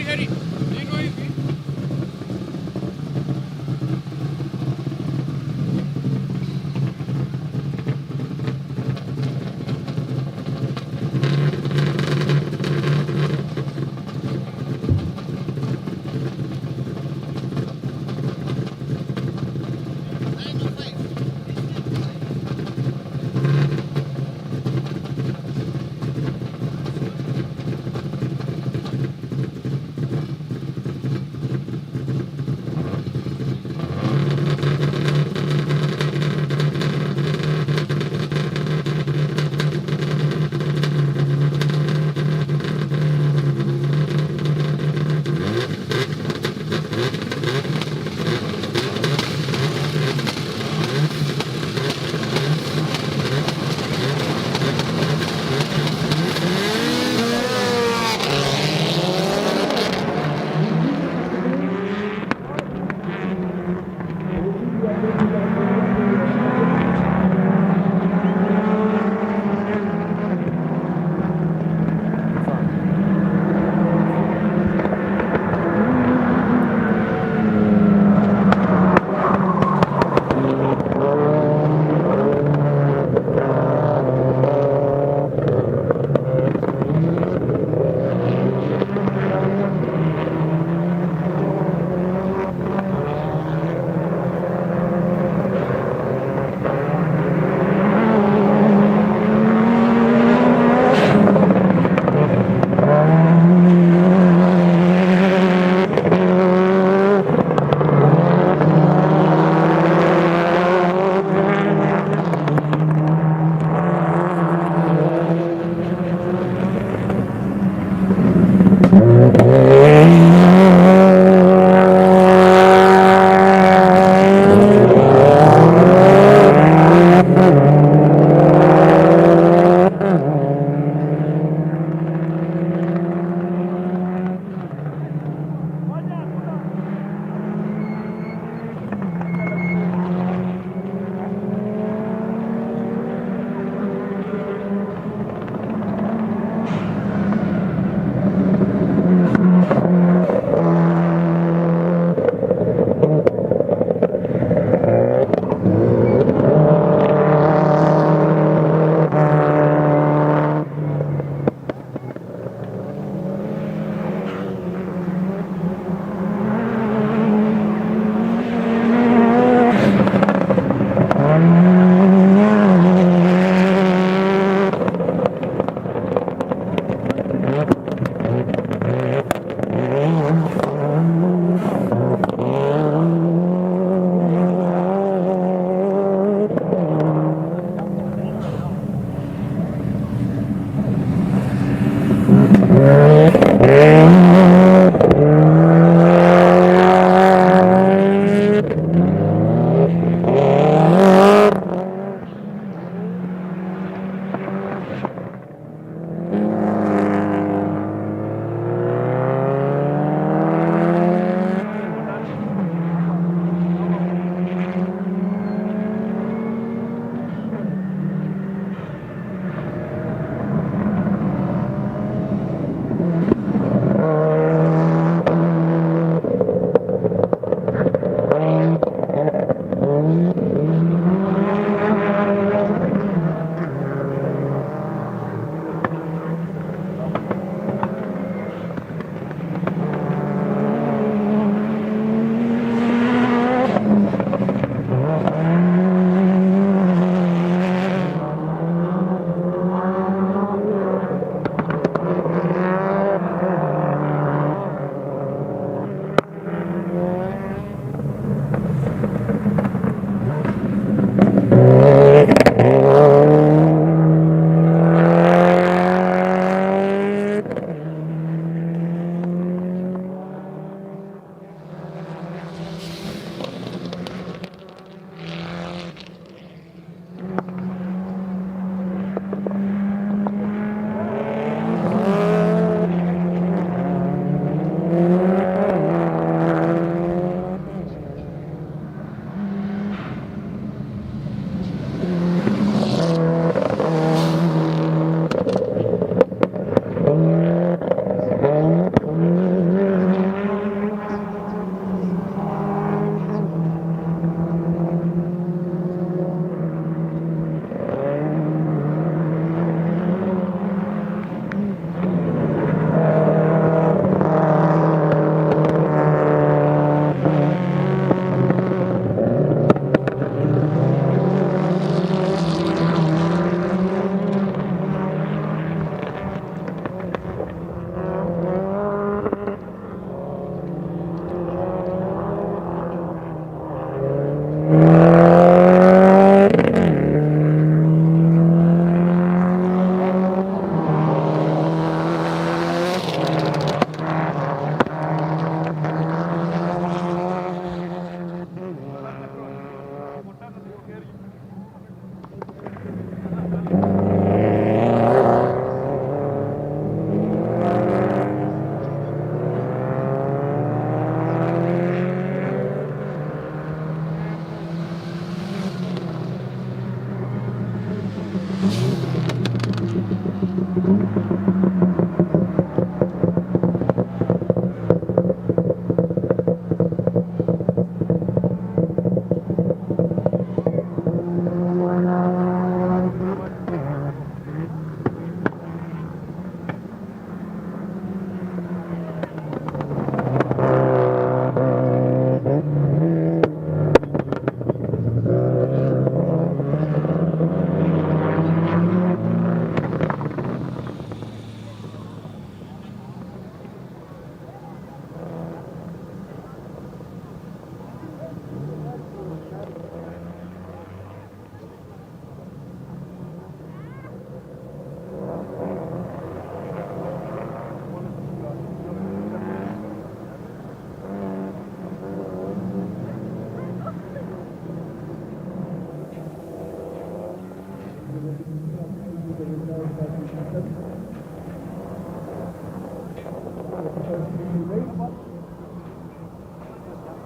gari. Niko hivi.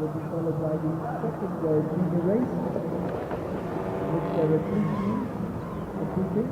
will be followed by the second junior race, which there are 3 teams competing.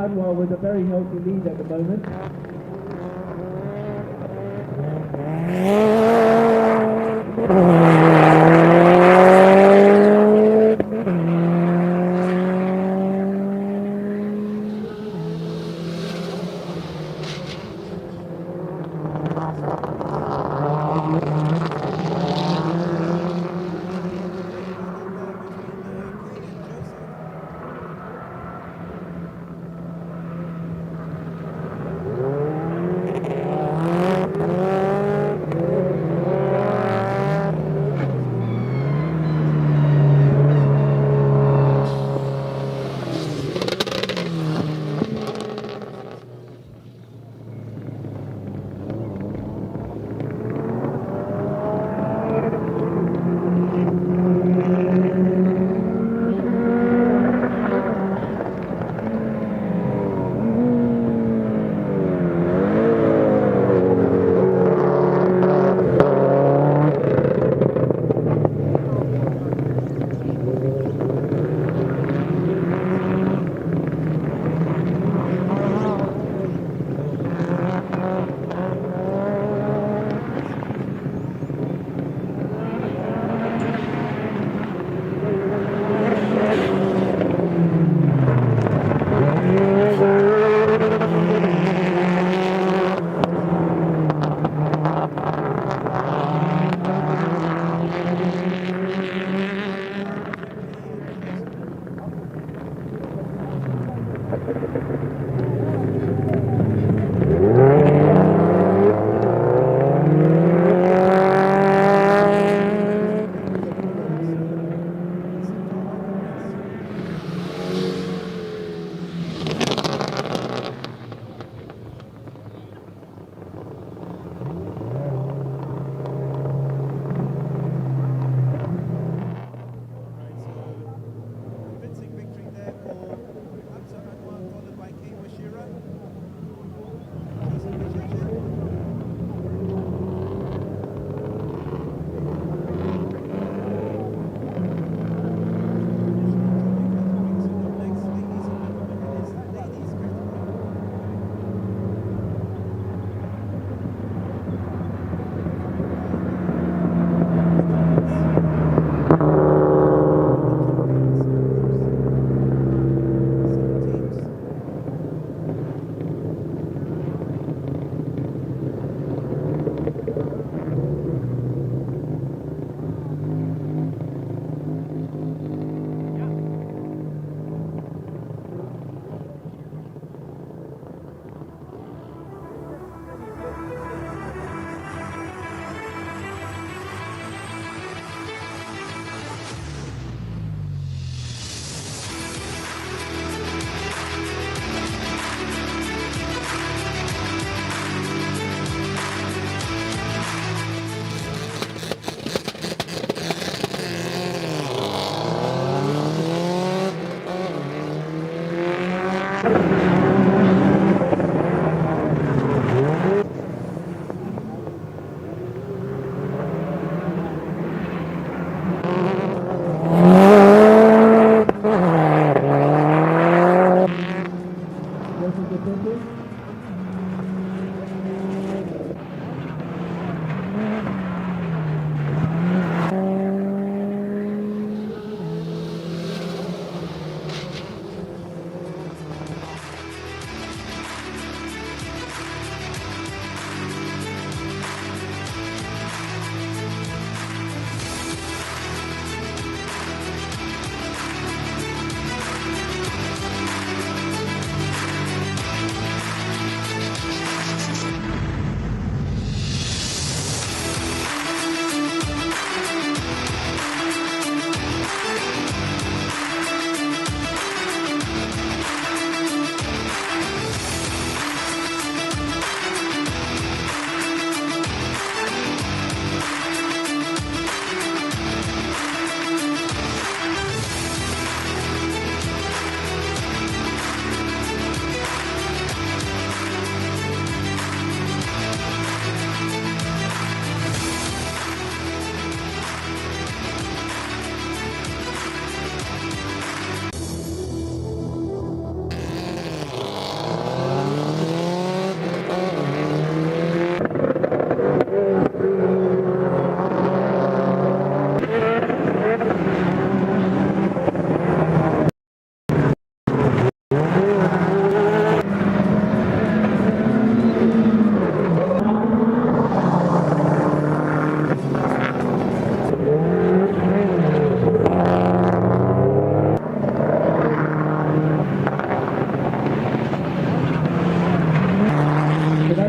Bradwell with a very healthy lead at the moment.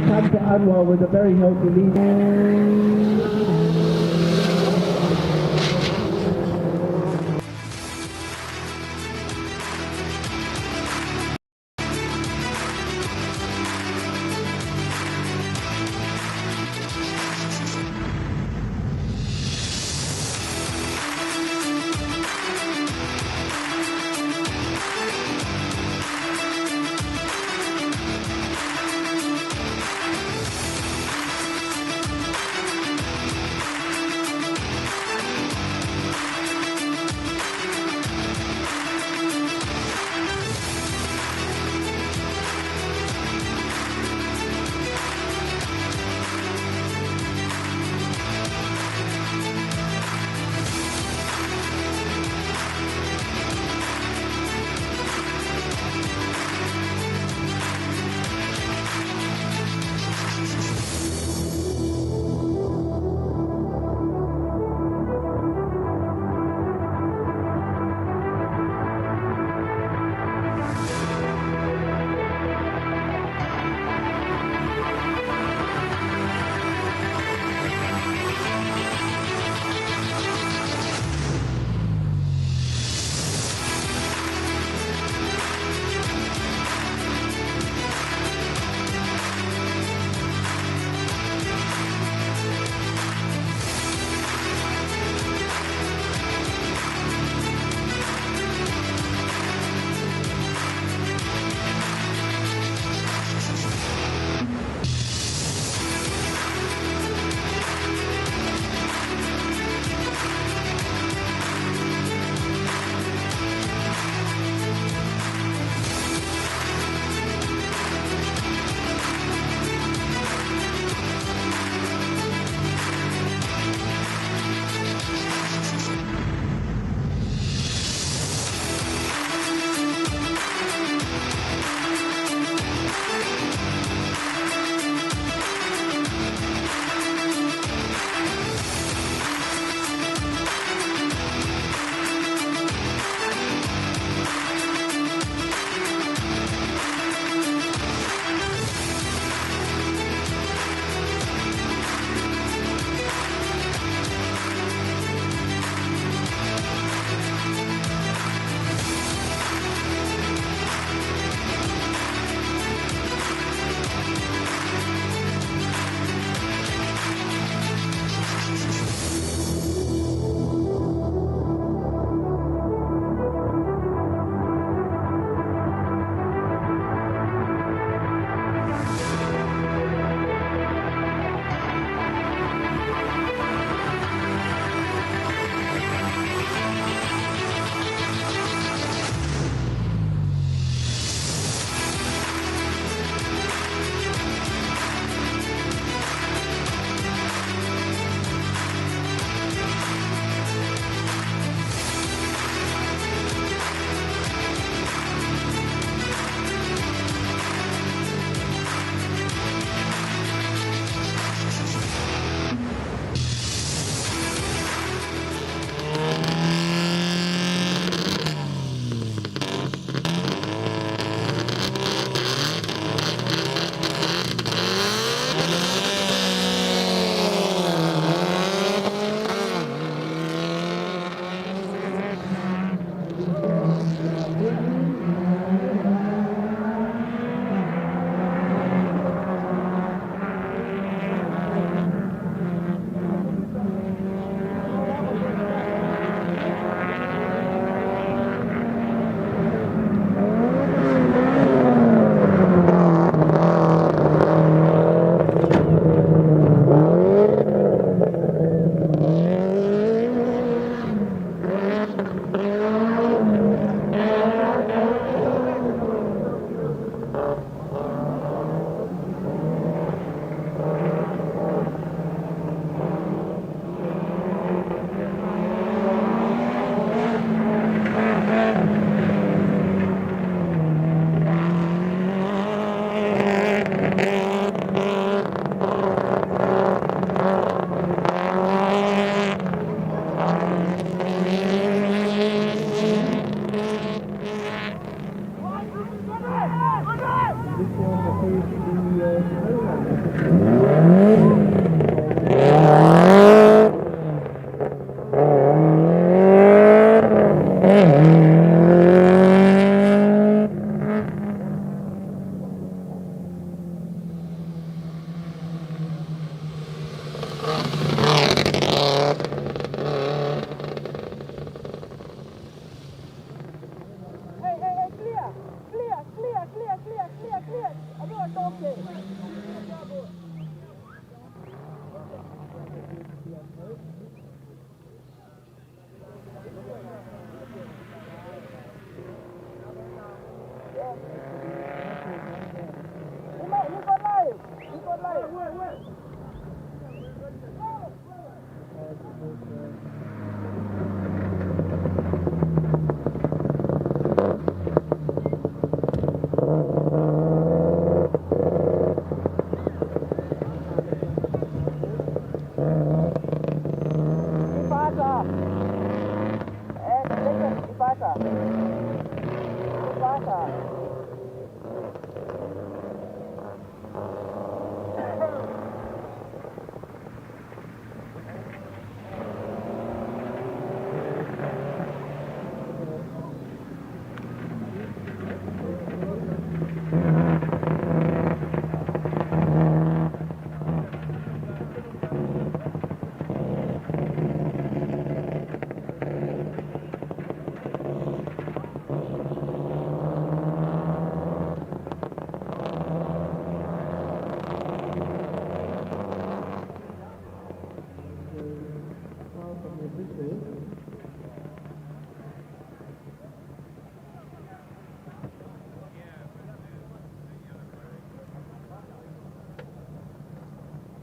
come to Anwar with a very healthy lead.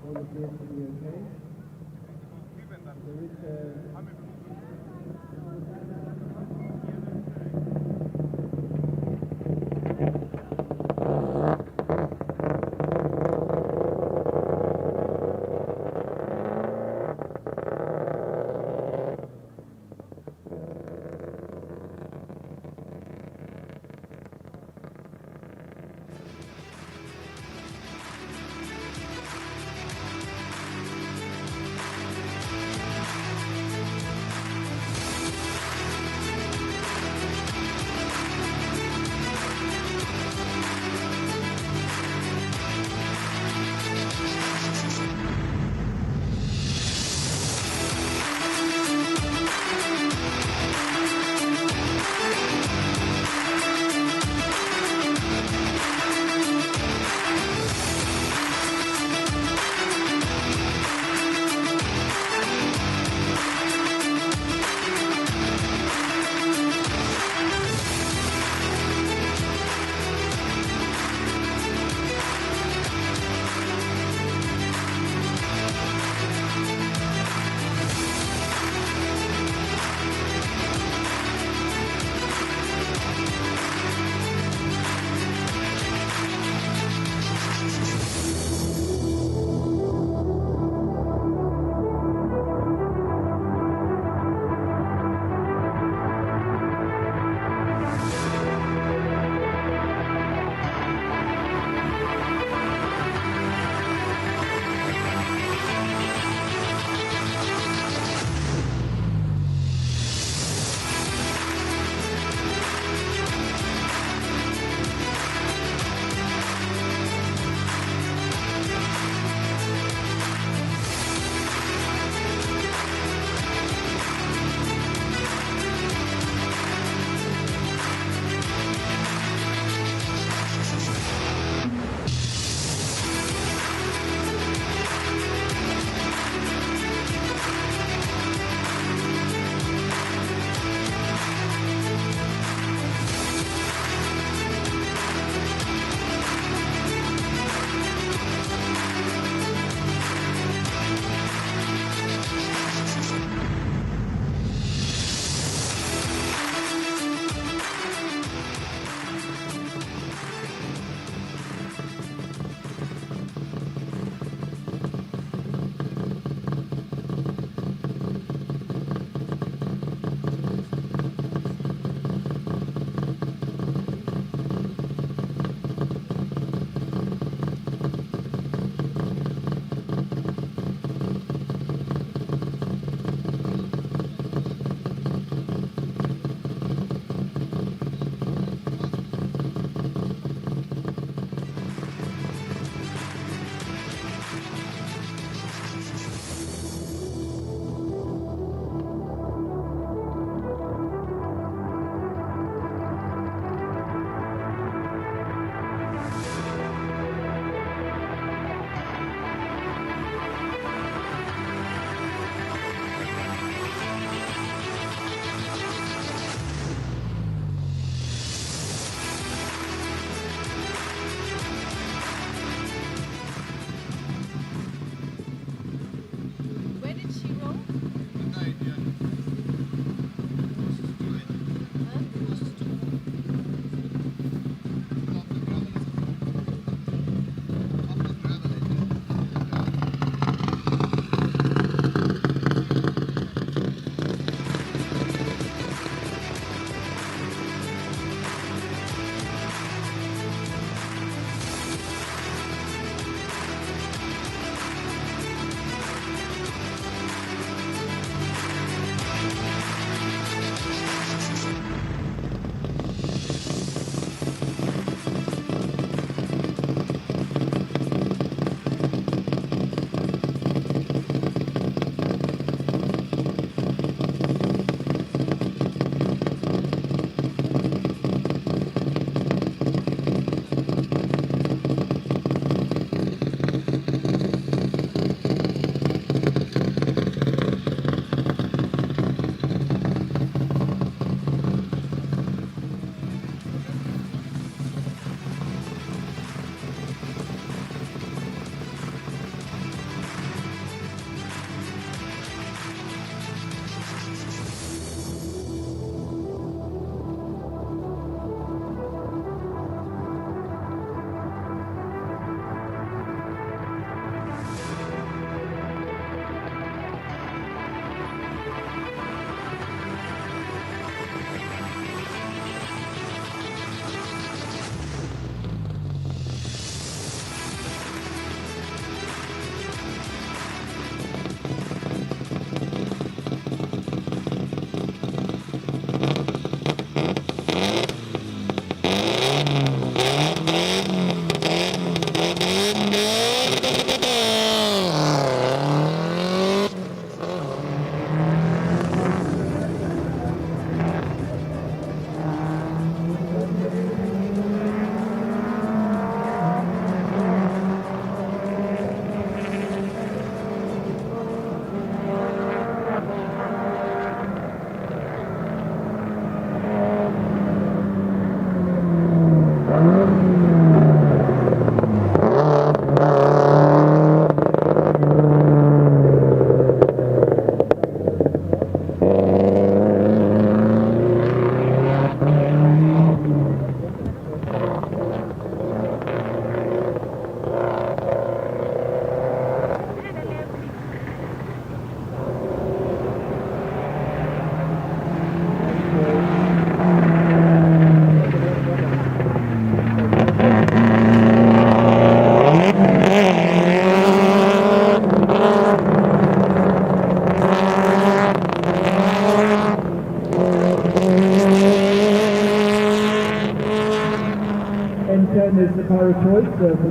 All appears to be okay. There is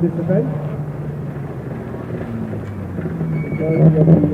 participate. Because of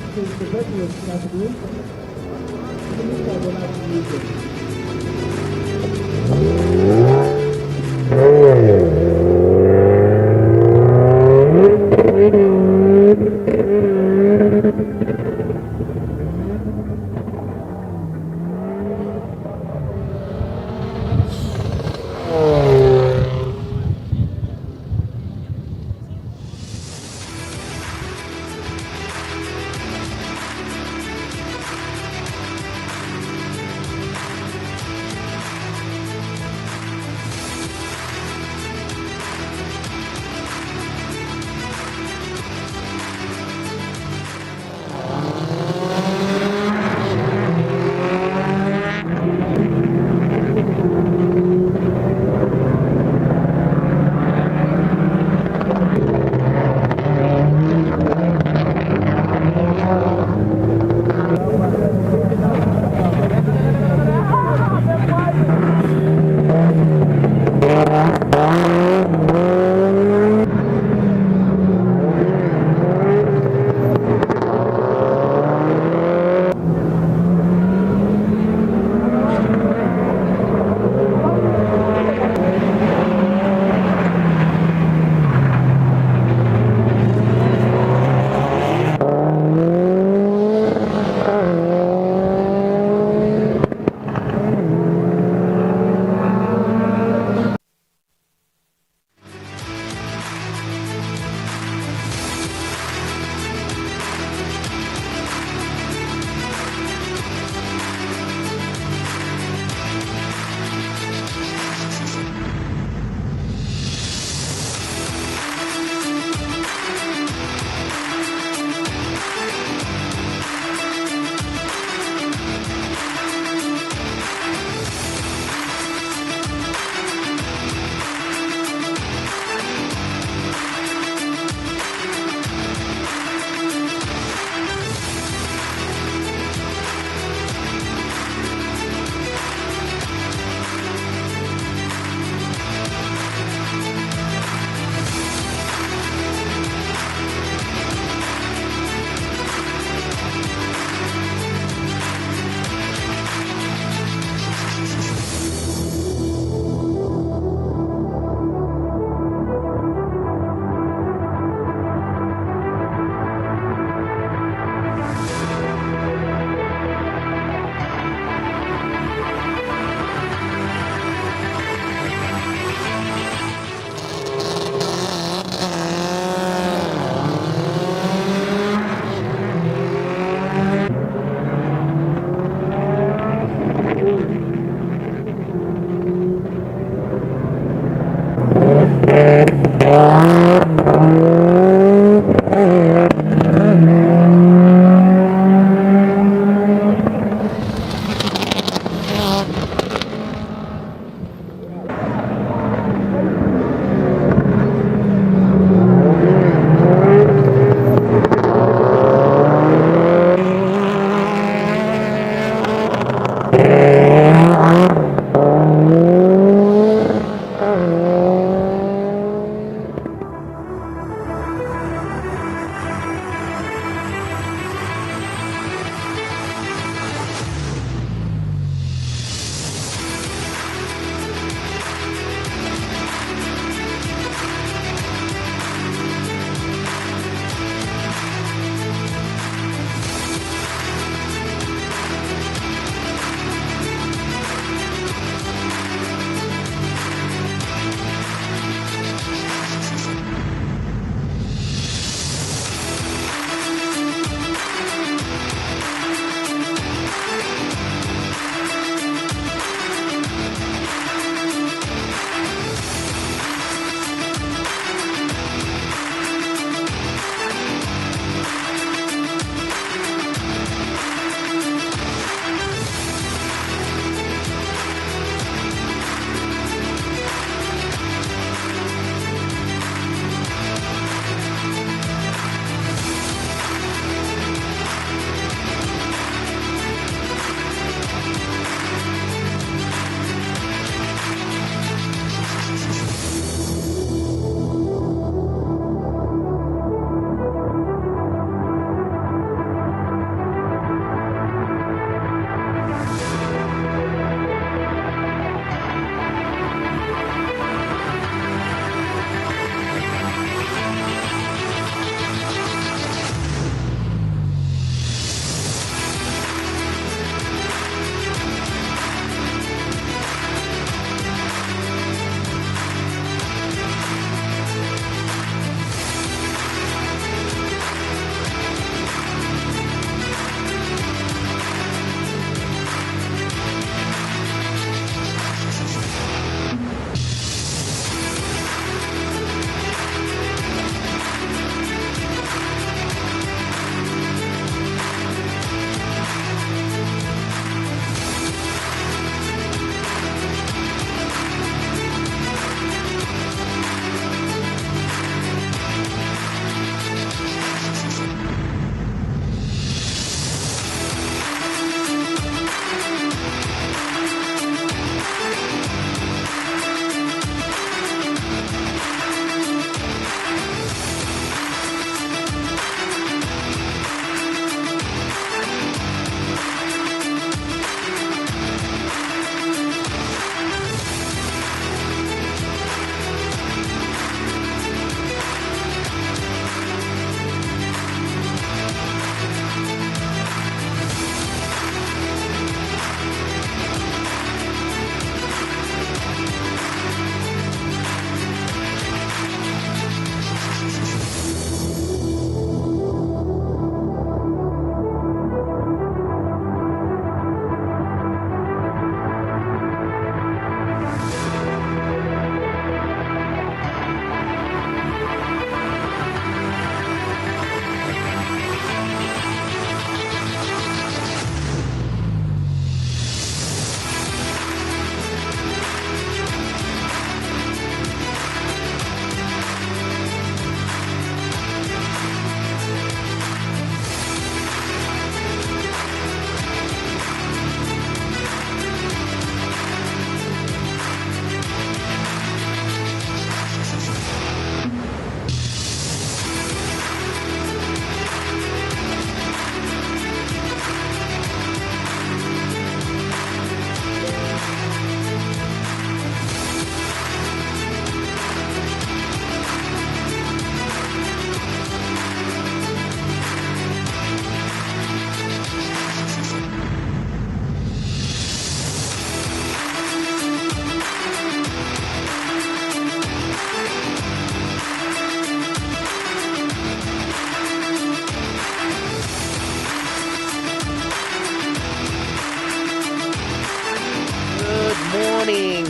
So it's the veterans category. In the meantime, we'll have to use it.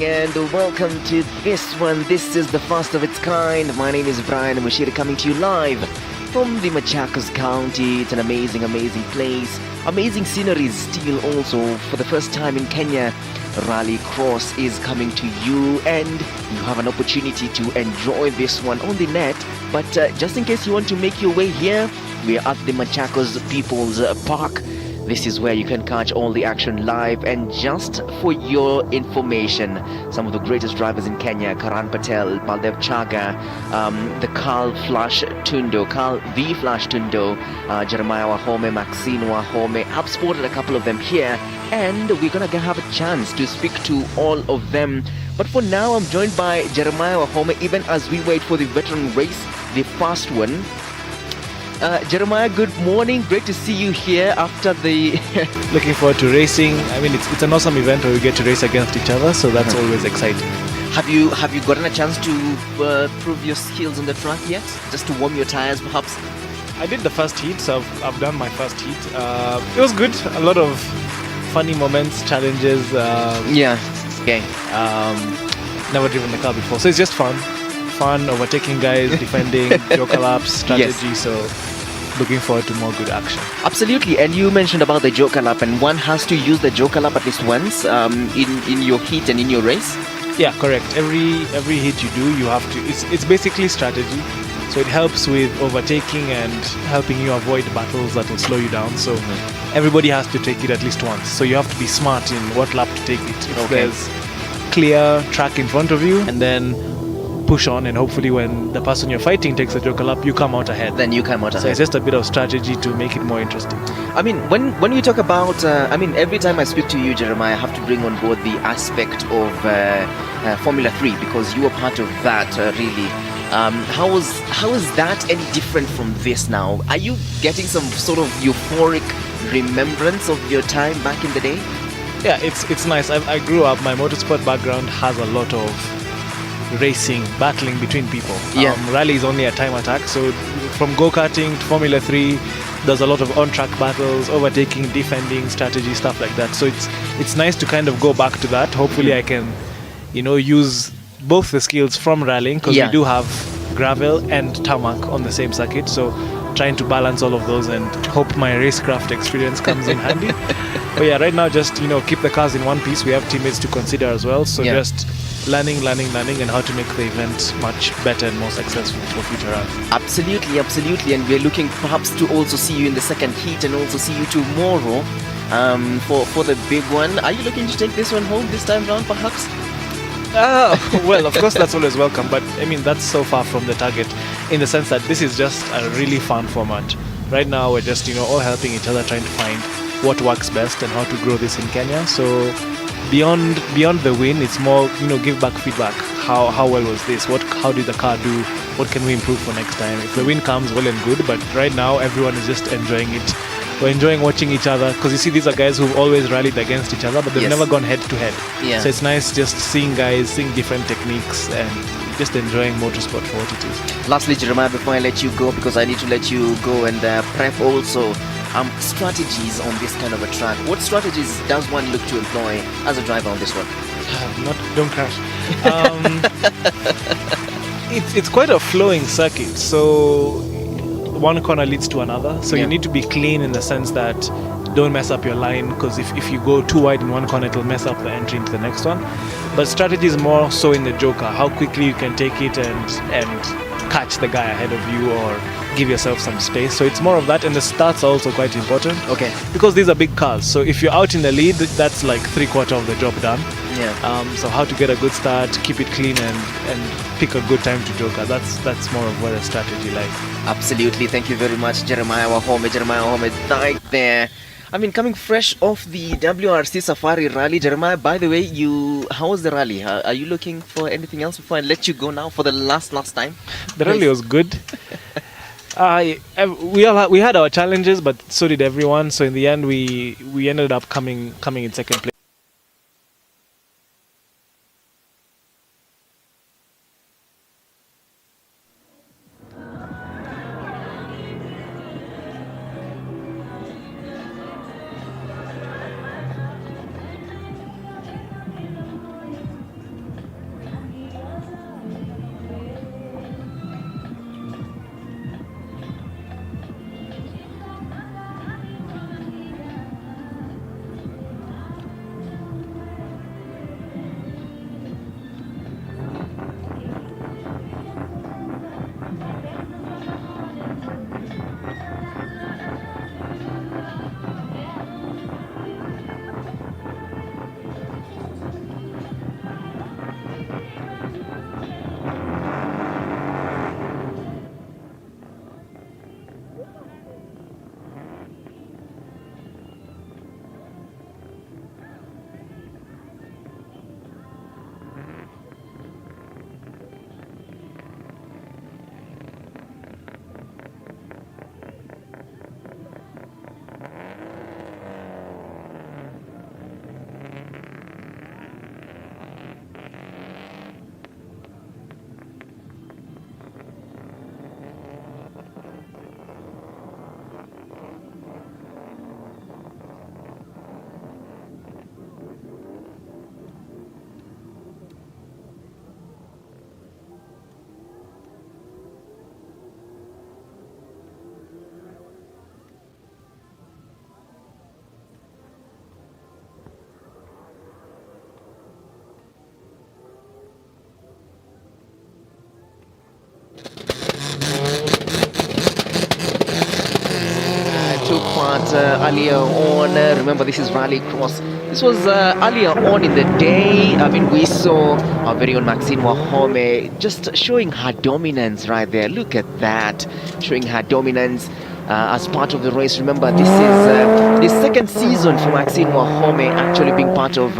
and welcome to this one. This is the first of its kind. My name is Brian Mushiri, coming to you live from the Machakos County. It's an amazing, amazing place. Amazing sceneries still also. For the first time in Kenya, Rallycross is coming to you, and you have an opportunity to enjoy this one on the net. But just in case you want to make your way here, we are at the Machakos People's Park. This is where you can catch all the action live. And just for your information, some of the greatest drivers in Kenya, Karan Patel, Baldev Chaga, the Carl V Flash Tundo, Jeremiah Wahome, Maxine Wahome, I've spotted a couple of them here, and we're gonna have a chance to speak to all of them. But for now, I'm joined by Jeremiah Wahome, even as we wait for the veteran race, the first one. Jeremiah, good morning. Great to see you here after the... Looking forward to racing. I mean, it's an awesome event where we get to race against each other, so that's always exciting. Have you gotten a chance to prove your skills on the track yet? Just to warm your tires, perhaps? I did the first heat, so I've done my first heat. It was good. A lot of funny moments, challenges. Yeah. Okay. Never driven the car before, so it's just fun. Overtaking guys, defending, joker laps, strategy. Yes. So looking forward to more good action. Absolutely. And you mentioned about the joker lap, and one has to use the joker lap at least once in your heat and in your race. Yeah, correct. Every hit you do, you have to. It's basically strategy. So it helps with overtaking and helping you avoid battles that will slow you down. So everybody has to take it at least once. So you have to be smart in what lap to take it. If there's clear track in front of you, and then push on, and hopefully when the person you're fighting takes a joker lap, you come out ahead. Then you come out ahead. So it's just a bit of strategy to make it more interesting. I mean, when we talk about, every time I speak to you, Jeremiah, I have to bring on board the aspect of Formula 3, because you were part of that, really. How is that any different from this now? Are you getting some sort of euphoric remembrance of your time back in the day? Yeah, it's nice. I grew up, my motorsport background has a lot of racing, battling between people. Rally is only a time attack, so from go-karting to Formula 3, there's a lot of on-track battles, overtaking, defending, strategy, stuff like that. So it's nice to kind of go back to that. Hopefully I can, use both the skills from rallying, because we do have gravel and tarmac on the same circuit, so trying to balance all of those and hope my racecraft experience comes in handy. But yeah, right now just keep the cars in one piece. We have teammates to consider as well, so just learning and how to make the event much better and more successful for future rounds. Absolutely, and we're looking perhaps to also see you in the second heat and also see you tomorrow for the big one. Are you looking to take this one home this time round, perhaps? Well, of course that's always welcome, but I mean that's so far from the target, in the sense that this is just a really fun format. Right now we're just all helping each other, trying to find what works best and how to grow this in Kenya. So beyond the win, it's more give back feedback. How well was this? How did the car do? What can we improve for next time? If the win comes, well and good, but right now everyone is just enjoying it. We're enjoying watching each other, because you see these are guys who've always rallied against each other, but they've never gone head to head. So it's nice just seeing guys, seeing different techniques, and just enjoying motorsport for what it is. Lastly, Jeremiah, before I let you go, because I need to let you go and prep also, strategies on this kind of a track. What strategies does one look to employ as a driver on this one? Don't crash. It's quite a flowing circuit, so one corner leads to another, so you need to be clean in the sense that don't mess up your line, because if you go too wide in one corner, it'll mess up the entry into the next one. But strategy is more so in the joker, how quickly you can take it and catch the guy ahead of you, or give yourself some space. So it's more of that, and the starts are also quite important. Okay. Because these are big cars, so if you're out in the lead, that's like 3/4 of the job done. So how to get a good start, keep it clean, and pick a good time to joker. That's more of where the strategy lies. Absolutely. Thank you very much, Jeremiah Wahome, right there. I mean, coming fresh off the WRC Safari Rally, Jeremiah, by the way, how was the rally? Are you looking for anything else before I let you go now for the last time? The rally was good. We had our challenges, but so did everyone. So in the end, we ended up coming in second place. earlier on. Remember, this is Rallycross. This was earlier on in the day. I mean, we saw our very own Maxine Wahome just showing her dominance right there. Look at that, showing her dominance as part of the race. Remember, this is the second season for Maxine Wahome actually being part of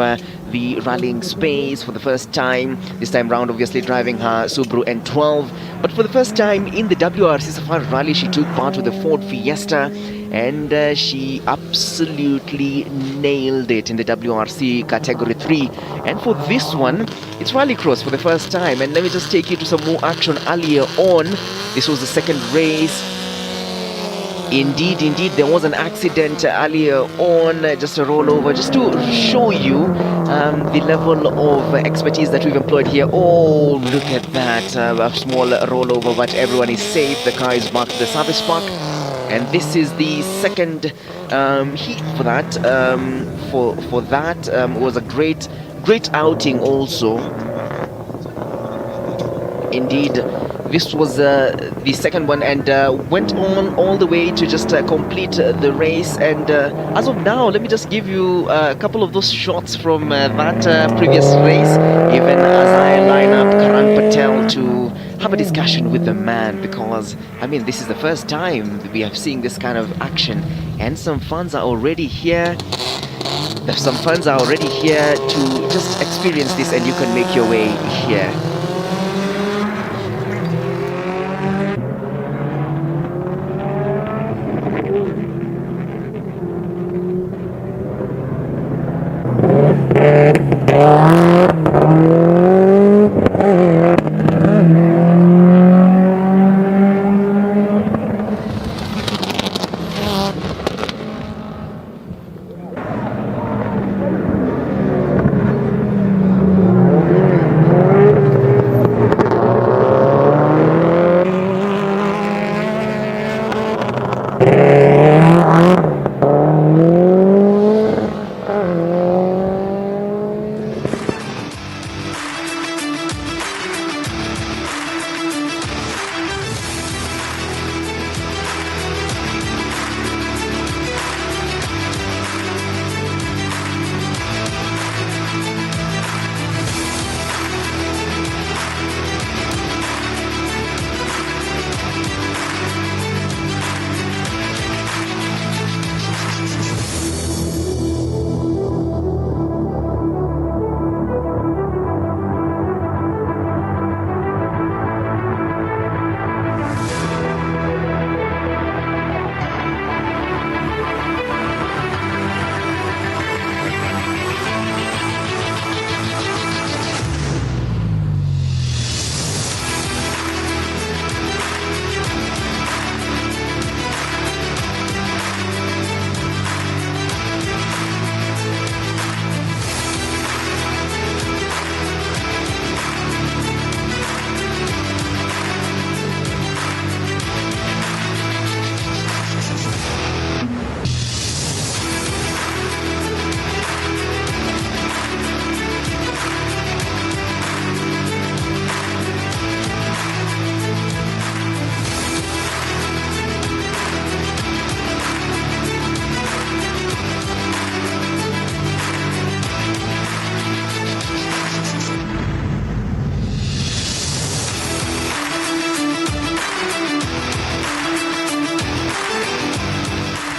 the rallying space for the first time. This time round, obviously driving her Subaru N12. But for the first time in the WRC Safari Rally, she took part with the Ford Fiesta, and she absolutely nailed it in the WRC category 3. And for this one, it's Rallycross for the first time. And let me just take you to some more action earlier on. This was the second race. Indeed, there was an accident earlier on, just a rollover, just to show you the level of expertise that we've employed here. Oh, look at that, a small rollover, but everyone is safe. The car is back to the service park, and this is the second heat for that. For that, was a great outing also. Indeed, this was the second one, and went on all the way to just complete the race. And as of now, let me just give you a couple of those shots from that previous race, even as I line up Karan Patel to have a discussion with the man, because I mean, this is the first time we have seen this kind of action, and some fans are already here. Some fans are already here to just experience this, and you can make your way here.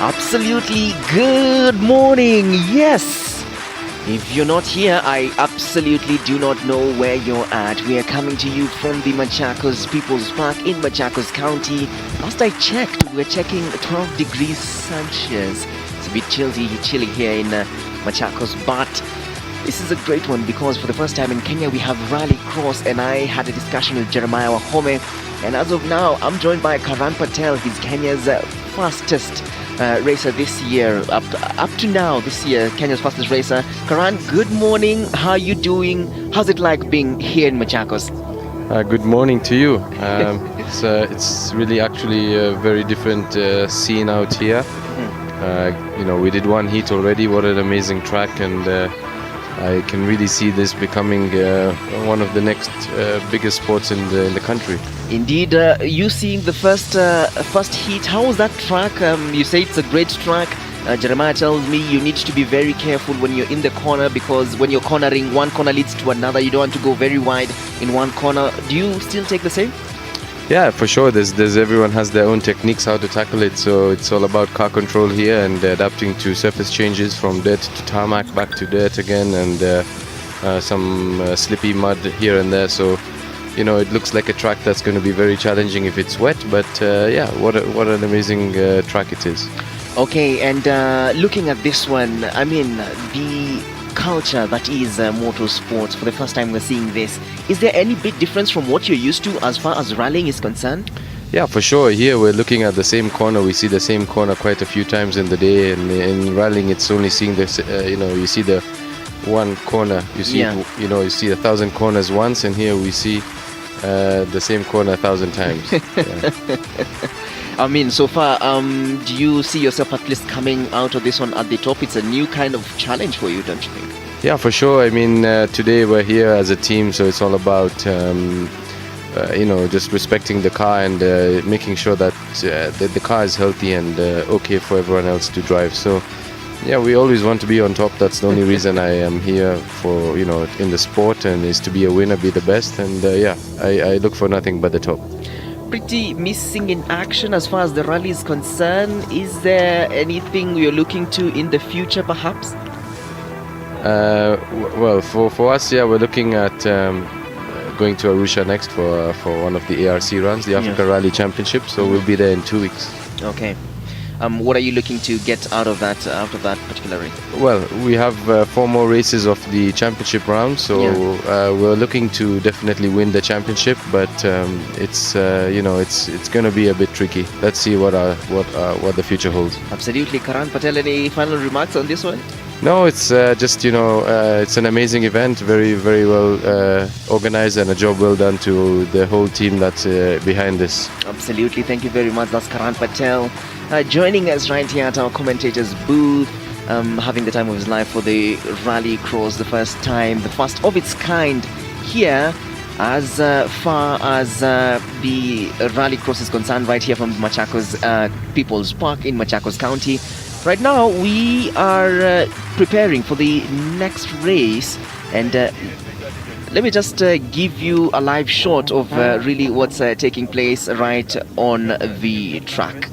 Absolutely good morning. Yes, if you're not here, I absolutely do not know where you're at. We are coming to you from the Machakos People's Park in Machakos County. Last I checked, we were checking 12 degrees Celsius. It's a bit chilly here in Machakos, but this is a great one because for the first time in Kenya we have Rallycross, and I had a discussion with Jeremiah Wahome, and as of now I'm joined by Karan Patel. He's Kenya's fastest racer this year, up to now this year, Kenya's fastest racer. Karan, good morning. How are you doing? How's it like being here in Machakos? Good morning to you. It's really actually a very different scene out here. You know, we did one heat already. What an amazing track, and I can really see this becoming one of the next biggest sports in the country. Indeed, you seeing the first heat, how was that track? You say it's a great track. Jeremiah tells me you need to be very careful when you're in the corner, because when you're cornering, one corner leads to another. You don't want to go very wide in one corner. Do you still take the same? Yeah, for sure. There's everyone has their own techniques how to tackle it. So it's all about car control here and adapting to surface changes from dirt to tarmac, back to dirt again, and some slippy mud here and there. So it looks like a track that's going to be very challenging if it's wet. But yeah, what an amazing track it is. Okay, and looking at this one, I mean, the culture that is motorsports, for the first time we're seeing this. Is there any big difference from what you're used to as far as rallying is concerned? Yeah, for sure. Here we're looking at the same corner. We see the same corner quite a few times in the day, and in rallying it's only seeing this. You see the one corner. You see, you see 1,000 corners once, and here we see the same corner 1,000 times. Yeah. I mean, so far, do you see yourself at least coming out of this one at the top? It's a new kind of challenge for you, don't you think? Yeah, for sure. I mean, today we're here as a team, so it's all about just respecting the car and making sure that the car is healthy and okay for everyone else to drive. So yeah, we always want to be on top. That's the only reason I am here for, in the sport, and is to be a winner, be the best. And yeah, I look for nothing but the top. Pretty missing in action as far as the rally is concerned. Is there anything you're looking to in the future, perhaps? Well, for us, yeah, we're looking at going to Arusha next for one of the ARC runs, the Africa Rally Championship. So we'll be there in 2 weeks. Okay. What are you looking to get out of that particular race? Well, we have 4 more races of the championship round, so we're looking to definitely win the championship. But it's going to be a bit tricky. Let's see what the future holds. Absolutely, Karan Patel. Any final remarks on this one? No, it's just it's an amazing event, very very well organized, and a job well done to the whole team that's behind this. Absolutely, thank you very much. That's Karan Patel joining us right here at our commentators booth, having the time of his life for the Rallycross, the first time, the first of its kind here as far as the Rallycross is concerned, right here from Machakos People's Park in Machakos County. Right now we are preparing for the next race, and let me just give you a live shot of really what's taking place right on the track.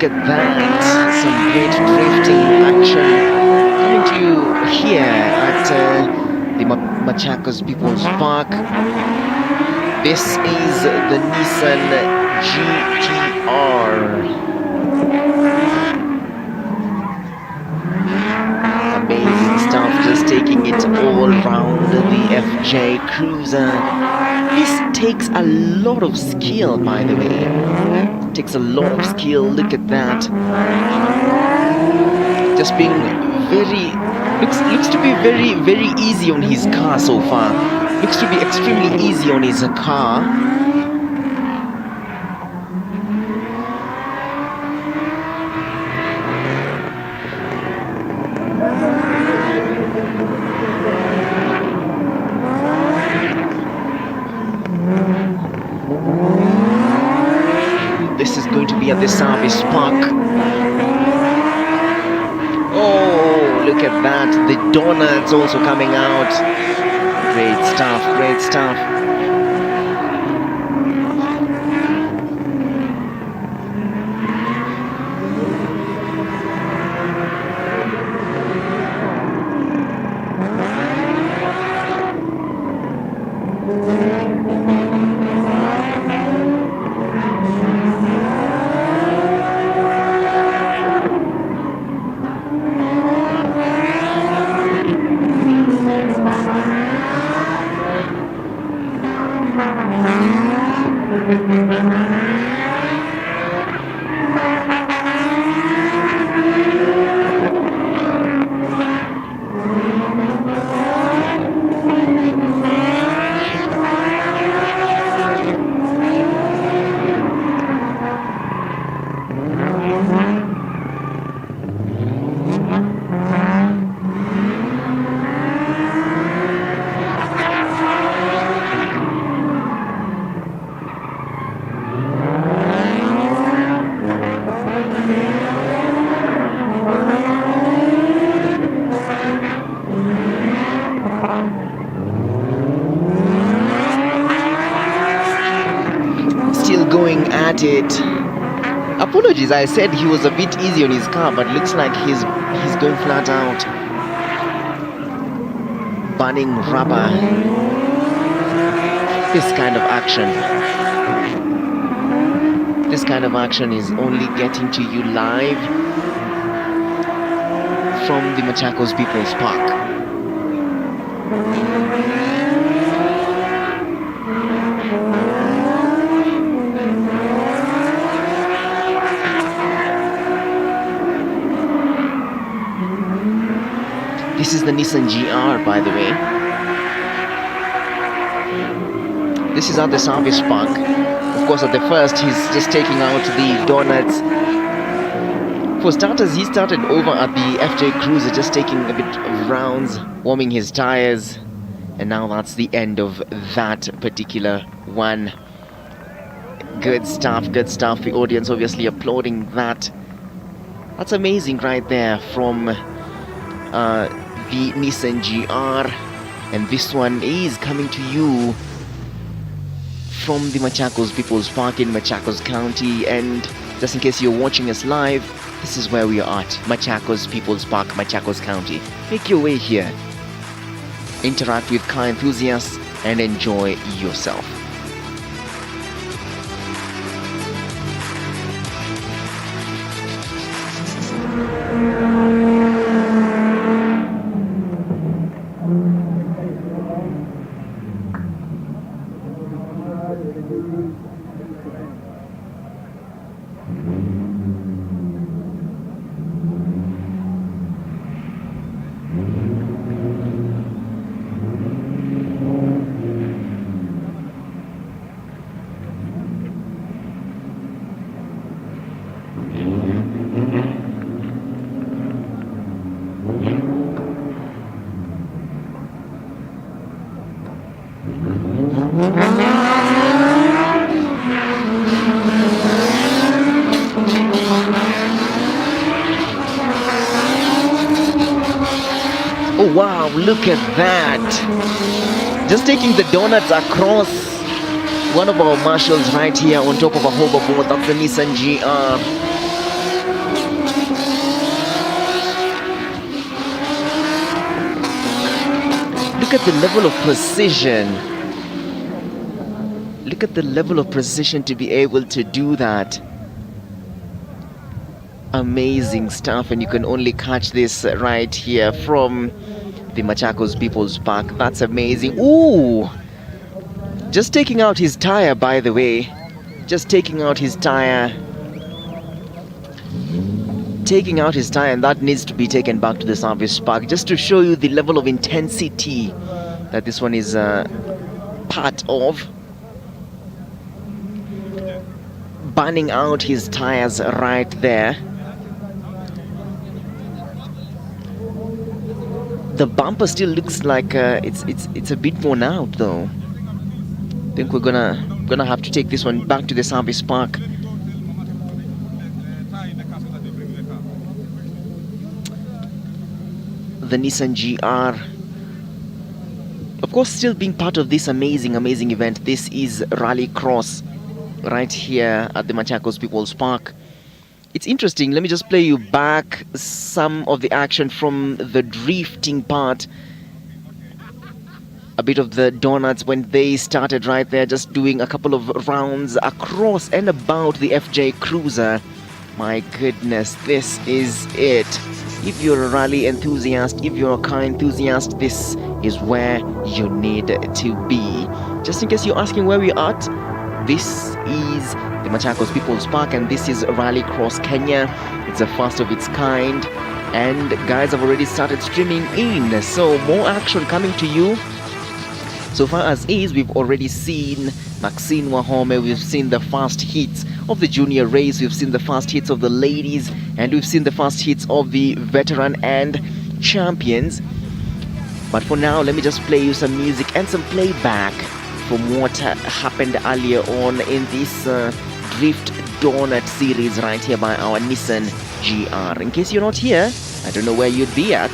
at that. Some great drifting action coming to you here at the Machakos People's Park. This is the Nissan GTR. Amazing stuff, just taking it all round the FJ Cruiser. This takes a lot of skill, by the way. Takes a lot of skill. Look at that. Just being looks to be very easy on his car so far. Looks to be extremely easy on his car. This is going to be at the service park. Oh, look at that. The donuts also coming out. Great stuff, great stuff. Going at it. Apologies, I said he was a bit easy on his car, but looks like he's going flat out. Burning rubber. This kind of action is only getting to you live from the Machakos People's Park. This is the Nissan GR, by the way. This is at the service park. Of course, at the first, he's just taking out the donuts. For starters, he started over at the FJ Cruiser, just taking a bit of rounds, warming his tires. And now that's the end of that particular one. Good stuff, good stuff. The audience obviously applauding that. That's amazing right there from the Nissan GR, and this one is coming to you from the Machakos People's Park in Machakos County. And just in case you're watching us live, this is where we are at, Machakos People's Park, Machakos County. Make your way here, interact with car enthusiasts, and enjoy yourself. Oh wow, look at that! Just taking the donuts across. One of our marshals right here on top of a hoverboard. That's the Nissan GR. look at the level of precision. Look at the level of precision to be able to do that. Amazing stuff, and you can only catch this right here from the Machakos People's Park. That's amazing. Ooh! Just taking out his tire, by the way. Just taking out his tire. Taking out his tire, and that needs to be taken back to the service park just to show you the level of intensity that this one is part of. Burning out his tires right there. The bumper still looks like it's a bit worn out though. I think we're gonna have to take this one back to the service park. The Nissan GR, of course, still being part of this amazing event. This is Rallycross right here at the Machakos People's Park. It's interesting. Let me just play you back some of the action from the drifting part. A bit of the donuts when they started right there, just doing a couple of rounds across and about the FJ Cruiser. My goodness, this is it. If you're a rally enthusiast, if you're a car enthusiast, this is where you need to be. Just in case you're asking where we're at, this is the Machakos People's Park, and this is Rallycross Kenya. It's the first of its kind, and guys have already started streaming in, so more action coming to you. So far as is, we've already seen Maxine Wahome, we've seen the first hits of the junior race, we've seen the first hits of the ladies, and we've seen the first hits of the veteran and champions. But for now, let me just play you some music and some playback from what happened earlier on in this Drift Donut series right here by our Nissan GR. In case you're not here, I don't know where you'd be at.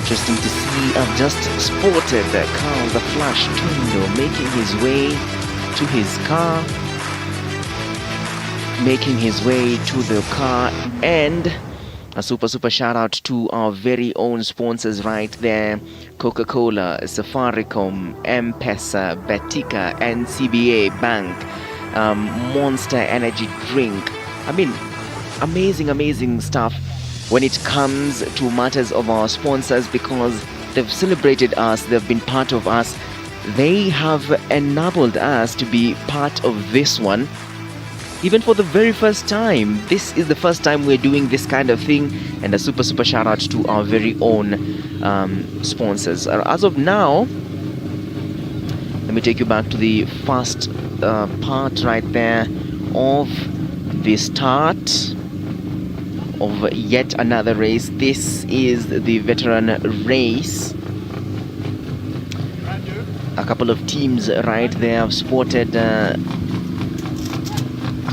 Interesting to see. I've just spotted Carl the Flash Tundo making his way to his car. And a super shout out to our very own sponsors right there: Coca-Cola, Safaricom, M-Pesa, Betika, NCBA Bank, Monster Energy Drink. I mean, amazing stuff when it comes to matters of our sponsors, because they've celebrated us, they've been part of us, they have enabled us to be part of this one. Even for the very first time, this is the first time we're doing this kind of thing, and a super shout out to our very own sponsors. As of now, let me take you back to the first part right there of the start of yet another race. This is the veteran race. A couple of teams right there. I've spotted a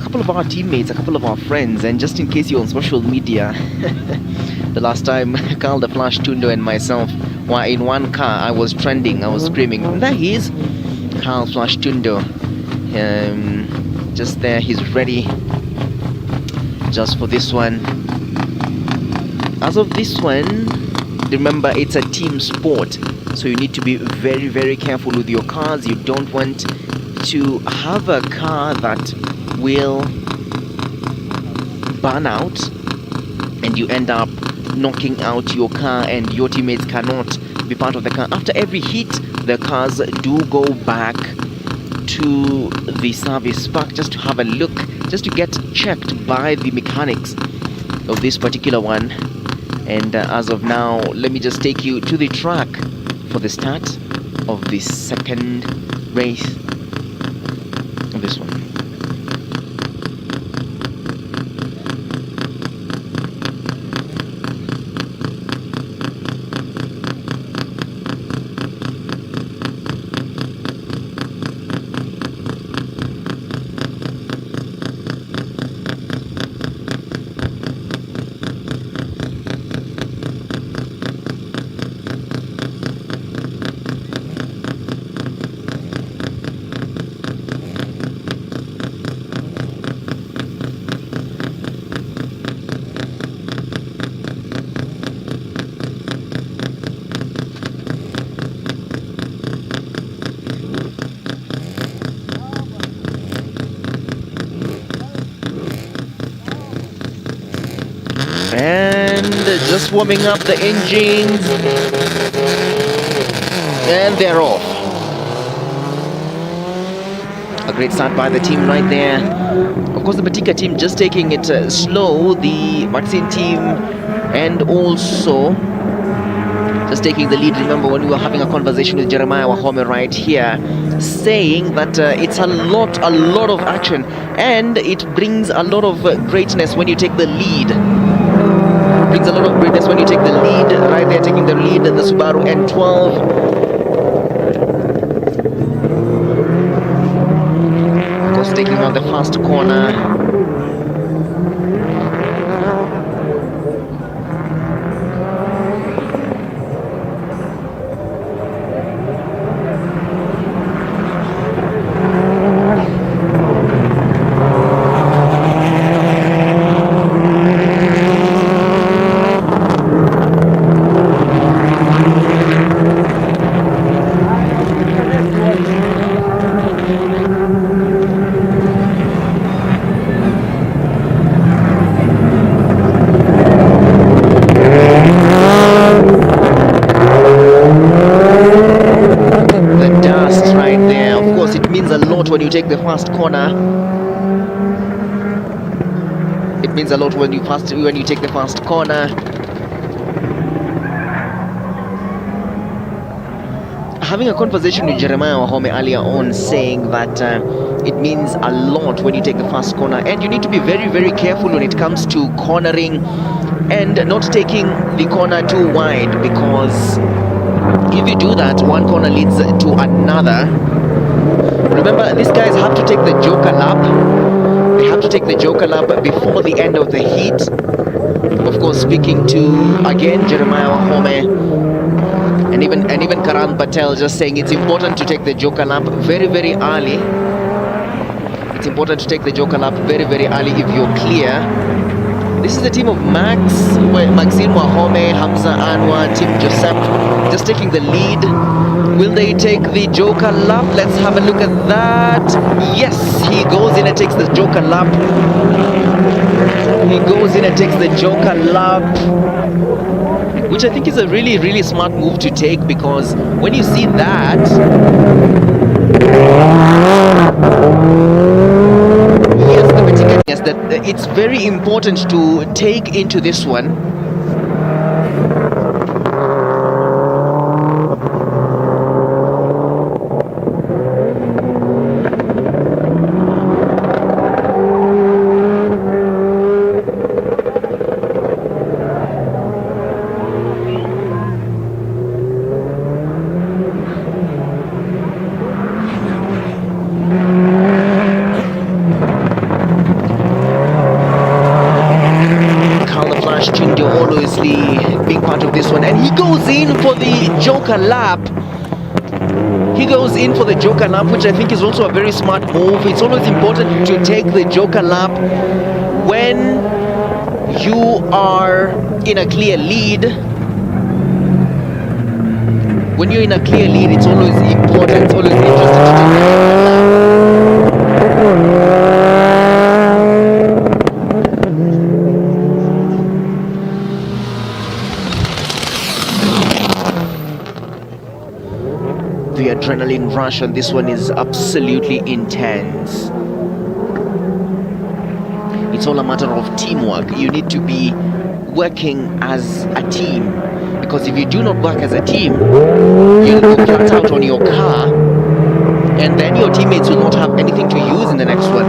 couple of our teammates, a couple of our friends, and just in case you're on social media, the last time Carl the Flash Tundo and myself were in one car, I was trending, I was screaming, and there he is, Carl Flash Tundo. Just there, he's ready just for this one. As of this one, remember it's a team sport, so you need to be very careful with your cars. You don't want to have a car that will burn out and you end up knocking out your car and your teammates cannot be part of the car. After every hit, the cars do go back to the service park just to have a look, just to get checked by the mechanics of this particular one. And as of now, let me just take you to the track for the start of the second race of this one. And just warming up the engines, and they're off. A great start by the team right there. Of course, the Betika team just taking it slow, the Maxine team, and also just taking the lead. Remember when we were having a conversation with Jeremiah Wahome right here, saying that it's a lot of action, and it brings a lot of greatness when you take the lead. Brings a lot of greatness when you take the lead. Right there, taking the lead, the Subaru N12. Of course, taking out the first corner. When you take the first corner, it means a lot when you take the first corner. Having a conversation with Jeremiah Wahome earlier on, saying that it means a lot when you take the first corner, and you need to be very careful when it comes to cornering and not taking the corner too wide, because if you do that, one corner leads to another. Remember, these guys have to take the joker lap. They have to take the joker lap before the end of the heat. Of of course, speaking to again Jeremiah Wahome and even Karan Patel, just saying it's important to take the joker lap very early. It's important to take the joker lap very early if you're clear. This is the team of Maxine Wahome, Hamza Anwar, Team Joseph, just taking the lead. Will they take the joker lap? Let's have a look at that. Yes, he goes in and takes the joker lap. He goes in and takes the joker lap, which I think is a really smart move to take, because when you see that, yes, that it's very important to take into this one. Being part of this one, and he goes in for the joker lap. He goes in for the joker lap, which I think is also a very smart move. It's always important to take the joker lap when you are in a clear lead. When you're in a clear lead, it's always important, it's always interesting to take the joker lap. The adrenaline rush on this one is absolutely intense. It's all a matter of teamwork. You need to be working as a team, because if you do not work as a team, you'll go flat out on your car, and then your teammates will not have anything to use in the next one.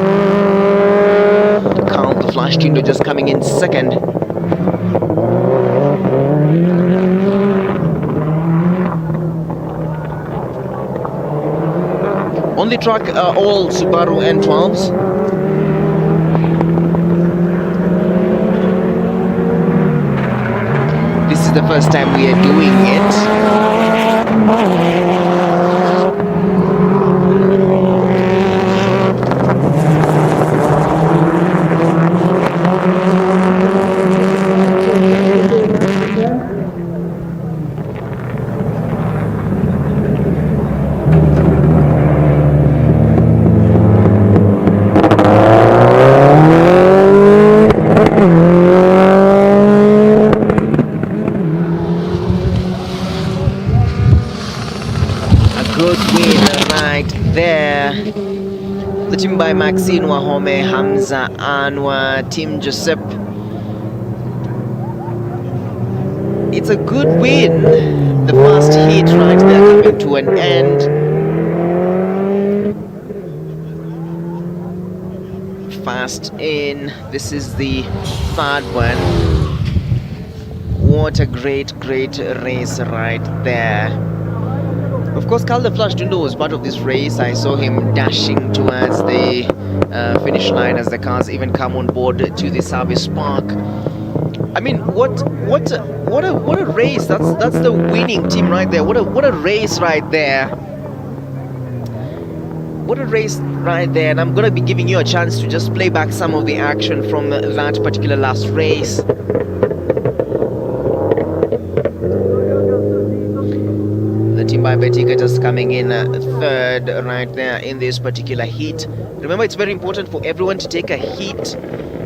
Carl the Flash Chindo just coming in second. On the track are all Subaru N12s. This is the first time we are doing it. The team by Maxine Wahome, Hamza Anwar, Team Joseph. It's a good win. The first heat right there coming to an end. Fast in. This is the third one. What a great race right there. Of course, Carl the Flash Dundo was part of this race. I saw him dashing towards the finish line as the cars even come on board to the service park. I mean, what a race! That's the winning team right there. What a race right there! What a race right there! And I'm gonna be giving you a chance to just play back some of the action from that particular last race. Team by Betika just coming in third right there in this particular heat. Remember, it's very important for everyone to take a heat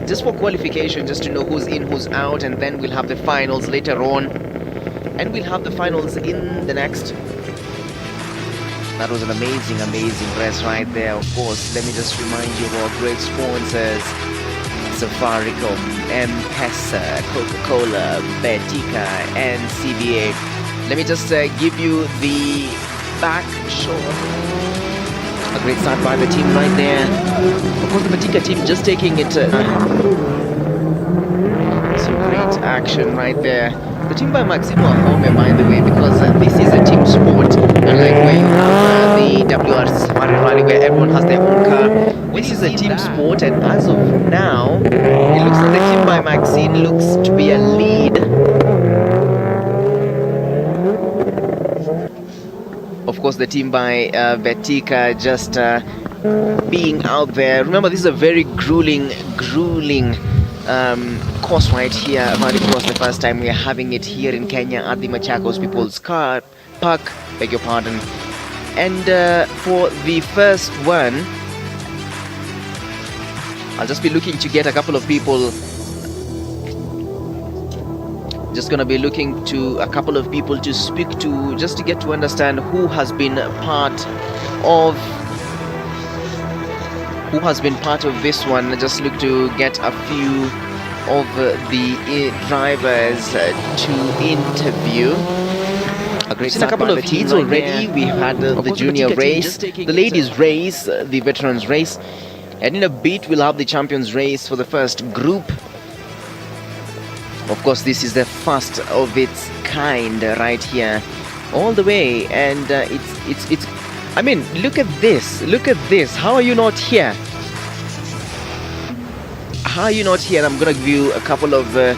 just for qualification, just to know who's in, who's out, and then we'll have the finals later on, and we'll have the finals in the next. That was an amazing race right there. Of course, let me just remind you of our great sponsors: Safaricom, M-Pesa, Coca-Cola, Betika, and CBA. Let me just give you the back shot. A great start by the team right there. Of course, the Betika team just taking it. Some great action right there. The team by Maximo Ahome, by the way, because this is a team sport, unlike where you have the WRC Safari Rally where everyone has their own car. This is a team sport, and as of now, it looks like the team by Maxine looks to be a course, the team by Betika just being out there. Remember, this is a very grueling course right here. Rallycross, the first time we are having it here in Kenya at the Machakos People's Car Park, beg your pardon. And for the first one, I'll just be looking to get a couple of people. Just gonna be looking to a couple of people to speak to, just to get to understand who has been part of this one. Just look to get a few of the drivers to interview. We've seen a couple of heats already. We've had the junior race, the ladies race, the veterans race, and in a bit we'll have the champions race for the first group. Of course, this is the first of its kind right here, all the way, and it's. I mean, look at this! Look at this! How are you not here? How are you not here? I'm gonna give you a couple of the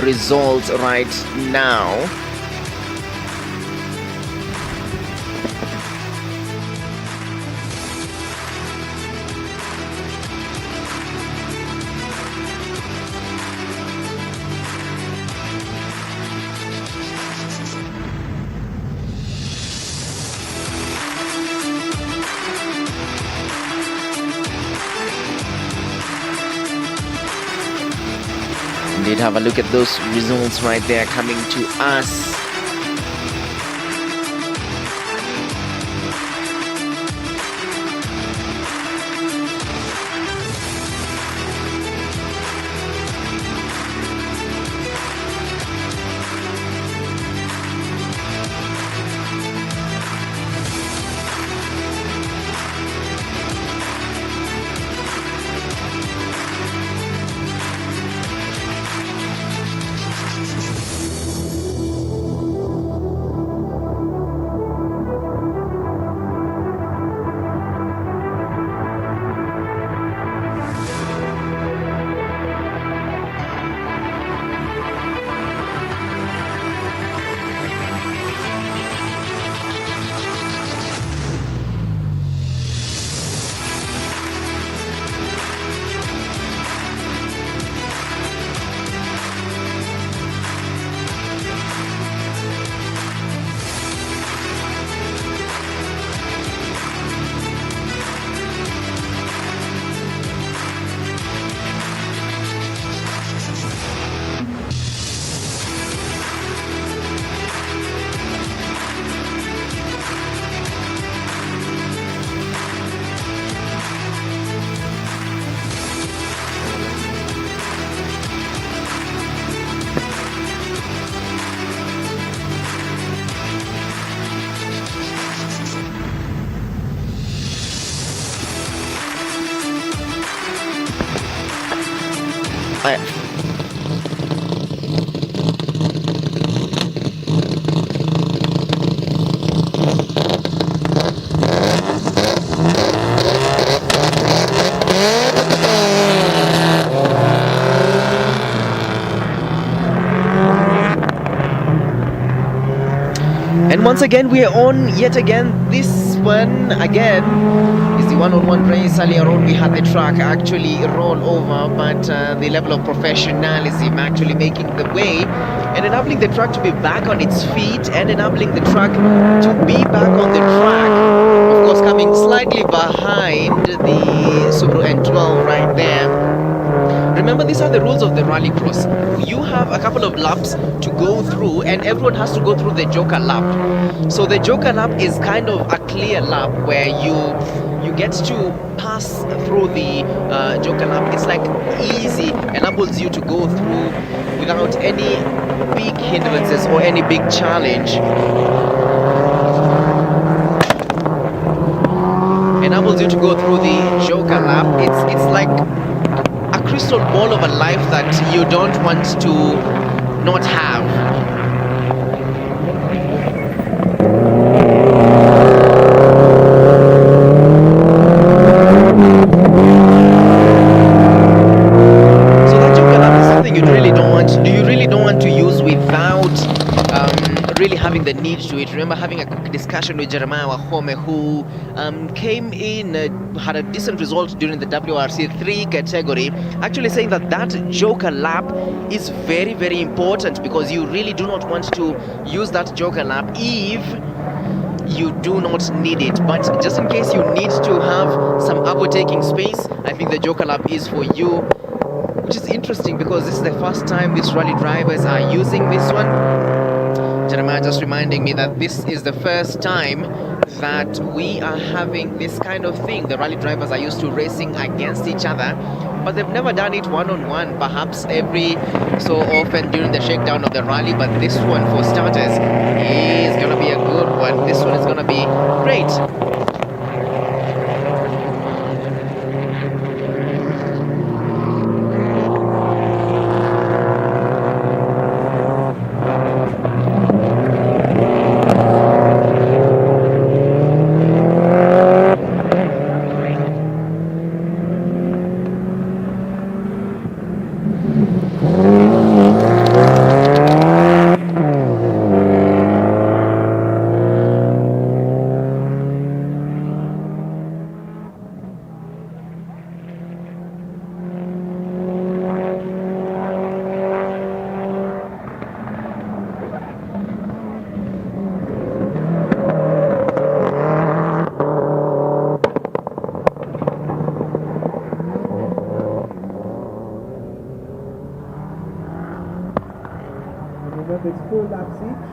results right now. Indeed, have a look at those results right there coming to us. And once again, we are on yet again. This one again is the one-on-one race. Earlier on, we had the track actually roll over, but the level of professionalism actually making the way and enabling the track to be back on its feet and enabling the track to be back on the track. Of course, coming slightly behind the Subaru N12 right there. Remember, these are the rules of the Rallycross. You have a couple of laps to go through and everyone has to go through the Joker lap. So the Joker lap is kind of a clear lap where you get to pass through the Joker lap. It's like easy, enables you to go through without any big hindrances or any big challenge. Enables you to go through the Joker lap. It's like a crystal ball of a life that you don't want to not have. So that Joker lap is something you really don't want to use without really having the need to it. Remember having a quick discussion with Jeremiah Wahome, who came in, had a decent result during the WRC3 category, actually saying that that joker lap is very, very important, because you really do not want to use that joker lap if you do not need it. But just in case you need to have some overtaking space, I think the joker lap is for you, which is interesting because this is the first time these rally drivers are using this one. Jeremiah just reminding me that this is the first time that we are having this kind of thing. The rally drivers are used to racing against each other, but they've never done it one-on-one, perhaps every so often during the shakedown of the rally. But this one, for starters, is going to be a good one. This one is going to be great. Remember, it's 4 laps each.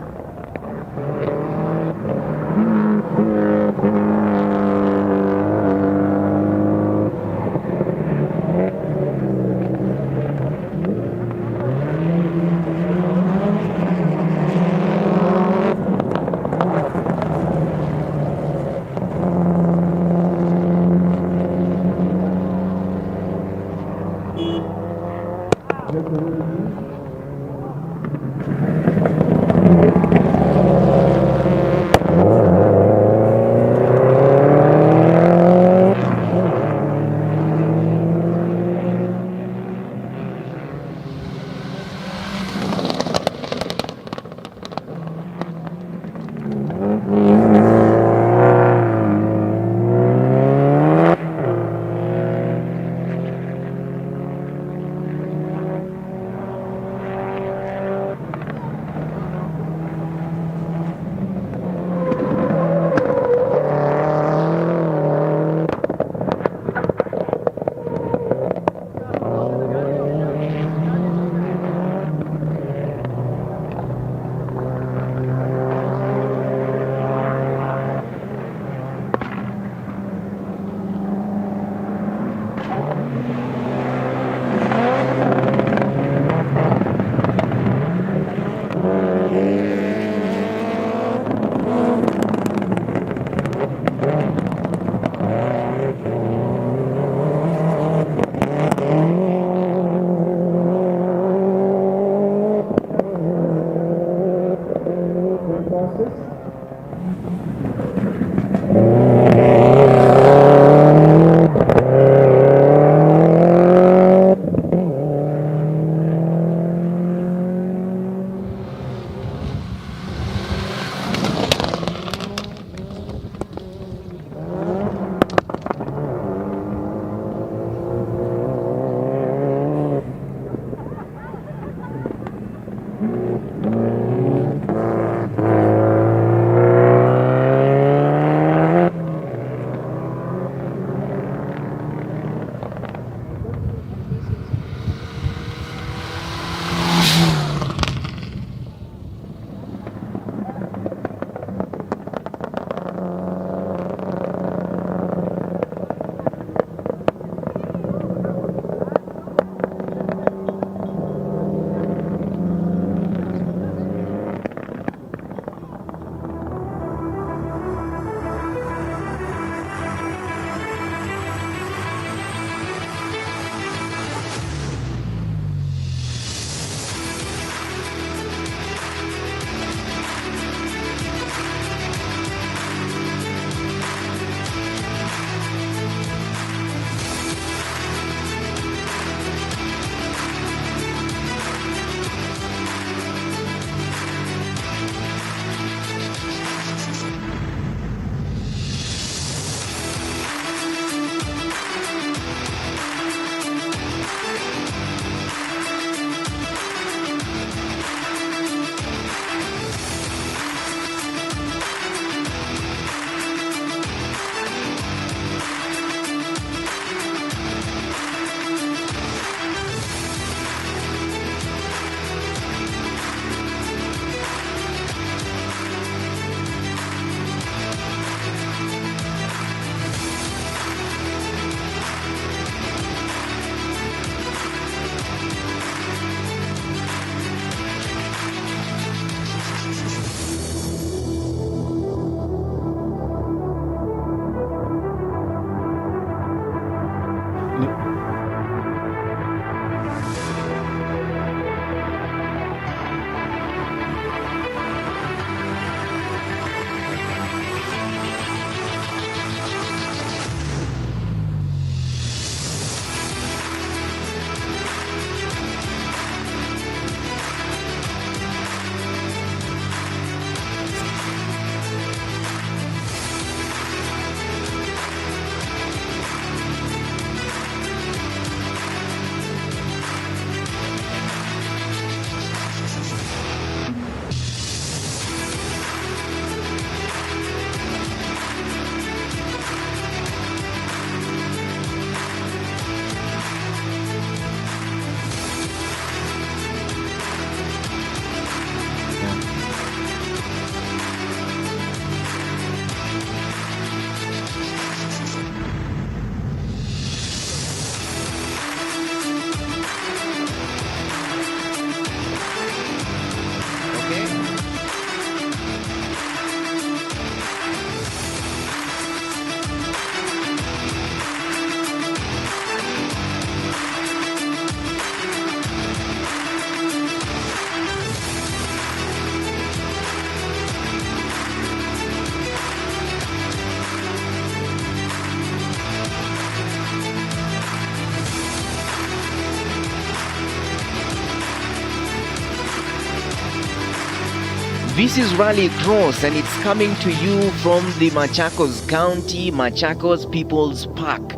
This is Rallycross, and it's coming to you from the Machakos County, Machakos People's Park.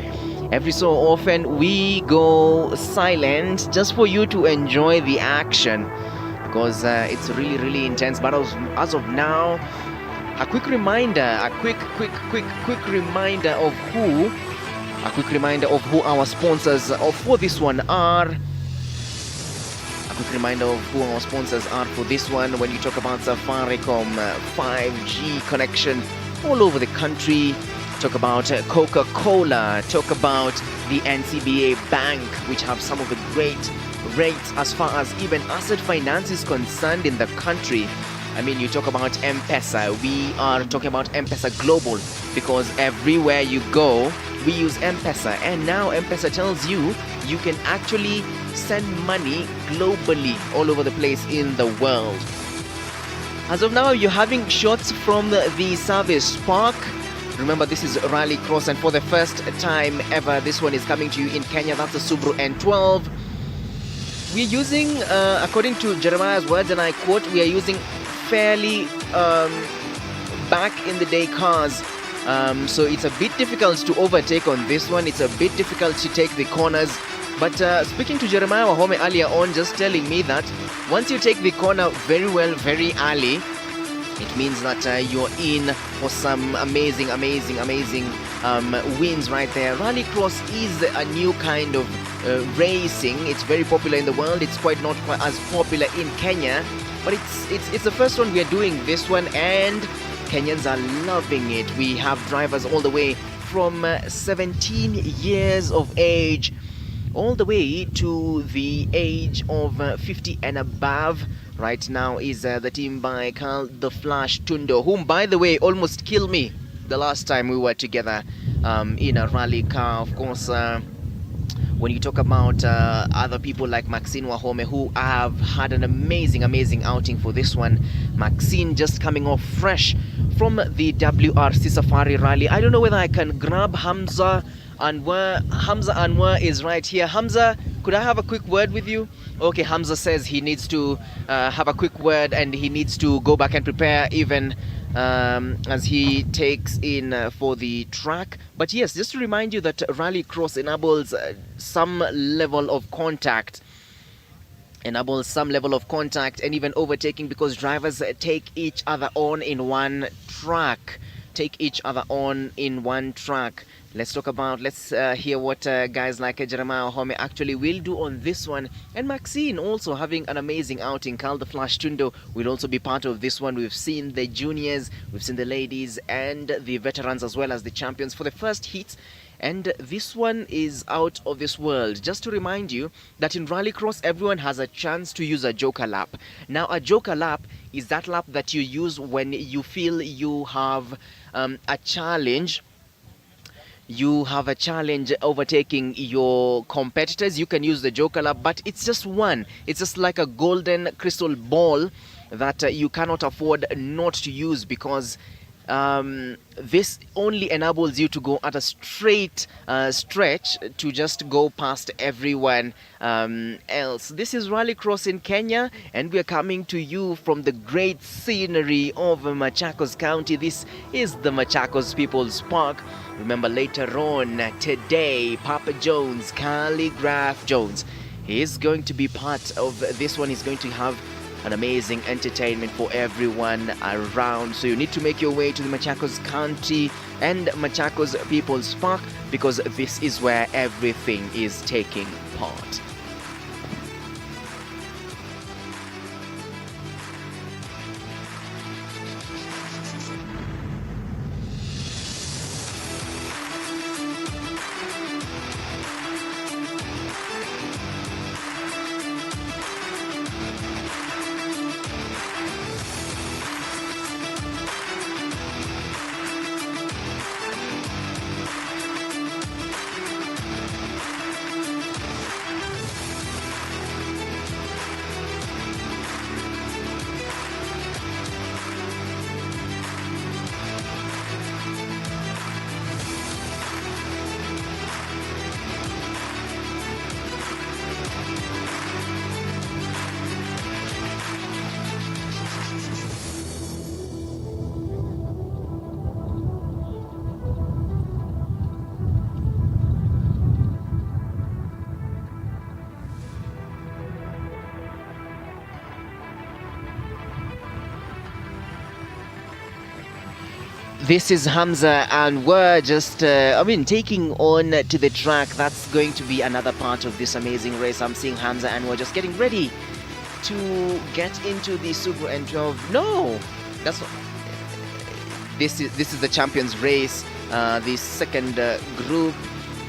Every so often we go silent just for you to enjoy the action, because it's really intense. But as of now, a quick reminder of who our sponsors for this one are. Quick reminder of who our sponsors are for this one. When you talk about Safaricom 5G connection all over the country, talk about Coca-Cola, talk about the NCBA Bank, which have some of the great rates as far as even asset finance is concerned in the country. I mean, you talk about M-Pesa. We are talking about M-Pesa Global, because everywhere you go, we use M-Pesa. And now M-Pesa tells you you can actually send money globally all over the place in the world. As of now, you're having shots from the service park. Remember, this is Rallycross, and for the first time ever, this one is coming to you in Kenya. That's the Subaru N12. We're using, according to Jeremiah's words, and I quote, we are using fairly back in the day cars. So it's a bit difficult to overtake on this one. It's a bit difficult to take the corners. But speaking to Jeremiah Wahome earlier on, just telling me that once you take the corner very well, very early, it means that you're in for some amazing wins right there. Rallycross is a new kind of racing. It's very popular in the world. It's quite not quite as popular in Kenya, but it's the first one we are doing this one, and Kenyans are loving it. We have drivers all the way from 17 years of age all the way to the age of 50 and above. Right now is the team by Carl the Flash Tundo, whom, by the way, almost killed me the last time we were together in a rally car. Of course, when you talk about other people like Maxine Wahome, who have had an amazing outing for this one. Maxine just coming off fresh from the WRC Safari Rally. I don't know whether I can grab Hamza Anwar is right here. Hamza, could I have a quick word with you? Okay, Hamza says he needs to have a quick word, and he needs to go back and prepare even as he takes in for the track. But yes, just to remind you that Rallycross enables some level of contact. And even overtaking, because drivers take each other on in one track. Let's hear what guys like Jeremiah Wahome actually will do on this one. And Maxine also having an amazing outing. Carl the Flash Tundo will also be part of this one. We've seen the juniors, we've seen the ladies, and the veterans, as well as the champions for the first heats. And this one is out of this world. Just to remind you that in Rallycross, everyone has a chance to use a joker lap. Now, a joker lap is that lap that you use when you feel you have a challenge. You have a challenge overtaking your competitors. You can use the joker lap, but it's just one. It's just like a golden crystal ball that you cannot afford not to use, because this only enables you to go at a straight stretch to just go past everyone else. This is Rallycross in Kenya, and we are coming to you from the great scenery of Machakos County. This is the Machakos People's Park. Remember, later on today, Papa Jones, Calligraph Jones, is going to be part of this one. He's going to have an amazing entertainment for everyone around. So you need to make your way to the Machakos County and Machakos People's Park, because this is where everything is taking part. This is Hamza, and we're just, taking on to the track. That's going to be another part of this amazing race. I'm seeing Hamza, and we're just getting ready to get into the Subaru N12. No, that's not. This is the champions race, the second group.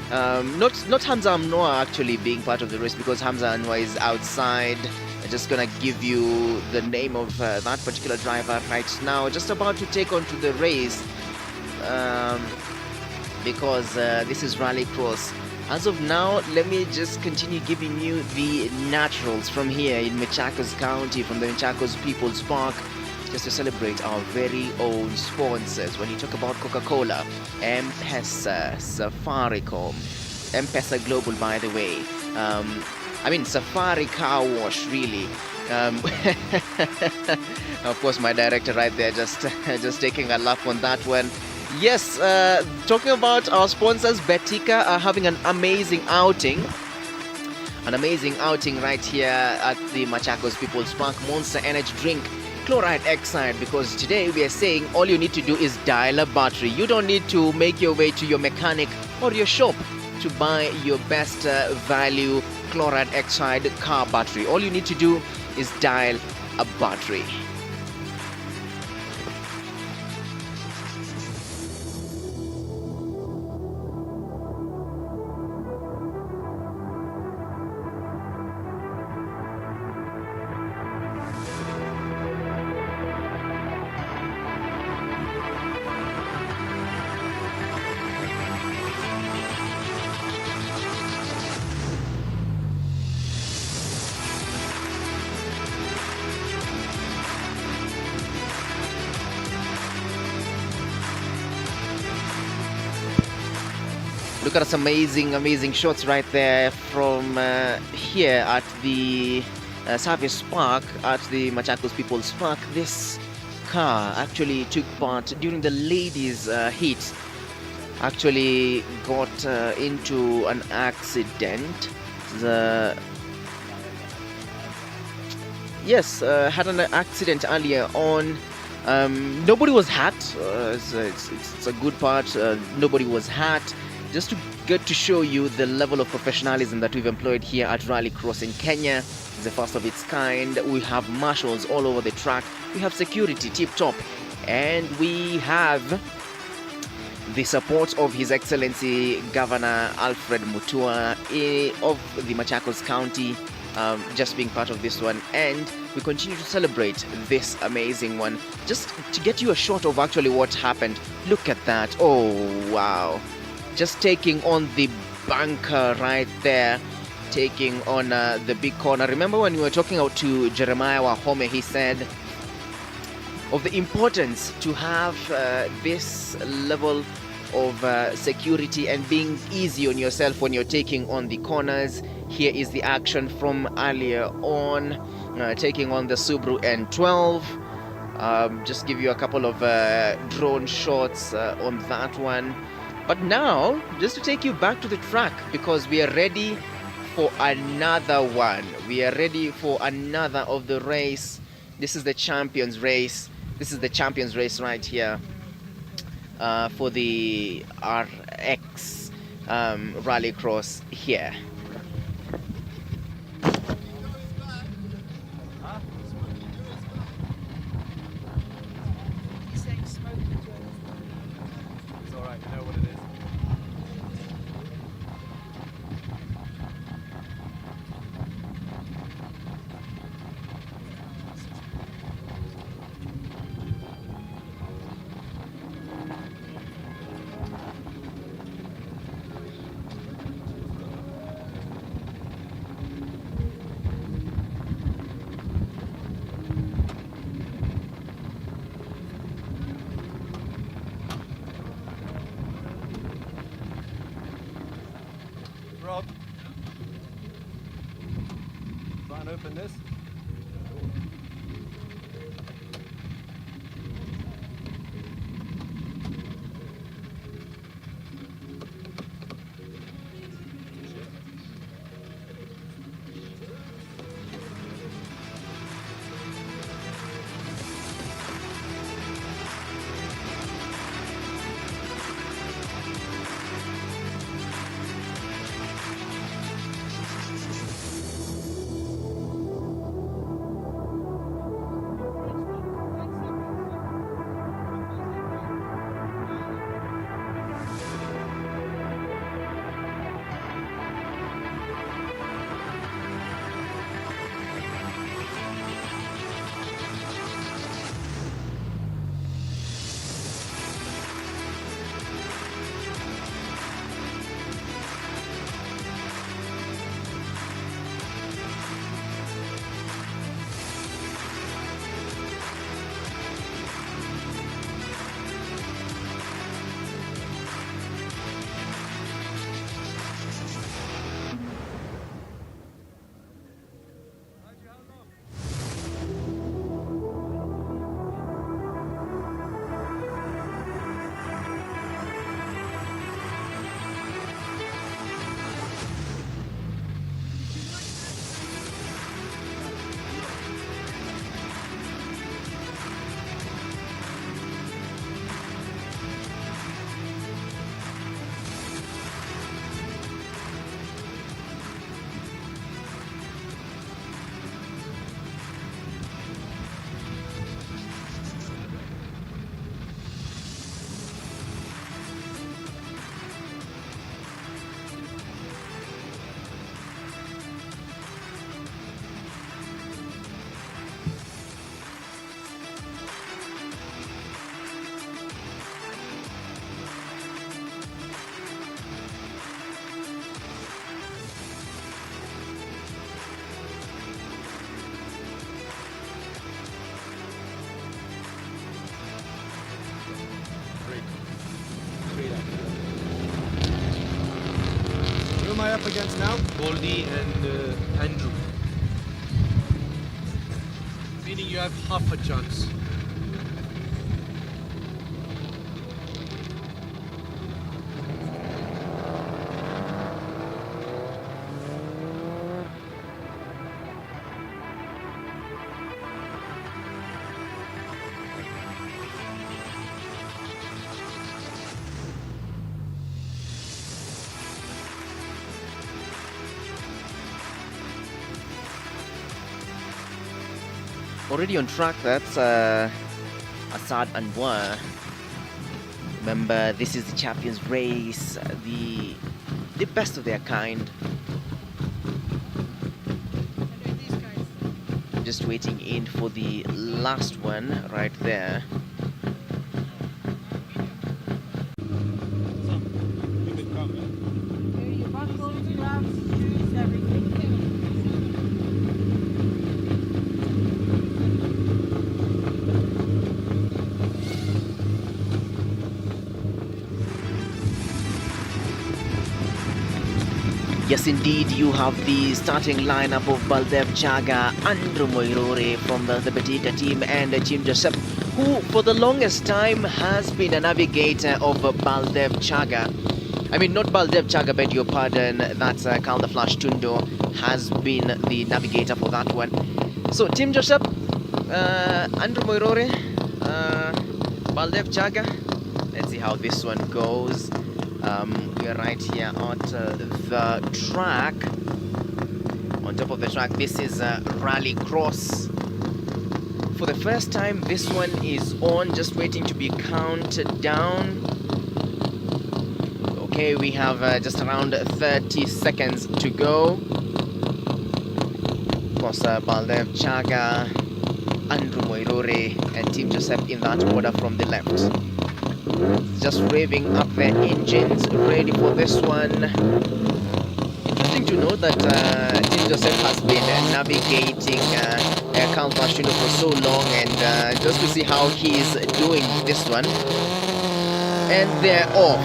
Not Hamza Amnoa actually being part of the race, because Hamza Anwar is outside. I'm just gonna give you the name of that particular driver right now, just about to take on to the race, because this is Rallycross. As of now, let me just continue giving you the naturals from here in Machakos County, from the Machakos People's Park, just to celebrate our very own sponsors. When you talk about Coca-Cola, M-Pesa, Safaricom, M-Pesa Global, by the way, Safari Car Wash, really. Of course, my director right there just taking a laugh on that one. Yes, talking about our sponsors, Betika are having an amazing outing. An amazing outing right here at the Machakos People's Park. Monster Energy Drink, Chloride Exide, because today we are saying all you need to do is dial a battery. You don't need to make your way to your mechanic or your shop to buy your best value Chloride Exide car battery. All you need to do is dial a battery. Look at some amazing shots right there from here at the service park at the Machakos People's Park. This car actually took part during the ladies' heat. Actually got into an accident. Had an accident earlier on. Nobody was hurt. It's a good part. Nobody was hurt. Just to get to show you the level of professionalism that we've employed here at Rallycross in Kenya. It's the first of its kind. We have marshals all over the track. We have security tip top, and we have the support of His Excellency Governor Alfred Mutua of the Machakos County, just being part of this one. And we continue to celebrate this amazing one. Just to get you a shot of actually what happened. Look at that. Oh, wow. Just taking on the bunker right there, taking on the big corner. Remember when we were talking out to Jeremiah Wahome, he said of the importance to have this level of security and being easy on yourself when you're taking on the corners. Here is the action from earlier on, taking on the Subaru N12. Just give you a couple of drone shots on that one. But now, just to take you back to the track, because we are ready for another one. We are ready for another of the race. This is the champions race. This is the champions race right here for the RX Rallycross here. up against now? Goldie and Andrew. Meaning you have half a chance. Already on track, that's Assad Anwar. Remember, this is the Champions Race, the best of their kind. Just waiting in for the last one right there. Yes, indeed, you have the starting lineup of Baldev Chaga, Andrew Moirore from the Betita team, and Tim Joseph, who for the longest time has been a navigator of Baldev Chaga. I mean, not Baldev Chaga, beg your pardon, that's Carl the Flash Tundo has been the navigator for that one. So, Tim Joseph, Andrew Moirore, Baldev Chaga, let's see how this one goes. We are right here at the track. On top of the track, this is Rallycross. For the first time, this one is on, just waiting to be counted down. Okay, we have just around 30 seconds to go. Of course, Baldev Chaga, Andrew Moirore, and Tim Joseph in that order from the left. Just revving up their engines, ready for this one. Interesting to know that Tim Joseph has been navigating Carl Machino for so long, and just to see how he's doing this one. And they're off.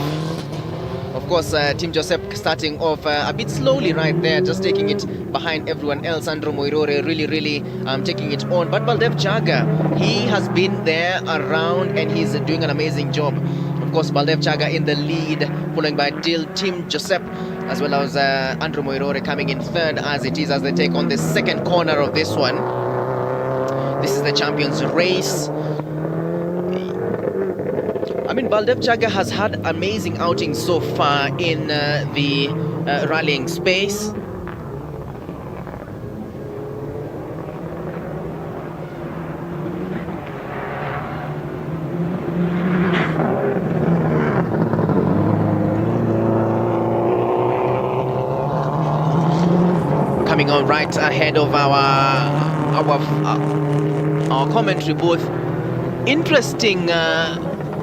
Of course, Tim Joseph starting off a bit slowly right there, just taking it behind everyone else. Andrew Moirore really taking it on. But Baldev Chaga, he has been there around and he's doing an amazing job. Of course, Baldev Chaga in the lead, following by Tim Joseph, as well as Andrew Moirore coming in third as they take on the second corner of this one. This is the Champions Race. I mean, Baldev Chaga has had amazing outings so far in the rallying space. Coming on right ahead of our commentary booth. Interesting.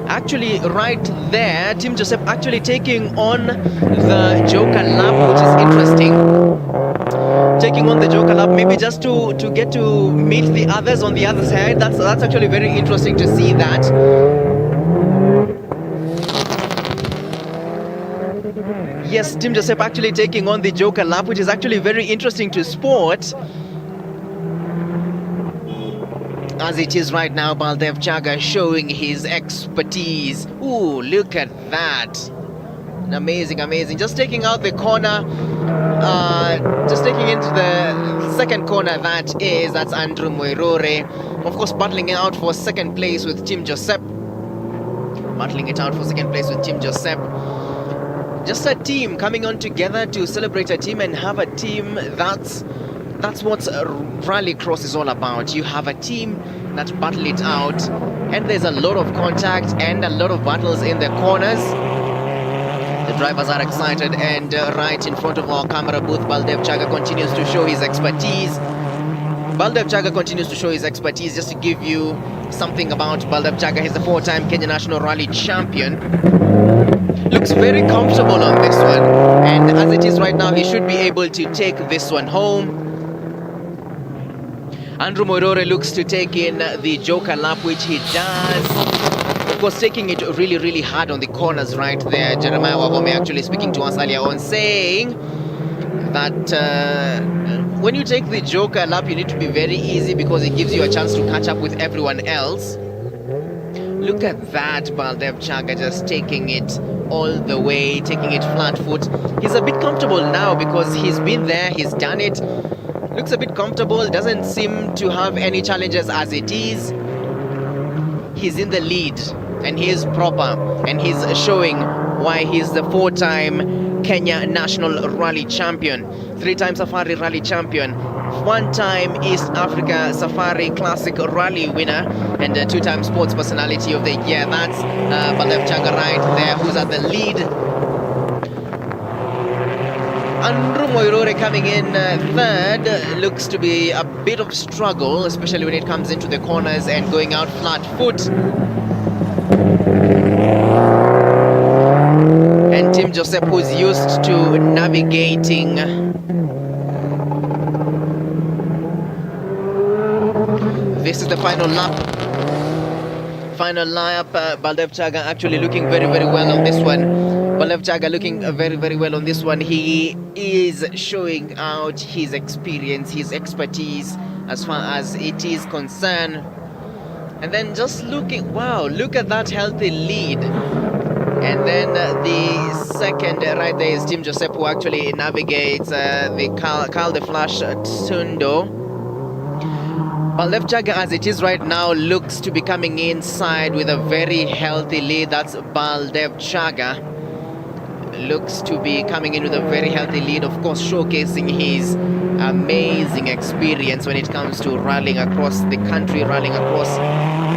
Actually, right there, Tim Joseph actually taking on the Joker lap, which is interesting. Taking on the Joker lap, maybe just to get to meet the others on the other side. That's actually very interesting to see that. Yes, Tim Joseph actually taking on the Joker lap, which is actually very interesting to sport. As it is right now, Baldev Chaga showing his expertise. Ooh, look at that. Amazing. Just taking out the corner. Just taking into the second corner, that's Andrew Moirore. Of course, battling it out for second place with Tim Joseph. Just a team coming on together to celebrate a team and have a team. That's what Rallycross is all about. You have a team that battle it out, and there's a lot of contact and a lot of battles in the corners. The drivers are excited, and right in front of our camera booth, Baldev Chaga continues to show his expertise. Just to give you something about Baldev Chaga, he's the 4-time Kenya National Rally Champion. Looks very comfortable on this one, and as it is right now, he should be able to take this one home. Andrew Moirore looks to take in the Joker lap, which he does. Of course, taking it really hard on the corners right there. Jeremiah Wavome actually speaking to us earlier on, saying that when you take the Joker lap, you need to be very easy because it gives you a chance to catch up with everyone else. Look at that, Baldev Chaga just taking it all the way, taking it flat foot. He's a bit comfortable now because he's been there, he's done it. Looks a bit comfortable, doesn't seem to have any challenges as it is. He's in the lead and he is proper, and he's showing why he's the 4-time Kenya National Rally Champion, 3-time Safari Rally Champion, 1-time East Africa Safari Classic Rally winner, and 2-time Sports Personality of the Year. That's Baldev Chaga right there, who's at the lead. Andrew Moirore coming in third. Looks to be a bit of struggle, especially when it comes into the corners and going out flat foot. And Tim Joseph, who's used to navigating this is the final lap. Final lap. Baldev Chaga actually looking very, very well on this one. Baldev Chaga looking very, very well on this one. He is showing out his experience, his expertise as far as it is concerned. And then just looking, wow, look at that healthy lead. And then the second right there is Tim Joseph, who actually navigates the Carl the Flash Tundo. Baldev Chaga, as it is right now, looks to be coming inside with a very healthy lead. That's Baldev Chaga. Looks to be coming in with a very healthy lead, of course, showcasing his amazing experience when it comes to rallying across the country, rallying across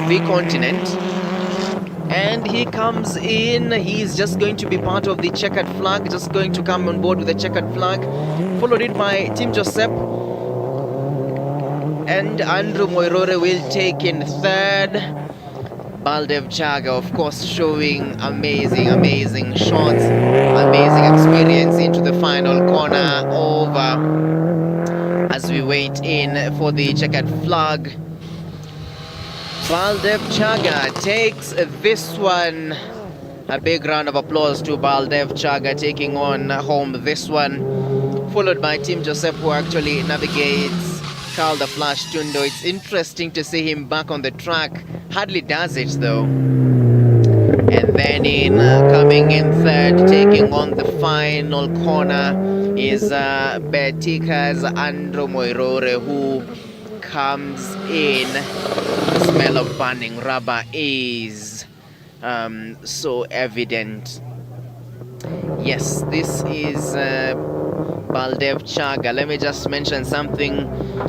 the continent. And he comes in, he's just going to be part of the checkered flag, just going to come on board with the checkered flag, followed it by Tim Joseph. And Andrew Moirore will take in third. Baldev Chaga, of course, showing amazing shots, amazing experience into the final corner over as we wait in for the checkered flag. Baldev Chaga takes this one. A big round of applause to Baldev Chaga taking on home this one, followed by Tim Joseph, who actually navigates Carl the Flash Tundo. It's interesting to see him back on the track. Hardly does it though. And then coming in third, taking on the final corner is Betika's Andrew Moirore, who comes in. The smell of burning rubber is so evident. Yes, this is Baldev Chaga. Let me just mention something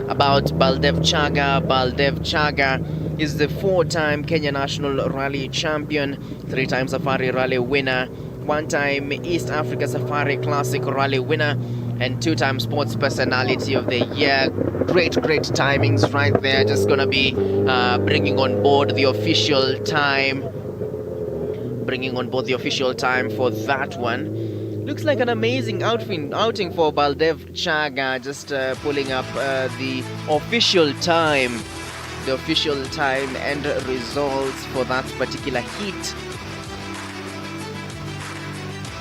about Baldev Chaga. Baldev Chaga is the 4-time Kenya National Rally Champion, 3-time Safari Rally winner, 1-time East Africa Safari Classic Rally winner, and 2-time Sports Personality of the Year. Great timings right there. Just gonna be bringing on board the official time. Bringing on board the official time for that one. Looks like an amazing outing for Baldev Chaga. Just pulling up the official time. The official time and results for that particular heat.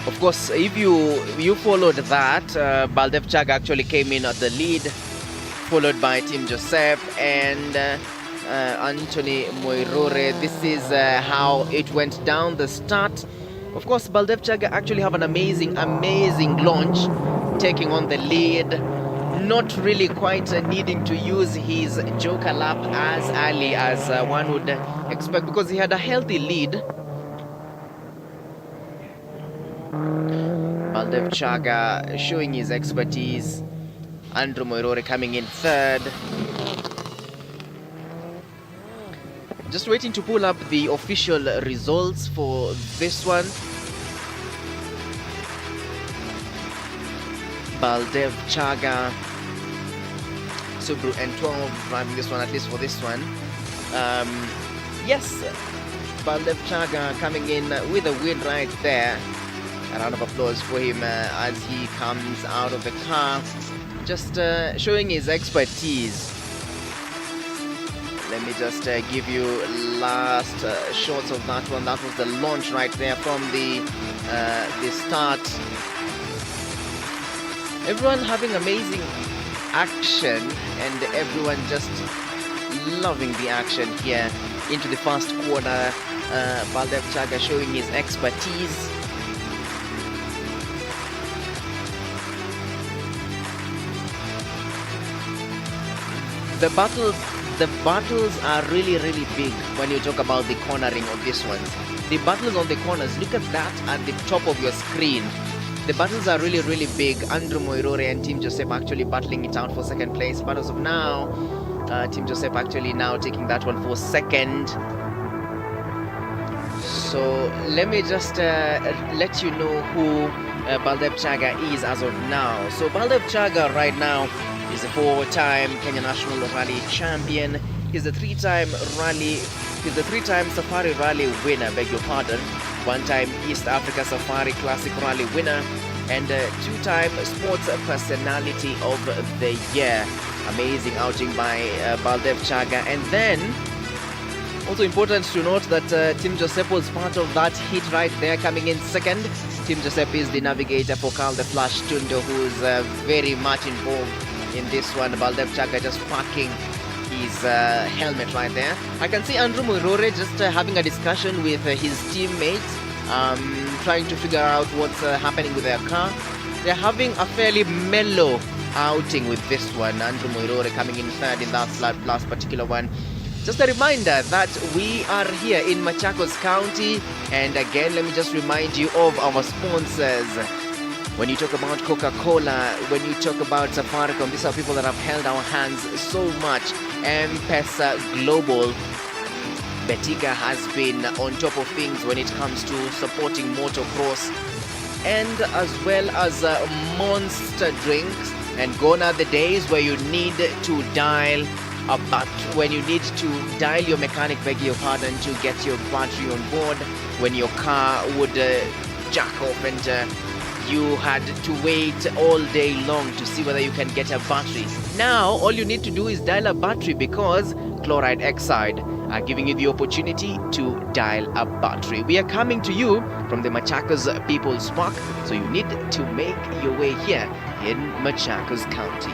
Of course, if you followed that, Baldev Chaga actually came in at the lead, followed by Tim Joseph and Anthony Moirore. This is how it went down the start. Of course, Baldev Chaga actually have an amazing launch, taking on the lead, not really quite needing to use his joker lap as early as one would expect, because he had a healthy lead. Baldev Chaga showing his expertise. Andrew Moirore coming in third. Just waiting to pull up the official results for this one. Baldev Chaga, Subaru N12 driving this one, at least for this one. Yes, Baldev Chaga coming in with a win right there. A round of applause for him as he comes out of the car, just showing his expertise. Let me just give you last shots of that one. That was the launch right there from the start. Everyone having amazing action and everyone just loving the action here into the first corner. Baldev Chaga showing his expertise. The battles are really big when you talk about the cornering of this one. The battles on the corners, look at that at the top of your screen. The battles are really big. Andrew Moirore and Team Joseph actually battling it out for second place. But as of now, Team Joseph actually now taking that one for second. So let me just let you know who Baldev Chaga is as of now. So Baldev Chaga right now is a 4-time Kenya National Rally champion. He's a 3-time Safari Rally winner, beg your pardon. 1-time East Africa Safari Classic Rally winner, and 2-time Sports Personality of the Year. Amazing outing by Baldev Chaga. And then also important to note that Team Joseph was part of that heat right there, coming in second. Team Joseph is the navigator for Carl the Flash Tundo, who's very much involved in this one. Baldev Chaga just parking his helmet right there. I can see Andrew Moirore just having a discussion with his teammates, trying to figure out what's happening with their car. They're having a fairly mellow outing with this one. Andrew Moirore coming in third in that last particular one. Just a reminder that we are here in Machakos County, and again let me just remind you of our sponsors. When you talk about Coca-Cola, when you talk about Safaricom, these are people that have held our hands so much. M-Pesa Global, Betika has been on top of things when it comes to supporting motocross, and as well as Monster drinks. And gone are the days where you need to dial when you need to dial your mechanic, beg your pardon, to get your battery on board when your car would jack off and you had to wait all day long to see whether you can get a battery. Now all you need to do is dial a battery, because Chloride Exide are giving you the opportunity to dial a battery. We are coming to you from the Machakos People's Park, so you need to make your way here in Machakos County.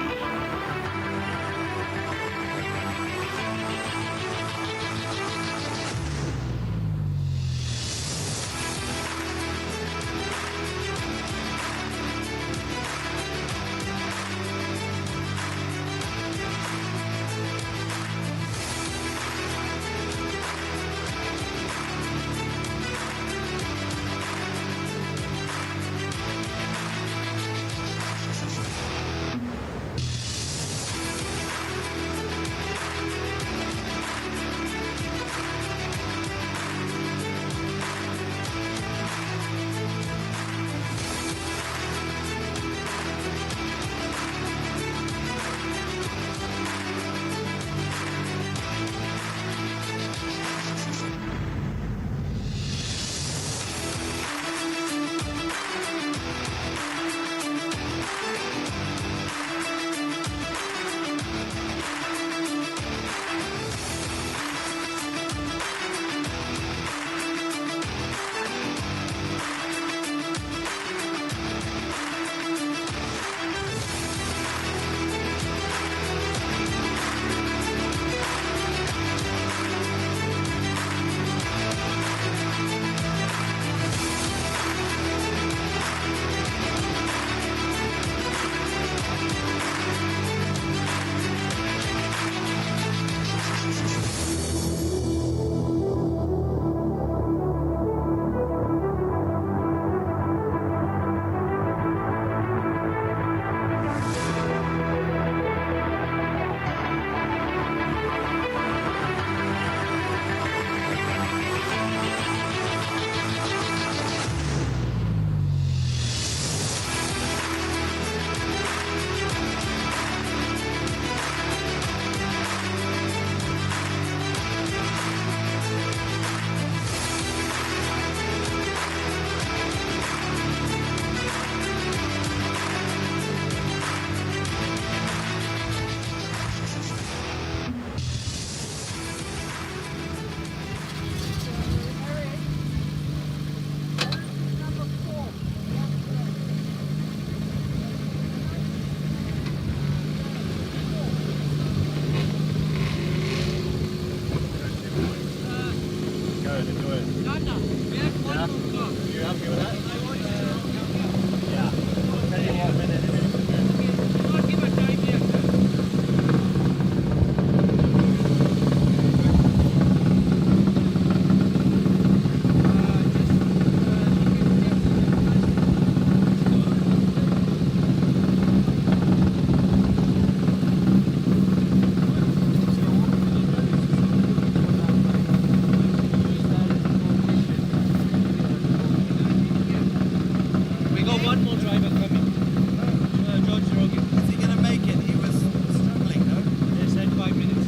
We got one more driver coming. George Rogan. Is he going to make it? He was struggling, no? They said 5 minutes.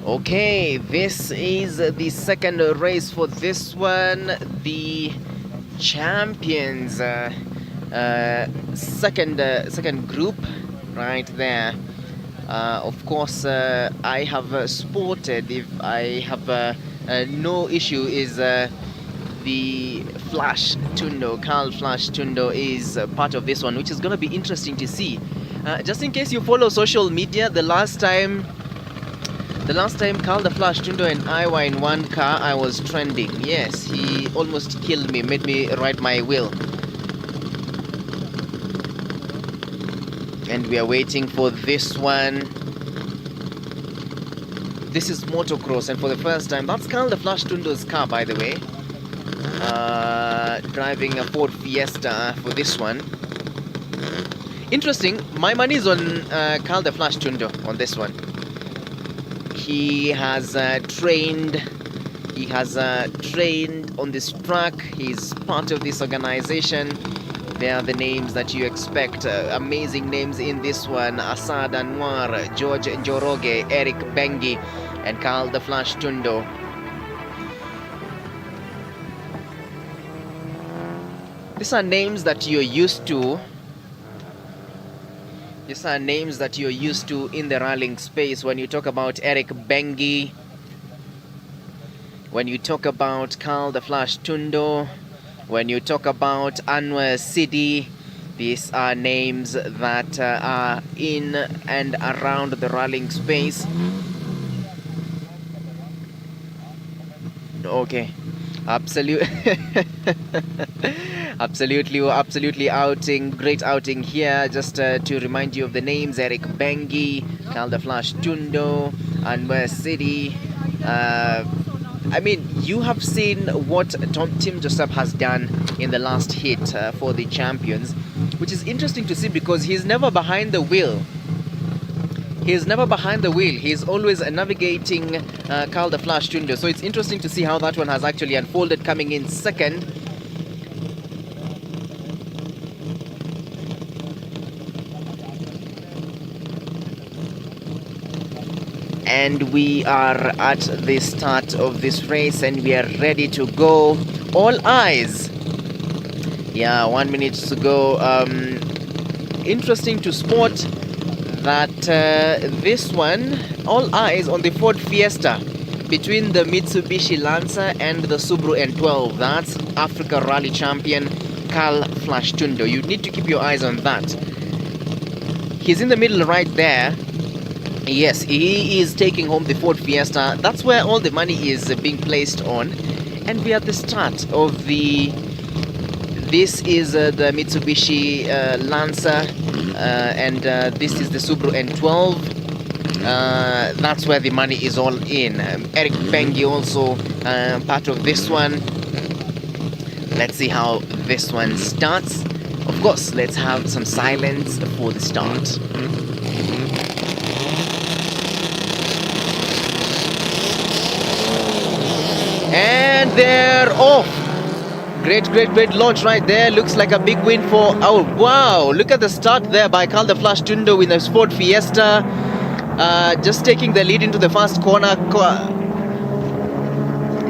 Okay, this is the second race for this one. The champions, second group, right there. Of course, I have spotted. If I have no issue, is the Flash Tundo, Carl Flash Tundo is part of this one, which is going to be interesting to see. Just in case you follow social media, the last time Carl the Flash Tundo and I were in one car, I was trending. Yes, he almost killed me, made me ride my wheel. And we are waiting for this one. This is motocross, and for the first time, that's Carl the Flash Tundo's car, by the way. Driving a Ford Fiesta for this one. Interesting, my money is on Carl the Flash Tundo on this one. He has trained on this track. He's part of this organization. They are the names that you expect. Amazing names in this one: Asad Anwar, George Njoroge, Eric Bengi, and Carl the Flash Tundo. These are names that you're used to. These are names that you're used to in the rallying space. When you talk about Eric Bengi, when you talk about Carl the Flash Tundo, when you talk about Anwar Sidi, these are names that are in and around the rallying space. Okay, absolutely outing, great outing here. Just to remind you of the names: Eric Bengi, Carl the Flash Tundo, Anwar Sidi. I mean, you have seen what Tim Joseph has done in the last hit for the champions, which is interesting to see because he's never behind the wheel. He's never behind the wheel. He's always navigating Carl the Flash Tundo. So it's interesting to see how that one has actually unfolded, coming in second. And we are at the start of this race and we are ready to go. All eyes. Yeah, 1 minute to go. Interesting to spot that this one, all eyes on the Ford Fiesta between the Mitsubishi Lancer and the Subaru N12. That's Africa Rally Champion Carl Flash Tundo. You need to keep your eyes on that. He's in the middle right there. Yes, he is taking home the Ford Fiesta. That's where all the money is being placed on. And we are at the start of the... This is the Mitsubishi Lancer and this is the Subaru N12. that's where the money is all in. Eric Bengi also part of this one. Let's see how this one starts. Of course, let's have some silence for the start. And they're off. Great launch right there. Looks like a big win for... Oh, wow. Look at the start there by Carl the Flash Tundo in the Sport Fiesta. Just taking the lead into the first corner.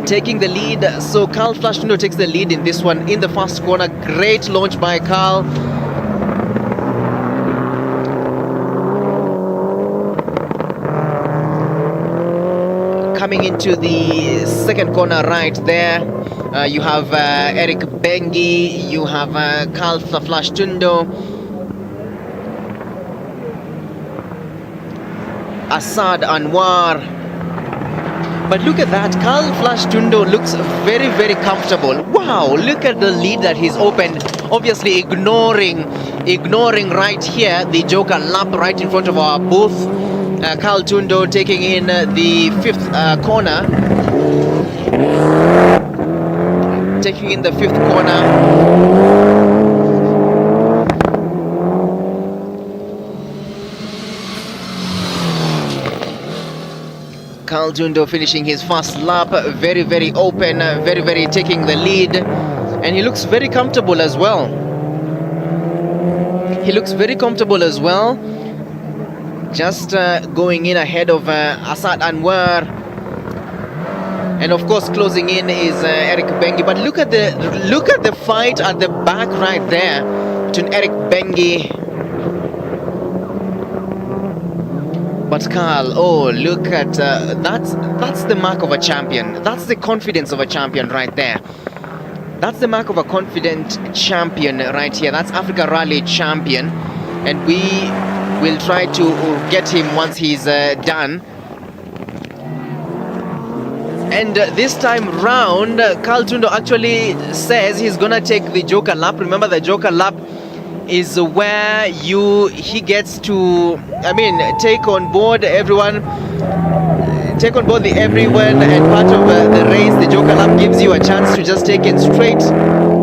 Taking the lead. So Carl Flash Tundo takes the lead in this one in the first corner. Great launch by Carl. Coming into the second corner right there, you have Eric Bengi, you have Carl Flash Tundo, Assad Anwar. But look at that, Carl Flash Tundo looks very comfortable. Wow, look at the lead that he's opened. Obviously ignoring right here the Joker lap right in front of our booth. Carl Tundo taking in the fifth corner. Taking in the fifth corner. Carl Tundo finishing his first lap. Very open, very taking the lead. And he looks very comfortable as well. Just going in ahead of Assad Anwar, and of course closing in is Eric Bengi. But look at the fight at the back right there between Eric Bengi. But Carl, oh look at that's the mark of a champion. That's the confidence of a champion right there. That's the mark of a confident champion right here. That's Africa Rally champion, and we'll try to get him once he's done. And this time round, Carl Tundo actually says he's gonna take the Joker lap. Remember, the Joker lap is where he gets to, take on board everyone, and part of the race. The Joker lap gives you a chance to just take it straight.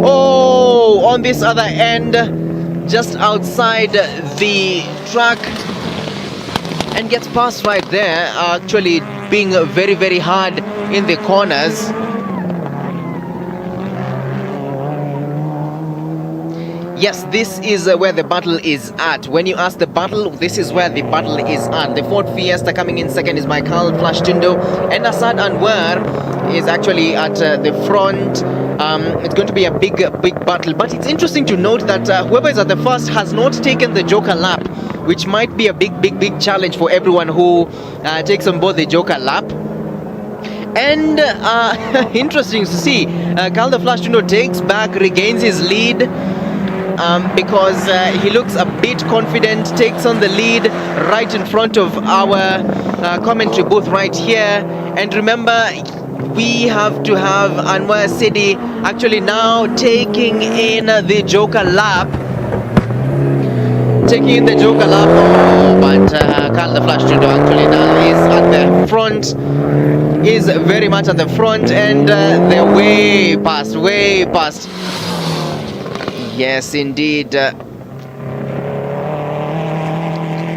Oh, on this other end, just outside the track, and gets past right there, actually being very hard in the corners. Yes, this is where the battle is at. When you ask the battle, this is where the battle is at. The Ford Fiesta coming in second is by Carl Flash Tundo, and Assad Anwar is actually at the front. It's going to be a big battle, but it's interesting to note that whoever is at the first has not taken the Joker lap, which might be a big challenge for everyone who takes on board the Joker lap. And interesting to see, Carl the Flash Tundo takes back, regains his lead, because he looks a bit confident, takes on the lead right in front of our commentary booth right here. And remember, we have to have Anwar Sidi actually now taking in the Joker lap. Oh, but Carl the Flash Tundo actually now is at the front. Is very much at the front, and they're way past. Yes, indeed.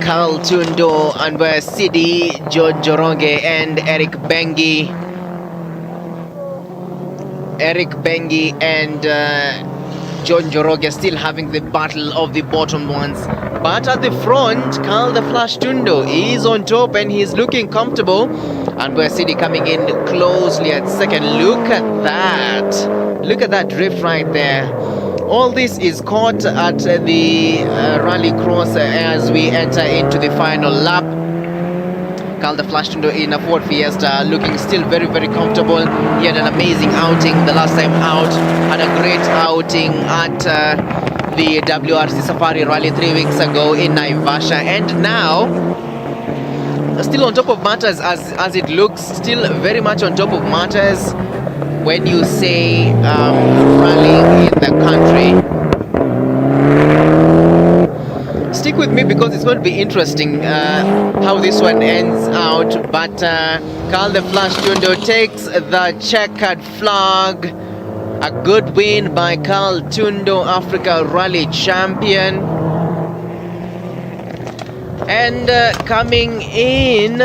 Carl Tundo, Anwar Sidi, George Joronge, and Eric Bengi. And John Joroge still having the battle of the bottom ones. But at the front, Carl the Flash Tundo is on top, and he's looking comfortable. Anwar Sidi coming in closely at second. Look at that drift right there. All this is caught at the Rallycross as we enter into the final lap. Carl the Flash Tundo in a Ford Fiesta, looking still very comfortable. He had an amazing outing the last time out. Had a great outing at the WRC Safari Rally 3 weeks ago in Naivasha, and now still on top of matters as it looks. Still very much on top of matters when you say rallying in the country. stick with me because it's going to be interesting how this one ends out. But Carl the Flash Tundo takes the checkered flag. A good win by Carl Tundo, Africa Rally Champion. And coming in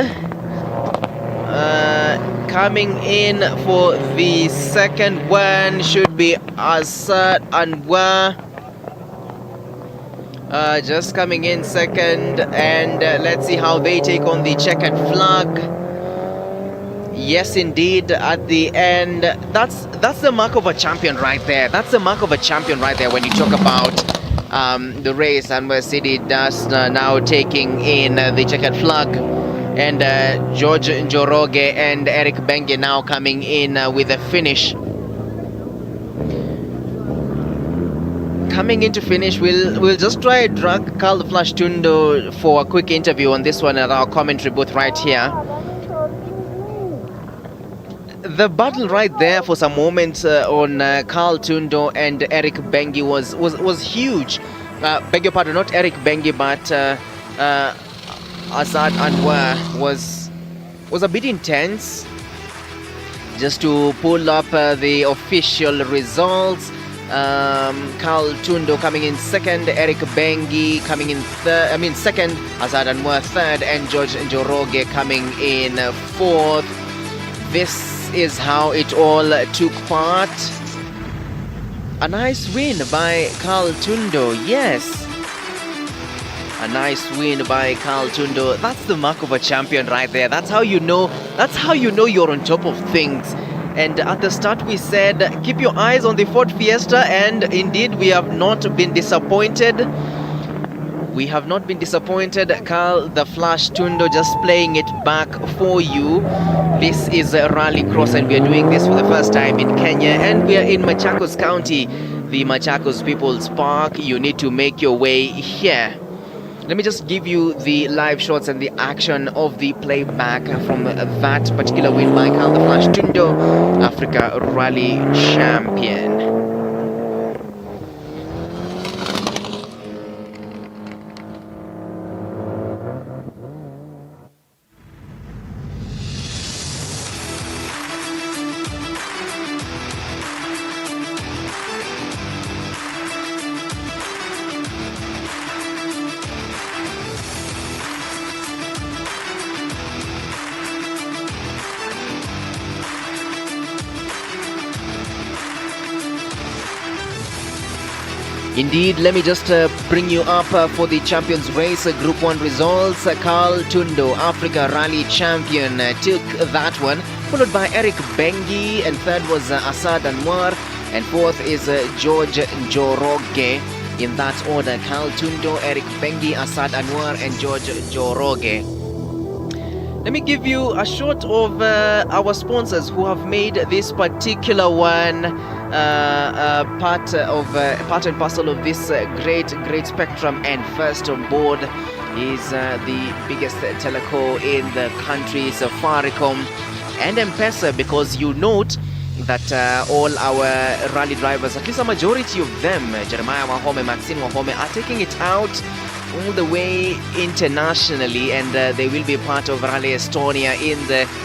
for the second one should be Asad Anwar. Just coming in second, and let's see how they take on the checkered flag. Yes, indeed, at the end, that's the mark of a champion right there. That's the mark of a champion right there when you talk about the race. And where City Dust now taking in the checkered flag, and George Njoroge and Eric Benge now coming in with a finish. Coming into finish, we'll just try to drag Carl the Flash Tundo for a quick interview on this one at our commentary booth right here. The battle right there for some moments on Carl Tundo and Eric Bengi was huge. Beg your pardon, not Eric Bengi, but Asad Anwar was a bit intense. Just to pull up the official results, Carl Tundo coming in second, Eric Bengi coming in second, Asad Anwar third, and George Njoroge coming in fourth. This is how it all took part. A nice win by Carl Tundo, yes. A nice win by Carl Tundo. That's the mark of a champion right there. That's how you know you're on top of things. And at the start we said, keep your eyes on the Ford Fiesta, and indeed we have not been disappointed. We have not been disappointed. Carl the Flash Tundo just playing it back for you. This is Rallycross, and we are doing this for the first time in Kenya, and we are in Machakos County, the Machakos People's Park. You need to make your way here. Let me just give you the live shots and the action of the playback from that particular win by Carl the Flash Tundo, Africa Rally Champion. Indeed, let me just bring you up for the Champions Race Group 1 results. Carl Tundo, Africa Rally Champion, took that one, followed by Eric Bengi, and third was Asad Anwar, and fourth is George Njoroge. In that order, Carl Tundo, Eric Bengi, Asad Anwar, and George Njoroge. Let me give you a shot of our sponsors who have made this particular one part and parcel of this great spectrum. And first on board is the biggest teleco in the country, Safaricom and M-Pesa, because you note that all our rally drivers, at least a majority of them, Jeremiah Wahome, Maxine Wahome, are taking it out all the way internationally, and they will be part of Rally Estonia in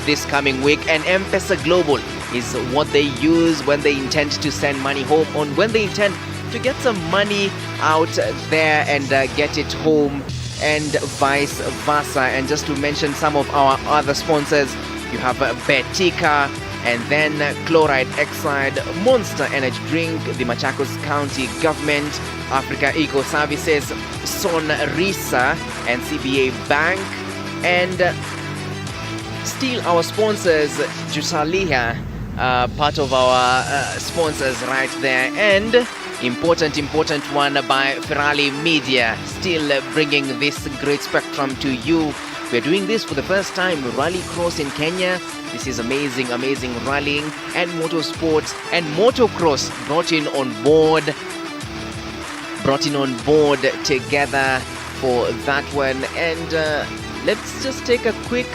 this coming week. And M-Pesa Global is what they use when they intend to send money home, or when they intend to get some money out there and get it home, and vice versa. And just to mention some of our other sponsors, you have Betika, and then Chloride Exide, Monster Energy Drink, the Machakos County Government, Africa Eco Services, Sonrisa, and CBA Bank. And still our sponsors, Jusaliha, part of our sponsors right there. And important one by Ferrari Media, still bringing this great spectrum to you. We're doing this for the first time, Rallycross in Kenya. This is amazing rallying and motorsports and motocross brought in on board together for that one. And let's just take a quick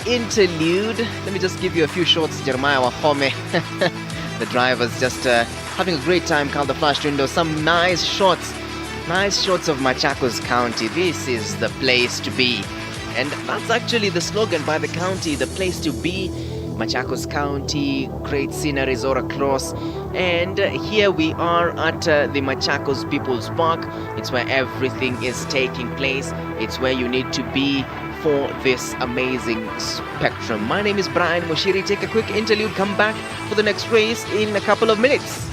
interlude. Let me just give you a few shots. Jeremiah Wahome, the driver's just having a great time. Carl the Flash Tundo, some nice shots Nice shots of Machakos County. This is the place to be. And that's actually the slogan by the county, the place to be. Machakos County, great sceneries all across. And here we are at the Machakos People's Park. It's where everything is taking place. It's where you need to be for this amazing spectrum. My name is Brian Mushiri. Take a quick interlude, come back for the next race in a couple of minutes.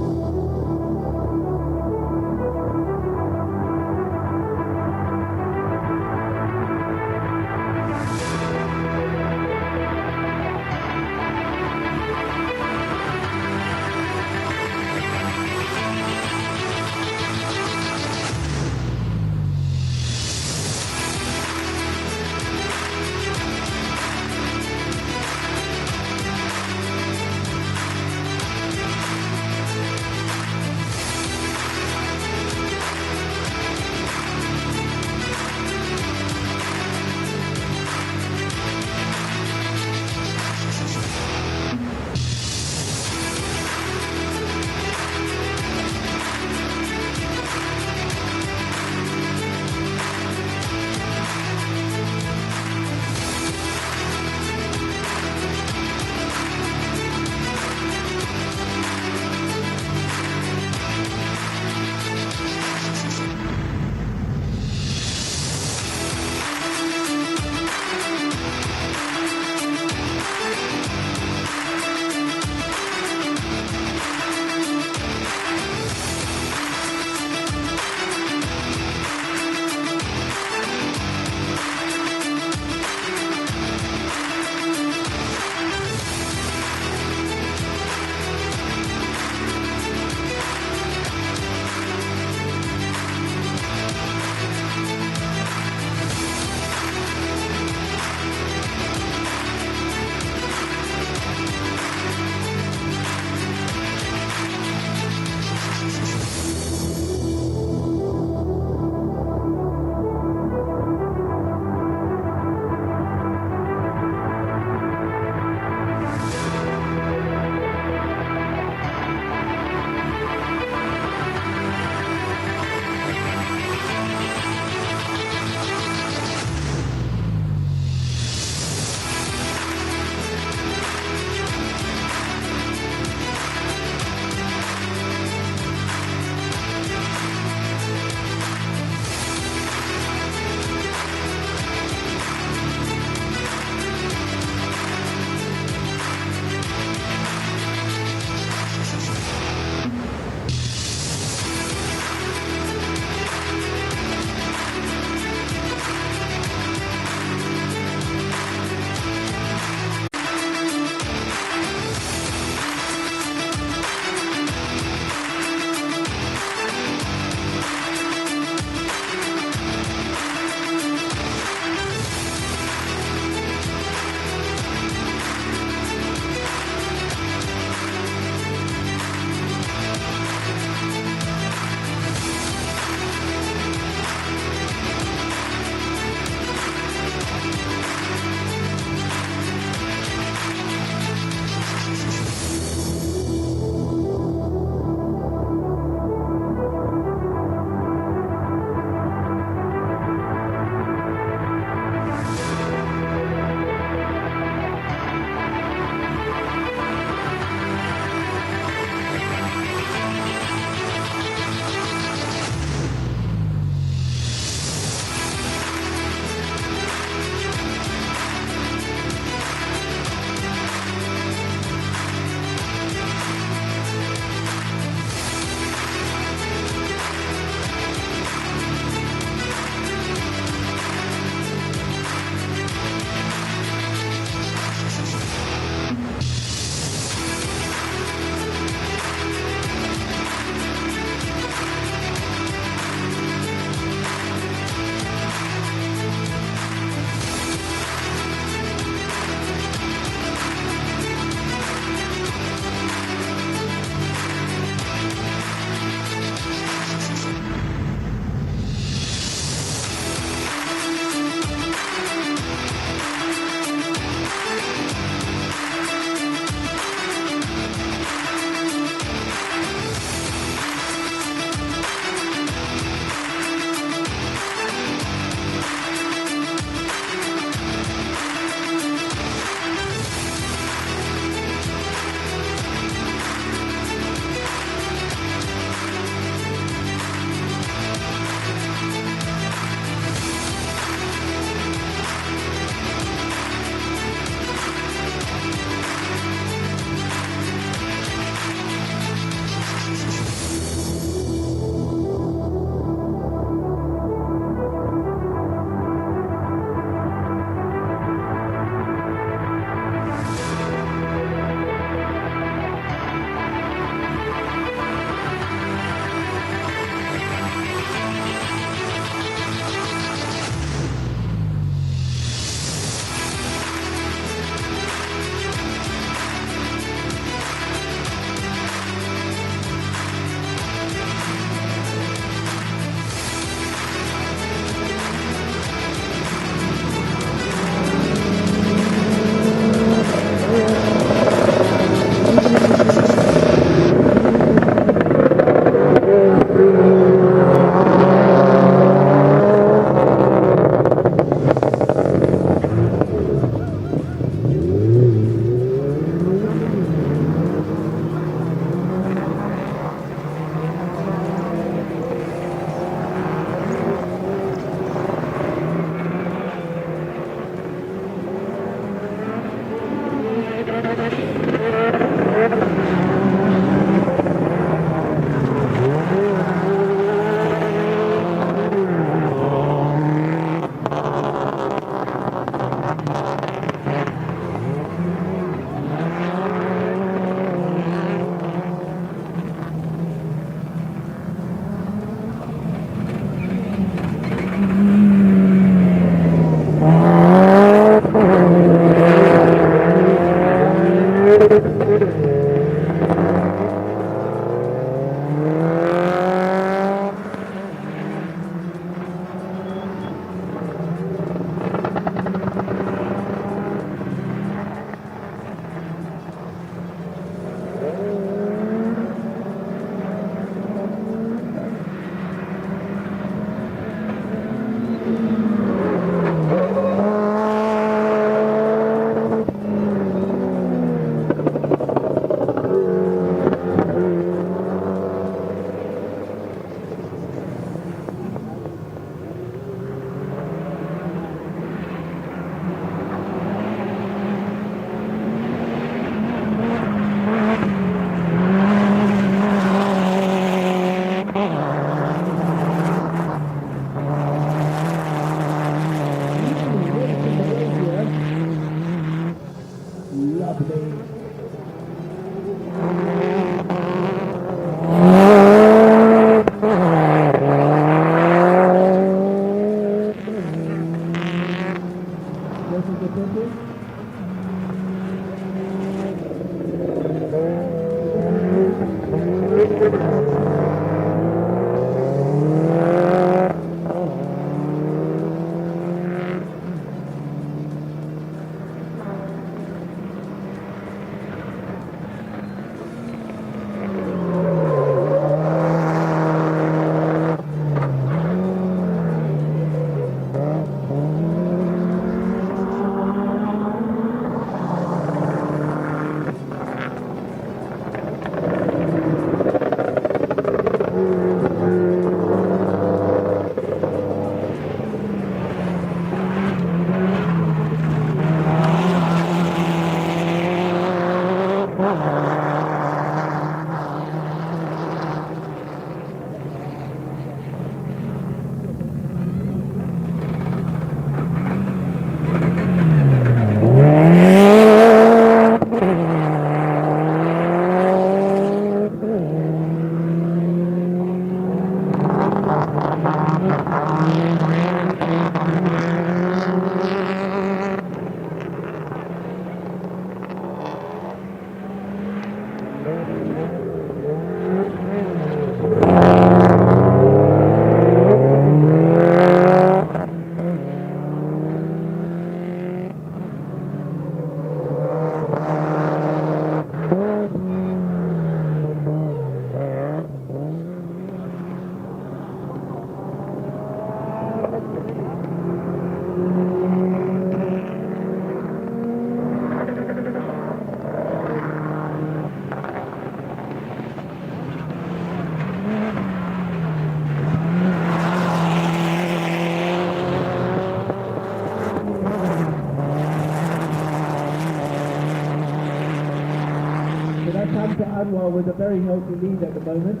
Mr. Anwar with a very healthy lead at the moment.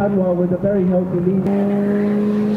Anwar with a very healthy lead.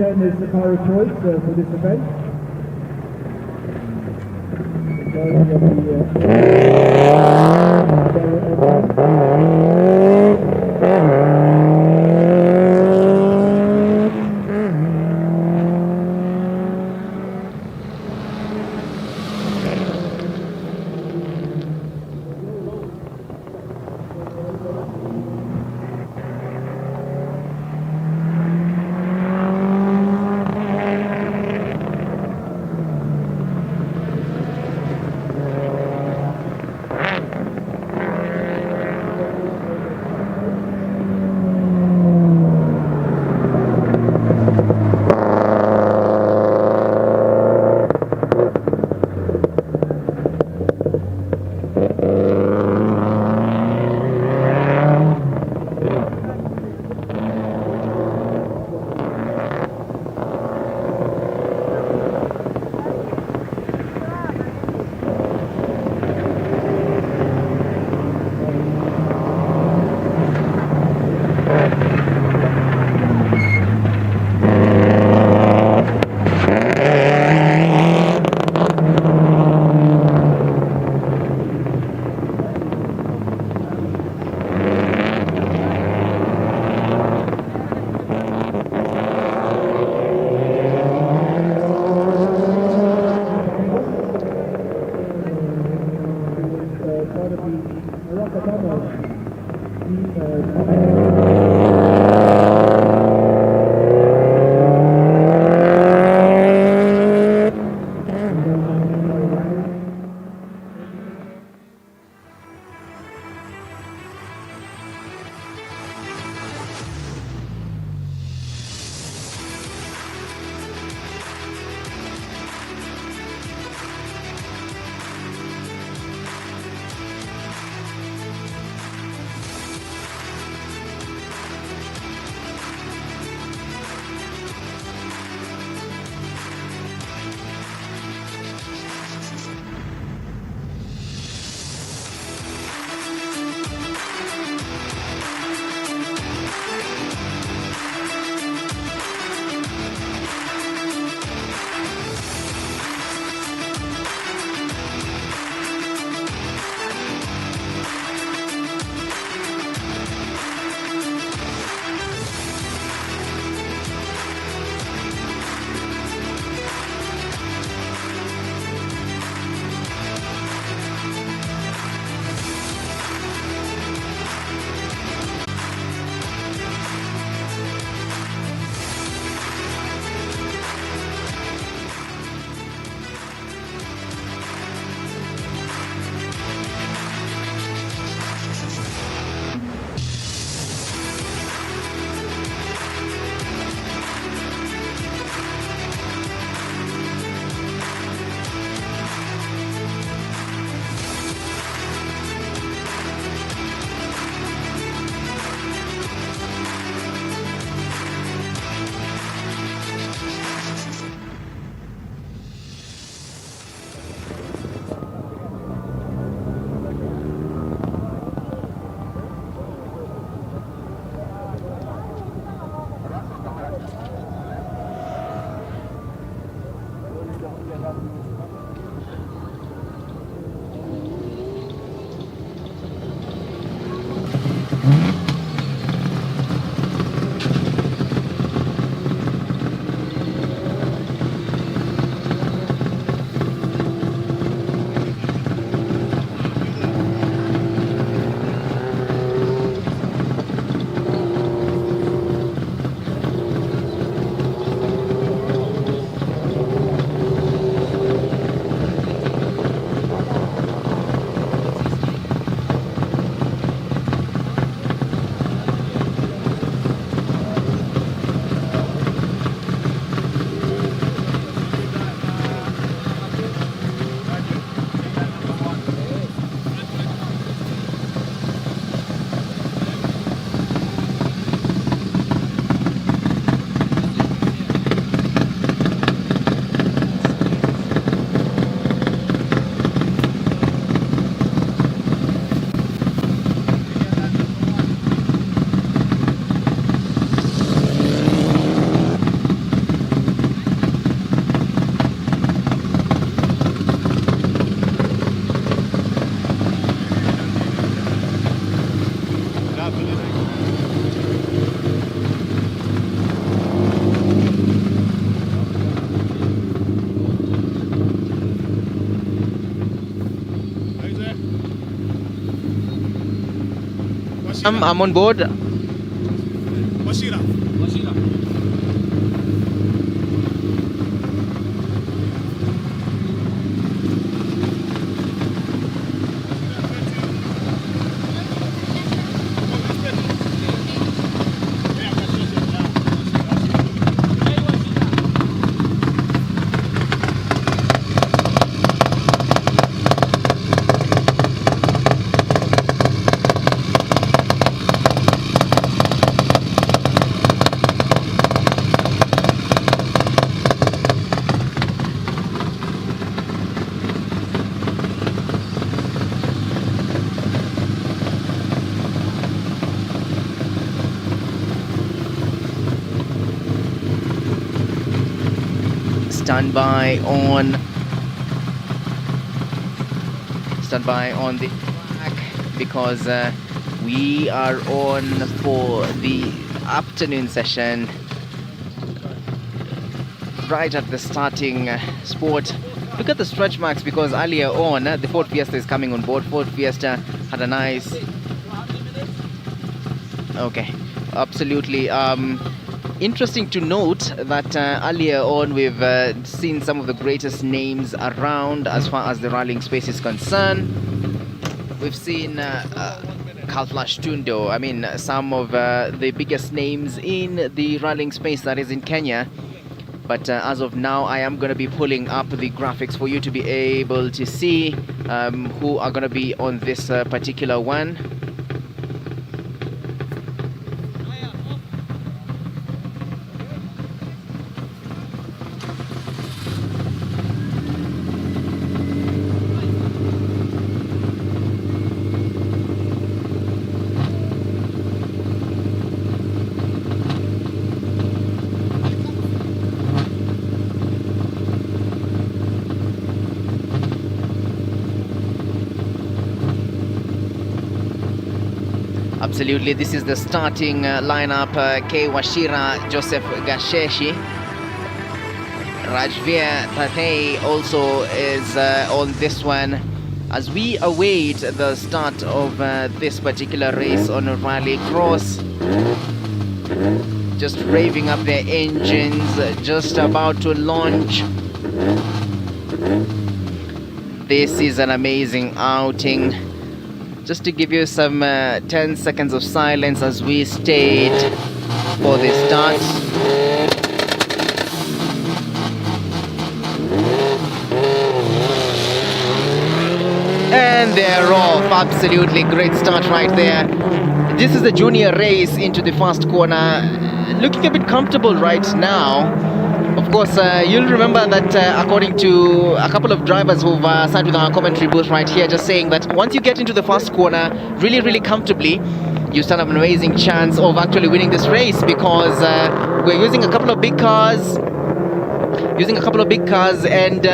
10 is the car of choice for this event. Majority of I'm on board. Washira. Standby on the track because we are on for the afternoon session right at the starting sport. Look at the stretch marks because earlier on the Ford Fiesta is coming on board. Ford Fiesta had a nice absolutely interesting to note that earlier on we've seen some of the greatest names around as far as the rallying space is concerned. We've seen Carl Flash Tundo, I mean some of the biggest names in the rallying space that is in Kenya. But as of now, I am going to be pulling up the graphics for you to be able to see who are going to be on this particular one. Absolutely, this is the starting lineup. K. Washira, Joseph Gasheshi, Rajveer Thatey also is on this one as we await the start of this particular race on Rallycross. Just revving up their engines, just about to launch. This is an amazing outing. Just to give you some 10 seconds of silence as we stayed for the start. And they're off. Absolutely great start right there. This is the junior race into the first corner. Looking a bit comfortable right now. Of course, you'll remember that according to a couple of drivers who've sat with our commentary booth right here, just saying that once you get into the first corner really comfortably, you stand up an amazing chance of actually winning this race because we're using a couple of big cars. And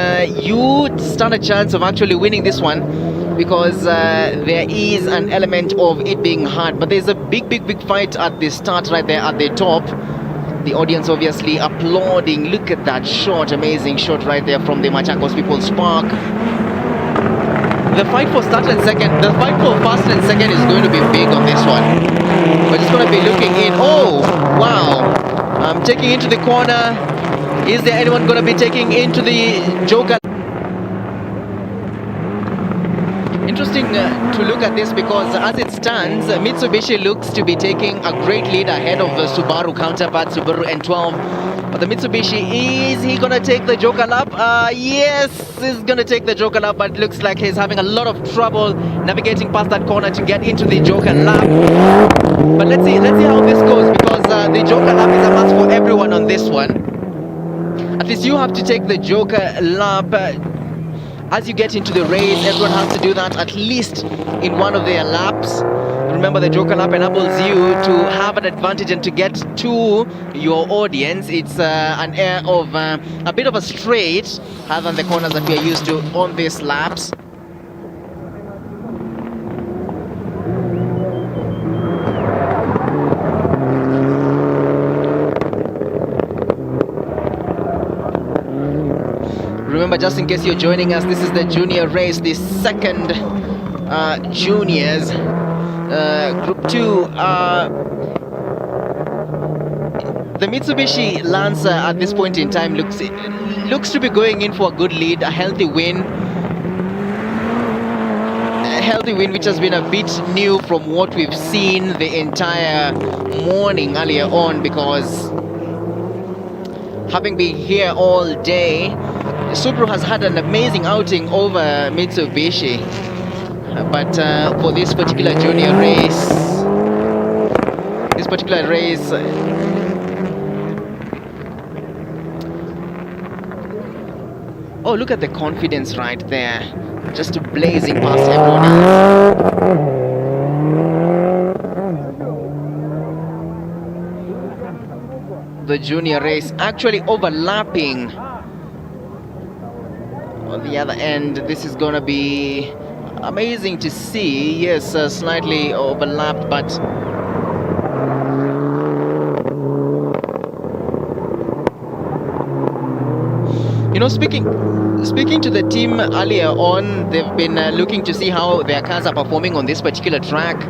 you stand a chance of actually winning this one because there is an element of it being hard. But there's a big fight at the start right there at the top. The audience obviously applauding. Look at that shot, amazing shot right there from the Machakos People's Park. The fight for start and second, the fight for first and second is going to be big on this one. We're just going to be looking in. Oh, wow. I'm taking into the corner. Is there anyone going to be taking into the Joker? Interesting to look at this because as it stands, Mitsubishi looks to be taking a great lead ahead of the Subaru counterpart, Subaru N12. But the Mitsubishi, is he going to take the Joker lap? Yes, he's going to take the Joker lap, but it looks like he's having a lot of trouble navigating past that corner to get into the Joker lap. But let's see how this goes because the Joker lap is a must for everyone on this one. At least you have to take the Joker lap. As you get into the race, everyone has to do that at least in one of their laps. Remember, the Joker lap enables you to have an advantage and to get to your audience. It's an air of a bit of a straight, other than the corners that we are used to on these laps. Remember, just in case you're joining us, this is the junior race, the second juniors Group 2, the Mitsubishi Lancer at this point in time looks to be going in for a good lead, a healthy win. A healthy win which has been a bit new from what we've seen the entire morning earlier on, because having been here all day, Subaru has had an amazing outing over Mitsubishi. But for this particular junior race, oh, look at the confidence right there, just blazing past everyone else. The junior race actually overlapping on the other end. This is gonna be amazing to see. Yes, slightly overlapped, but you know, speaking to the team earlier on, they've been looking to see how their cars are performing on this particular track.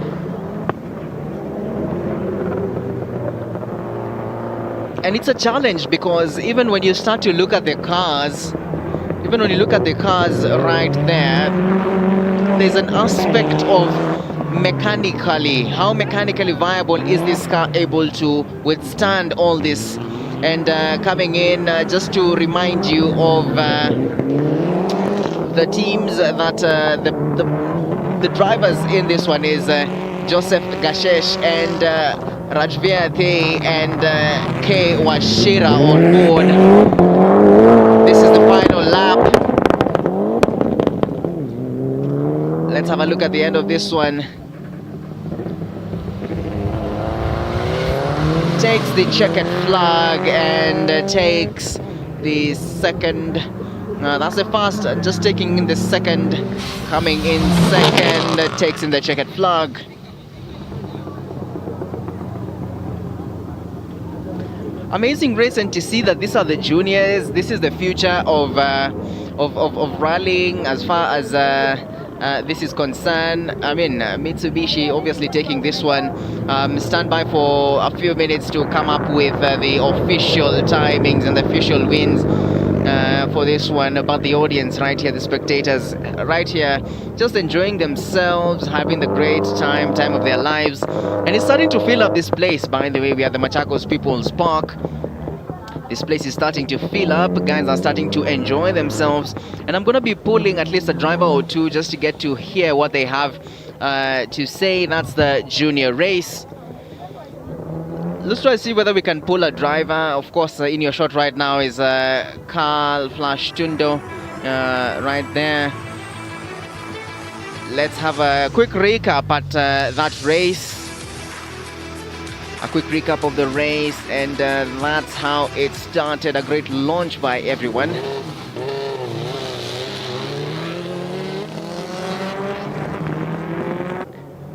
And it's a challenge, because even when you start to look at the cars, right there, there's an aspect of how mechanically viable is this car able to withstand all this. And coming in, just to remind you of the teams that the drivers in this one is Joseph Gashesh and Rajveer Thay and K. Washira on board. This is the final lap. Let's have a look at the end of this one. Takes the checkered flag and takes the second. That's the first, just taking in the second, coming in second, takes in the checkered flag. Amazing race, and to see that these are the juniors. This is the future of rallying as far as this is concerned. I mean, Mitsubishi obviously taking this one. Stand by for a few minutes to come up with the official timings and the official wins for this one. But the audience right here, the spectators right here, just enjoying themselves, having the great time of their lives. And it's starting to fill up this place. By the way, we are the Machakos People's Park. This place is starting to fill up. Guys are starting to enjoy themselves, and I'm gonna be pulling at least a driver or two just to get to hear what they have to say. That's the junior race. Let's try to see whether we can pull a driver. Of course, in your shot right now is Carl Flash Tundo right there. Let's have a quick recap at that race. A quick recap of the race, and that's how it started. A great launch by everyone.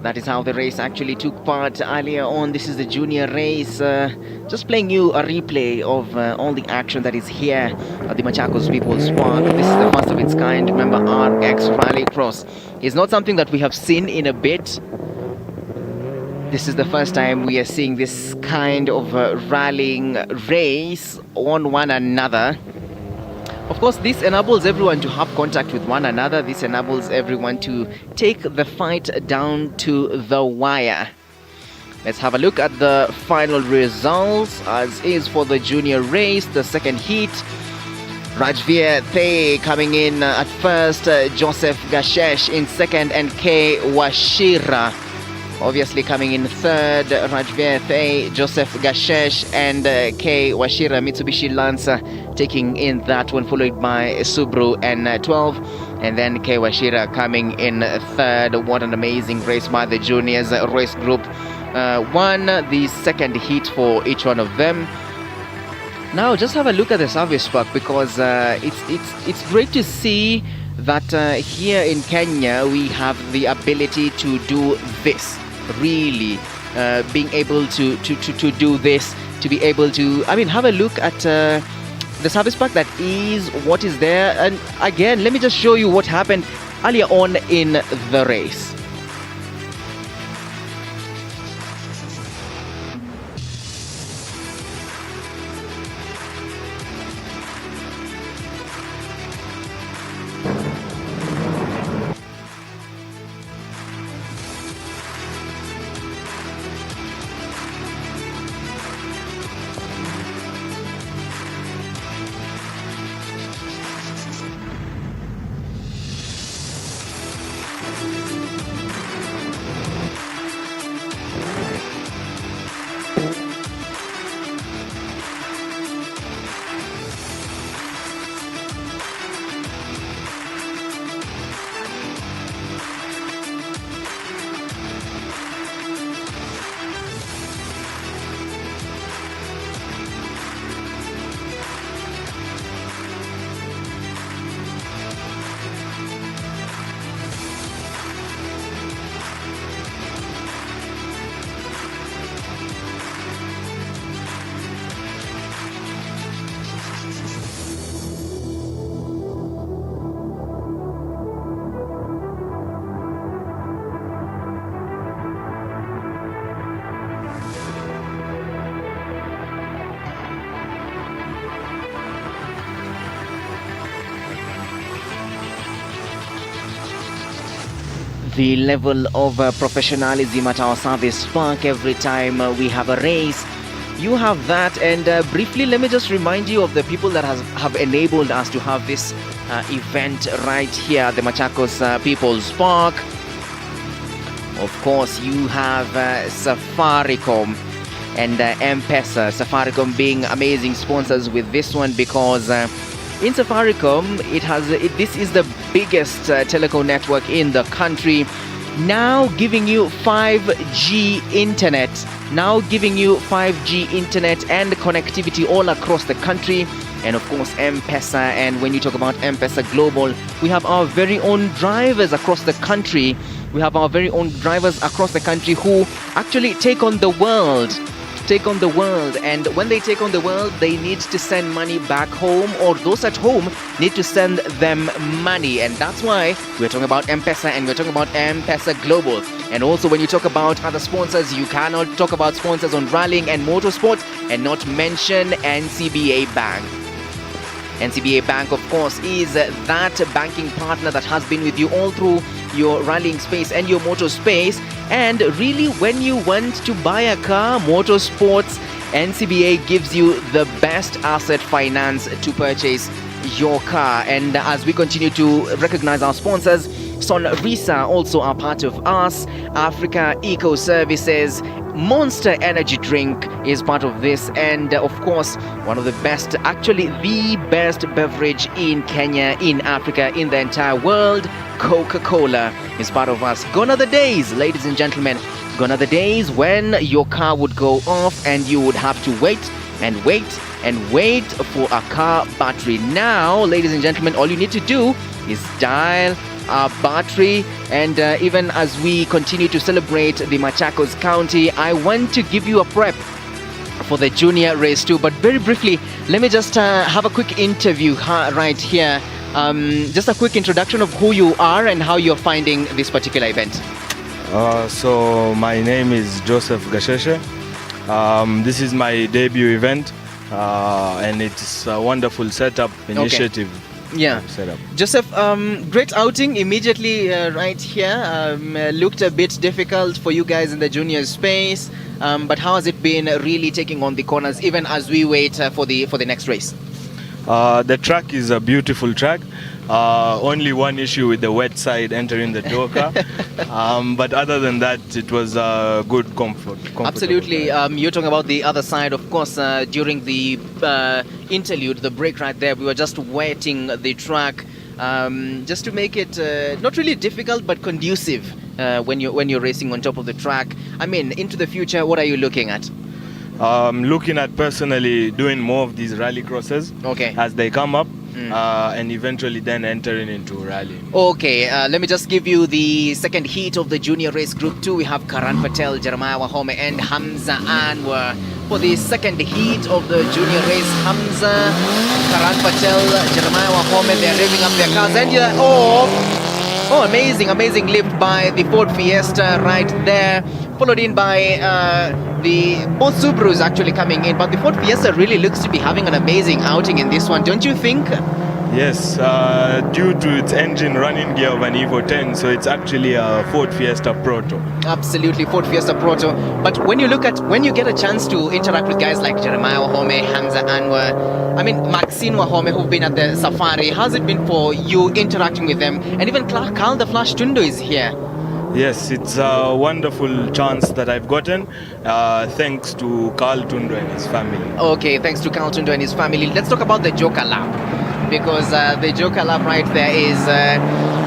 That is how the race actually took part earlier on. This is the junior race. Just playing you a replay of all the action that is here at the Machakos People's Park. This is the first of its kind. Remember, RX Rallycross is not something that we have seen in a bit. This is the first time we are seeing this kind of rallying race on one another. Of course, this enables everyone to have contact with one another. This enables everyone to take the fight down to the wire. Let's have a look at the final results, as is for the junior race, the second heat. Rajveer Thay coming in at first, Joseph Gashesh in second, and K. Washira obviously coming in third. Rajveer Thay, Joseph Gashesh, and K. Washira Mitsubishi Lancer taking in that one, followed by Subaru N12, and then K. Washira coming in third. What an amazing race by the juniors. Race group won the second heat for each one of them. Now just have a look at the service park, because it's great to see that here in Kenya we have the ability to do this. Really being able to do this, to be able to, I mean, have a look at the service park that is what is there. And again, let me just show you what happened earlier on in the race. the level of professionalism at our service park every time we have a race. You have that, and briefly let me just remind you of the people that have enabled us to have this event right here at the Machakos People's Park. Of course, you have Safaricom and M-Pesa. Safaricom being amazing sponsors with this one because in Safaricom, this is the biggest telecom network in the country, now giving you 5G internet. Now giving you 5G internet and connectivity all across the country. And of course, M-Pesa. And when you talk about M-Pesa Global, we have our very own drivers across the country. We have our very own drivers across the country who actually take on the world. And when they take on the world, they need to send money back home, or those at home need to send them money. And that's why we're talking about M-Pesa, and we're talking about M-Pesa Global. And also, when you talk about other sponsors, you cannot talk about sponsors on rallying and motorsport and not mention NCBA Bank. NCBA Bank, of course, is that banking partner that has been with you all through your rallying space and your motor space. And really, when you want to buy a car, Motorsports, NCBA gives you the best asset finance to purchase your car. And as we continue to recognize our sponsors, Sonrisa also are part of us. Africa Eco Services, Monster Energy Drink is part of this, and of course, one of the best, actually the best beverage in Kenya, in Africa, in the entire world, Coca-Cola is part of us. Gone are the days, ladies and gentlemen, gone are the days when your car would go off and you would have to wait and wait and wait for a car battery. Now, ladies and gentlemen, all you need to do is dial a battery. And even as we continue to celebrate the Machakos County, I want to give you a prep for the junior race too. But very briefly, let me just have a quick interview right here. Just a quick introduction of who you are and how you're finding this particular event. So my name is Joseph Gasheshe. This is my debut event, and it's a wonderful setup initiative. Yeah, Setup. Joseph, great outing immediately right here. Looked a bit difficult for you guys in the junior space, but how has it been really taking on the corners even as we wait for the next race? The track is a beautiful track. Only one issue with the wet side entering the Doka, but other than that, it was a good comfortable Absolutely. track. You're talking about the other side, of course. During the interlude, the break right there, we were just wetting the track just to make it not really difficult but conducive when you're racing on top of the track. I mean, into the future, what are you looking at? Looking at personally doing more of these rally crosses as they come up. And eventually then entering into rally. Okay, let me just give you the second heat of the junior race group 2. We have Karan Patel, Jeremiah Wahome and Hamza Anwar. For the second heat of the junior race, Hamza, Karan Patel, Jeremiah Wahome, they're revving up their cars. And oh, amazing lift by the Ford Fiesta right there, followed in by both Subarus actually coming in. But the Ford Fiesta really looks to be having an amazing outing in this one, don't you think? Yes, due to its engine running gear of an Evo 10, so it's actually a Ford Fiesta Proto. Absolutely, Ford Fiesta Proto. But when you get a chance to interact with guys like Jeremiah Wahome, Hamza Anwar, I mean Maxine Wahome, who've been at the safari, how's it been for you interacting with them? And even Carl the Flash Tundo is here. Yes, it's a wonderful chance that I've gotten, thanks to Carl Tundo and his family. Okay, thanks to Carl Tundo and his family. Let's talk about the Joker Lab, because the Joker Lab right there is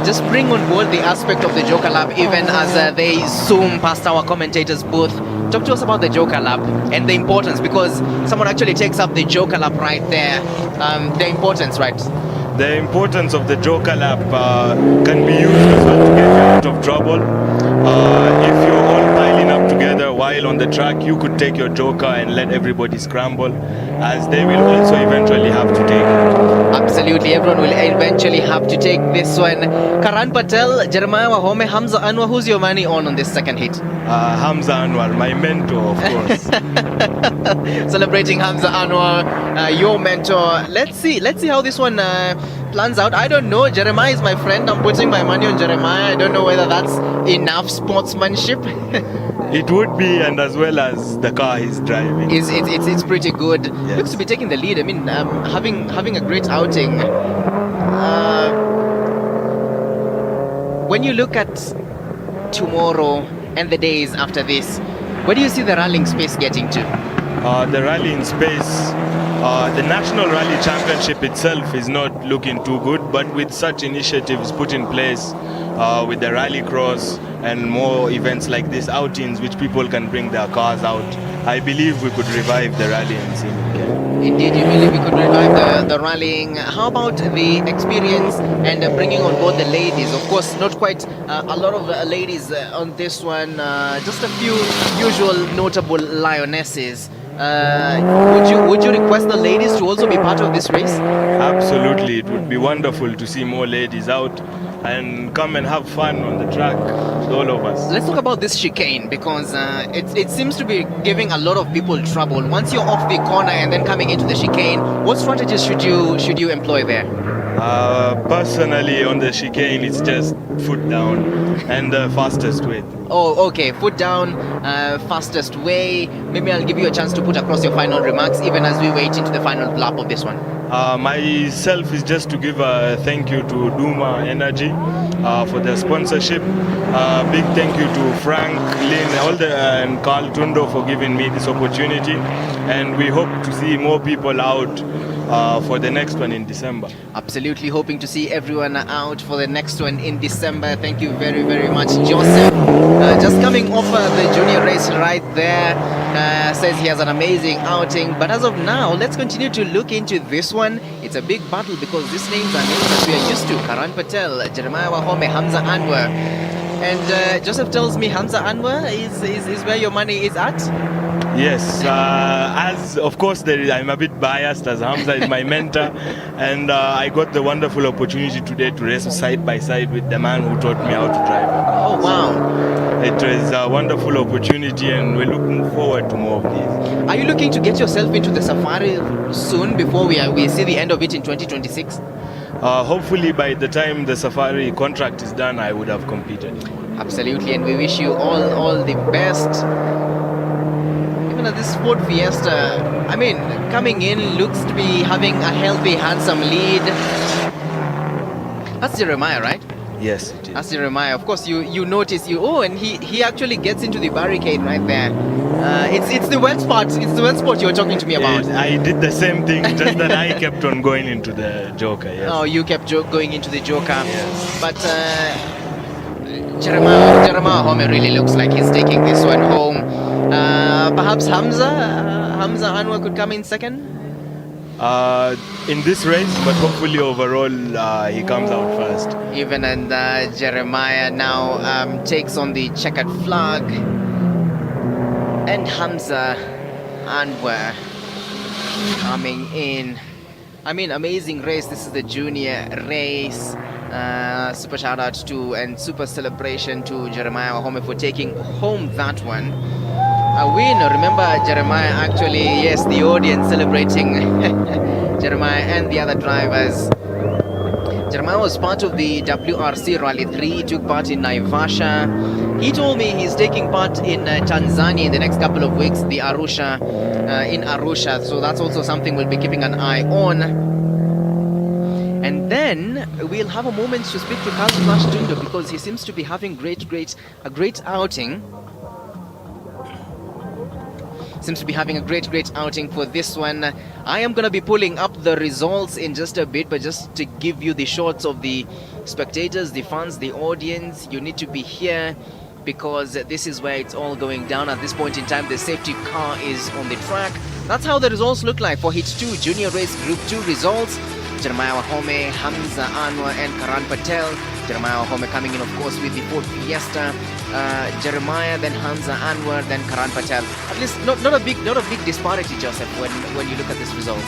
just bring on board the aspect of the Joker Lab even as they zoom past our commentators booth. Talk to us about the Joker Lab and the importance, because someone actually takes up the Joker Lab right there. The importance, right? The importance of the Joker Lap can be used as well to get you out of trouble. If you're all piling up together while on the track, you could take your Joker and let everybody scramble, as they will also eventually have to take it. Absolutely, everyone will eventually have to take this one. Karan Patel, Jeremiah Wahome, Hamza Anwar, who's your money on this second hit? Hamza Anwar, my mentor, of course. Celebrating Hamza Anwar, your mentor. Let's see how this one plans out. I don't know. Jeremiah is my friend. I'm putting my money on Jeremiah. I don't know whether that's enough sportsmanship. It would be, and as well as the car he's driving. It's pretty good. Yes. Looks to be taking the lead. I mean, having a great outing. When you look at tomorrow and the days after this, where do you see the rallying space getting to? The rally in space, the National Rally Championship itself is not looking too good, but with such initiatives put in place, with the Rallycross and more events like this, outings which people can bring their cars out, I believe we could revive the rallying scene again. Indeed, you believe we could revive the rallying. How about the experience and bringing on board the ladies? Of course, not quite a lot of ladies on this one, just a few usual notable lionesses. Would you request the ladies to also be part of this race? Absolutely, it would be wonderful to see more ladies out and come and have fun on the track with all of us. Let's talk about this chicane, because it seems to be giving a lot of people trouble. Once you're off the corner and then coming into the chicane, what strategies should you employ there? Personally, on the chicane, it's just foot down and the fastest way. Oh, okay. Foot down, fastest way. Maybe I'll give you a chance to put across your final remarks, even as we wait into the final lap of this one. Myself is just to give a thank you to Duma Energy for their sponsorship. Big thank you to Frank, Lynn, and Carl Tundo for giving me this opportunity. And we hope to see more people out for the next one in December. Absolutely hoping to see everyone out for the next one in December. Thank you very, very much, Joseph. Just coming off the junior race right there, says he has an amazing outing. But as of now, let's continue to look into this one. It's a big battle because these names are names that we are used to. Karan Patel, Jeremiah Wahome, Hamza Anwar. And Joseph tells me Hamza Anwar is where your money is at? Yes, as of course I'm a bit biased as Hamza is my mentor, and I got the wonderful opportunity today to race side by side with the man who taught me how to drive a car. Oh wow! It was a wonderful opportunity, and we're looking forward to more of these. Are you looking to get yourself into the safari soon before we see the end of it in 2026? Hopefully by the time the safari contract is done, I would have competed. Absolutely, and we wish you all the best. Even at this Ford Fiesta, I mean, coming in looks to be having a healthy, handsome lead. That's Jeremiah, right? Yes, it is. That's Jeremiah. Of course, you notice and he actually gets into the barricade right there. It's the wet spot. It's the wet spot you were talking to me about. Yes, I did the same thing, just that I kept on going into the Joker. Yes. Oh, you kept going into the Joker. Yes. But Jeremiah Wahome really looks like he's taking this one home. Perhaps Hamza Anwar could come in second? In this race, but hopefully overall he comes out first. Even and Jeremiah now takes on the checkered flag. And Hamza Anwar coming in. I mean, amazing race. This is the junior race. Super shout out to and super celebration to Jeremiah Wahome for taking home that one. A win. Remember Jeremiah actually, yes, the audience celebrating Jeremiah and the other drivers. Jeremiah was part of the WRC Rally 3. He took part in Naivasha. He told me he's taking part in Tanzania in the next couple of weeks, the Arusha, in Arusha. So that's also something we'll be keeping an eye on. And then we'll have a moment to speak to Carl Tundo because he seems to be having a great outing. Seems to be having a great outing for this one. I am going to be pulling up the results in just a bit, but just to give you the shots of the spectators, the fans, the audience, you need to be here because this is where it's all going down. At this point in time, the safety car is on the track. That's how the results look like for Hit 2 Junior Race Group 2 results. Jeremiah Wahome, Hamza Anwar and Karan Patel. Jeremiah Wahome coming in, of course, with the Ford Fiesta. Jeremiah, then Hamza Anwar, then Karan Patel. At least not a big disparity, Joseph, when you look at these results.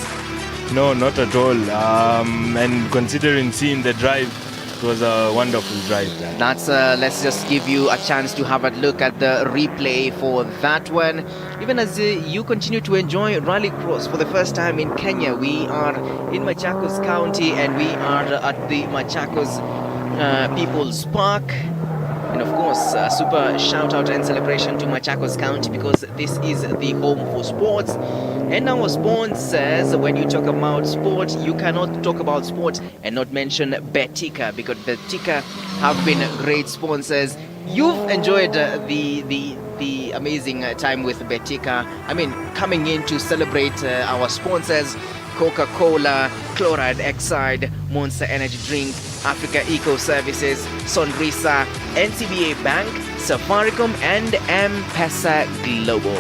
No, not at all. And considering seeing the drive was a wonderful drive. That's let's just give you a chance to have a look at the replay for that one. Even as you continue to enjoy Rallycross for the first time in Kenya, we are in Machakos County and we are at the Machakos People's Park. And of course, a super shout out and celebration to Machakos County because this is the home for sports. And our sponsors, when you talk about sport, you cannot talk about sport and not mention Betika, because Betika have been great sponsors. You've enjoyed the amazing time with Betika. I mean, coming in to celebrate our sponsors: Coca-Cola, Chloride Exide, Monster Energy Drink, Africa Eco Services, Sonrisa, NCBA Bank, Safaricom, and M-Pesa Global.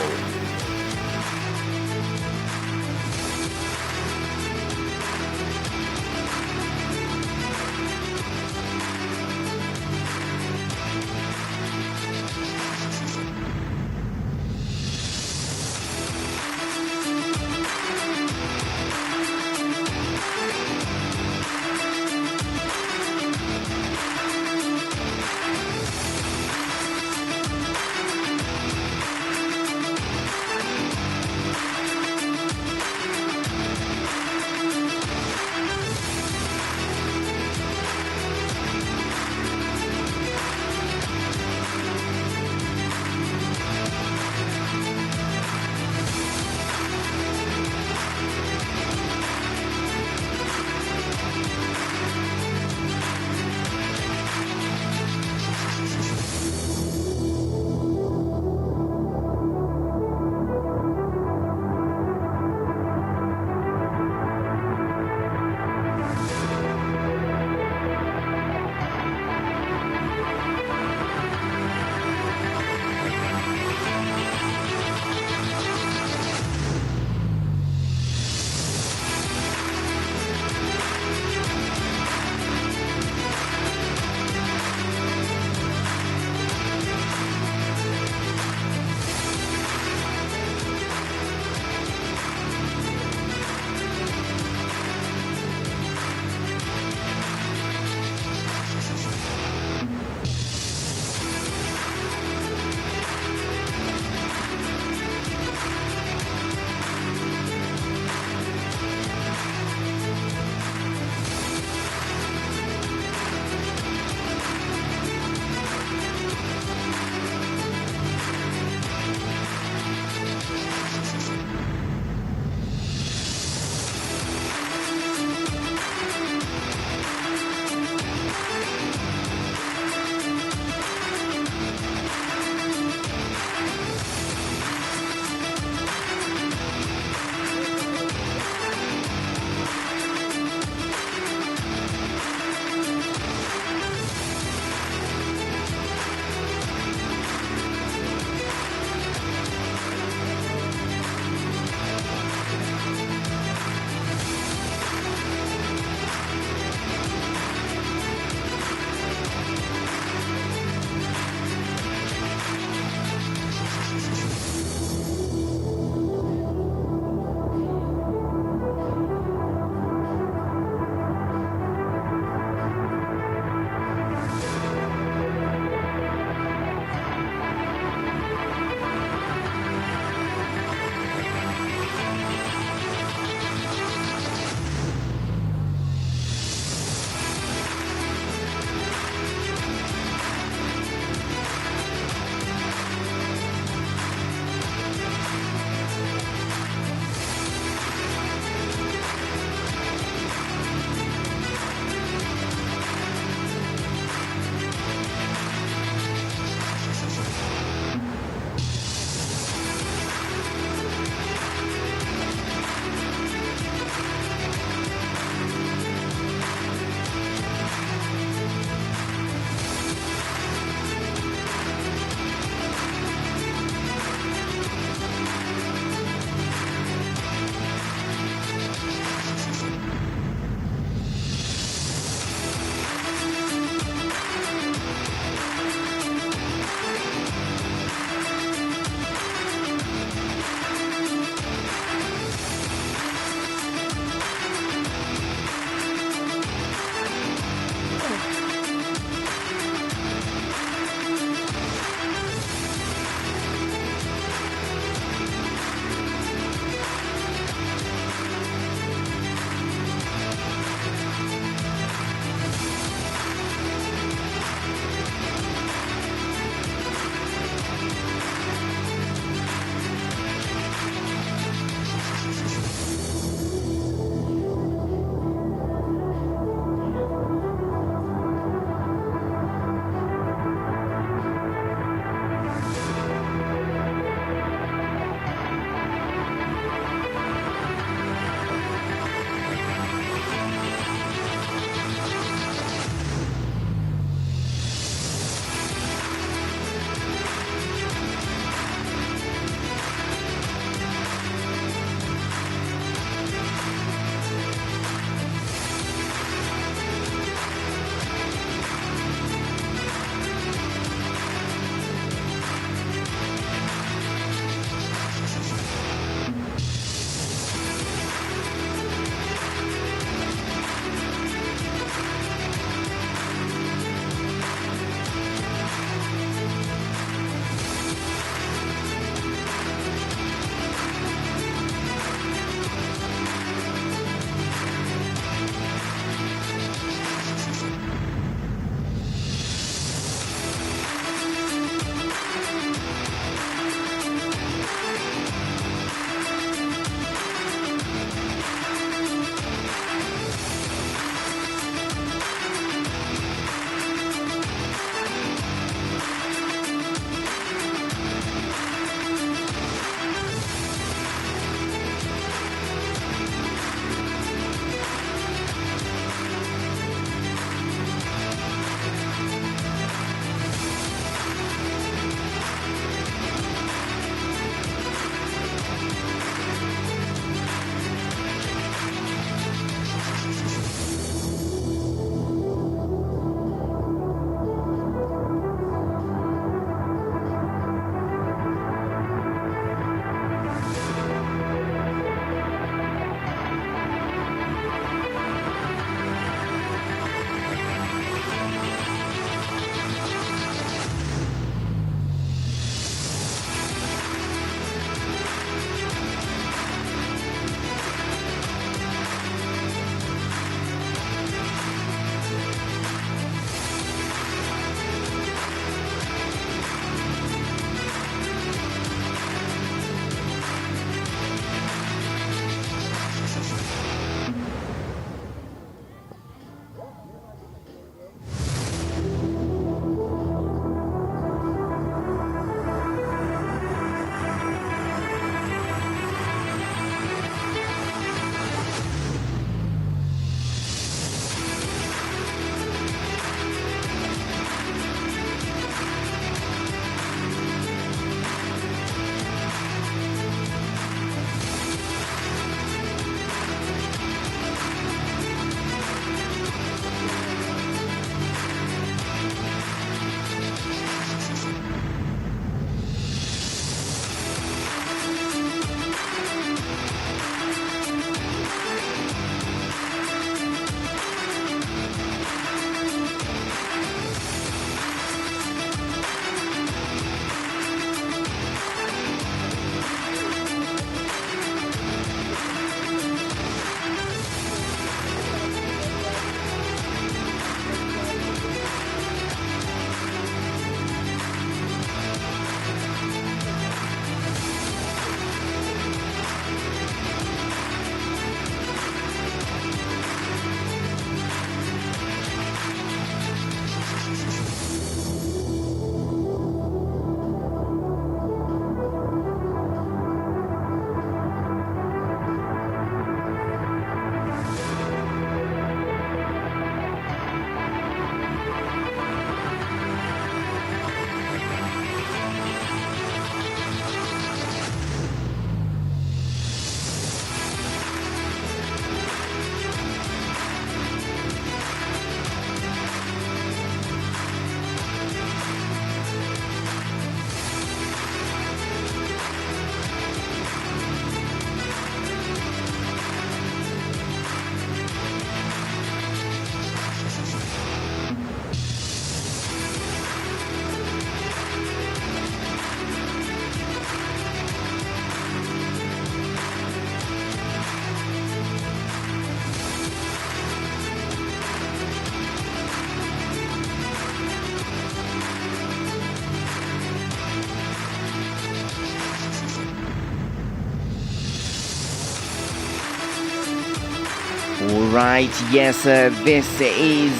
Right, yes, this is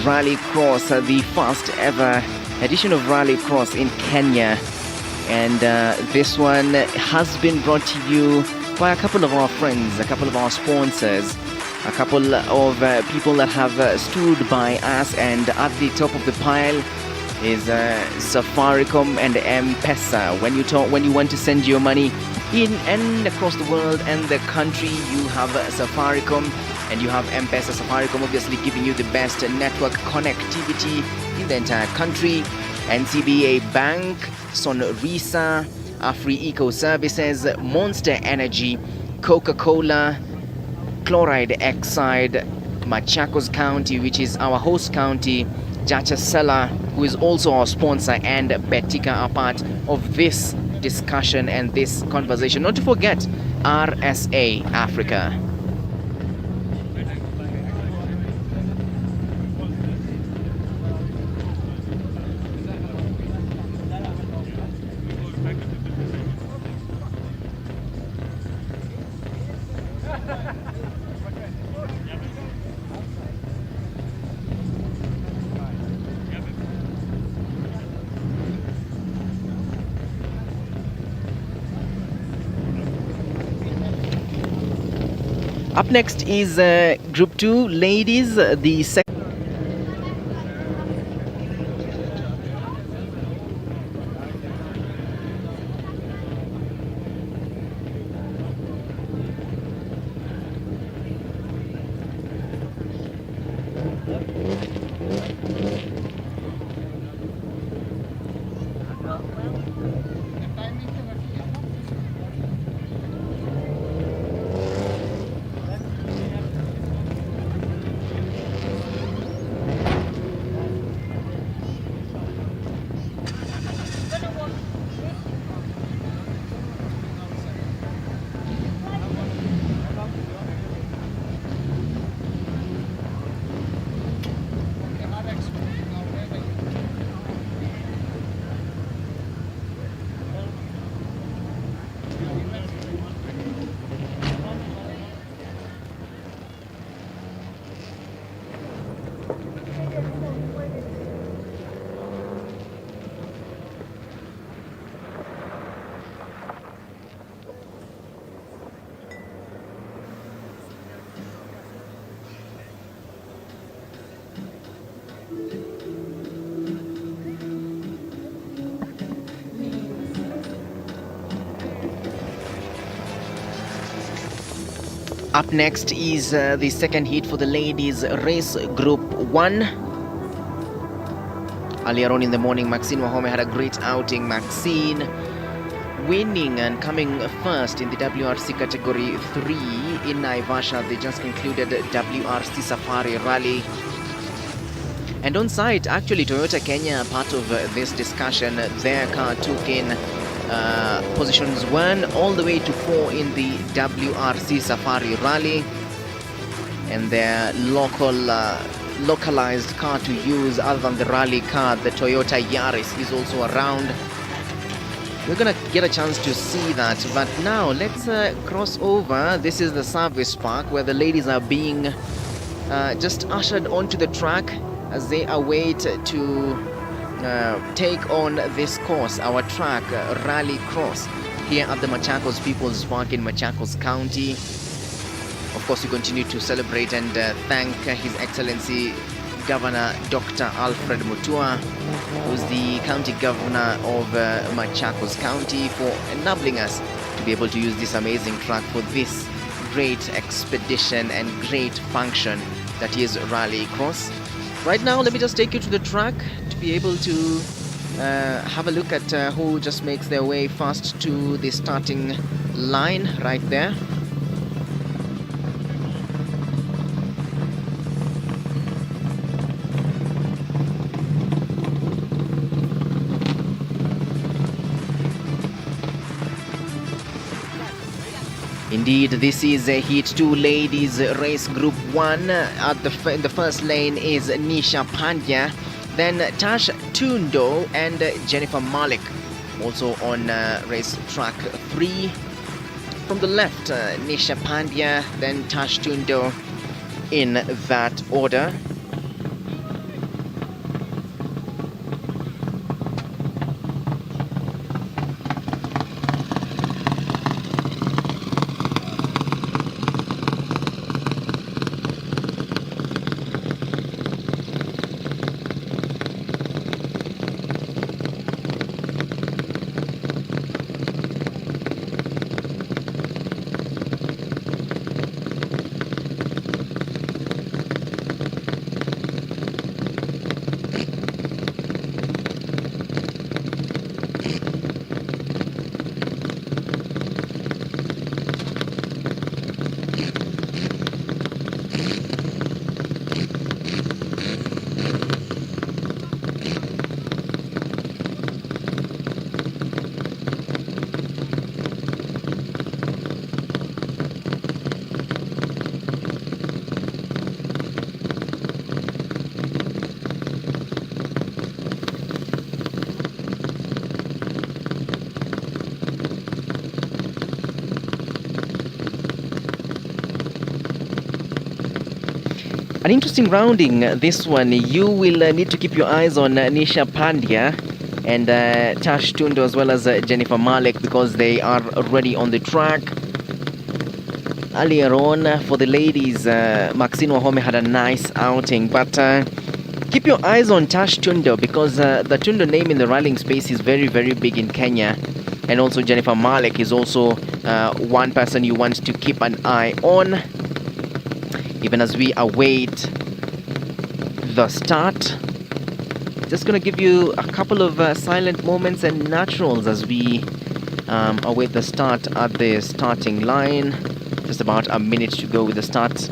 Rallycross, the first ever edition of Rallycross in Kenya. And this one has been brought to you by a couple of our friends, a couple of our sponsors, a couple of people that have stood by us. And at the top of the pile is Safaricom and M-Pesa. When you want to send your money in and across the world and the country, you have Safaricom and you have M-Pesa. Safaricom obviously giving you the best network connectivity in the entire country. NCBA Bank, Sonrisa, Afri Eco Services, Monster Energy, Coca-Cola, Chloride Exide, Machakos County, which is our host county, Jachasela, who is also our sponsor, and Betika are part of this discussion and this conversation. Not to forget RSA Africa. Up next is Group 2 ladies, the second. Up next is the second heat for the ladies race Group 1. Earlier on in the morning, Maxine Wahome had a great outing. Maxine winning and coming first in the WRC Category 3 in Naivasha. They just concluded WRC Safari Rally. And on site, actually, Toyota Kenya, part of this discussion, their car took in positions 1 all the way to 4 in the WRC Safari Rally, and their localized car to use other than the rally car, the Toyota Yaris, is also around. We're gonna get a chance to see that, but now let's cross over. This is the service park where the ladies are being just ushered onto the track as they await to take on this course, our track, Rallycross, here at the Machakos People's Park in Machakos County. Of course, we continue to celebrate and thank His Excellency Governor Dr. Alfred Mutua, who's the County Governor of Machakos County, for enabling us to be able to use this amazing track for this great expedition and great function that is Rallycross. Right now, let me just take you to the track to be able to have a look at who just makes their way fast to the starting line right there. Indeed, this is a Heat 2 Ladies Race Group 1. In the first lane is Nisha Pandya, then Tash Tundo and Jennifer Malik, also on race track 3. From the left, Nisha Pandya, then Tash Tundo, in that order. An interesting rounding, this one. You will need to keep your eyes on Nisha Pandya and Tash Tundo, as well as Jennifer Malik, because they are already on the track. Earlier on, for the ladies, Maxine Wahome had a nice outing, but keep your eyes on Tash Tundo, because the Tundo name in the rallying space is very, very big in Kenya. And also Jennifer Malik is also one person you want to keep an eye on, even as we await the start. Just gonna give you a couple of silent moments and naturals as we await the start at the starting line. Just about a minute to go with the start.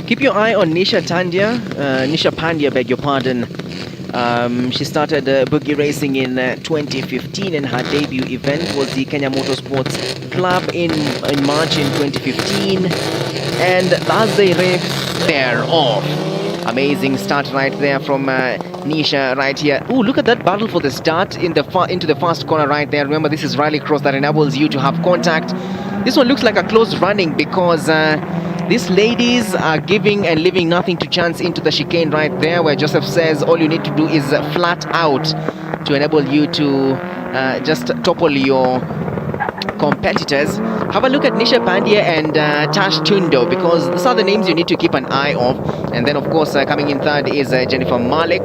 Keep your eye on Nisha Pandya, beg your pardon. She started boogie racing in 2015, and her debut event was the Kenya Motorsport Club in March in 2015. And as they race, they're off. Amazing start right there from Nisha right here. Oh, look at that battle for the start into the first corner right there. Remember, this is Rallycross that enables you to have contact. This one looks like a close running because these ladies are giving and leaving nothing to chance into the chicane right there, where Joseph says all you need to do is flat out to enable you to just topple your competitors. Have a look at Nisha Pandya and Tash Tundo, because these are the names you need to keep an eye on. And then, of course, coming in third is Jennifer Malik.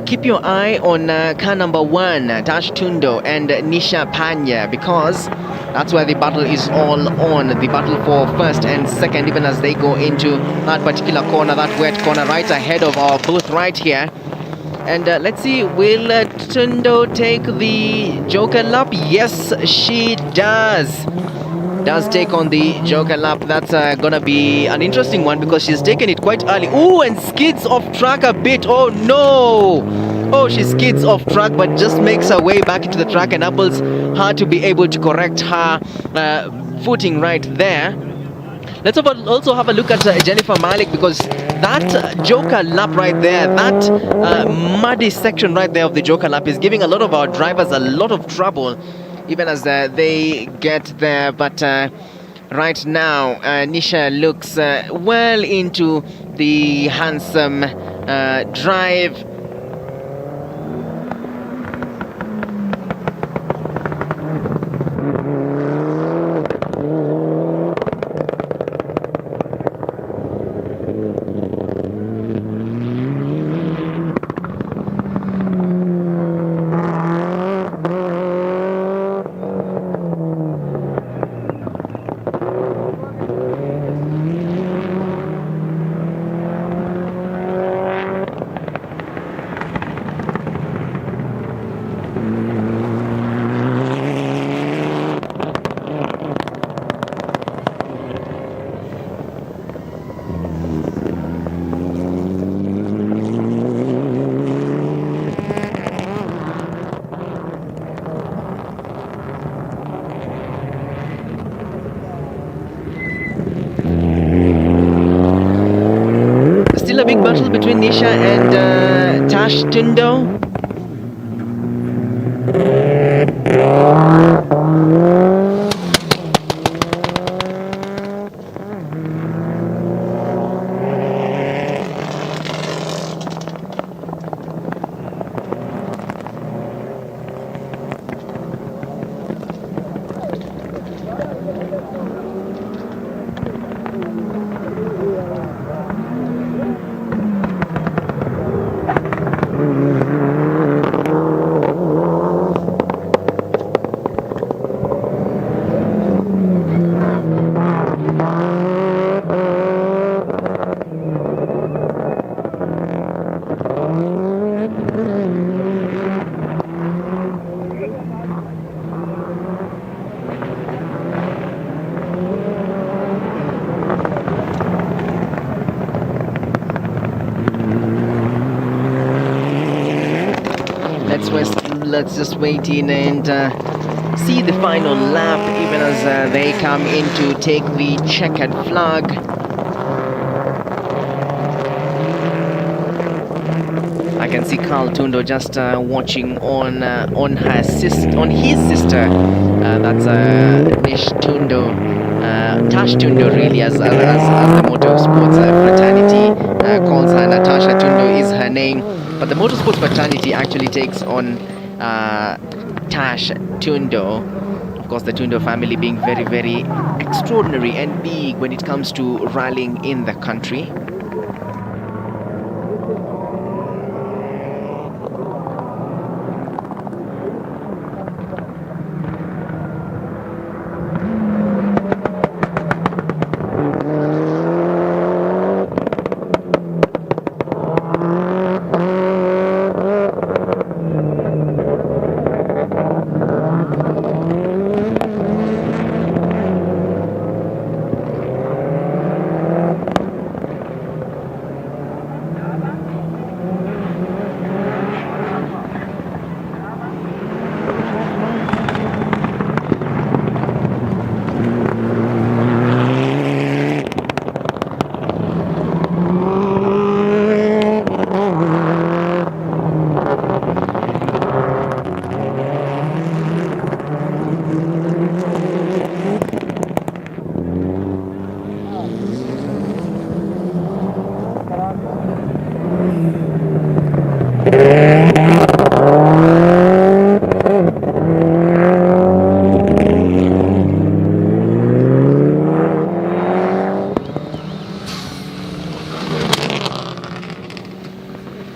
Keep your eye on car number 1, Tash Tundo and Nisha Pandya, because that's where the battle is all on. The battle for first and second, even as they go into that particular corner, that wet corner right ahead of our booth right here. And let's see, will Tundo take the Joker lap? Yes, she does. Does take on the Joker lap. That's gonna be an interesting one because she's taken it quite early. Oh, and skids off track a bit. Oh no! Oh, she skids off track, but just makes her way back into the track, and enables her to be able to correct her footing right there. Let's also have a look at Jennifer Malik, because that Joker lap right there, that muddy section right there of the Joker lap is giving a lot of our drivers a lot of trouble, even as they get there. But right now, Nisha looks well into the handsome drive. battle between Nisha and Tash Tundo. Let's just wait in and see the final lap, even as they come in to take the checkered flag. I can see Carl Tundo just watching on his sister. That's Nish Tundo, Tash Tundo, really, as the motorsports fraternity calls her. Natasha Tundo is her name, but the motorsports fraternity actually takes on Tash Tundo. Of course, the Tundo family being very, very extraordinary and big when it comes to rallying in the country.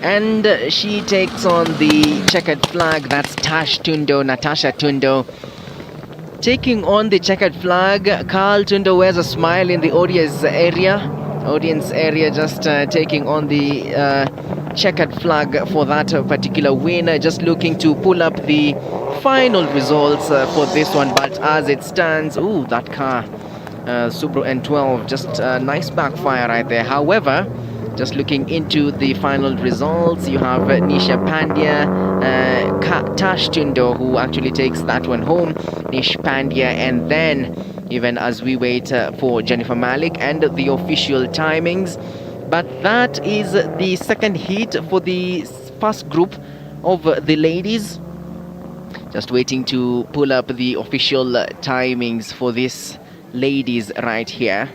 And she takes on the checkered flag. That's Tash Tundo, Natasha Tundo. Taking on the checkered flag, Carl Tundo wears a smile in the audience area, just taking on the checkered flag for that particular win. Just looking to pull up the final results for this one. But as it stands, ooh, that car, Subaru N12, just a nice backfire right there. However, just looking into the final results, you have Nisha Pandya, Tash Tundo, who actually takes that one home, Nish Pandya, and then even as we wait for Jennifer Malik and the official timings. But that is the second heat for the first group of the ladies. Just waiting to pull up the official timings for this ladies right here.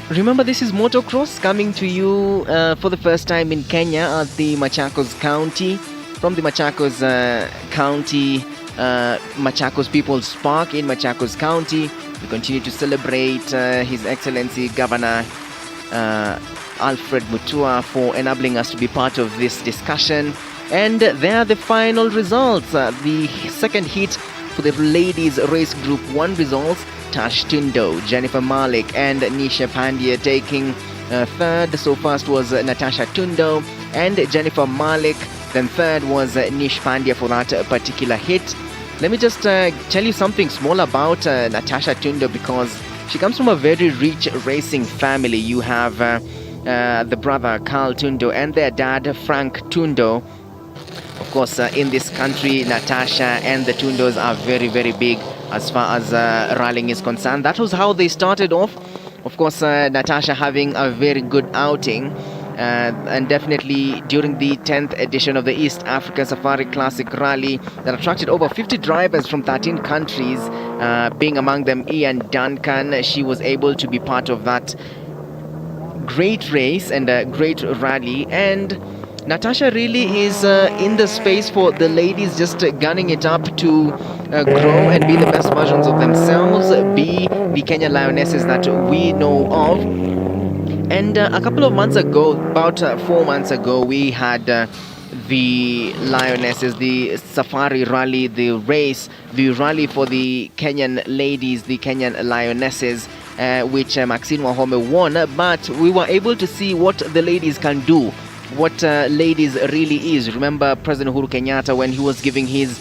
Remember, this is Motocross coming to you for the first time in Kenya at the Machakos County. From the Machakos County, Machakos People's Park in Machakos County. We continue to celebrate His Excellency Governor Alfred Mutua for enabling us to be part of this discussion. And there are the final results. The second heat for the ladies race group 1 results. Tash Tundo, Jennifer Malik and Nisha Pandya taking third. So first was Natasha Tundo and Jennifer Malik. Then third was Nish Pandya for that particular hit. Let me just tell you something small about Natasha Tundo, because she comes from a very rich racing family. You have the brother Carl Tundo and their dad Frank Tundo. Of course, in this country, Natasha and the Tundos are very, very big as far as rallying is concerned. That was how they started off. Of course, Natasha having a very good outing. And definitely during the 10th edition of the East Africa Safari Classic Rally that attracted over 50 drivers from 13 countries, being among them Ian Duncan, she was able to be part of that great race and a great rally. And Natasha really is in the space for the ladies, just gunning it up to grow and be the best versions of themselves, be the Kenya Lionesses that we know of. And a couple of months ago, about 4 months ago, we had the Lionesses, the Safari Rally, the race, the rally for the Kenyan ladies, the Kenyan Lionesses, which Maxine Wahome won. But we were able to see what the ladies can do, what ladies really is. Remember President Uhuru Kenyatta when he was giving his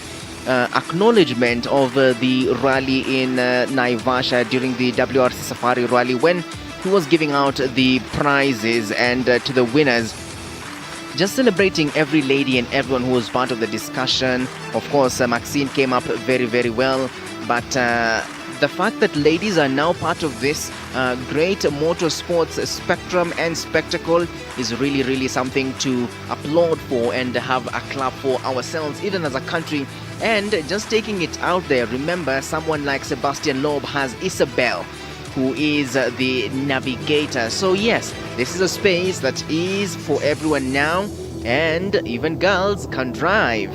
acknowledgement of the rally in Naivasha during the WRC Safari Rally, when he was giving out the prizes and to the winners, just celebrating every lady and everyone who was part of the discussion. Of course, Maxine came up very, very well, but the fact that ladies are now part of this great motorsports spectrum and spectacle is really, really something to applaud for and have a clap for ourselves, even as a country. And just taking it out there, remember someone like Sebastian Loeb has Isabel, who is the navigator. So yes, this is a space that is for everyone now, and even girls can drive.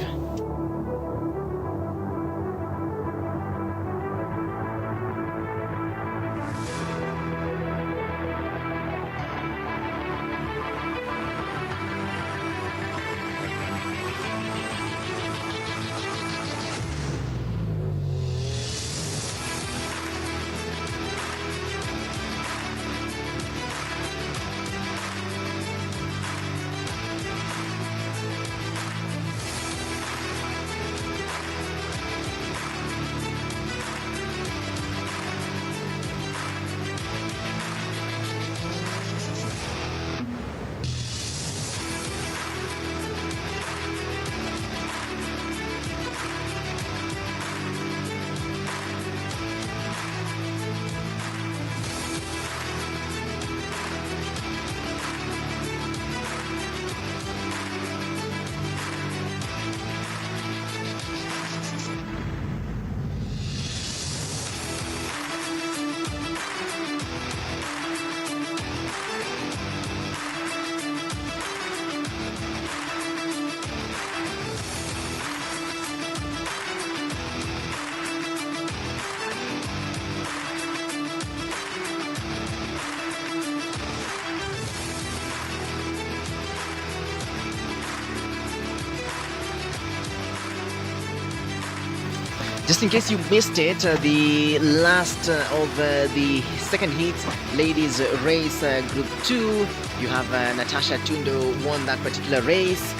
Just in case you missed it, the last of the second heat ladies race, group 2, you have Natasha Tundo won that particular race.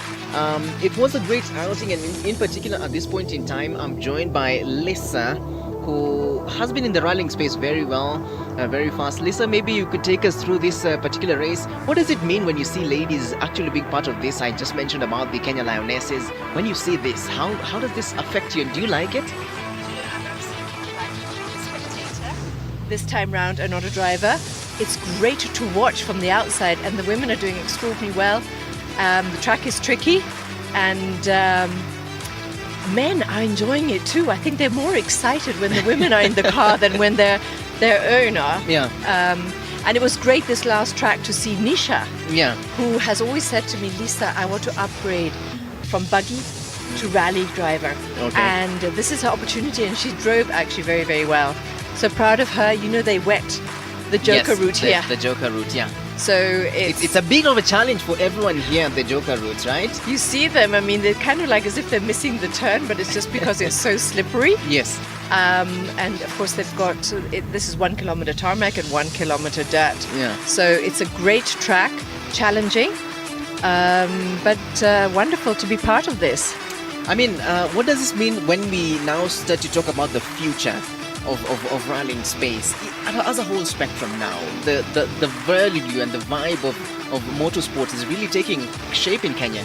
It was a great outing, and in particular at this point in time I'm joined by Lisa, who has been in the rallying space very well, very fast. Lisa, maybe you could take us through this particular race. What does it mean when you see ladies actually being part of this? I just mentioned about the Kenya Lionesses. When you see this, how does this affect you, and do you like it? This time round and not a driver. It's great to watch from the outside, and the women are doing extraordinarily well. The track is tricky, and men are enjoying it too. I think they're more excited when the women are in the car than when their owner. Yeah. And it was great this last track to see Nisha, Yeah. who has always said to me, Lisa, I want to upgrade from buggy to rally driver. Okay. And this is her opportunity, and she drove actually very, very well. So proud of her. You know, they wet the Joker route here. The Joker route, yeah. So It's a big of a challenge for everyone here at the Joker route, right? you see them, I mean, they're kind of like as if they're missing the turn, but it's just because it's so slippery. Yes. And of course they've got, this is 1 kilometer tarmac and 1 kilometer dirt. Yeah. So it's a great track, challenging, but wonderful to be part of this. I mean, what does this mean when we now start to talk about the future of rallying space as a whole spectrum now? The value and the vibe of motorsport is really taking shape in Kenya.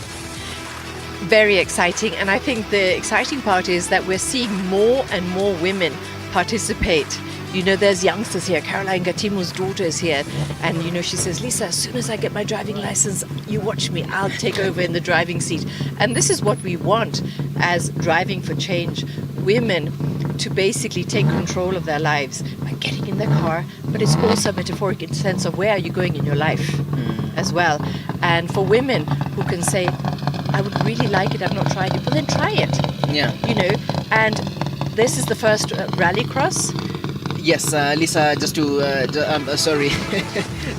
very exciting. And I think the exciting part is that we're seeing more and more women participate. You know, there's youngsters here. Caroline Gatimu's daughter is here. And, you know, she says, Lisa, as soon as I get my driving license, you watch me. I'll take over in the driving seat. And this is what we want as Driving for Change. Women to basically take control of their lives by getting in the car. But it's also metaphoric in the sense of where are you going in your life as well. And for women who can say, I would really like it, I've not tried it, but then try it. Yeah. You know, and this is the first Rallycross. Yes, Lisa, just to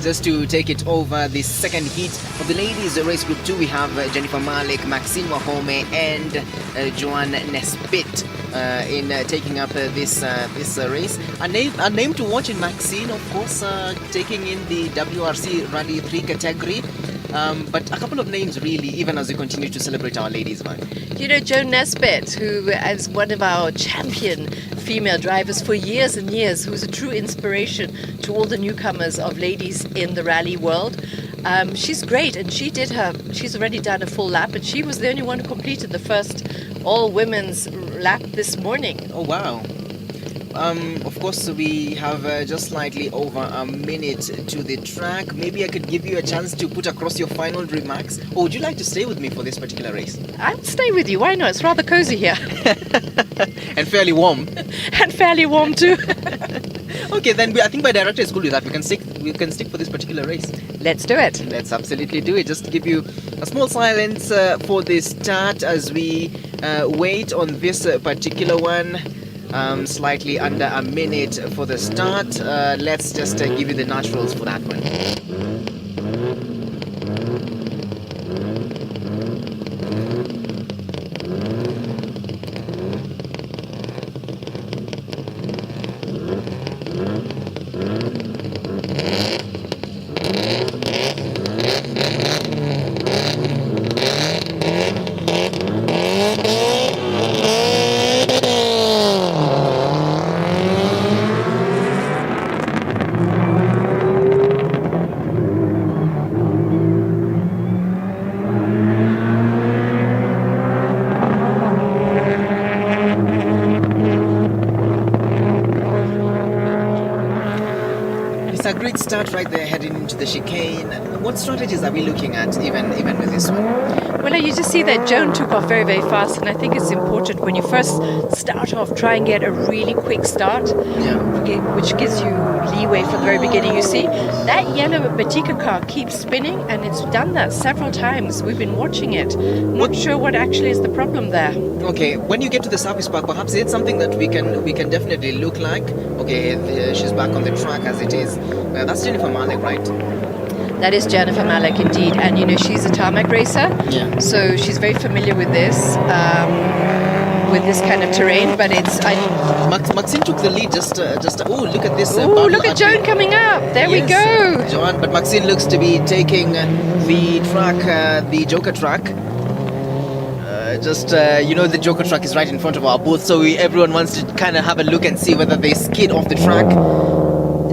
just to take it over, the second heat of the ladies race group 2, we have Jennifer Malik, Maxine Wahome, and Joanne Nesbitt in taking up this race. A name to watch in Maxine, of course, taking in the WRC Rally 3 category. But a couple of names really, even as we continue to celebrate our ladies, man. You know, Joan Nesbitt, who is one of our champion female drivers for years and years, who's a true inspiration to all the newcomers of ladies in the rally world. She's great, and she's already done a full lap, and she was the only one who completed the first all-women's lap this morning. Oh, wow. Of course, we have just slightly over a minute to the track. Maybe I could give you a chance to put across your final remarks. Or would you like to stay with me for this particular race? I'll stay with you. Why not? It's rather cozy here. And fairly warm. And fairly warm too. Okay, then I think my director is cool with that. We can stick for this particular race. Let's do it. Let's absolutely do it. Just to give you a small silence for the start as we wait on this particular one. Slightly under a minute for the start. Let's just give you the naturals for that one. A great start right there heading into the chicane. What strategies are we looking at even with this one? Well, you just see that Joan took off very, very fast, and I think it's important when you first start off, try and get a really quick start, which gives you leeway from the very beginning. You see, that yellow Batika car keeps spinning, and it's done that several times. We've been watching it. Not sure what actually is the problem there. Okay, when you get to the service park, perhaps it's something that we can definitely look like. Okay, she's back on the track as it is. That's Jennifer Malik, right? That is Jennifer Malik indeed, and you know she's a tarmac racer, so she's very familiar with this kind of terrain. But it's Maxine took the lead. Just oh, look at this! Oh, look at Joan coming up! There we go. Joan, but Maxine looks to be taking the track, the Joker track. You know, the Joker track is right in front of our booth, so everyone wants to kind of have a look and see whether they skid off the track.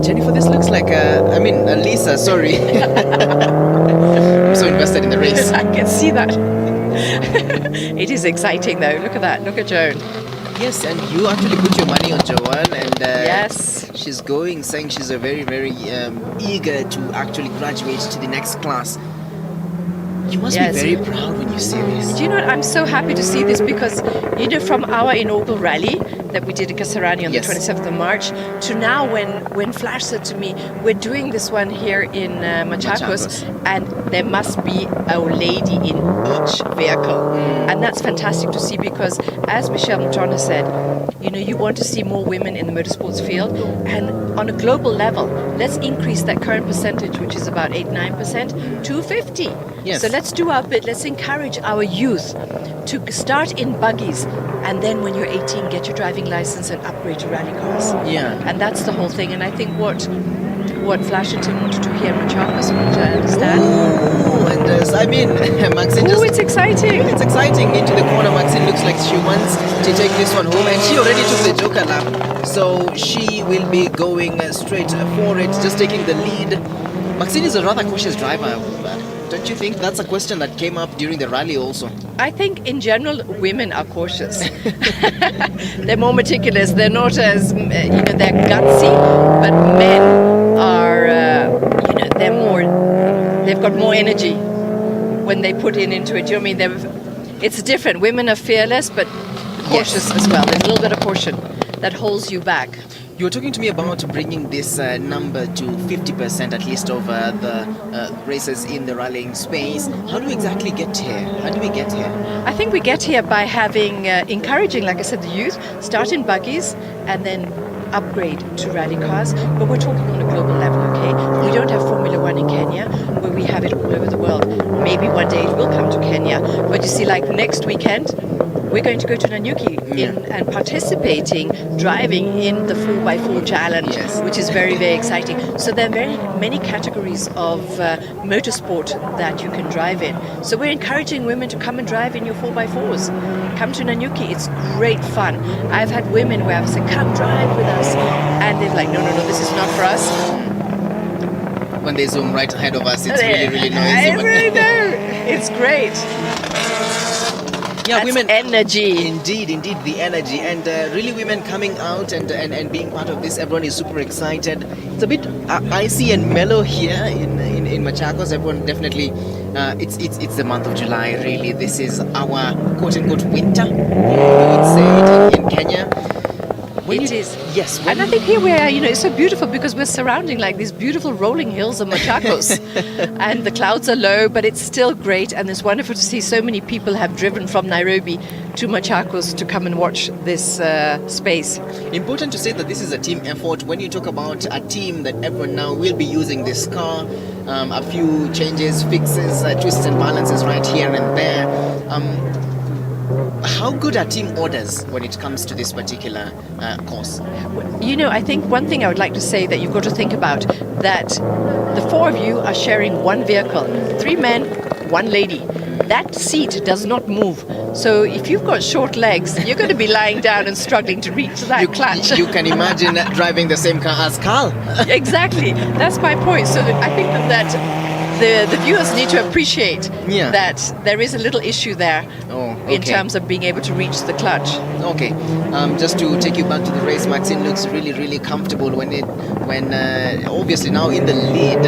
Jennifer, this looks like Lisa, sorry. I'm so invested in the race. I can see that. It is exciting though. Look at that. Look at Joan. Yes, and you actually put your money on Joanne, and yes, she's saying she's a very, very eager to actually graduate to the next class. You must be very proud when you see this. Do you know what? I'm so happy to see this because, you know, from our inaugural rally that we did in Kasarani on the 27th of March to now when Flash said to me, we're doing this one here in Machakos, and there must be a lady in each vehicle. And that's fantastic to see because, as Michelle Mouton has said, you know, you want to see more women in the motorsports field, and on a global level, let's increase that current percentage, which is about 8-9%, to 50. Yes. So let's do our bit. Let's encourage our youth to start in buggies, and then when you're 18, get your driving license and upgrade to rally cars. Yeah. And that's the whole thing. And I think what Flash and Tim want to do here in Machakos, from what I understand. Oh, and Maxine just... Oh, it's exciting. It's exciting. Into the corner, Maxine looks like she wants to take this one home, and she already took the Joker lap. So she will be going straight for it, just taking the lead. Maxine is a rather cautious driver. Don't you think that's a question that came up during the rally also? I think in general, women are cautious. They're more meticulous. They're not as, they're gutsy, but men are, they've got more energy when they put into it. You know what I mean? It's different. Women are fearless, but cautious as well. There's a little bit of caution that holds you back. You were talking to me about bringing this number to 50% at least of the races in the rallying space. How do we exactly get here? How do we get here? I think we get here by having, encouraging, like I said, the youth, start in buggies and then upgrade to rally cars. But we're talking on a global level, okay? We don't have Formula One in Kenya, where we have it all over the world. Maybe one day it will come to Kenya. But you see, like next weekend, we're going to go to Nanyuki and participating, driving in the 4x4 challenge, which is very, very exciting. So there are very many categories of motorsport that you can drive in. So we're encouraging women to come and drive in your 4x4s. Come to Nanyuki, it's great fun. I've had women where I've said, come drive with us. And they're like, no, this is not for us. When they zoom right ahead of us, it's really, really noisy. I really know. It's great. Yeah, That's women energy. Indeed, the energy, and really women coming out and being part of this. Everyone is super excited. It's a bit icy and mellow here in Machakos. Everyone definitely. It's the month of July. Really, this is our quote unquote winter. We would say it in Kenya. It is. Yes. And I think here we are, it's so beautiful because we're surrounding like these beautiful rolling hills of Machakos. And the clouds are low, but it's still great. And it's wonderful to see so many people have driven from Nairobi to Machakos to come and watch this space. Important to say that this is a team effort. When you talk about a team, that everyone now will be using this car, a few changes, fixes, twists and balances right here and there. How good are team orders when it comes to this particular course? I think one thing I would like to say that you've got to think about, that the four of you are sharing one vehicle. 3 men, 1 lady. That seat does not move. So if you've got short legs, you're going to be lying down and struggling to reach that clutch. You can imagine driving the same car as Carl. Exactly. That's my point. So I think that the viewers need to appreciate that there is a little issue there in terms of being able to reach the clutch. Okay, just to take you back to the race, Maxine looks really, really comfortable when obviously now in the lead.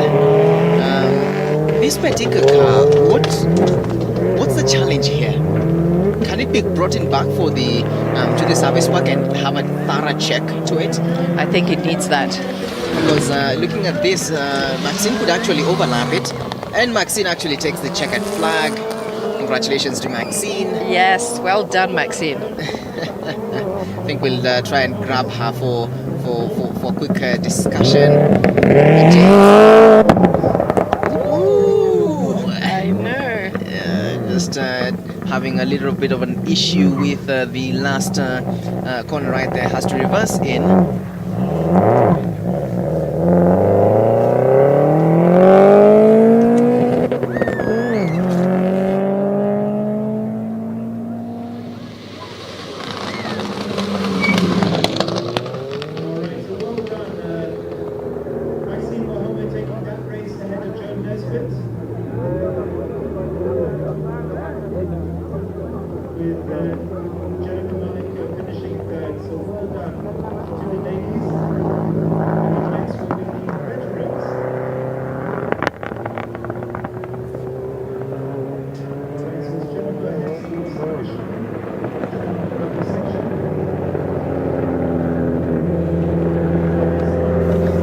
This particular car, what's the challenge here? Can it be brought in back for the to the service park and have a thorough check to it? I think it needs that. Because looking at this, Maxine could actually overlap it, and Maxine actually takes the checkered flag. Congratulations to Maxine. Yes, well done, Maxine. I think we'll try and grab her for a quick discussion. Ooh, I know. Just having a little bit of an issue with the last corner right there. Has to reverse in.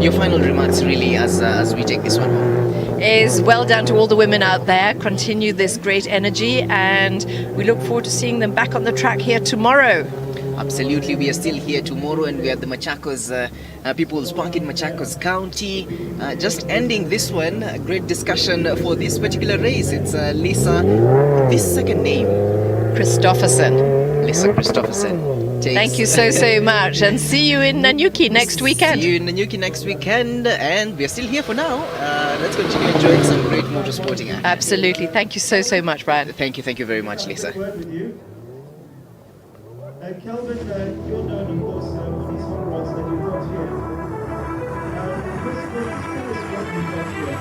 Your final remarks, really, as we take this one home, is well done to all the women out there. Continue this great energy, and we look forward to seeing them back on the track here tomorrow. Absolutely, we are still here tomorrow, and we are at the Machakos People's Park in Machakos County. Just ending this one, a great discussion for this particular race. It's Lisa, this second name, Christopherson. Lisa Christopherson. Thank you so much, and see you in Nanyuki next weekend. See you in Nanyuki next weekend, and we are still here for now. Let's continue enjoying some great motorsporting action. Absolutely. Thank you so much, Brian. Thank you very much, Lisa. Kelvin, you're known, of course, for these hot rods that you've got here. This is what you've got here.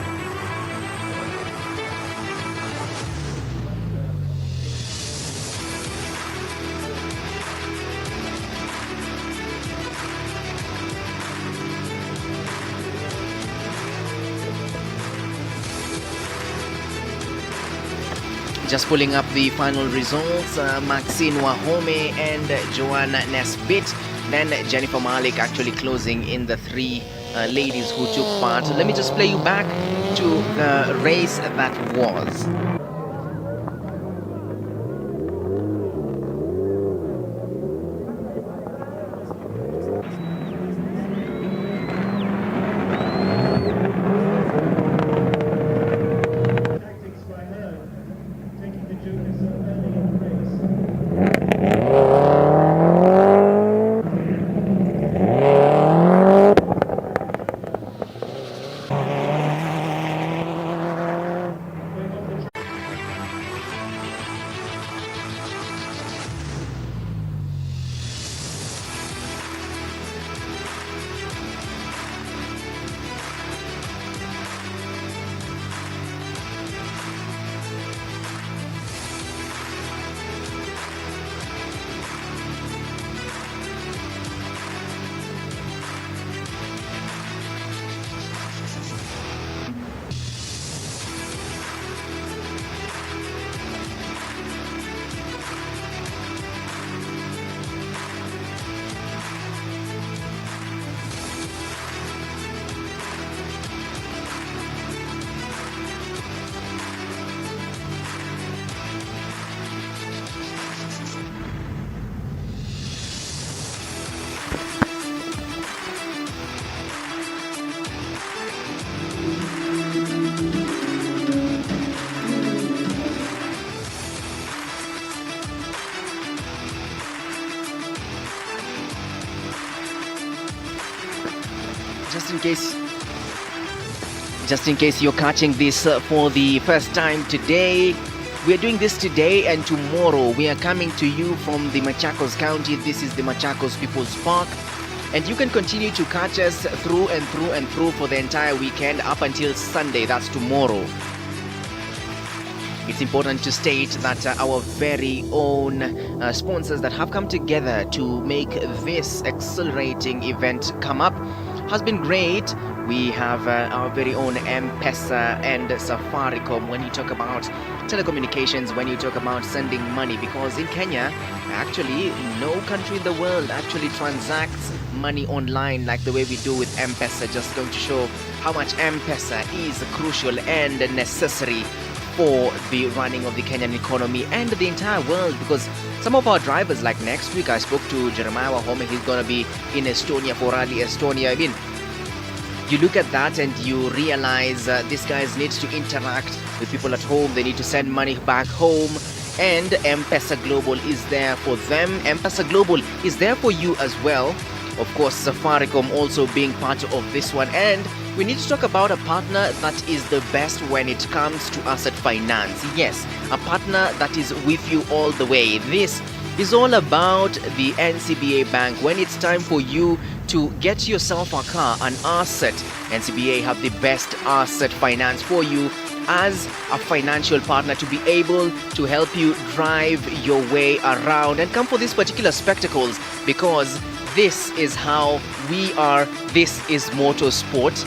Just pulling up the final results, Maxine Wahome and Joanna Nesbitt. Then Jennifer Malik actually closing in the three ladies who took part. So let me just play you back to the race that was. Just in case you're catching this for the first time today, we are doing this today and tomorrow. We are coming to you from the Machakos County. This is the Machakos People's Park, and you can continue to catch us through and through and through for the entire weekend up until Sunday. That's tomorrow. It's important to state that our very own sponsors that have come together to make this exhilarating event come up has been great. We have our very own M-Pesa and Safaricom when you talk about telecommunications, when you talk about sending money, because in Kenya, actually no country in the world actually transacts money online like the way we do with M-Pesa. Just going to show how much M-Pesa is crucial and necessary for the running of the Kenyan economy and the entire world, because some of our drivers, like next week I spoke to Jeremiah Wahome, he's going to be in Estonia for Rally Estonia. I mean, you look at that and you realize these guys need to interact with people at home, they need to send money back home, and M-Pesa Global is there for them. M-Pesa Global is there for you as well. Of course, Safaricom also being part of this one, and we need to talk about a partner that is the best when it comes to asset finance. Yes, a partner that is with you all the way. This is all about the NCBA Bank. When it's time for you to get yourself a car, an asset, NCBA have the best asset finance for you as a financial partner to be able to help you drive your way around and come for these particular spectacles, because this is how we are. This is motorsport.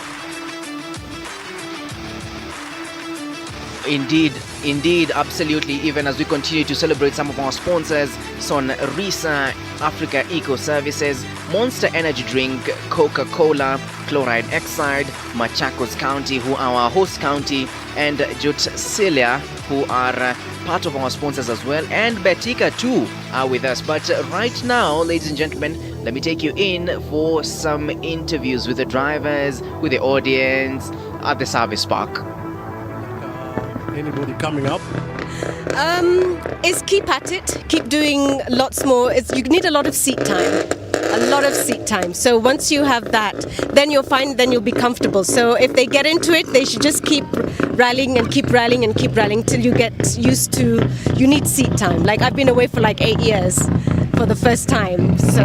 Indeed, absolutely. Even as we continue to celebrate some of our sponsors, Sonrisa Africa Eco Services, Monster Energy Drink, Coca-Cola, Chloride Exide, Machakos County, who are our host county, and Jutsilia, who are part of our sponsors as well, and Betika too are with us. But right now, ladies and gentlemen, let me take you in for some interviews with the drivers, with the audience at the service park. Anybody coming up? Is keep at it, keep doing lots more. You need a lot of seat time. So once you have that, then you'll find, then you'll be comfortable. So if they get into it, they should just keep rallying and keep rallying and keep rallying till you get used to, you need seat time. Like I've been away for like 8 years for the first time. So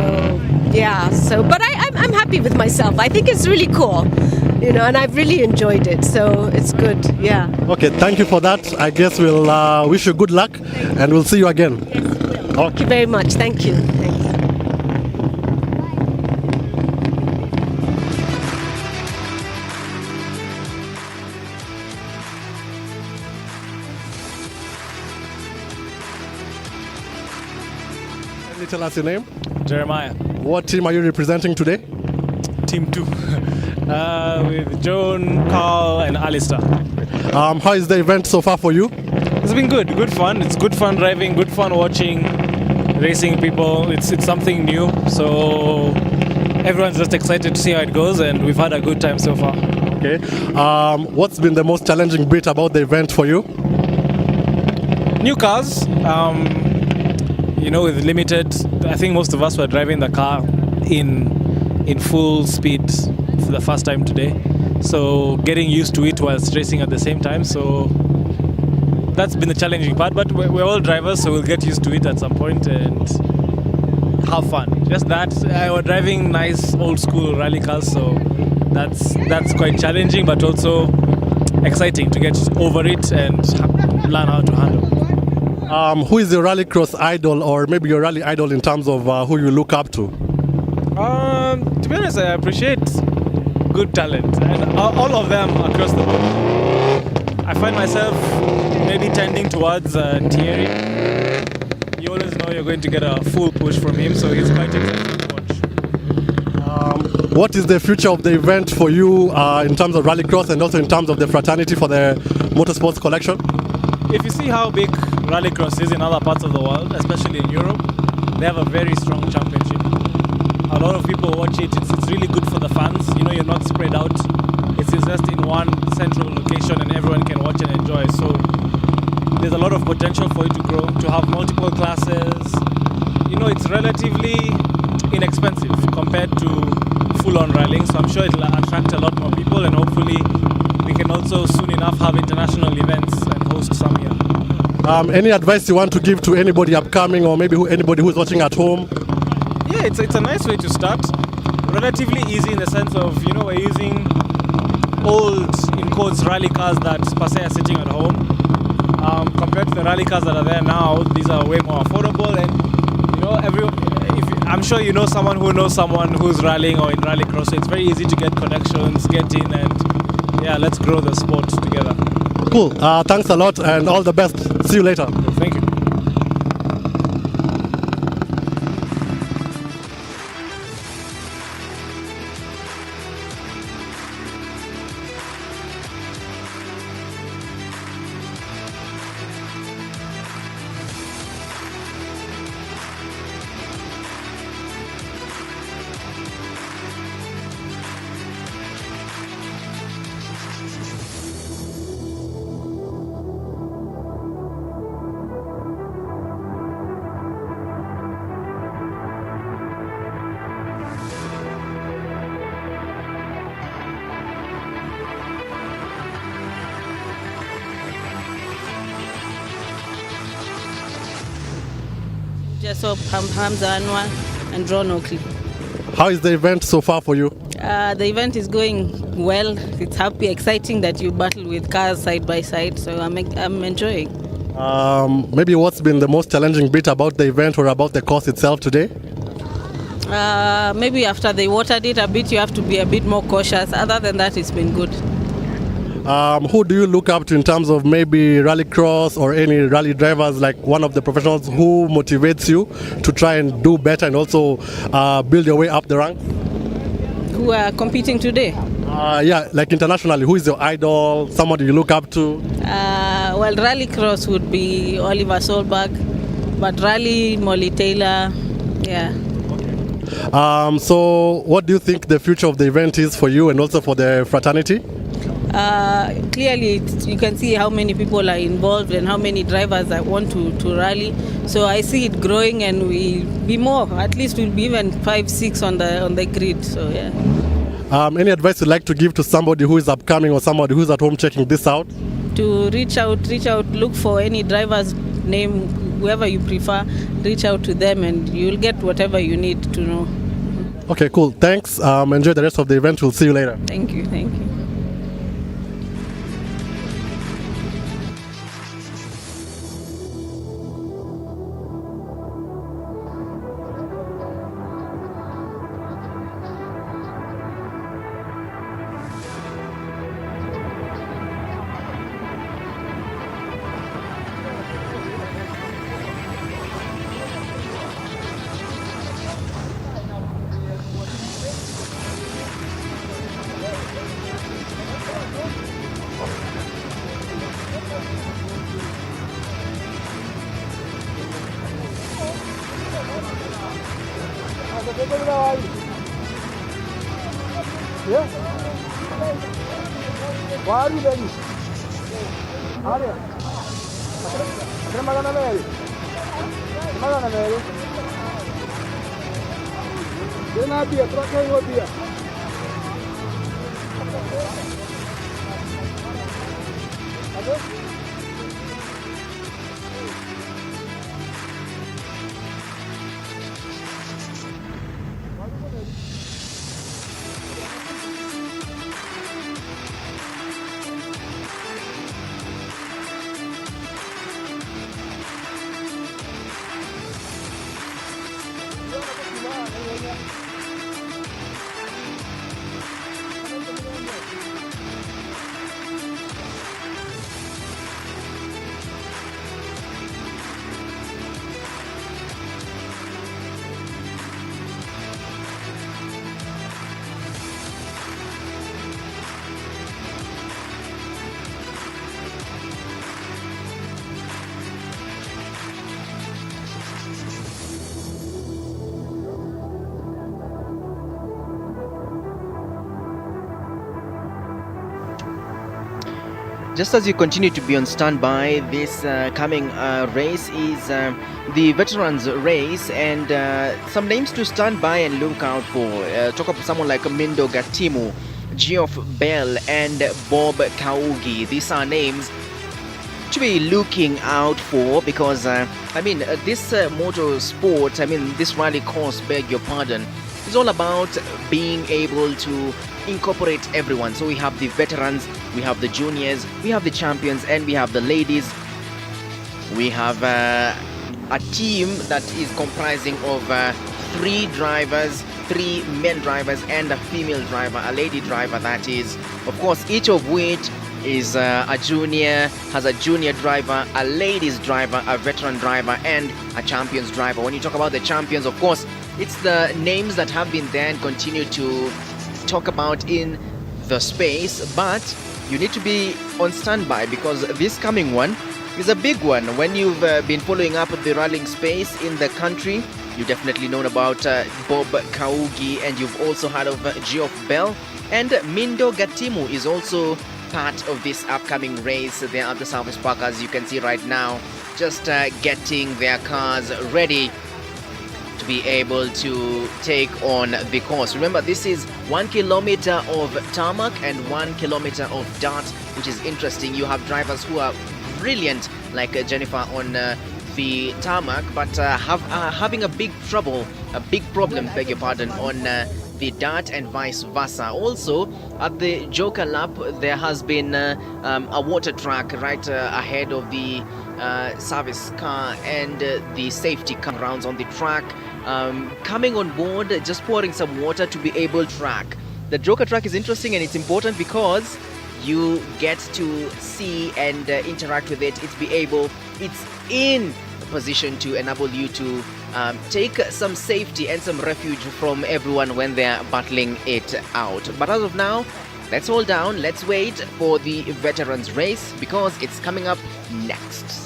yeah, but I'm happy with myself. I think it's really cool. You know, and I've really enjoyed it, so it's good, yeah. Okay, thank you for that. I guess we'll wish you good luck, and we'll see you again. Yes, we will. Thank you very much. Thank you. Thanks. tell us your name? Jeremiah, What team are you representing today? Team 2, with Joan, Carl, and Alistair. How is the event so far for you? It's been good fun. It's good fun driving, good fun watching, racing people. It's something new, so everyone's just excited to see how it goes, and we've had a good time so far. Okay. What's been the most challenging bit about the event for you? New cars, with limited. I think most of us were driving the car in full speed for the first time today, so getting used to it whilst racing at the same time. So that's been the challenging part, but we're all drivers, so we'll get used to it at some point and have fun. Just that we're driving nice old school rally cars, so that's quite challenging, but also exciting to get over it and learn how to handle. Who is your rallycross idol, or maybe your rally idol in terms of who you look up to? To be honest, I appreciate good talent, and all of them across the board. I find myself maybe tending towards Thierry. You always know you're going to get a full push from him, so he's quite exciting to watch. What is the future of the event for you in terms of rallycross and also in terms of the fraternity for the motorsports collection? If you see how big Rallycross is in other parts of the world, especially in Europe, they have a very strong championship. A lot of people watch it. It's really good for the fans. You're not spread out. It's just in one central location and everyone can watch and enjoy. So there's a lot of potential for it to grow, to have multiple classes. It's relatively inexpensive compared to full-on rallying. So I'm sure it'll attract a lot more people, and hopefully we can also soon enough have international events and host some here. Any advice you want to give to anybody upcoming, or maybe anybody who's watching at home? Yeah, it's a nice way to start. Relatively easy in the sense of, we're using old, in quotes, rally cars that per se are sitting at home. Compared to the rally cars that are there now, these are way more affordable, and I'm sure you know someone who knows someone who's rallying or in rallycross, so it's very easy to get connections, get in, and yeah, let's grow the sport together. Cool. Thanks a lot and all the best. See you later. Thank you. Jesop, Hamza Anwar, and Ron Oakley. How is the event so far for you? The event is going well. It's happy, exciting that you battle with cars side by side, so I'm enjoying. Maybe what's been the most challenging bit about the event or about the course itself today? Maybe after they watered it a bit, you have to be a bit more cautious. Other than that, it's been good. Who do you look up to in terms of maybe rallycross or any rally drivers, like one of the professionals who motivates you to try and do better and also build your way up the ranks? Who are competing today? Yeah, like internationally, who is your idol, somebody you look up to? Well, rallycross would be Oliver Solberg, but rally, Molly Taylor, yeah. So what do you think the future of the event is for you and also for the fraternity? Clearly, you can see how many people are involved and how many drivers that want to rally. So I see it growing, and we'll be more. At least we'll be even 5, 6 on the grid. So yeah. Any advice you'd like to give to somebody who is upcoming or somebody who's at home checking this out? To reach out, look for any driver's name, whoever you prefer. Reach out to them, and you'll get whatever you need to know. Okay, cool. Thanks. Enjoy the rest of the event. We'll see you later. Thank you. Thank you. Yeah. Why are you ready? Are you? Magana Mary. Magana Mary. You're not here. Truck ain't here. Just as you continue to be on standby, this coming race is the veterans race, and some names to stand by and look out for. Talk about someone like Mindo Gatimu, Geoff Bell, and Bob Kaugi. These are names to be looking out for because this motorsport, this rally course, beg your pardon, is all about being able to incorporate everyone. So we have the veterans, we have the juniors, we have the champions, and we have the ladies. We have a team that is comprising of 3 drivers, 3 men drivers and a female driver, a lady driver that is, of course, each of which is a junior, has a junior driver, a ladies driver, a veteran driver, and a champions driver. When you talk about the champions, of course, it's the names that have been there and continue to talk about in the space, but you need to be on standby because this coming one is a big one. When you've been following up the rallying space in the country, you definitely known about Bob Kaugi, and you've also heard of Geoff Bell, and Mindo Gatimu is also part of this upcoming race. They are at the service park, as you can see right now, just getting their cars ready to be able to take on the course. Remember, this is 1 kilometer of tarmac and 1 kilometer of dirt, which is interesting. You have drivers who are brilliant like Jennifer on the tarmac, but having a big problem, beg your pardon, on the dirt and vice versa. Also at the Joker lap there has been a water track right ahead of the service car and the safety car rounds on the track, coming on board, just pouring some water to be able to track. The Joker track is interesting and it's important because you get to see and interact with it. It's in a position to enable you to take some safety and some refuge from everyone when they're battling it out. But as of now, let's hold down, let's wait for the veterans race because it's coming up next.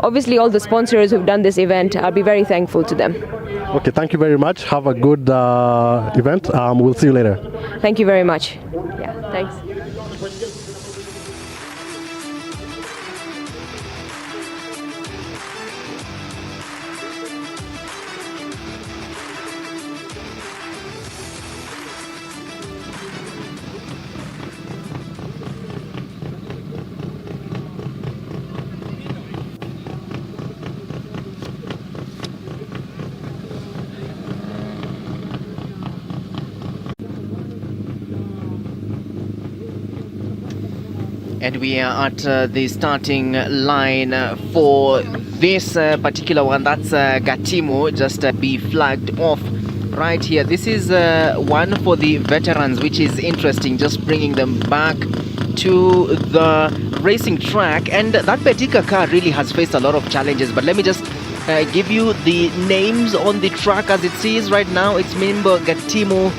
Obviously, all the sponsors who've done this event, I'll be very thankful to them. Okay, thank you very much. Have a good event. We'll see you later. Thank you very much. Yeah, thanks. And we are at the starting line for this particular one. That's Gatimo, just be flagged off right here. This is one for the veterans, which is interesting, just bringing them back to the racing track. And that Betika car really has faced a lot of challenges, but let me just give you the names on the track as it sees right now. It's Mimbo Gatimo,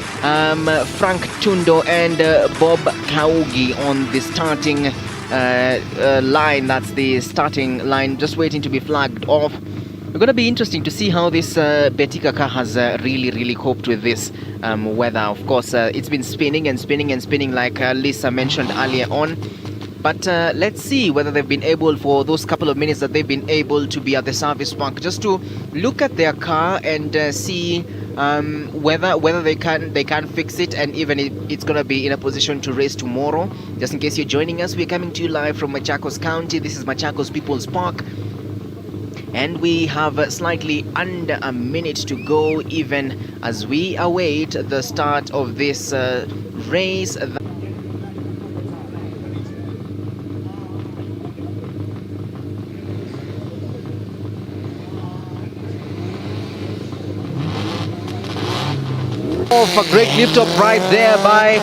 Frank Tundo and Bob Kaugi on the starting line. That's the starting line, just waiting to be flagged off. It's going to be interesting to see how this Betika car has really coped with this weather. Of course, it's been spinning and spinning and spinning, like Lisa mentioned earlier on. But let's see whether they've been able, for those couple of minutes that they've been able to be at the service park, just to look at their car and see whether they can fix it, and even if it's going to be in a position to race tomorrow. Just in case you're joining us, we're coming to you live from Machakos County. This is Machakos People's Park. And we have slightly under a minute to go, even as we await the start of this race. Off a great lift up right there by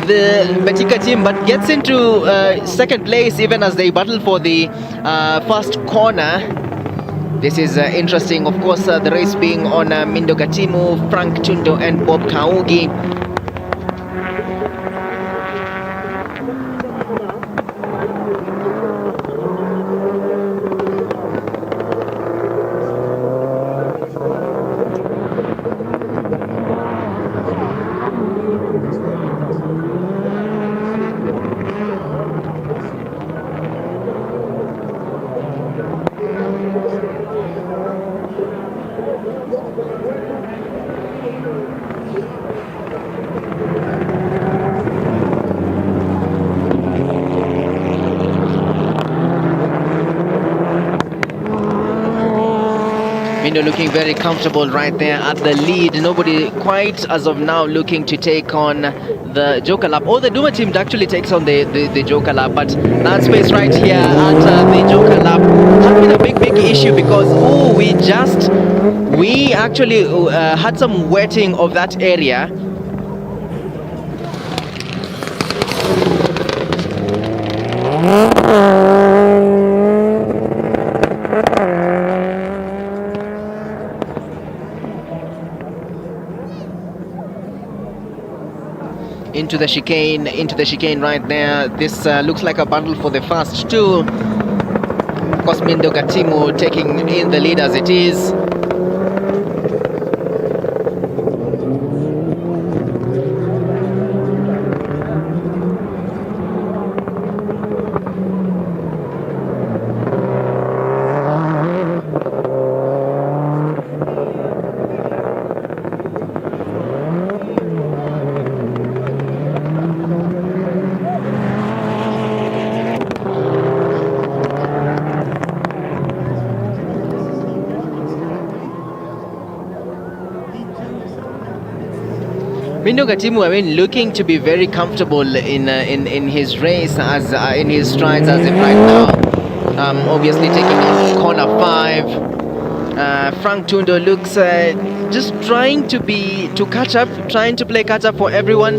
the Betika team, but gets into second place even as they battle for the first corner. This is interesting, of course, the race being on Mindo Gatimo, Frank Tundo and Bob Kaugi. Mindo looking very comfortable right there at the lead. Nobody quite as of now looking to take on the Joker lap. Oh, the Duma team actually takes on the Joker lap, but that space right here at the Joker lap has been a big issue because we actually had some wetting of that area. Into the chicane right there. This looks like a bundle for the first two. Of course, Mindo Gatimo taking in the lead as it is. Mindo Gatimo, I mean, looking to be very comfortable in his race, as in his strides as of right now. Obviously taking on corner 5. Frank Tundo looks just trying to catch up, trying to play catch up for everyone.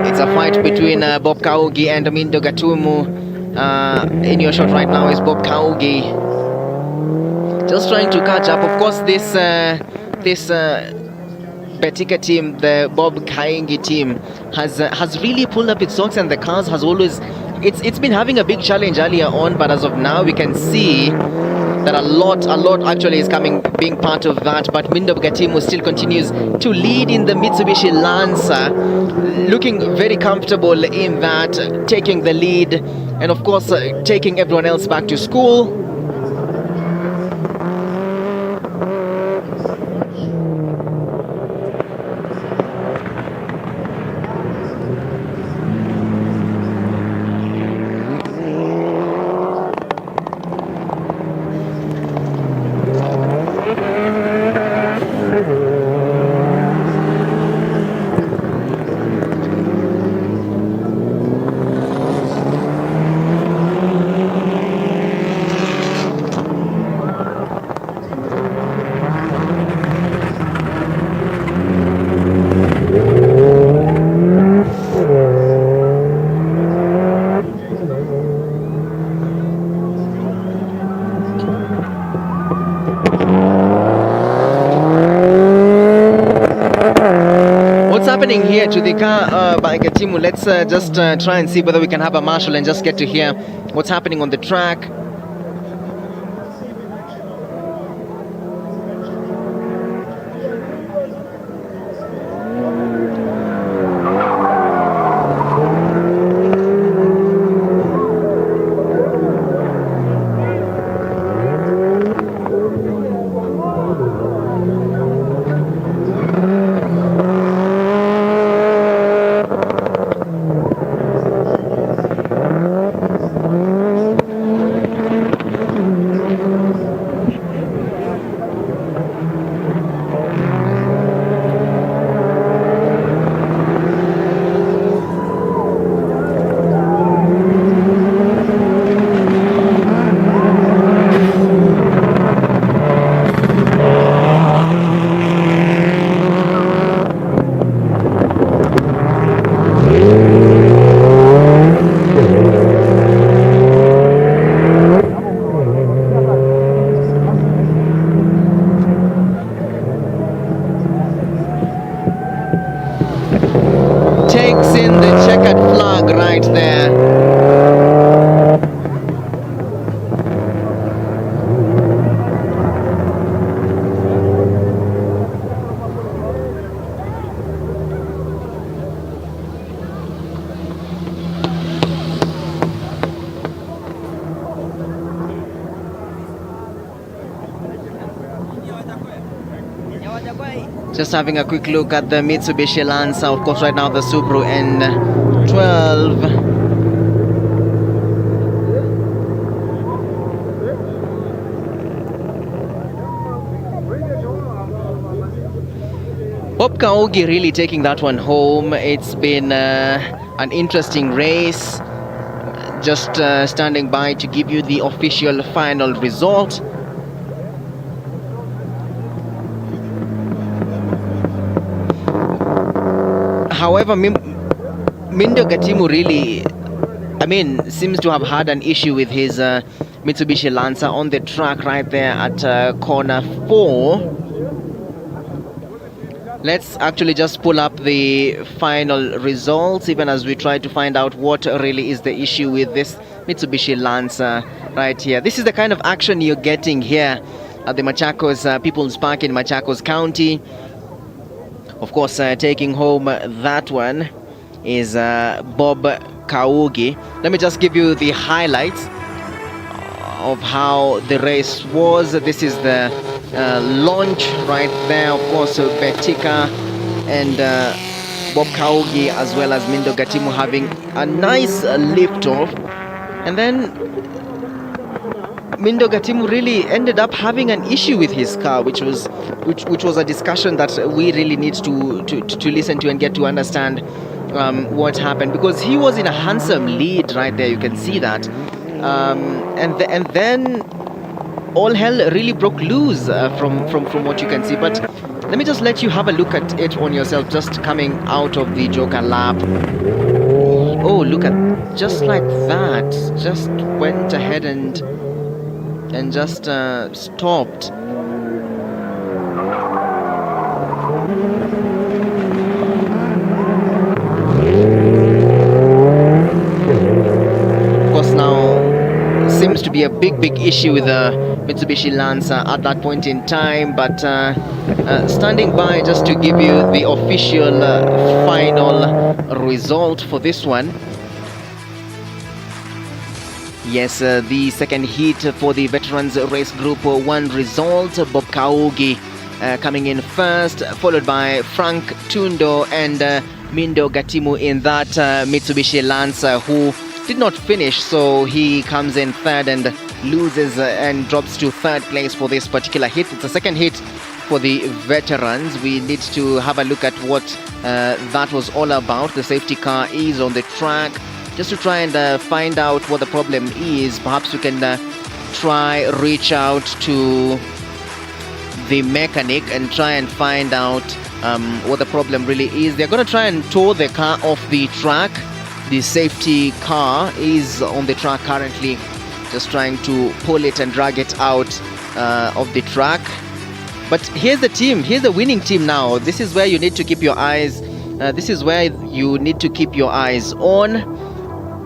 It's a fight between Bob Kaugi and Mindo Gatimo. In your shot right now is Bob Kaugi, just trying to catch up. Of course, this Betika team, the Bob Kaingi team, has really pulled up its socks, and the cars has always it's been having a big challenge earlier on, but as of now we can see that a lot actually is being part of that. But Mindo Gatimo still continues to lead in the Mitsubishi Lancer, looking very comfortable in that, taking the lead, and of course taking everyone else back to school. heading here to the car by Gatimu. Let's just try and see whether we can have a marshal and just get to hear what's happening on the track. Takes in the checkered flag right there. Just having a quick look at the Mitsubishi Lancer, of course right now the Subaru N12. Bob Kaogi really taking that one home. It's been an interesting race. Just standing by to give you the official final result. However, Mindo Gatimu really, seems to have had an issue with his Mitsubishi Lancer on the track right there at corner 4. Let's actually just pull up the final results, even as we try to find out what really is the issue with this Mitsubishi Lancer right here. This is the kind of action you're getting here at the Machakos People's Park in Machakos County. Of course, taking home that one is Bob Kaogi. Let me just give you the highlights of how the race was. This is the launch right there. Of course, Betika and Bob Kaogi as well as Mindo Gatimu having a nice lift off. And then Mindo Gatimu really ended up having an issue with his car, which was a discussion that we really need to listen to and get to understand what happened, because he was in a handsome lead right there. You can see that, and then all hell really broke loose from what you can see. But let me just let you have a look at it on yourself, just coming out of the Joker lap. Oh, look at, just like that, just went ahead and just stopped. Of course, now seems to be a big issue with the Mitsubishi Lancer at that point in time, but standing by just to give you the official final result for this one. Yes, the second heat for the Veterans Race Group 1 result. Bob Kaogi coming in first, followed by Frank Tundo and Mindo Gatimu in that Mitsubishi Lancer, who did not finish, so he comes in third and loses and drops to third place for this particular hit. It's the second hit for the veterans. We need to have a look at what that was all about. The safety car is on the track. Just to try and find out what the problem is. Perhaps we can reach out to the mechanic and try and find out what the problem really is. They're going to try and tow the car off the track. The safety car is on the track currently, just trying to pull it and drag it out of the track. But here's the team, here's the winning team now. This is where you need to keep your eyes this is where you need to keep your eyes on,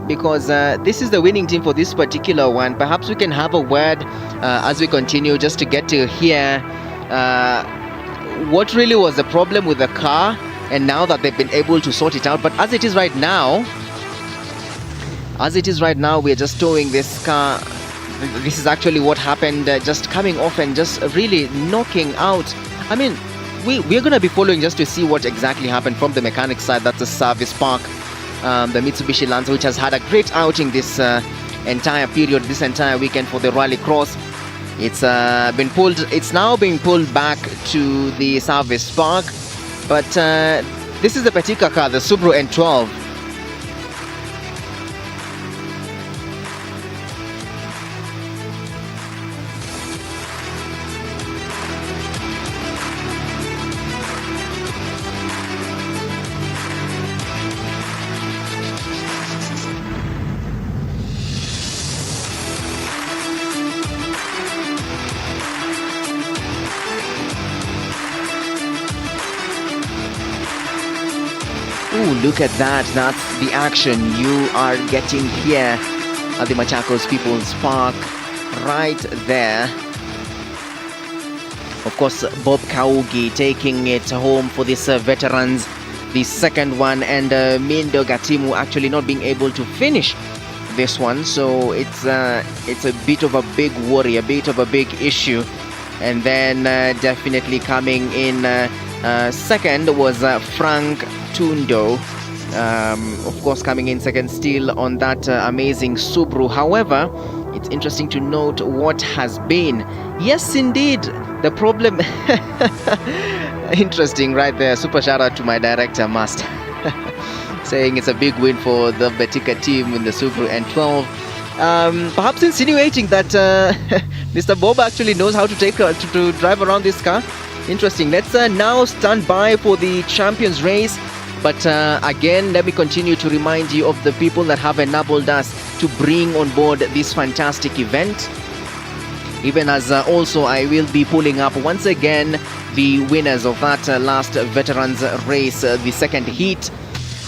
because this is the winning team for this particular one. Perhaps we can have a word as we continue, just to get to hear what really was the problem with the car, and now that they've been able to sort it out. But as it is right now, we are just towing this car. This is actually what happened, just coming off and just really knocking out. I mean, we're going to be following just to see what exactly happened from the mechanic side. That's the service park, the Mitsubishi Lancer, which has had a great outing this entire period, this entire weekend for the Rallycross. It's now being pulled back to the service park. But this is the Betika car, the Subaru N12. Ooh, look at that. That's the action you are getting here at the Machakos People's Park, right there. Of course, Bob Kaugi taking it home for this veterans, the second one, and Mindo Gatimu actually not being able to finish this one. So it's a bit of a big worry, a bit of a big issue. And then definitely coming in second was Frank Tundo, of course, coming in second still on that amazing Subaru. However, it's interesting to note what has been. Yes, indeed, the problem. Interesting right there. Super shout out to my director, Must, saying it's a big win for the Betika team in the Subaru N12. Perhaps insinuating that Mr. Bob actually knows how to to drive around this car. Interesting. Let's now stand by for the Champions Race. But again, let me continue to remind you of the people that have enabled us to bring on board this fantastic event. Even as also I will be pulling up once again the winners of that last veterans race, the second heat.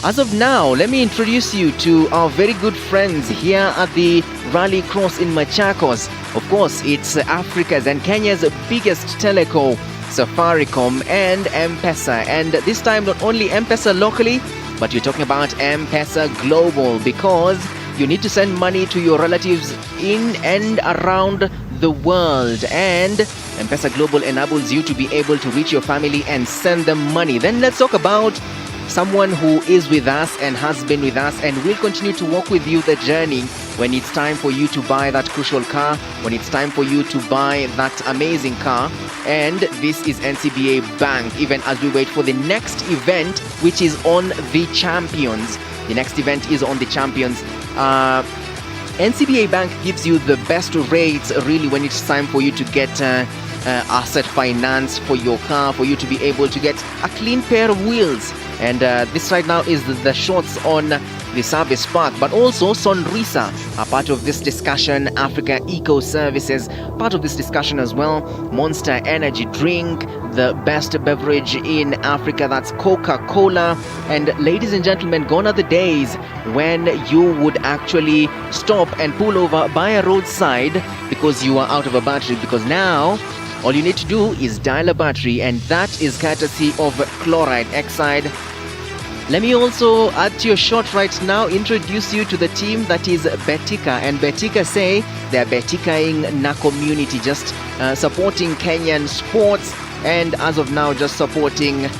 As of now, let me introduce you to our very good friends here at the Rallycross in Machakos. Of course, it's Africa's and Kenya's biggest teleco, Safaricom and M-Pesa. And this time, not only M-Pesa locally, but you're talking about M-Pesa global, because you need to send money to your relatives in and around the world. And M-Pesa global enables you to be able to reach your family and send them money. Then let's talk about someone who is with us and has been with us and will continue to walk with you the journey when it's time for you to buy that crucial car, when it's time for you to buy that amazing car. And this is NCBA Bank, even as we wait for the next event, which is on the Champions. The next event is on the Champions. NCBA Bank gives you the best rates really when it's time for you to get asset finance for your car, for you to be able to get a clean pair of wheels. And this right now is the shots on the service park, but also Sonrisa are part of this discussion. Africa Eco Services part of this discussion as well. Monster Energy Drink, the best beverage in Africa, that's Coca-Cola. And ladies and gentlemen, gone are the days when you would actually stop and pull over by a roadside because you are out of a battery, because now all you need to do is dial a battery, and that is courtesy of Chloride Exide. Let me also add to your shot right now, introduce you to the team that is Betika. And Betika say they're Betikaing na community, just supporting Kenyan sports, and as of now just supporting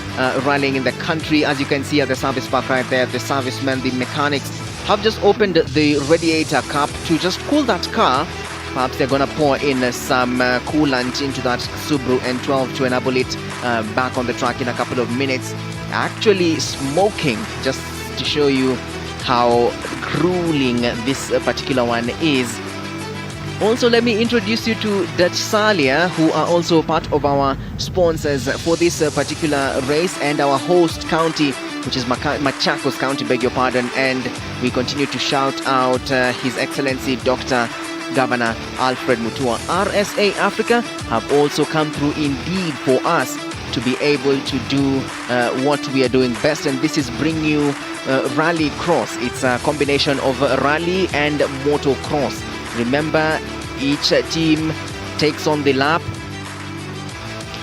rallying in the country. As you can see at the service park right there, the servicemen, the mechanics have just opened the radiator cap to just cool that car. Perhaps they're gonna pour in some coolant into that Subaru N12 to enable it back on the track in a couple of minutes. Actually smoking, just to show you how grueling this particular one is. Also, let me introduce you to Datsalia, who are also part of our sponsors for this particular race, and our host county, which is Machakos County, beg your pardon. And we continue to shout out His Excellency Dr. Governor Alfred Mutua. RSA Africa have also come through indeed for us to be able to do what we are doing best, and this is bring you Rallycross. It's a combination of rally and motocross. Remember, each team takes on the lap,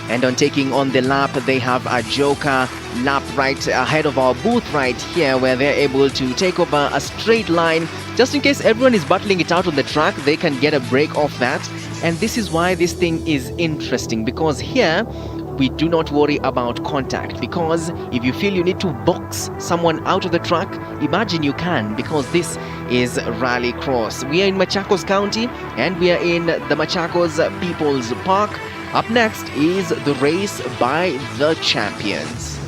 and on taking on the lap, they have a joker lap right ahead of our booth right here, where they're able to take over a straight line. Just in case everyone is battling it out on the track, they can get a break off that. And this is why this thing is interesting, because here we do not worry about contact, because if you feel you need to box someone out of the track, imagine you can, because this is Rallycross. We are in Machakos County, and we are in the Machakos People's Park. Up next is the race by the champions.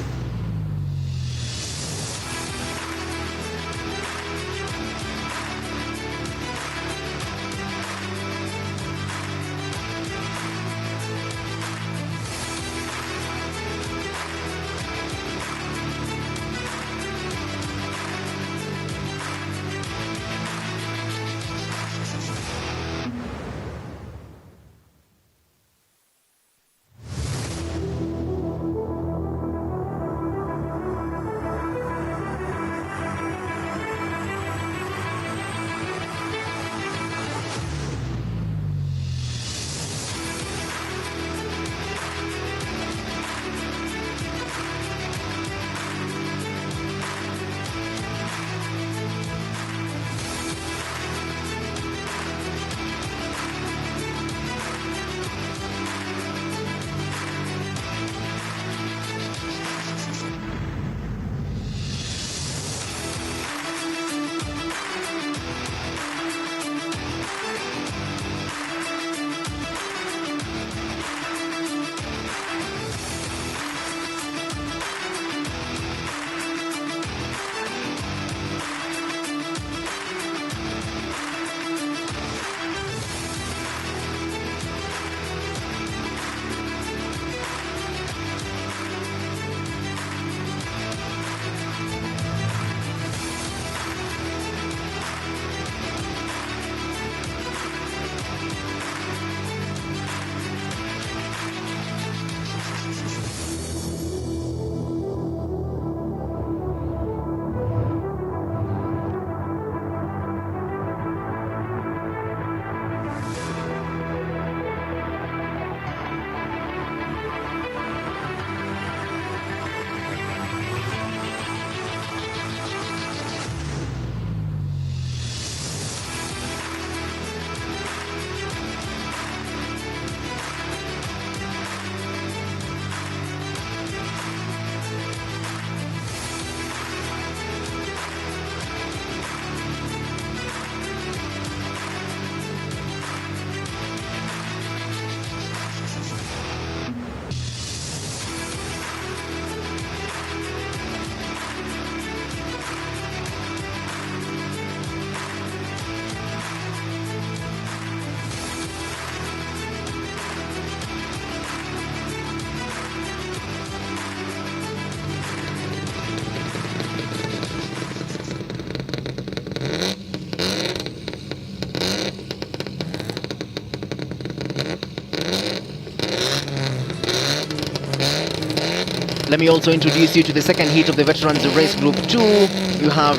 Let me also introduce you to the second heat of the Veterans Race Group 2. You have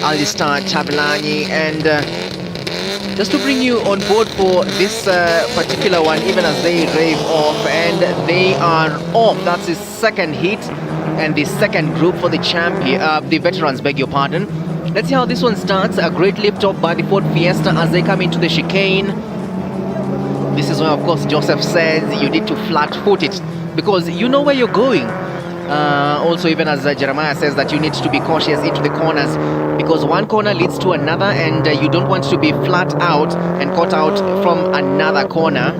Alistar Chabalani, and just to bring you on board for this particular one, even as they rave off, and they are off. That's the second heat and the second group for the champion, the veterans, beg your pardon. Let's see how this one starts. A great lift off by the Ford Fiesta as they come into the chicane. This is where, of course, Joseph says you need to flat foot it, because you know where you're going. Also, even as Jeremiah says that you need to be cautious into the corners, because one corner leads to another, and you don't want to be flat out and caught out from another corner.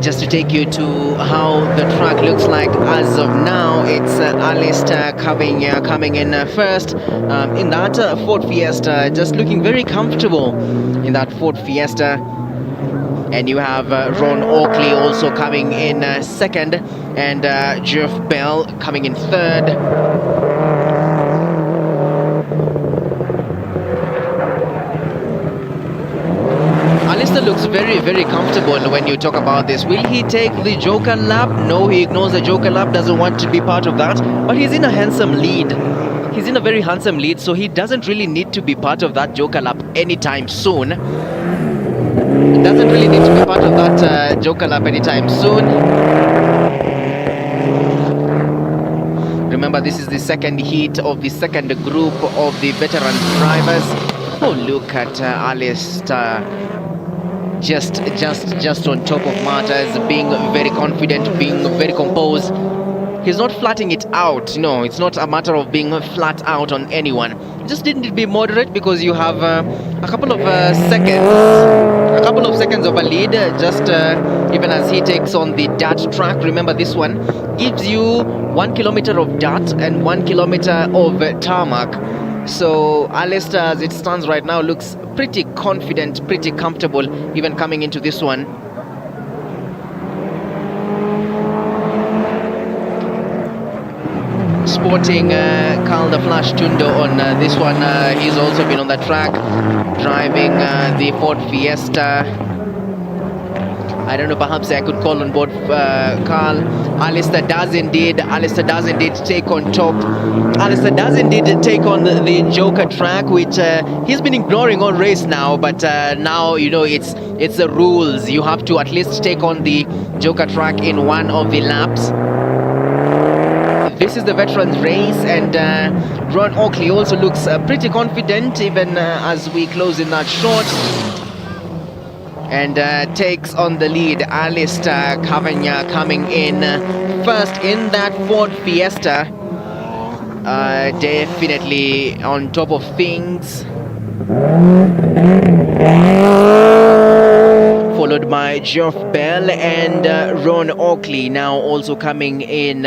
just to take you to how the track looks like as of now. It's Alistair Kavenya coming in first in that Ford Fiesta, just looking very comfortable in that Ford Fiesta. And you have Ron Oakley also coming in second, and Jeff Bell coming in third. Alistair looks very comfortable when you talk about this. Will he take the Joker lap? No, he ignores the Joker lap, doesn't want to be part of that. But he's in a handsome lead. He's in a very handsome lead, so he doesn't really need to be part of that Joker lap anytime soon. He doesn't really need to be part of that Joker lap anytime soon. Remember, this is the second heat of the second group of the veteran drivers. Oh, look at Alistair. Just on top of matters, being very confident, being very composed. He's not flatting it out. No, it's not a matter of being flat out on anyone. Just didn't be moderate, because you have a couple of seconds of a lead, just even as he takes on the dirt track. Remember, this one gives you 1 kilometer of dirt and 1 kilometer of tarmac. So Alistair, as it stands right now, looks pretty confident, pretty comfortable, even coming into this one. Sporting Carl the Flash Tundo on this one. He's also been on the track driving the Ford Fiesta. I don't know, perhaps I could call on board Carl. Alistair does indeed take on top. Alistair does indeed take on the Joker track, which he's been ignoring all race now, but now, you know, it's the rules. You have to at least take on the Joker track in one of the laps. This is the veterans race, and Ron Oakley also looks pretty confident, even as we close in that shot. And takes on the lead. Alistair Kavenya coming in first in that Ford Fiesta. Definitely on top of things. Followed by Geoff Bell and Ron Oakley now also coming in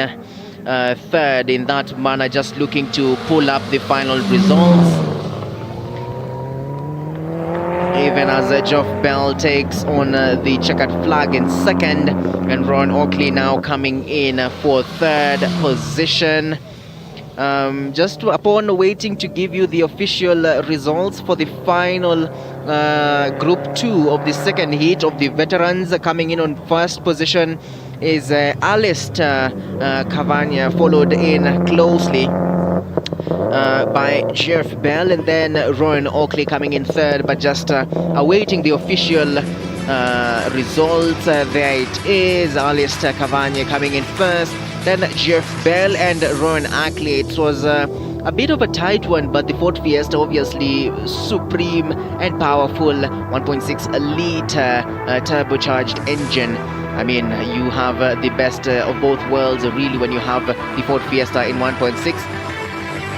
third in that manner, just looking to pull up the final results. Even as Geoff Bell takes on the checkered flag in second, and Ron Oakley now coming in for third position. Just upon waiting to give you the official results for the final Group 2 of the second heat of the veterans, coming in on first position is Alistair Kavenya, followed in closely by Jeff Bell, and then Ron Oakley coming in third, but just awaiting the official results. There it is, Alistair Kavenya coming in first, then Jeff Bell and Ron Oakley. It was a bit of a tight one, but the Ford Fiesta obviously supreme and powerful 1.6 liter turbocharged engine. I mean, you have the best of both worlds really when you have the Ford Fiesta in 1.6.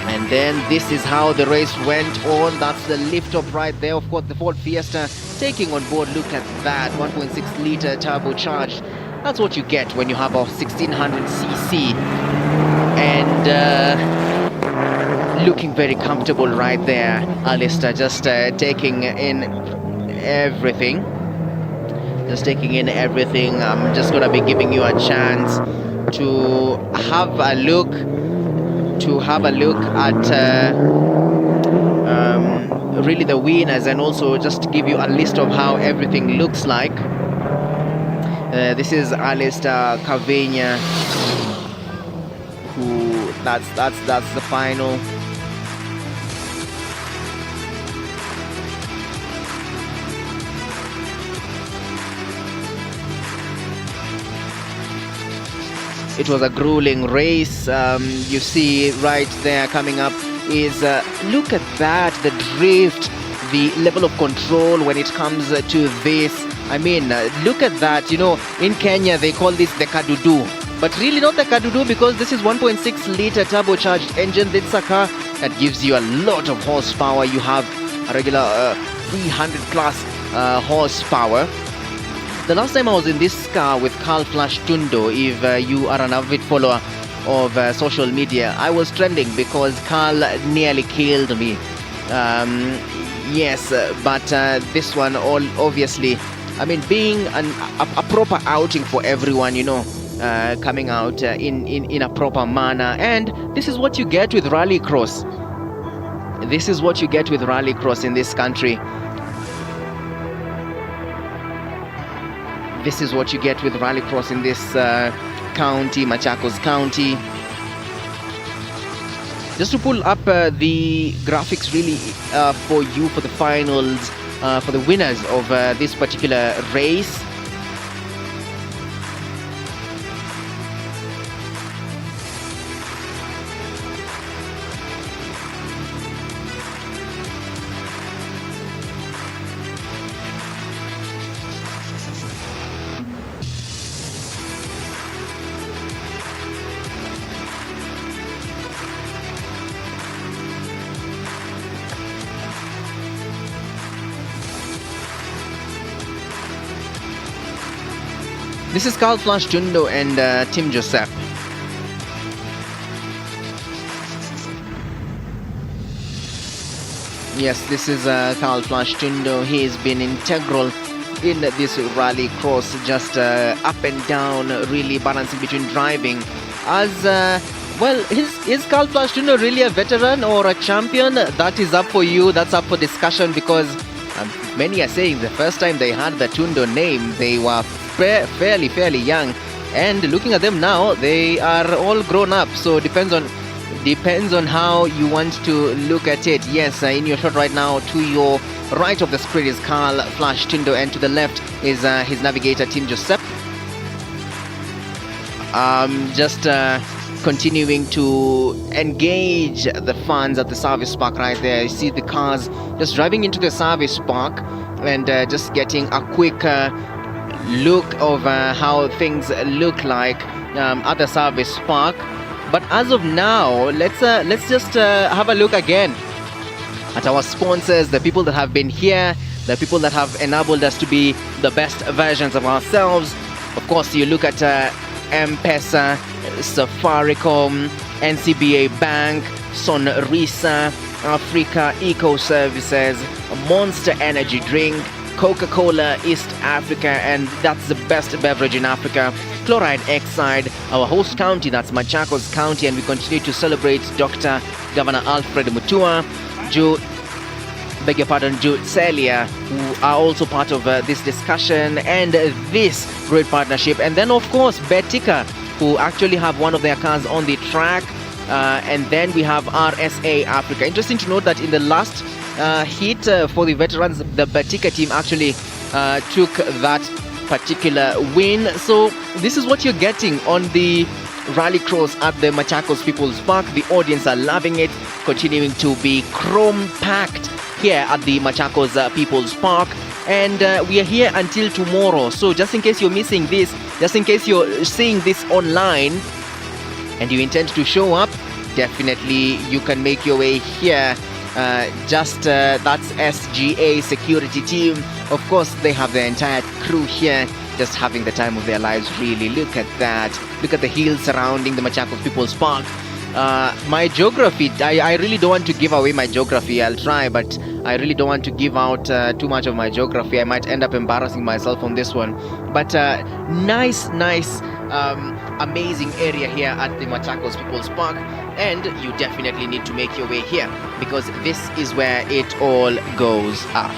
And then this is how the race went on. That's the lift up right there. Of course, the Ford Fiesta taking on board. Look at that, 1.6 liter turbocharged. That's what you get when you have a 1600cc. And looking very comfortable right there. Alistair just taking in everything. Just taking in everything. I'm just going to be giving you a chance to have a look. At really the winners, and also just give you a list of how everything looks like. This is Alistair Kavenya, who that's the final. It was a grueling race. You see right there coming up is, look at that, the drift, the level of control when it comes to this. I mean, look at that. You know, in Kenya they call this the Kadudu, but really not the Kadudu, because this is 1.6 liter turbocharged engine. It's a car that gives you a lot of horsepower. You have a regular 300 plus horsepower. The last time I was in this car with Carl Flash Tundo, if you are an avid follower of social media, I was trending because Carl nearly killed me. Yes, but this one, obviously, I mean, being a proper outing for everyone, you know, coming out in a proper manner. And this is what you get with Rallycross. This is what you get with Rallycross in this country. This is what you get with Rallycross in this county, Machakos County. Just to pull up the graphics really for you for the finals, for the winners of this particular race. This is Carl Flash Tundo and Tim Joseph. Yes, this is Carl Flash Tundo. He has been integral in this Rallycross, just up and down, really balancing between driving. As well, is Carl Flash Tundo really a veteran or a champion? That is up for you. That's up for discussion, because many are saying the first time they had the Tundo name, they were fairly young, and looking at them now, they are all grown up. So depends on how you want to look at it. Yes, in your shot right now, to your right of the screen is Carl Flash Tundo, and to the left is his navigator Tim Joseph. Just continuing to engage the fans at the service park right there. You see the cars just driving into the service park and just getting a quick look of how things look like at the service park. But as of now, let's just have a look again at our sponsors, the people that have been here, the people that have enabled us to be the best versions of ourselves. Of course, you look at M-Pesa, Safaricom, NCBA Bank, Sonrisa, Africa Eco Services, Monster Energy Drink, Coca-Cola East Africa, and that's the best beverage in Africa. Chloride Exide, our host county, that's Machakos County, and we continue to celebrate Dr. Governor Alfred Mutua, Jude Celia, who are also part of this discussion and this great partnership. And then, of course, Betika, who actually have one of their cars on the track. And then we have RSA Africa. Interesting to note that in the last heat for the veterans, the Betika team actually took that particular win. So this is what you're getting on the Rallycross at the Machakos People's Park. The audience are loving it, continuing to be chrome packed here at the Machakos People's Park. And we are here until tomorrow. So just in case you're missing this, just in case you're seeing this online and you intend to show up, definitely you can make your way here. That's SGA security team. Of course, they have the entire crew here, just having the time of their lives. Really, look at that. Look at the hills surrounding the Machakos People's Park. My geography, I really don't want to give away my geography. I'll try, but I really don't want to give out too much of my geography. I might end up embarrassing myself on this one. But nice, amazing area here at the Machakos People's Park. And you definitely need to make your way here, because this is where it all goes up.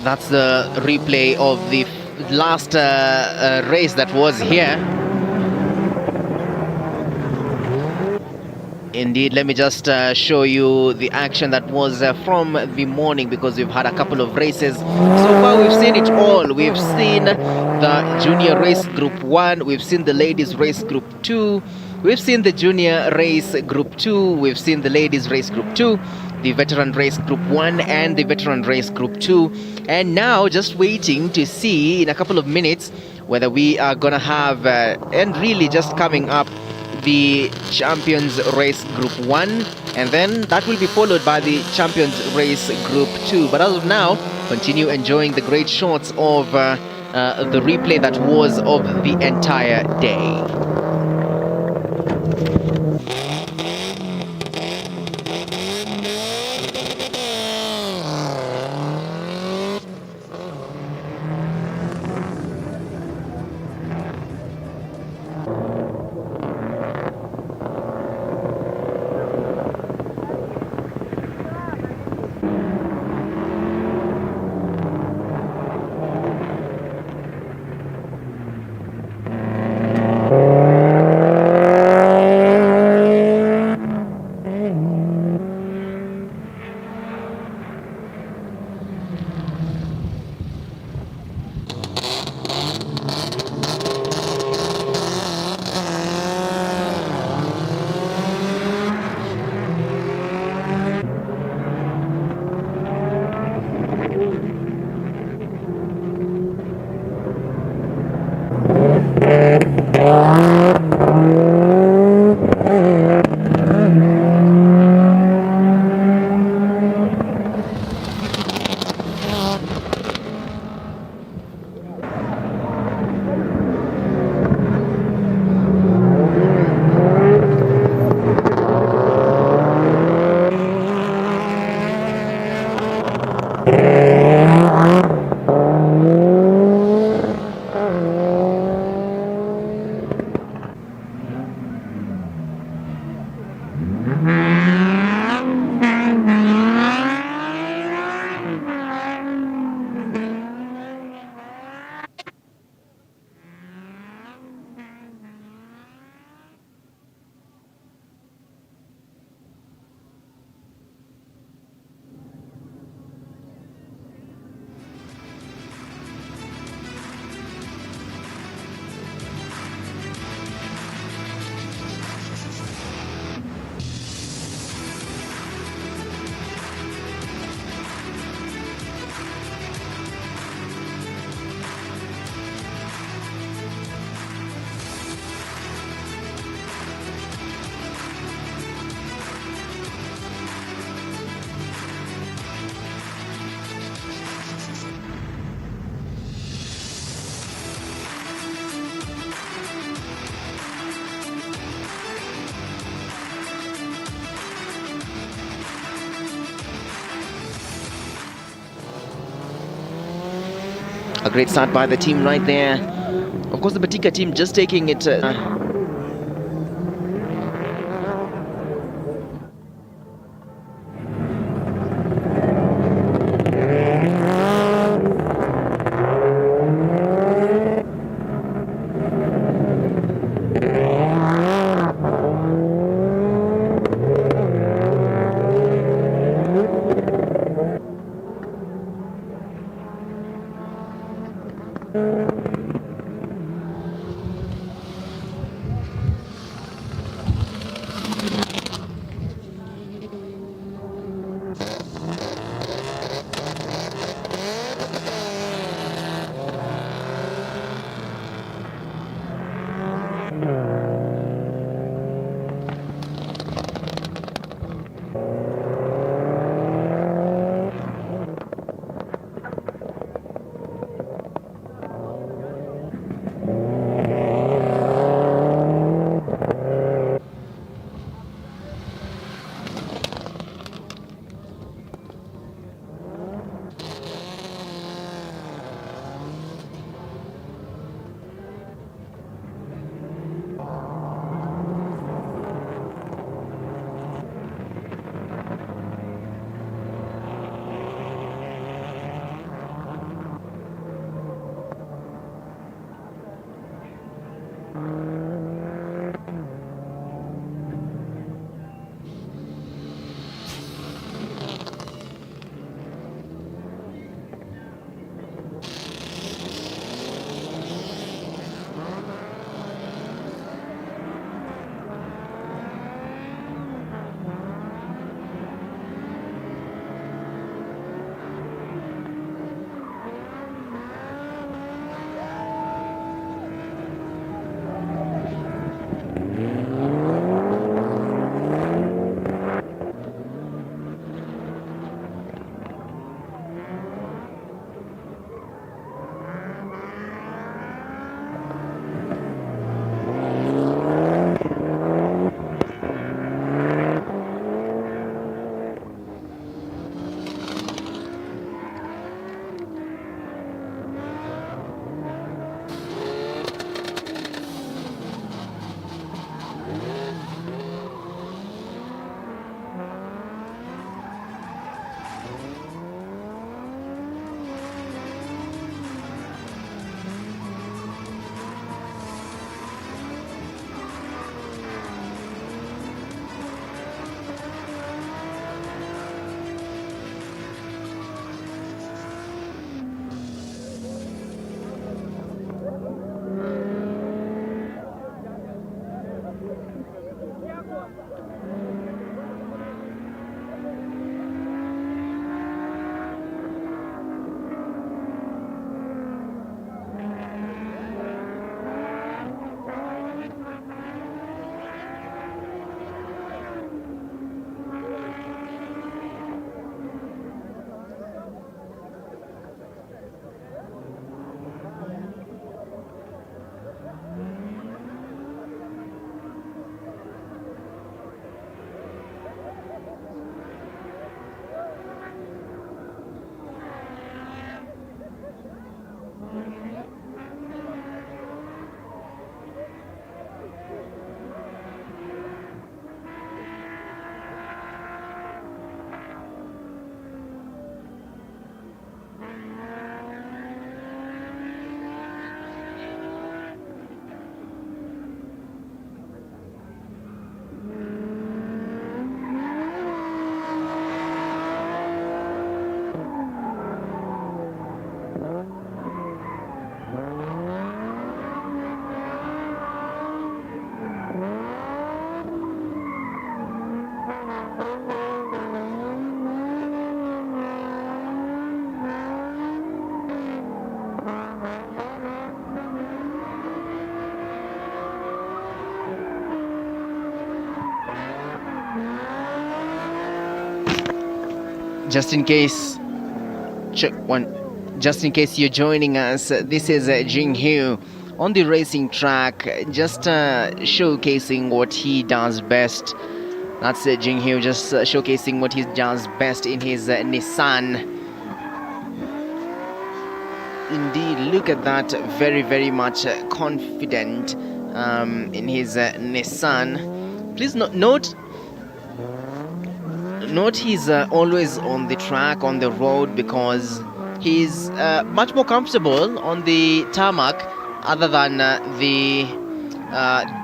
That's the replay of the last race that was here. Indeed, let me just show you the action that was from the morning, because we've had a couple of races. So far we've seen it all. We've seen the junior race group 1, we've seen the ladies race group 2, we've seen the junior race group 2, we've seen the ladies race group 2, the veteran race group 1 and the veteran race group 2. And now just waiting to see in a couple of minutes whether we are gonna have, and really just coming up, the champions race group 1, and then that will be followed by the champions race group 2. But as of now, continue enjoying the great shots of the replay that was of the entire day. A great start by the team right there. Of course, the Batika team just taking it. Just in case, just in case you're joining us, this is Jing Hu on the racing track, just showcasing what he does best. That's Jing Hu just showcasing what he does best in his Nissan. Indeed, look at that, very, very much confident in his Nissan. Please note he's always on the track, on the road, because he's much more comfortable on the tarmac other than the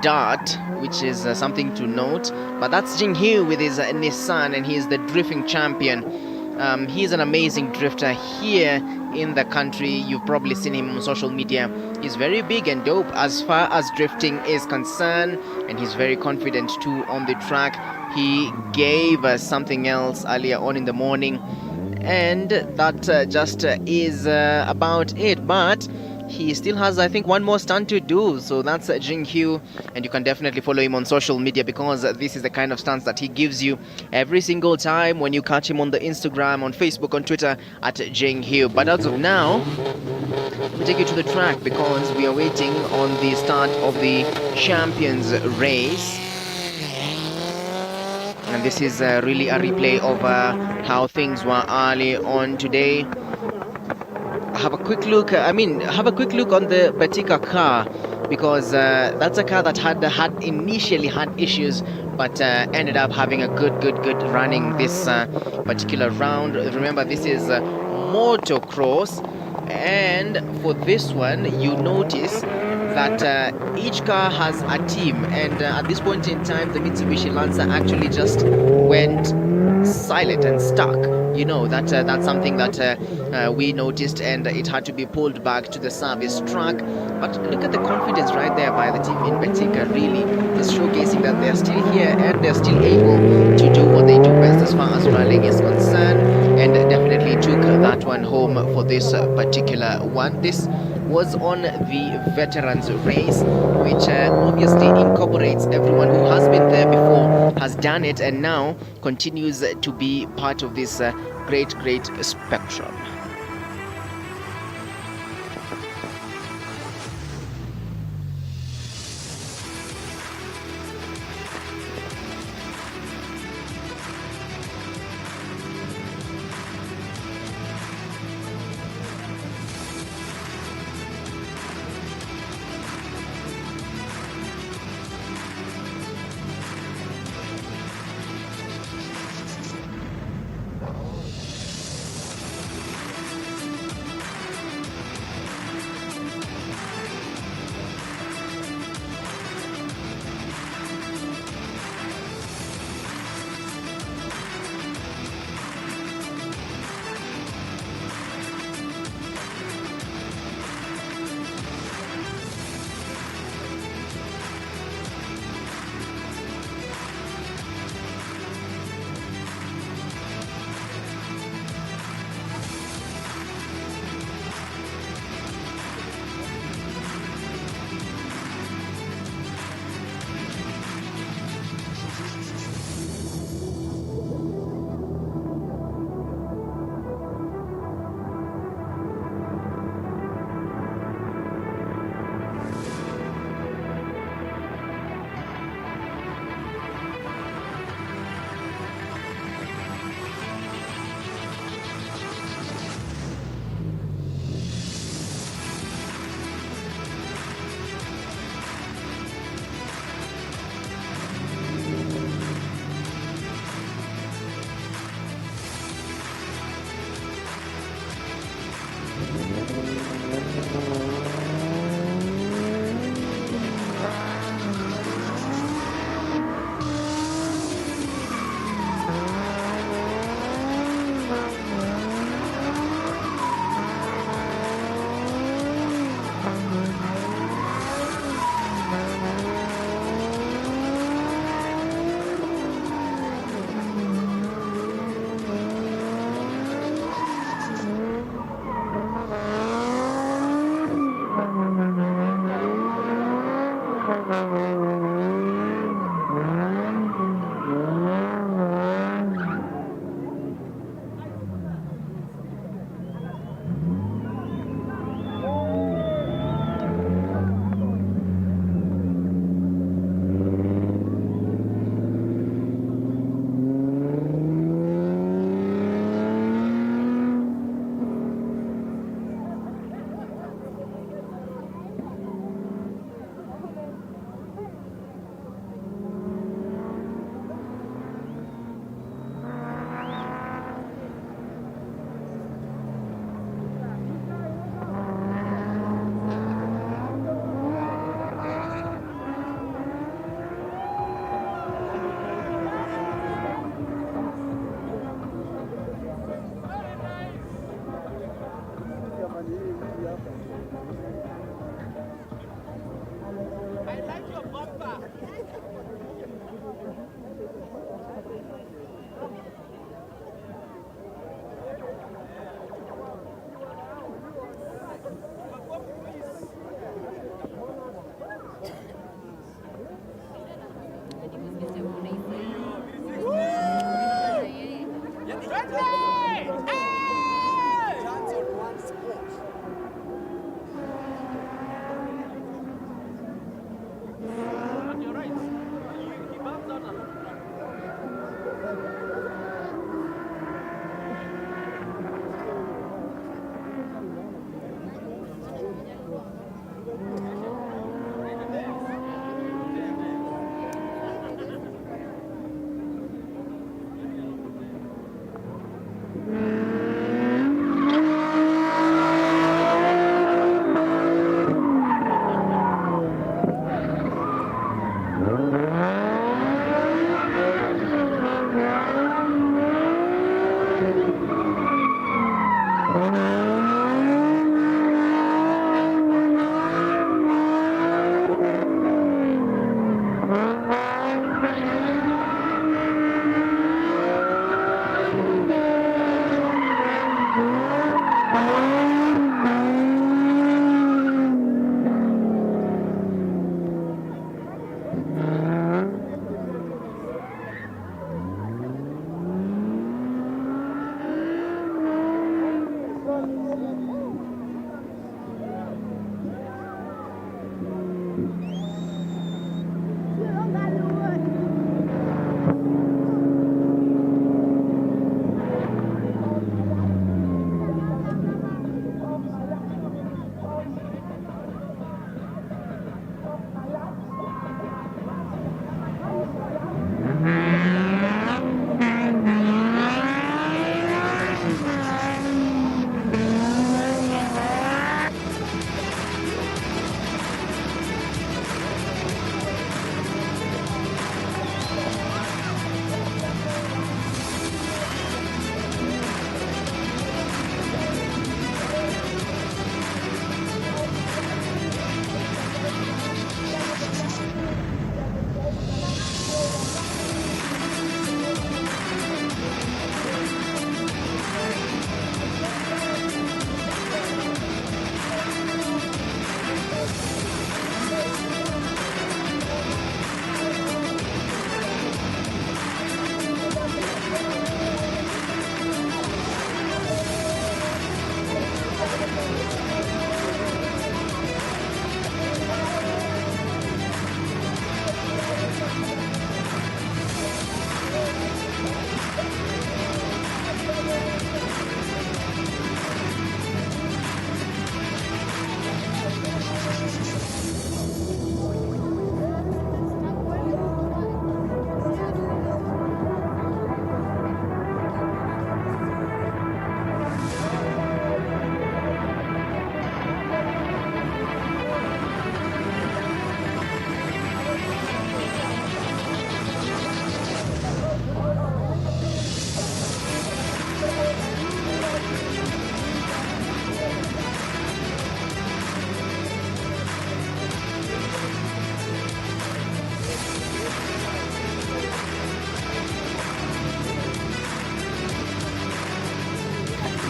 dirt, which is something to note. But that's Jing Hu with his Nissan, and he's the drifting champion. He's an amazing drifter here in the country. You've probably seen him on social media. He's very big and dope as far as drifting is concerned, and he's very confident too on the track. He gave us something else earlier on in the morning, and that just is about it. But he still has, I think, one more stunt to do. So that's Jing Hu, and you can definitely follow him on social media, because this is the kind of stunts that he gives you every single time when you catch him on the Instagram, on Facebook, on Twitter at Jing Hu. But as of now, let me take you to the track, because we are waiting on the start of the Champions race. And this is really a replay of how things were early on today. Have a quick look. Have a quick look on the Batika car, because that's a car that had initially had issues, but ended up having a good running this particular round. Remember, this is motocross, and for this one, you notice that each car has a team, and at this point in time, the Mitsubishi Lancer actually just went silent and stuck. You know, that's something that we noticed, and it had to be pulled back to the service track. But look at the confidence right there by the team in Batika, really just showcasing that they're still here and they're still able to do what they do best as far as rallying is concerned, and definitely took that one home for this particular one. This was on the veterans race, which obviously incorporates everyone who has been there before, has done it, and now continues to be part of this great spectrum.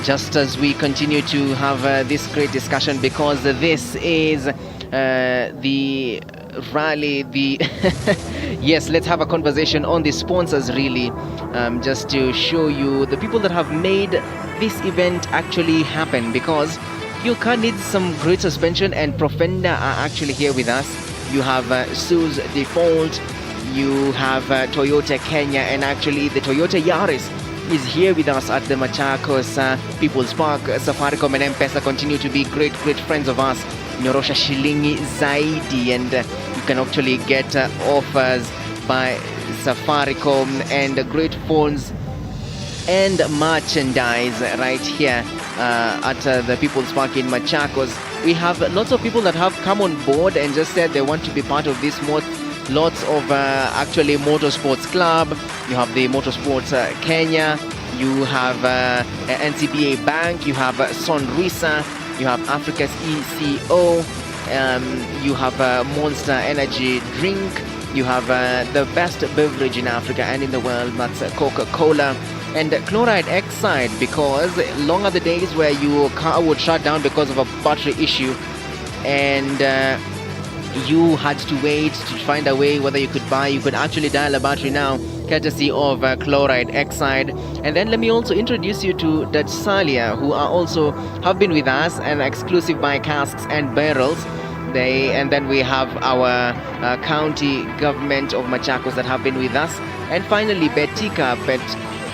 just as we continue to have this great discussion, because this is the rally, yes, let's have a conversation on the sponsors, really, just to show you the people that have made this event actually happen, because your car needs some great suspension, and Profenda are actually here with us. You have Sue's Default, you have Toyota Kenya, and actually the Toyota Yaris is here with us at the Machakos People's Park. Safaricom and M-Pesa continue to be great friends of us. Nyorosha shilingi zaidi, and you can actually get offers by Safaricom and great phones and merchandise right here at the People's Park in Machakos. We have lots of people that have come on board and just said they want to be part of this lots of actually Motorsports Club. You have the Motorsports Kenya, you have NCBA Bank, you have Sonrisa, you have Africa's ECO, you have Monster Energy Drink, you have the best beverage in Africa and in the world, that's Coca-Cola, and Chloride Exide, because long are the days where your car would shut down because of a battery issue, and you had to wait to find a way whether you could actually dial a battery now, courtesy of Chloride Exide. And then let me also introduce you to Datsalia, who are also have been with us, and exclusive by casks and barrels. And then we have our county government of Machakos that have been with us, and finally Betika,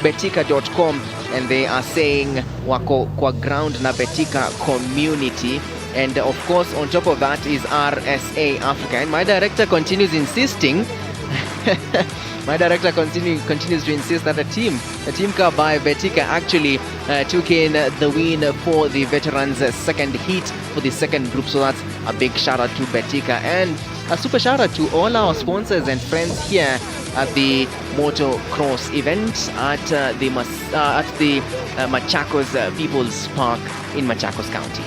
betika.com, and they are saying wako kwa ground na Betika community. And of course, on top of that is RSA Africa. And my director continues insisting, continues to insist that the team car by Betika actually took in the win for the veterans' second heat for the second group. So that's a big shout out to Betika, and a super shout out to all our sponsors and friends here at the motocross event at the Machakos People's Park in Machakos County.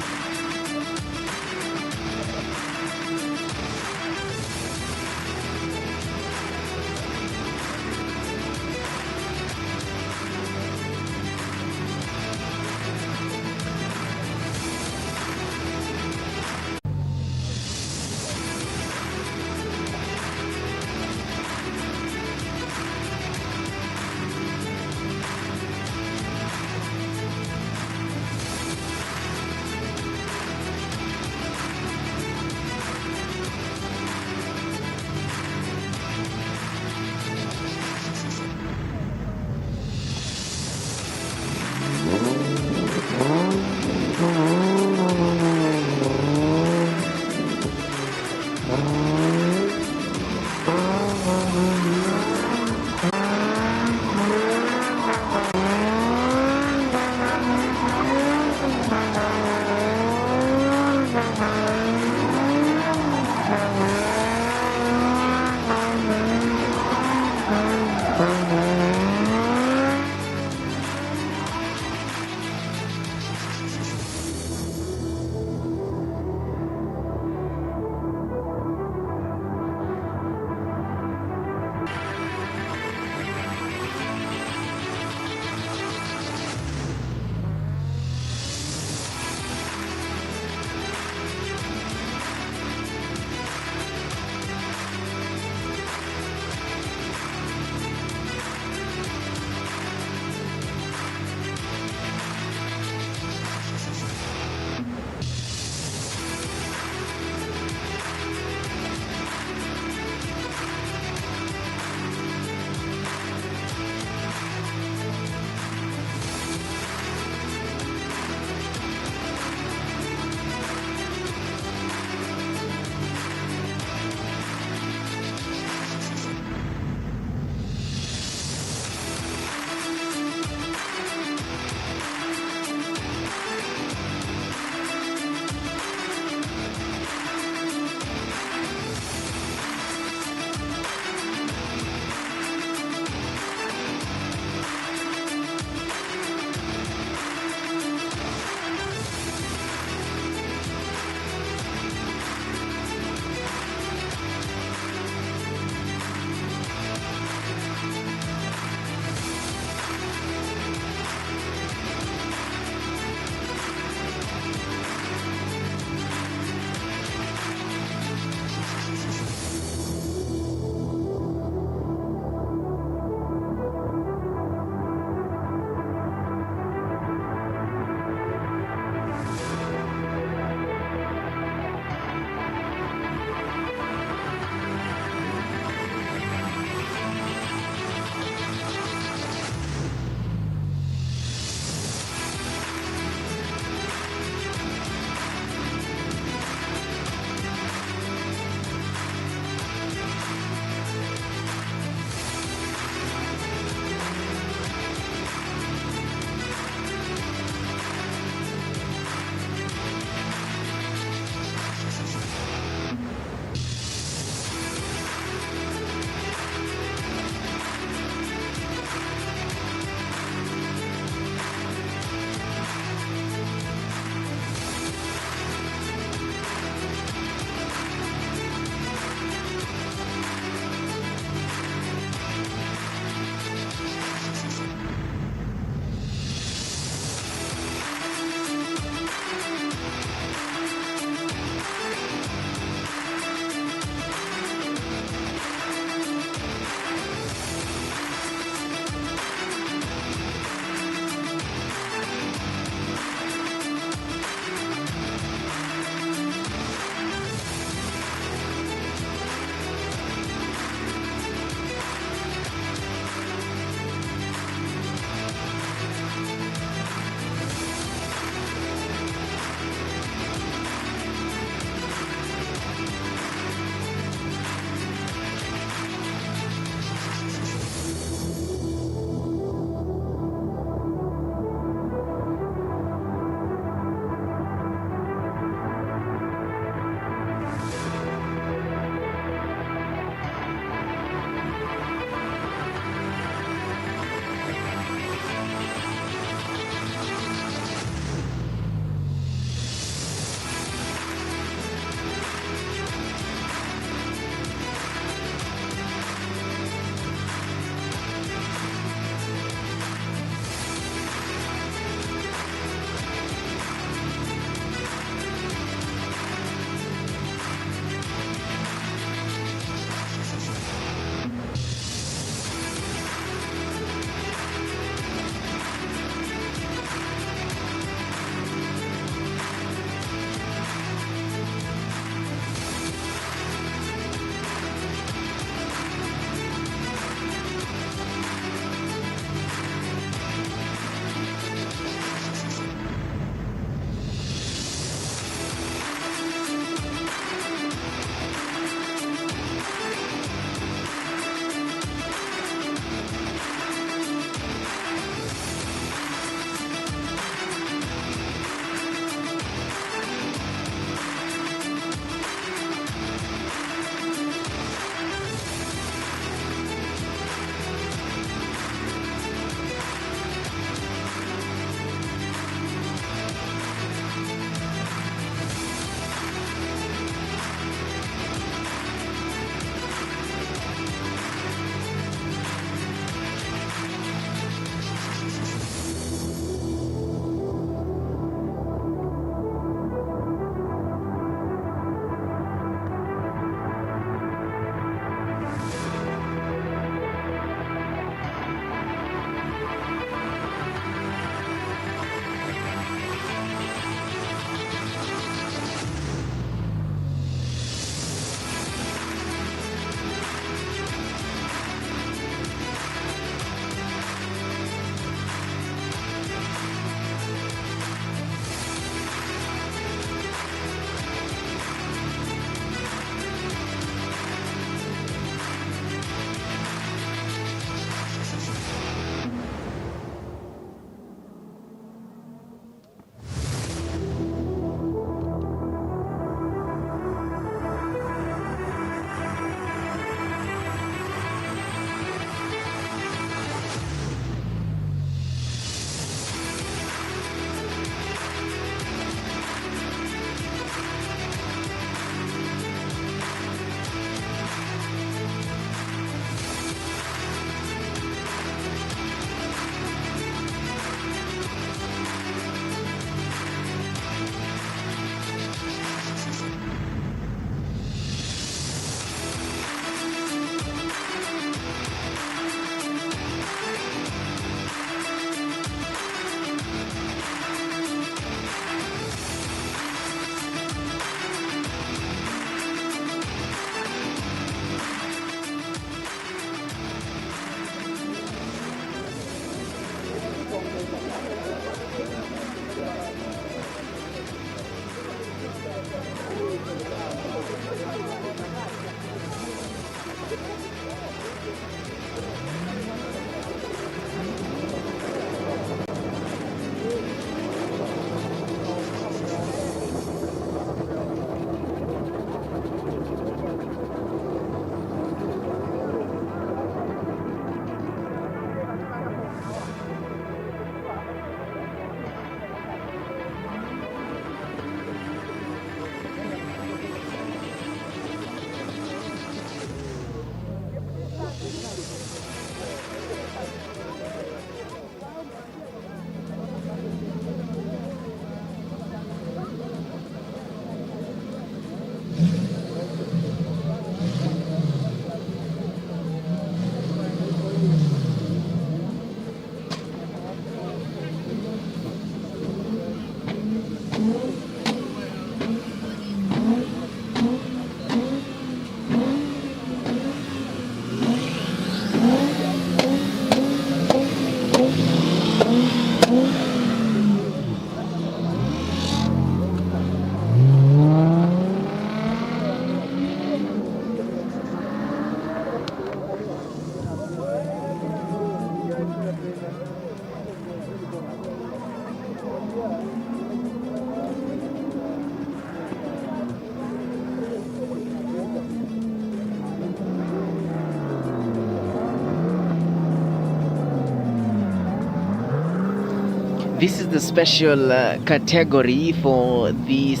this is the special category for this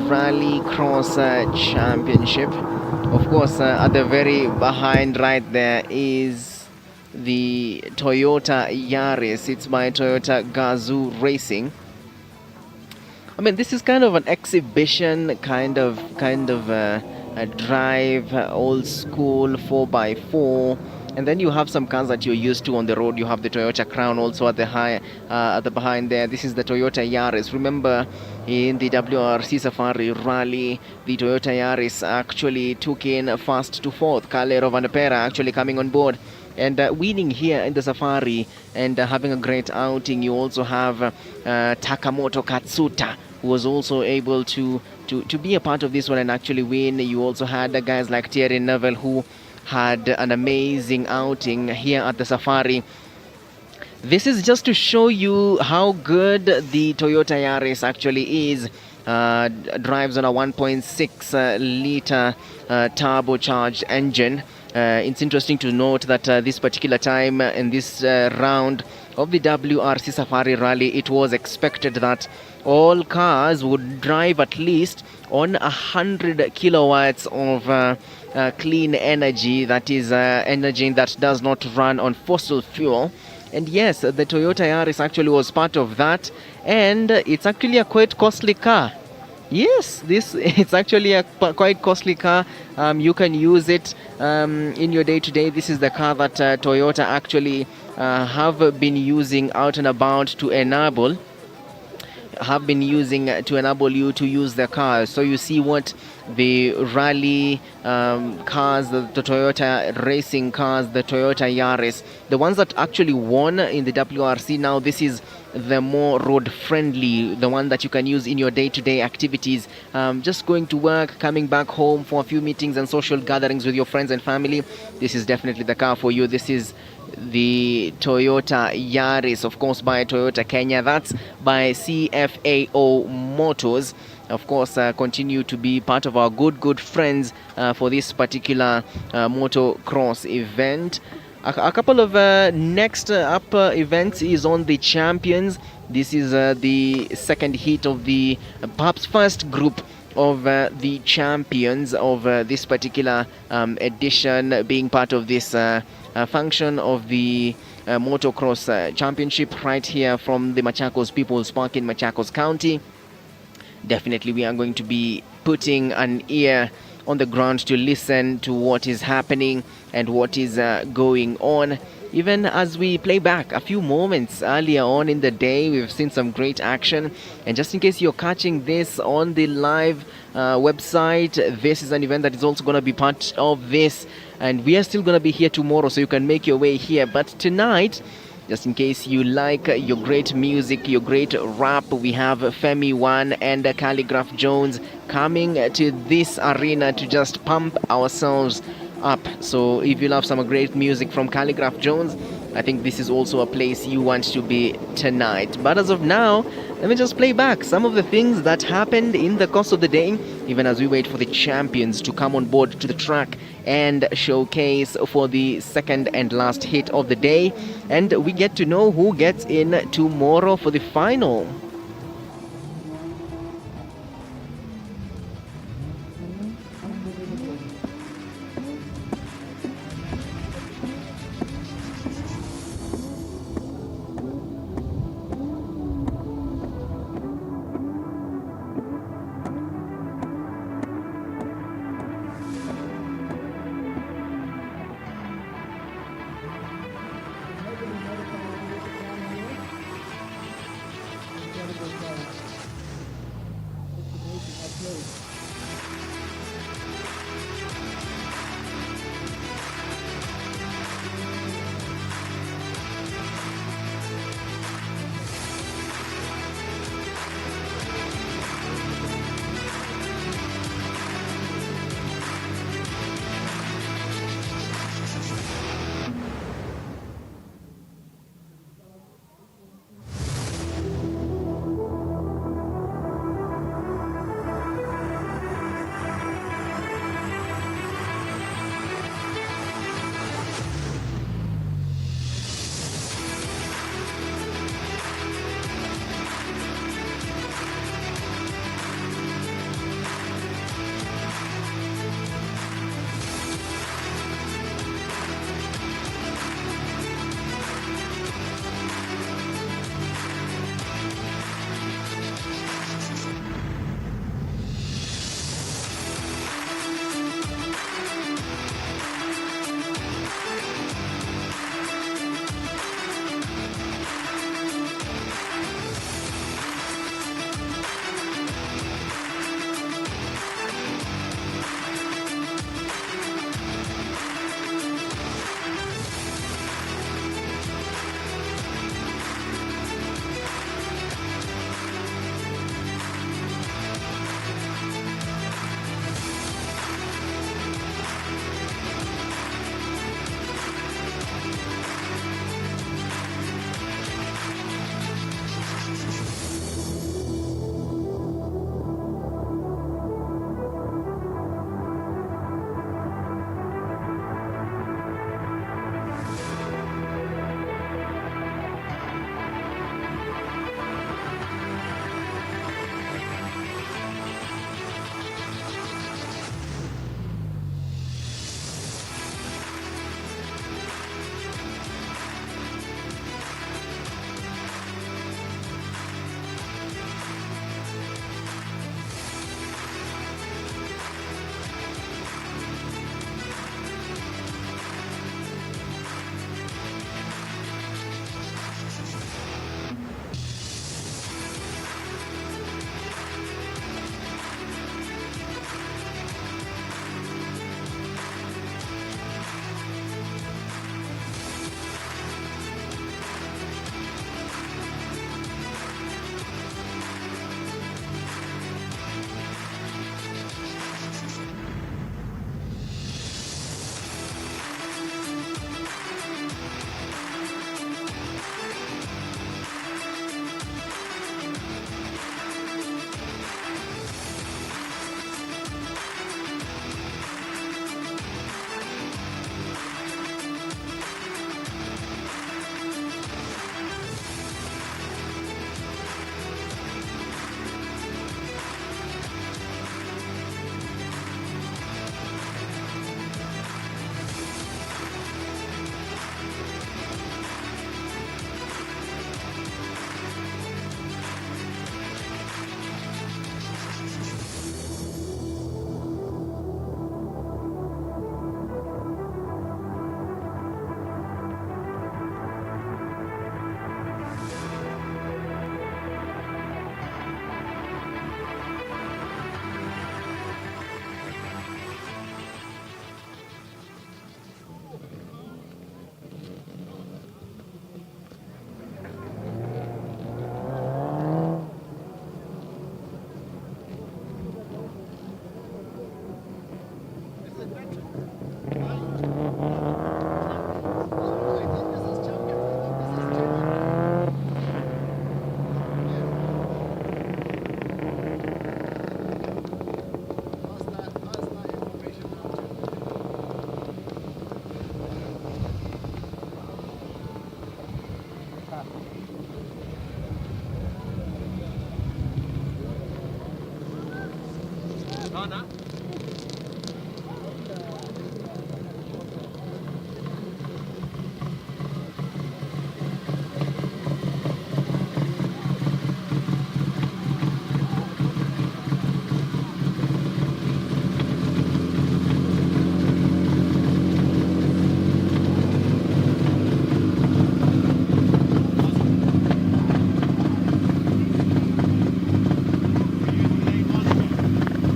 Rallycross championship. Of course, at the very behind right there is the Toyota Yaris. It's by Toyota Gazoo Racing. I mean, this is kind of an exhibition kind of a drive, old school 4x4. And then you have some cars that you're used to on the road. You have the Toyota Crown also at the behind there. This is the Toyota Yaris. Remember, in the WRC Safari Rally, the Toyota Yaris actually took in first to fourth. Calero Vanapera actually coming on board and winning here in the Safari and having a great outing. You also have Takamoto Katsuta, who was also able to be a part of this one and actually win. You also had guys like Thierry Neuville, who had an amazing outing here at the Safari. This is just to show you how good the Toyota Yaris actually is. Drives on a 1.6 liter turbocharged engine. It's interesting to note that this particular time in this round of the WRC Safari Rally, it was expected that all cars would drive at least on 100 kilowatts of clean energy, that is energy that does not run on fossil fuel. And yes, the Toyota Yaris actually was part of that, and it's actually a quite costly car. Yes, it's actually a quite costly car. You can use it in your day-to-day. This is the car that Toyota actually have been using out and about to enable you to use the car. So you see what the rally cars, the Toyota racing cars, the Toyota Yaris, the ones that actually won in the WRC. Now this is the more road friendly, the one that you can use in your day-to-day activities, just going to work, coming back home for a few meetings and social gatherings with your friends and family. This is definitely the car for you. This is the Toyota Yaris, of course, by Toyota Kenya. That's by CFAO Motors. Of course, continue to be part of our good friends for this particular motocross event. A couple of next up events is on the Champions. This is the second heat of the perhaps first group of the Champions of this particular edition, being part of this function of the motocross championship right here from the Machakos People's Park in Machakos County. Definitely we are going to be putting an ear on the ground to listen to what is happening and what is going on. Even as we play back a few moments earlier on in the day, we've seen some great action. And just in case you're catching this on the live website, this is an event that is also going to be part of this. And we are still going to be here tomorrow, so you can make your way here. But tonight, just in case you like your great music, your great rap, we have Femi One and Calligraph Jones coming to this arena to just pump ourselves up. So if you love some great music from Calligraph Jones, I think this is also a place you want to be tonight. But as of now, let me just play back some of the things that happened in the course of the day, even as we wait for the champions to come on board to the track and showcase for the second and last hit of the day. And we get to know who gets in tomorrow for the final.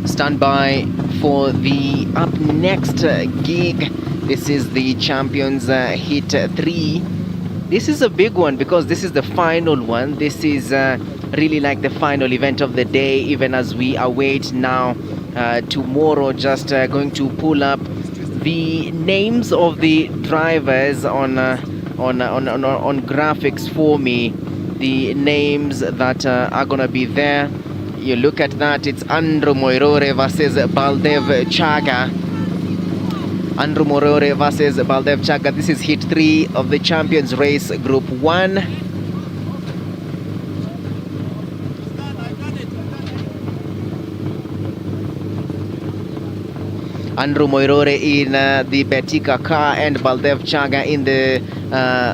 Stand by for the up next gig. This is the Champions Hit 3. This is a big one because this is the final one. This is really like the final event of the day, even as we await now tomorrow. Just going to pull up the names of the drivers on graphics for me. The names that are gonna be there. You look at that, it's Andrew Moirore versus Baldev Chaga. Andrew Moirore versus Baldev Chaga. This is Hit 3 of the Champions Race Group 1. Andrew Moirore in the Betika car and Baldev Chaga in the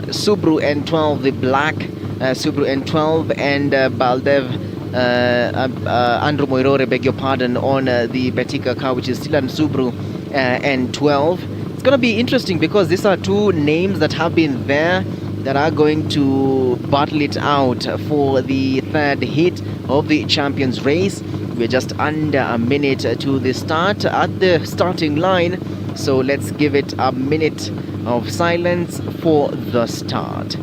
Subaru N12, the black Subaru N12, and Baldev Andrew Moirore, beg your pardon, on the Betika car, which is still an Subaru N12. It's going to be interesting because these are two names that have been there that are going to battle it out for the third hit of the Champions Race. We're just under a minute to the start at the starting line, so let's give it a minute of silence for the start.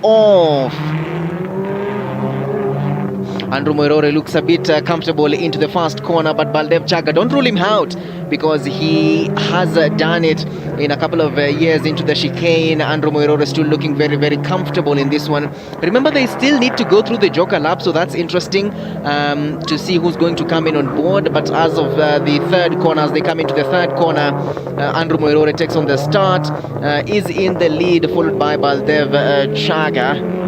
Off. Andrew Moirore looks a bit comfortable into the first corner, but Baldev Chaga, don't rule him out because he has done it in a couple of years into the chicane. Andrew Moirore is still looking very, very comfortable in this one. Remember, they still need to go through the Joker lap, so that's interesting to see who's going to come in on board. But as of the third corner, as they come into the third corner, Andrew Moirore takes on the start, is in the lead, followed by Baldev Chaga.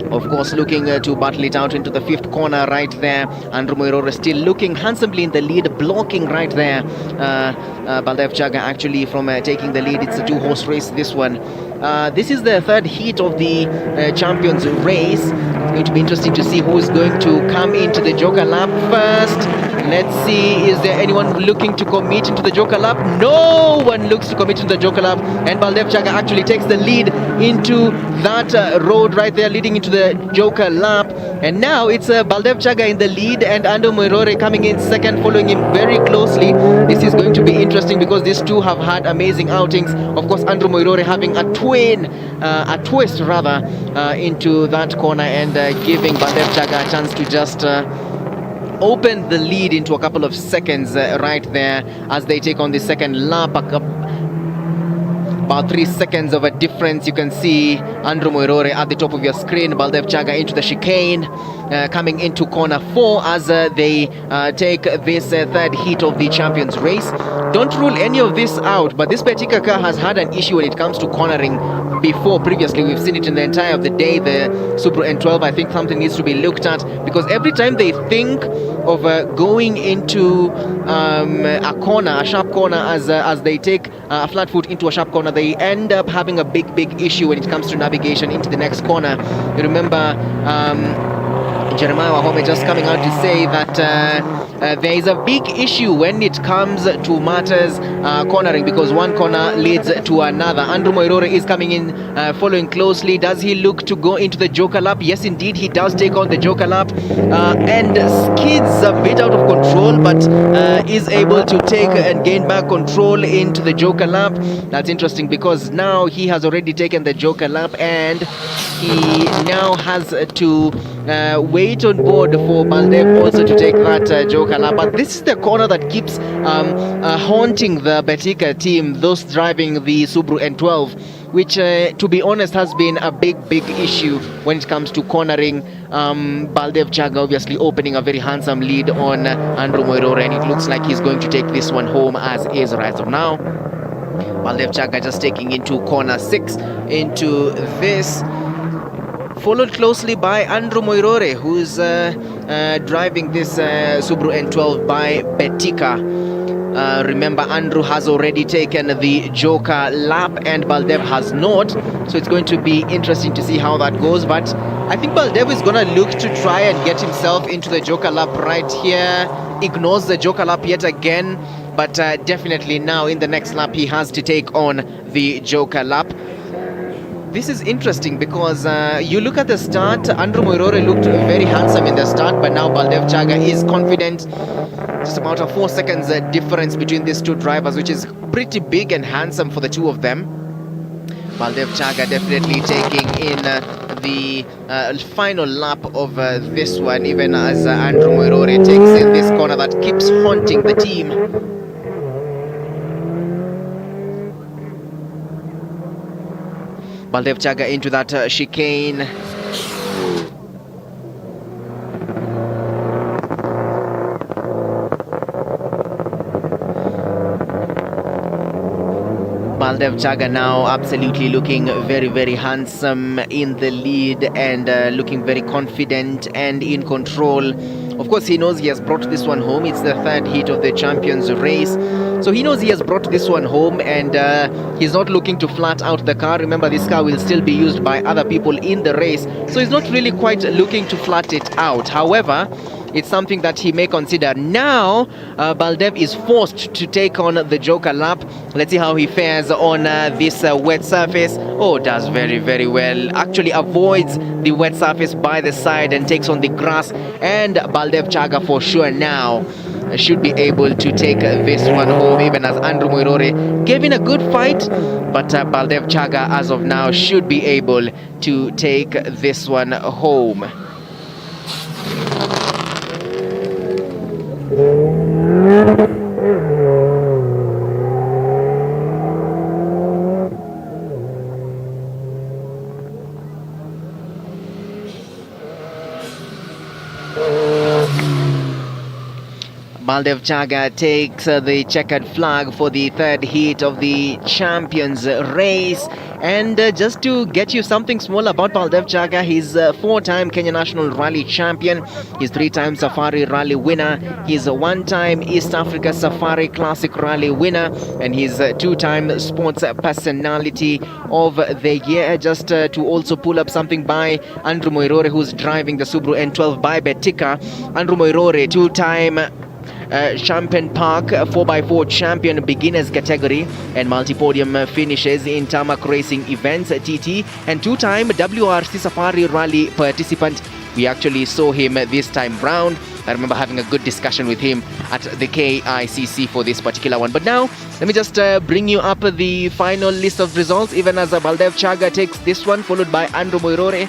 Of course, looking to battle it out into the fifth corner right there. Andrew Moirore still looking handsomely in the lead, blocking right there. Baldev Chaga actually from taking the lead. It's a two-horse race, this one. This is the third heat of the Champions Race. It's going to be interesting to see who's going to come into the Joker lap first. Let's see, is there anyone looking to commit into the Joker lap? No one looks to commit into the Joker lap, and Baldev Chaga actually takes the lead into that road right there, leading into the Joker lap. And now it's Baldev Chaga in the lead and Andrew Moirore coming in second, following him very closely. This is going to be interesting because these two have had amazing outings. Of course, Andrew Moirore having a twist into that corner and giving Baldev Chaga a chance to just open the lead into a couple of seconds right there as they take on the second lap. About 3 seconds of a difference. You can see Andrew Moirore at the top of your screen, Baldev Chaga into the chicane, coming into corner 4 as they take this third heat of the Champions Race. Don't rule any of this out, but this particular car has had an issue when it comes to cornering before. Previously, we've seen it in the entire of the day, the Subaru N12. I think something needs to be looked at because every time they think of going into a corner, a sharp corner, as they take a flat foot into a sharp corner, they end up having a big issue when it comes to navigation into the next corner. You remember Jeremiah Wahome just coming out to say that there is a big issue when it comes to matters cornering, because one corner leads to another. Andrew Moirore is coming in, following closely. Does he look to go into the Joker lap? Yes, indeed, he does take on the Joker lap and skids a bit out of control, but is able to take and gain back control into the Joker lap. That's interesting because now he has already taken the Joker lap and he now has to wait on board for Baldev also to take that Joker lap. But this is the corner that keeps haunting the Betika team, those driving the Subaru N12. which to be honest has been a big issue when it comes to cornering. Baldev Chaga obviously opening a very handsome lead on Andrew Moirore, and it looks like he's going to take this one home as is right of now. Baldev Chaga just taking into corner 6 into this, followed closely by Andrew Moirore, who's driving this Subaru N12 by Betika. Remember, Andrew has already taken the Joker lap and Baldev has not, so it's going to be interesting to see how that goes. But I think Baldev is going to look to try and get himself into the Joker lap right here. Ignores the Joker lap yet again, but definitely now in the next lap he has to take on the Joker lap. This is interesting because you look at the start, Andrew Moirore looked very handsome in the start, but now Baldev Chaga is confident. Just about a 4 seconds difference between these two drivers, which is pretty big and handsome for the two of them. Baldev Chaga definitely taking in the final lap of this one, even as Andrew Moirore takes in this corner that keeps haunting the team. Baldev Chaga into that chicane. Baldev Chaga now absolutely looking very handsome in the lead and looking very confident and in control. Of course, he knows he has brought this one home. It's the third heat of the Champions race. So he knows he has brought this one home, and he's not looking to flat out the car. Remember, this car will still be used by other people in the race. So he's not really quite looking to flat it out. However, it's something that he may consider. Now, Baldev is forced to take on the Joker lap. Let's see how he fares on this wet surface. Oh, does very well. Actually avoids the wet surface by the side and takes on the grass. And Baldev Chaga for sure now should be able to take this one home, even as Andrew Moirore gave in a good fight. But Baldev Chaga, as of now, should be able to take this one home. Baldev Chaga takes the checkered flag for the third heat of the Champions race. And just to get you something small about Baldev Chaga, he's a 4-time Kenya National Rally Champion. He's 3-time Safari Rally winner. He's a 1-time East Africa Safari Classic Rally winner. And he's a 2-time Sports Personality of the Year. Just to also pull up something by Andrew Moirore, who's driving the Subaru N12 by Betika. Andrew Moirore, 2-time Champagne Park 4x4 champion beginners category and multi-podium finishes in tarmac racing events TT, and 2-time WRC Safari Rally participant. We actually saw him this time round. I remember having a good discussion with him at the KICC for this particular one. But now, let me just bring you up the final list of results, even as Baldev Chaga takes this one, followed by Andrew Moirore.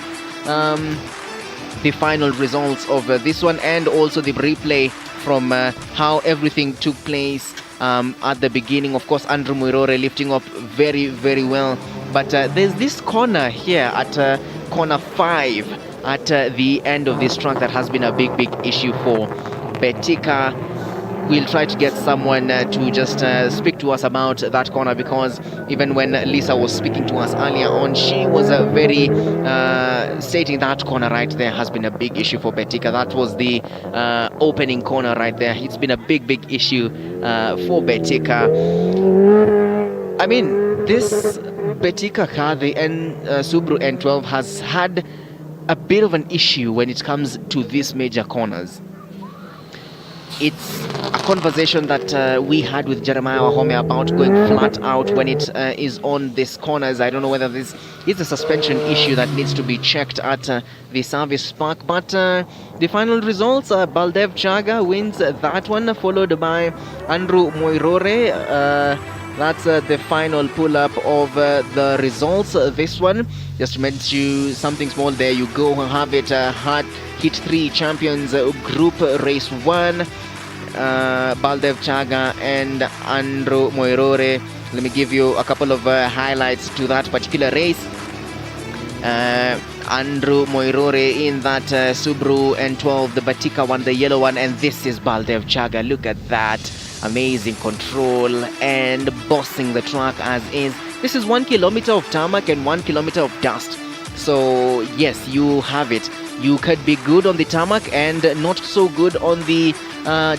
The final results of this one, and also the replay from how everything took place at the beginning. Of course, Andrew Moirore lifting up very well. But there's this corner here at corner 5 at the end of this track that has been a big issue for Betika. We'll try to get someone to just speak to us about that corner, because even when Lisa was speaking to us earlier on, she was very stating that corner right there has been a big issue for Betika. That was the opening corner right there. It's been a big issue for Betika. I mean, this Betika car, the Subaru N12, has had a bit of an issue when it comes to these major corners. It's a conversation that we had with Jeremiah Wahome about going flat out when it is on these corners. I don't know whether this is a suspension issue that needs to be checked at the service park. But the final results, Baldev Chaga wins that one, followed by Andrew Moirore. That's the final pull-up of the results. This one, just to mention you something small, there you go, have it. Hit 3 Champions Group Race 1. Baldev Chaga and Andrew Moirore Let me give you a couple of highlights to that particular race. Andrew Moirore in that Subaru N12, the Batika one, the yellow one, and this is Baldev Chaga. Look at that, amazing control and bossing the track as is. This is 1 kilometer of tarmac and 1 kilometer of dust. So yes, you have it. You could be good on the tarmac and not so good on the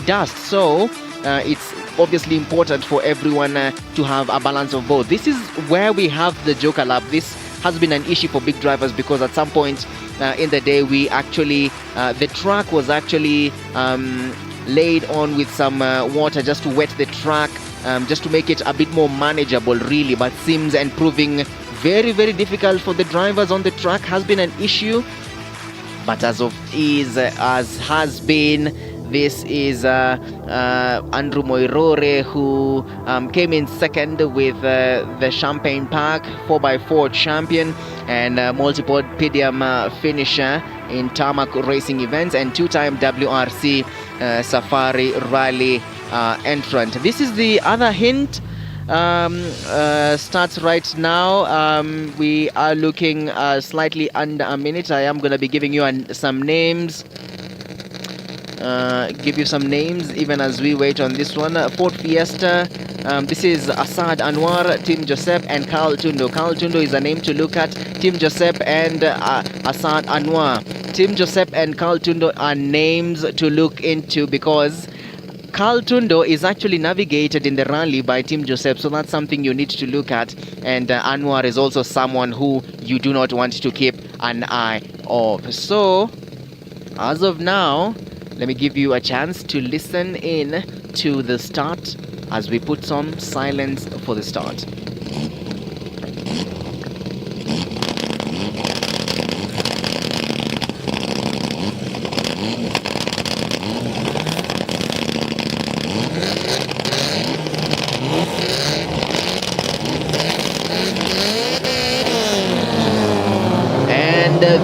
dust. So it's obviously important for everyone to have a balance of both. This is where we have the Joker Lap. This has been an issue for big drivers because at some point in the day we actually the track was actually laid on with some water just to wet the track, just to make it a bit more manageable really, but seems and proving very difficult for the drivers on the track. Has been an issue, but as has been, this is Andrew Moirore, who came in second with the Champagne Park 4x4 champion and multiple podium finisher in tarmac racing events and two-time WRC Safari Rally entrant. This is the other hint. Starts right now. We are looking slightly under a minute. I am going to be giving you some names. Give you some names even as we wait on this one. Ford Fiesta. This is Asad Anwar, Tim Joseph, and Carl Tundo. Carl Tundo is a name to look at. Tim Joseph and Asad Anwar. Tim Joseph and Carl Tundo are names to look into because Carl Tundo is actually navigated in the rally by Tim Joseph, so that's something you need to look at. And Anwar is also someone who you do not want to keep an eye of. So, as of now, let me give you a chance to listen in to the start as we put some silence for the start.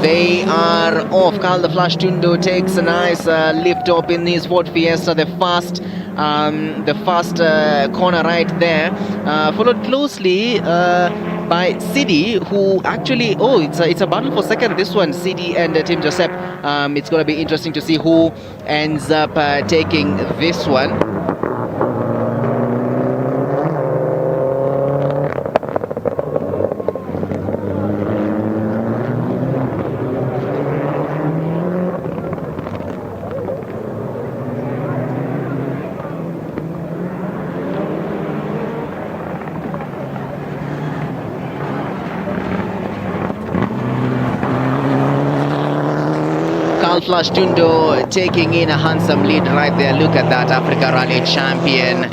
They are off. Carl the Flash Tundo takes a nice lift up in his Ford Fiesta, the fast corner right there, followed closely by Sidi, who actually, it's a battle for second, this one, Sidi and Tim Joseph. It's going to be interesting to see who ends up taking this one. Flash Tundo taking in a handsome lead right there. Look at that, Africa Rally champion.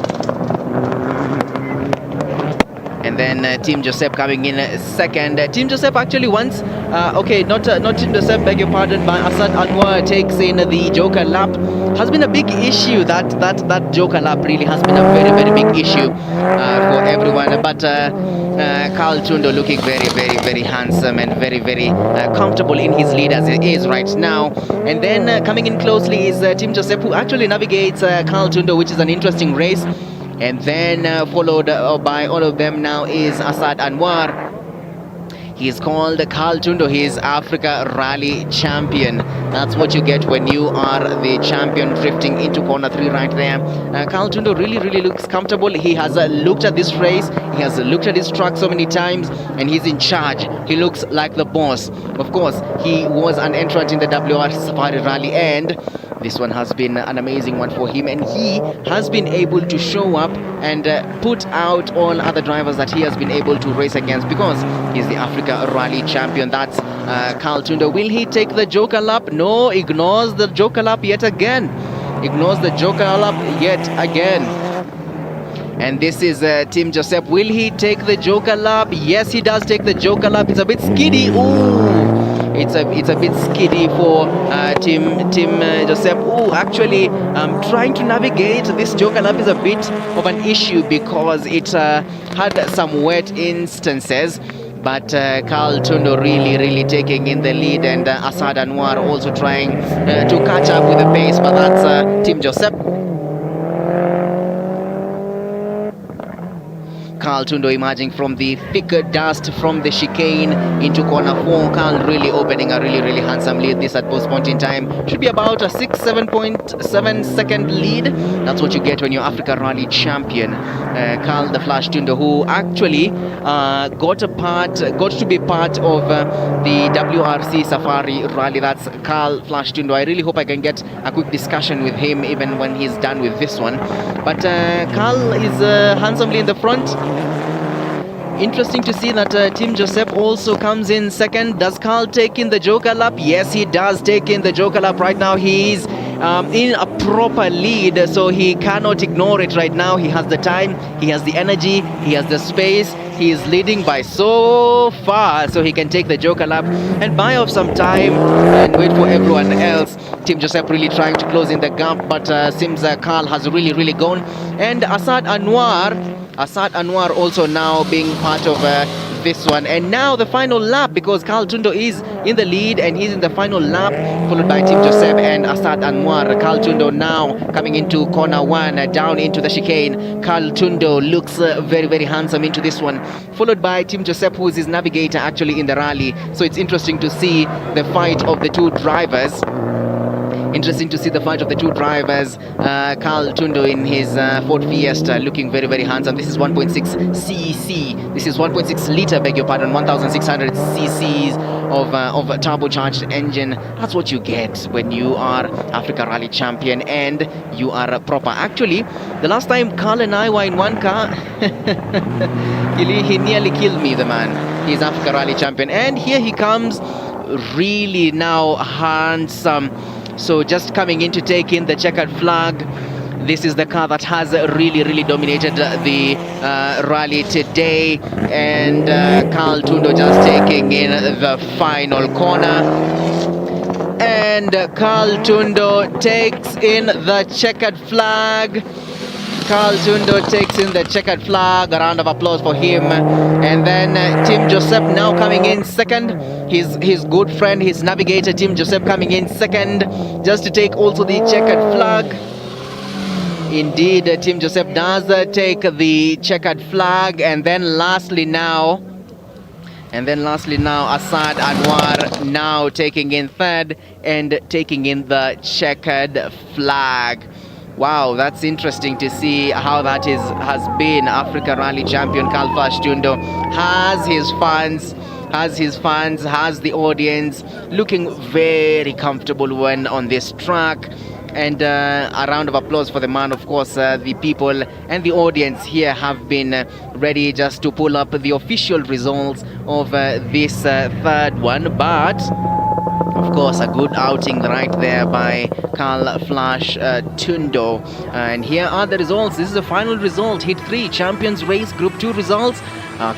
And then Tim Joseph coming in second. Tim Joseph actually once, not Tim Joseph, beg your pardon, but Asad Anwar takes in the Joker Lap. Has been a big issue. That Joker Lap really has been a very big issue for everyone. But Carl Tundo looking very handsome and very comfortable in his lead as it is right now. And then coming in closely is Tim Joseph, who actually navigates Carl Tundo, which is an interesting race. And then followed by all of them now is Asad Anwar. He's called Carl Tundo. He is Africa Rally champion. That's what you get when you are the champion, drifting into corner 3 right there. Carl Tundo really looks comfortable. He has looked at this race. He has looked at his truck so many times, and he's in charge. He looks like the boss. Of course, he was an entrant in the WRC Safari Rally, and this one has been an amazing one for him, and he has been able to show up and put out all other drivers that he has been able to race against because he's the Africa Rally champion. That's Carl Tundo. Will he take the Joker Lap? No, ignores the Joker Lap yet again. Ignores the Joker Lap yet again. And this is Tim Joseph. Will he take the Joker Lap? Yes, he does take the Joker Lap. It's a bit skiddy. Ooh! It's a bit skiddy for Tim Joseph. Ooh, actually, trying to navigate this Joker Lap is a bit of an issue because it had some wet instances. But Carl Tundo really taking in the lead, and Asad Anwar also trying to catch up with the pace. But that's Tim Joseph. Carl Tundo emerging from the thick dust from the chicane into corner 4. Carl really opening a really handsome lead. This at post point in time should be about a 6-7.7 second lead. That's what you get when you're Africa Rally champion. Carl the Flash Tundo, who actually got to be part of the WRC Safari Rally. That's Carl Flash Tundo. I really hope I can get a quick discussion with him even when he's done with this one. But Carl is handsomely in the front. Interesting to see that Tim Joseph also comes in second. Does Carl take in the Joker lap? Yes, he does take in the Joker lap. Right now he's in a proper lead, so he cannot ignore it right now. He has the time, he has the energy, he has the space. He is leading by so far, so he can take the Joker lap and buy off some time and wait for everyone else. Tim Joseph really trying to close in the gap, but seems Carl has really gone. And Asad Anwar also now being part of this one. And now the final lap, because Carl Tundo is in the lead and he's in the final lap, followed by Tim Joseph and Asad Anwar. Carl Tundo now coming into corner 1, down into the chicane. Carl Tundo looks very handsome into this one, followed by Tim Joseph, who is his navigator actually in the rally. So it's interesting to see the fight of the two drivers. Carl Tundo in his Ford Fiesta looking very handsome. This is 1.6 cc. This is 1.6 liter, beg your pardon, 1,600 cc's of a turbocharged engine. That's what you get when you are Africa Rally champion and you are proper. Actually, the last time Carl and I were in one car, he nearly killed me, the man. He's Africa Rally champion, and here he comes, really now handsome. So just coming in to take in the checkered flag. This is the car that has really dominated the rally today. And Carl Tundo just taking in the final corner. And Carl Tundo takes in the checkered flag. Carl Tundo takes in the checkered flag. A round of applause for him. And then Tim Joseph now coming in second. His good friend, his navigator, Tim Joseph, coming in second, just to take also the checkered flag. Indeed, Tim Joseph does take the checkered flag. And then lastly now, Asad Anwar now taking in third and taking in the checkered flag. Wow, that's interesting to see how that has been. Africa Rally champion Carl Flash Tundo has his fans, has the audience looking very comfortable when on this track. And a round of applause for the man. Of course, the people and the audience here have been ready just to pull up the official results of this third one. But of course, a good outing right there by Carl Flash Tundo. And here are the results. This is the final result. Heat 3, Champions Race Group 2 results.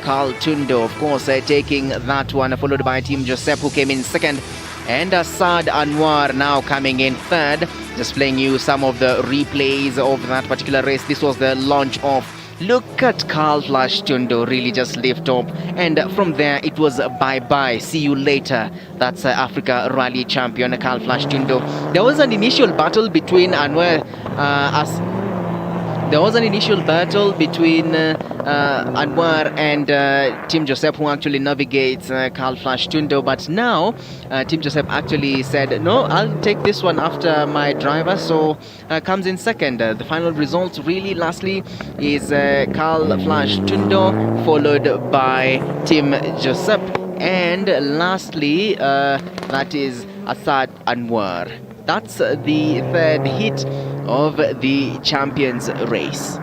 Carl Tundo, of course, taking that one, followed by Tim Joseph, who came in second. And Asad Anwar now coming in third. Just playing you some of the replays of that particular race. This was the launch off. Look at Carl Flash Tundo really just lift up, and from there it was bye-bye, see you later. That's Africa Rally champion Carl Flash Tundo. There was an initial battle between Anwar and Tim Joseph, who actually navigates Carl Flash Tundo. But now Tim Joseph actually said, no, I'll take this one after my driver, so comes in second. The final results really lastly is Carl Flash Tundo, followed by Tim Joseph, and lastly that is Asad Anwar. That's the third hit of the Champions Race.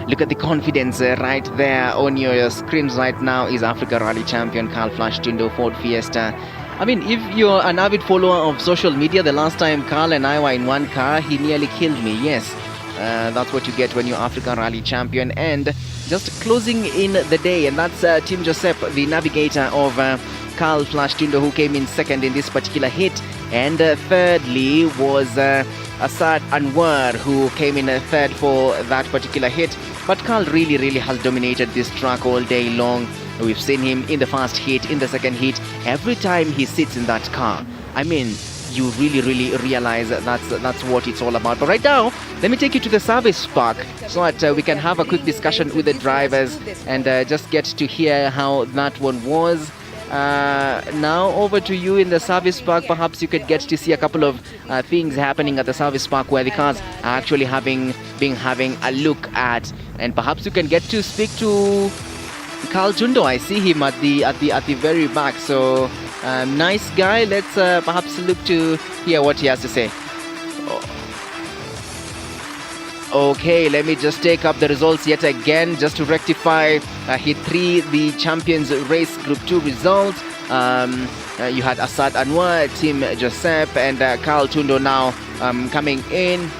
Look at the confidence right there on your screens right now. Is Africa Rally champion Carl Flash Tundo Ford Fiesta. I mean, if you're an avid follower of social media, the last time Carl and I were in one car, he nearly killed me. Yes, that's what you get when you're Africa Rally champion. And just closing in the day, and that's Tim Joseph, the navigator of Carl Flash Tundo, who came in second in this particular hit. And thirdly was Asad Anwar, who came in third for that particular hit. But Carl really has dominated this track all day long. We've seen him in the first heat, in the second heat. Every time he sits in that car, I mean, you really realize that's what it's all about. But right now, let me take you to the service park so that we can have a quick discussion with the drivers and just get to hear how that one was. Now over to you in the service park. Perhaps you could get to see a couple of things happening at the service park where the cars are actually having a look at, and perhaps you can get to speak to Carl Tundo. I see him at the very back. So nice guy. Let's perhaps look to hear what he has to say. Okay, let me just take up the results yet again just to rectify Heat 3, the Champions Race Group 2 results. You had Asad Anwar, Tim Joseph, and Carl Tundo now coming in.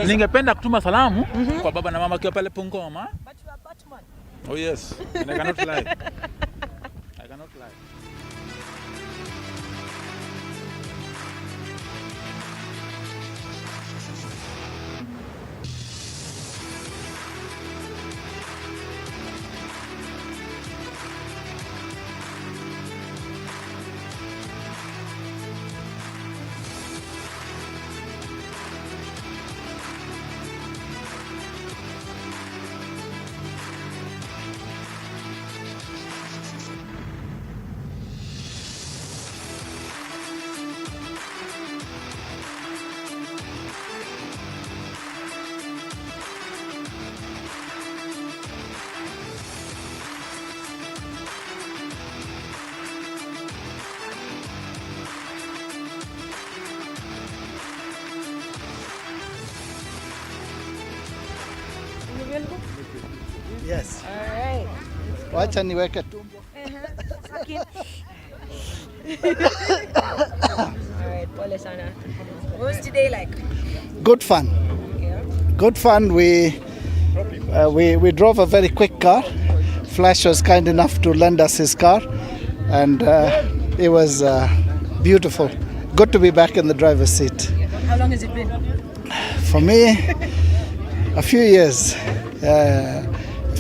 Ningependa kutuma salamu kwa baba na mama kiwa pale Pungoma. But you are Batman. Oh yes, and I cannot lie. I cannot lie. Yes. All right. Wacha niweke tumbo. All right, pole sana. What was today like? Good fun. Yeah. Good fun. We drove a very quick car. Flash was kind enough to lend us his car, and it was beautiful. Good to be back in the driver's seat. How long has it been? For me, a few years.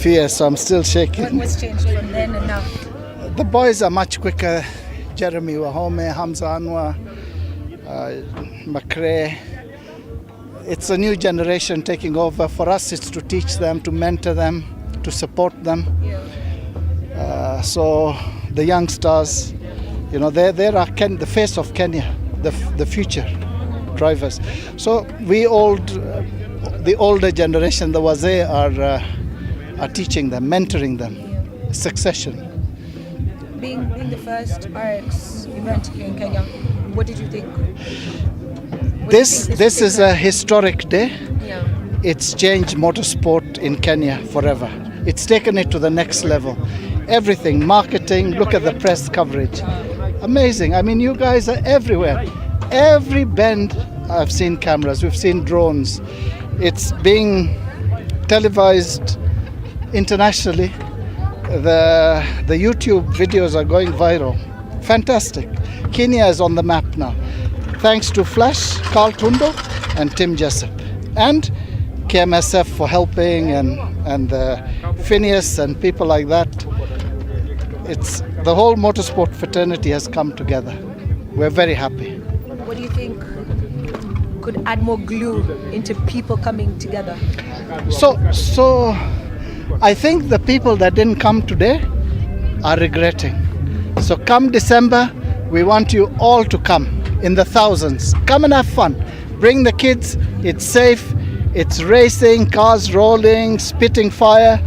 So I'm still shaking. What's changed from then and now? The boys are much quicker. Jeremy Wahome, Hamza Anwar, McRae. It's a new generation taking over. For us, it's to teach them, to mentor them, to support them. So the youngsters, you know, they are the face of Kenya, the future drivers. So the older generation, the Wazee, are teaching them, mentoring them. Succession. Being the first RX event here in Kenya, what did you think? This is a historic day. Yeah. It's changed motorsport in Kenya forever. It's taken it to the next level. Everything, marketing, look at the press coverage. Amazing. I mean, you guys are everywhere. Every bend I've seen cameras, we've seen drones. It's being televised internationally. The YouTube videos are going viral. Fantastic. Kenya is on the map now. Thanks to Flash, Carl Tundo and Tim Jessup. And KMSF for helping, and the Phineas and people like that. It's the whole motorsport fraternity has come together. We're very happy. What do you think could add more glue into people coming together? So I think the people that didn't come today are regretting. So come December, we want you all to come in the thousands. Come and have fun. Bring the kids. It's safe. It's racing, cars rolling, spitting fire.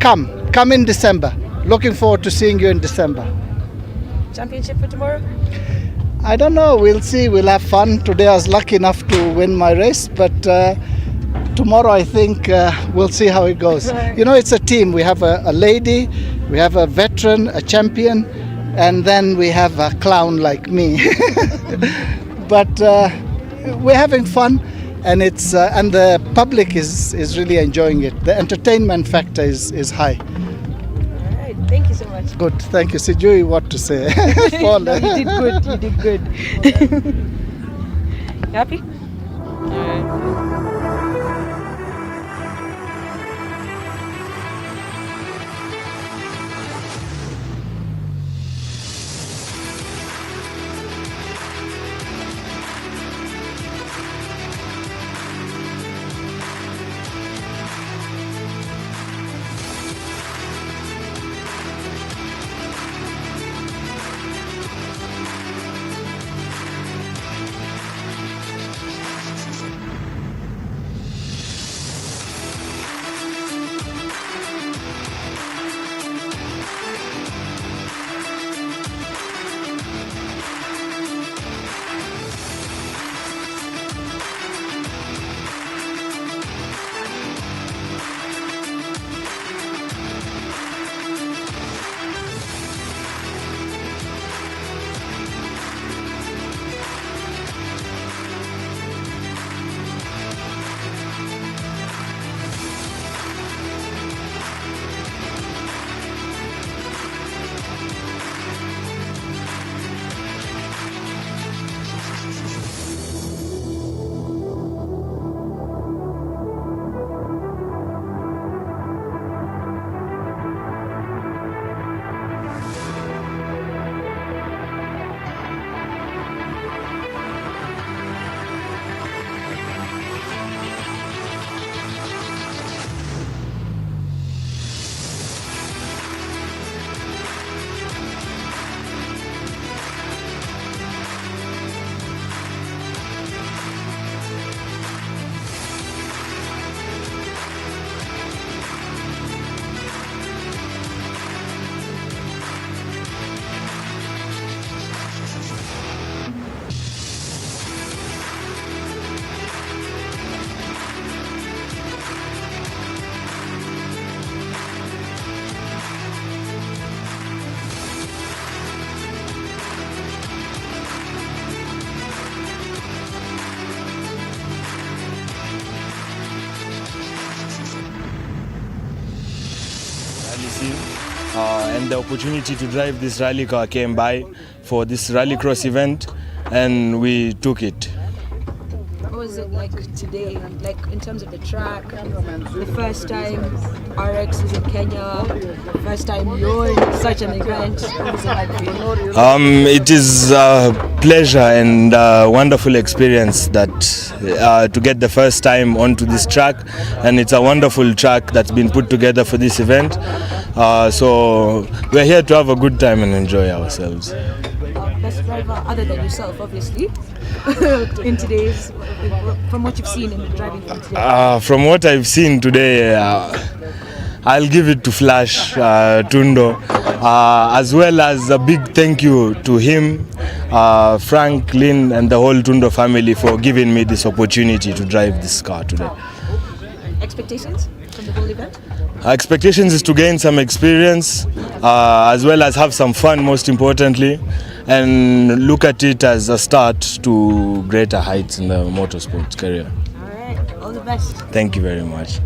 Come in December. Looking forward to seeing you in December. Championship for tomorrow? I don't know. We'll see. We'll have fun. Today I was lucky enough to win my race, but tomorrow I think we'll see how it goes. You know, it's a team. We have a lady, we have a veteran, a champion, and then we have a clown like me. But we're having fun, and it's and the public is really enjoying it. The entertainment factor is high. All right, thank you so much. Good, thank you. Sijui what to say. No, you did good. You did good. You happy? And the opportunity to drive this rally car came by for this Rallycross event, and we took it. What was it like today? Like in terms of the track, the first time RX is in Kenya, first time you're in such an event. What was it like for you? It is a pleasure and a wonderful experience that to get the first time onto this track, and it's a wonderful track that's been put together for this event. So we're here to have a good time and enjoy ourselves. Best driver other than yourself, obviously, in today's, from what you've seen in the driving from today? From what I've seen today, I'll give it to Flash Tundo, as well as a big thank you to him, Frank, Lynn, and the whole Tundo family for giving me this opportunity to drive this car today. Expectations from the whole event? Expectations is to gain some experience, as well as have some fun, most importantly, and look at it as a start to greater heights in the motorsport career. All right, all the best. Thank you very much.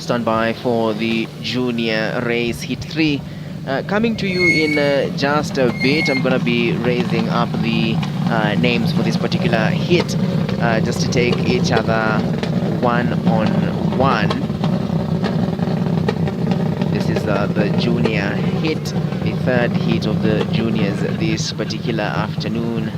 stand by for the junior race Heat 3. Coming to you in just a bit. I'm gonna be raising up the names for this particular hit, just to take each other one on one. This is the junior hit, the third hit of the juniors this particular afternoon.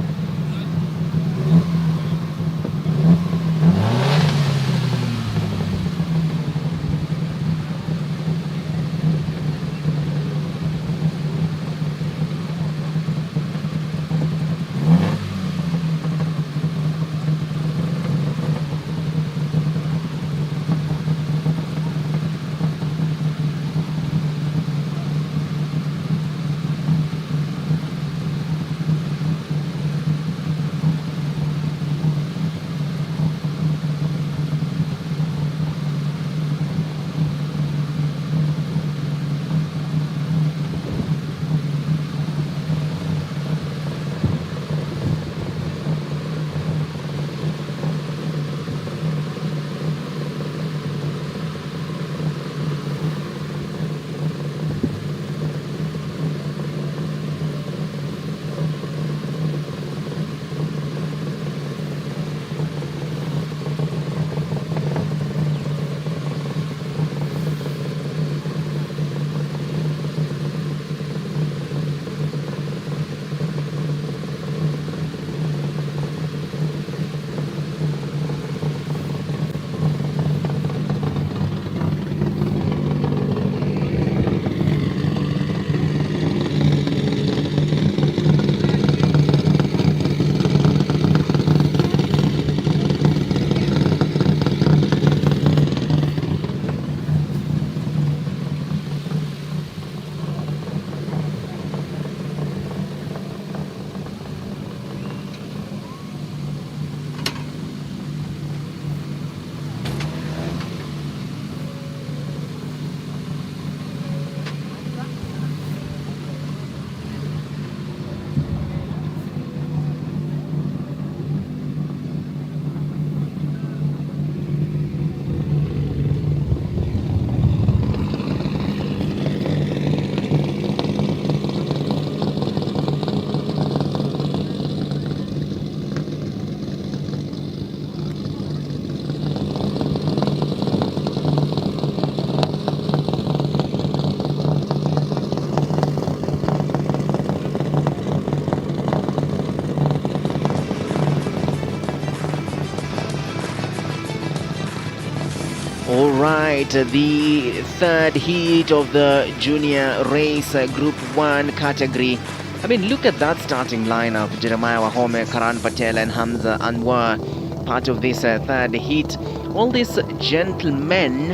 All right, the third heat of the junior race, Group 1 category. I mean, look at that starting lineup. Jeremiah Wahome, Karan Patel and Hamza Anwar, part of this third heat. All these gentlemen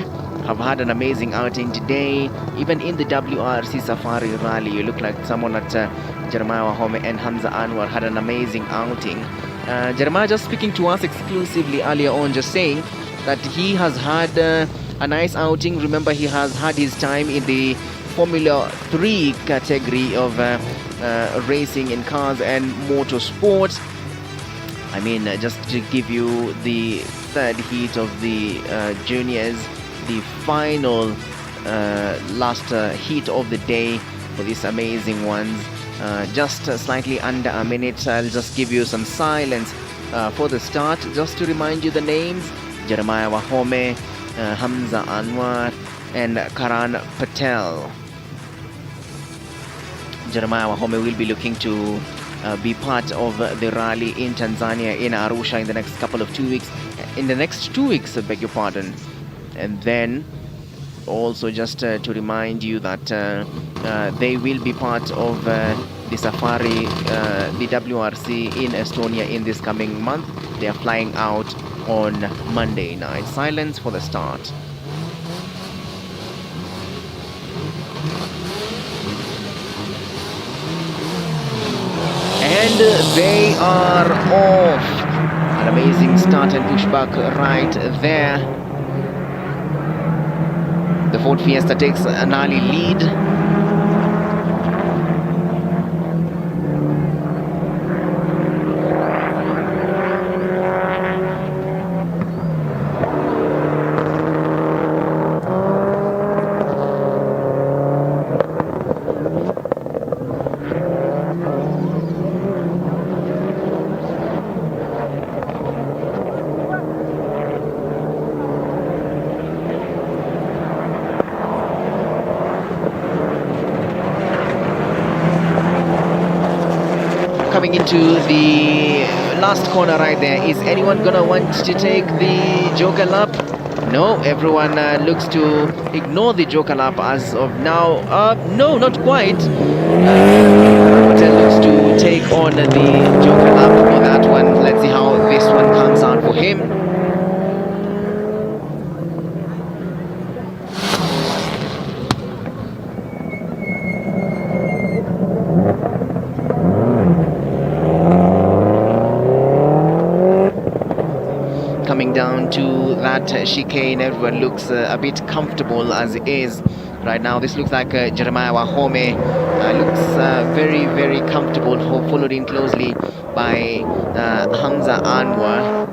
have had an amazing outing today. Even in the WRC Safari Rally, you look like someone at Jeremiah Wahome and Hamza Anwar had an amazing outing. Jeremiah just speaking to us exclusively earlier on, just saying that he has had a nice outing. Remember, he has had his time in the Formula 3 category of racing in cars and motorsport. I mean, just to give you the third heat of the juniors, the final last heat of the day for these amazing ones. Just slightly under a minute. I'll just give you some silence for the start, just to remind you the names: Jeremiah Wahome, Hamza Anwar and Karan Patel. Jeremiah Wahome will be looking to be part of the rally in Tanzania, in Arusha, in the next couple of 2 weeks. In the next 2 weeks, I beg your pardon. And then also just to remind you that they will be part of the Safari, the WRC in Estonia in this coming month. They are flying out on Monday night. Silence for the start. And they are off. An amazing start and pushback right there. The Ford Fiesta takes an early lead. coming into the last corner right there. Is anyone gonna want to take the Joker lap? No, everyone looks to ignore the Joker lap as of now. No, not quite. Hotel looks to take on the Joker lap for that one. Let's see how this one comes out for him. Coming down to that chicane, everyone looks a bit comfortable as it is right now. This looks like Jeremiah Wahome looks very, very comfortable, followed in closely by Hamza Anwar.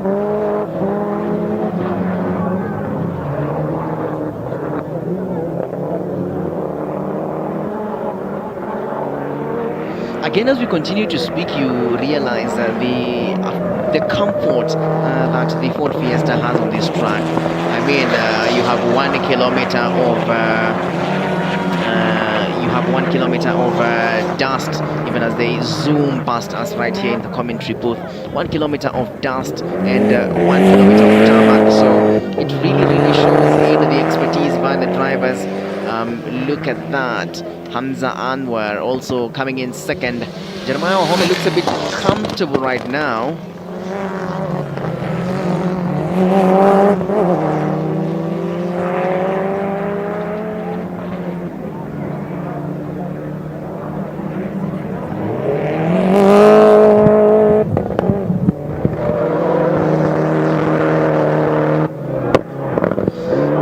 Again, as we continue to speak, you realize the comfort that the Ford Fiesta has on this track. I mean, you have 1 kilometer of dust, even as they zoom past us right here in the commentary booth. 1 kilometer of dust and 1 kilometer of tarmac. So it really, really shows in the expertise by the drivers. Look at that. Hamza Anwar also coming in second. Jeremiah Wahome looks a bit comfortable right now.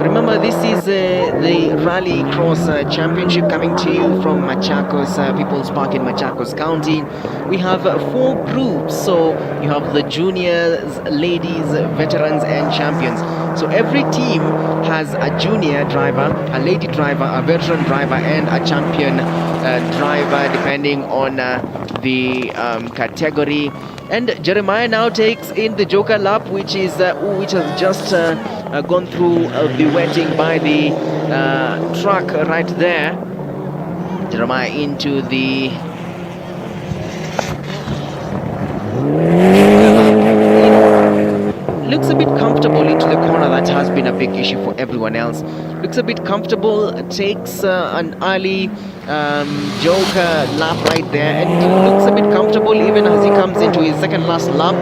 Remember, this is the Rallycross Championship coming to you from Machakos, People's Park in Machakos County. We have 4 groups, so you have the juniors, ladies, veterans and champions. So every team has a junior driver, a lady driver, a veteran driver and a champion driver depending on the category. And Jeremiah now takes in the Joker lap, which has just gone through the wetting by the truck right there. Jeremiah into the looks a bit comfortable into the corner. That has been a big issue for everyone else. Looks a bit comfortable, takes an early Joker lap right there, and looks a bit comfortable even as he comes into his second last lap.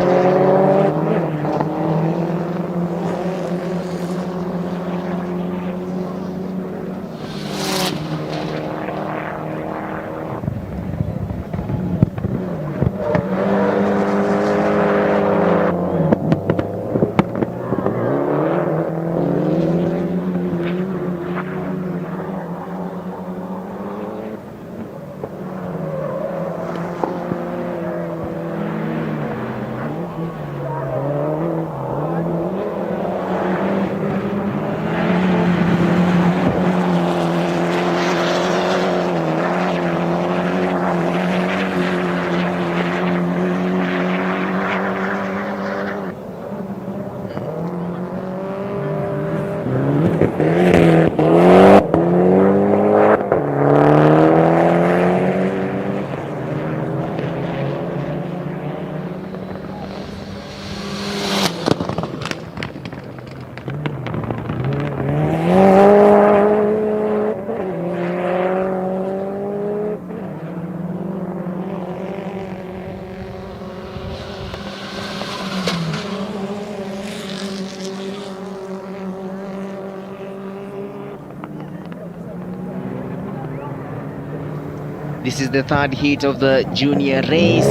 This is the third heat of the junior race.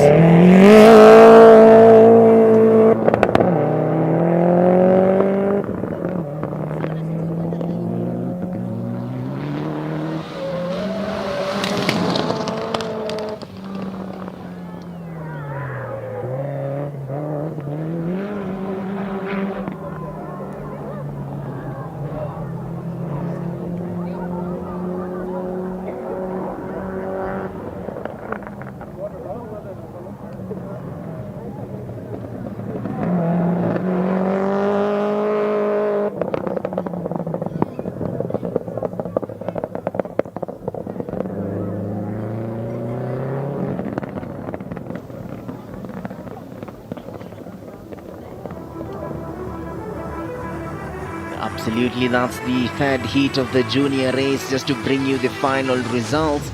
Absolutely, that's the third heat of the junior race. Just to bring you the final results,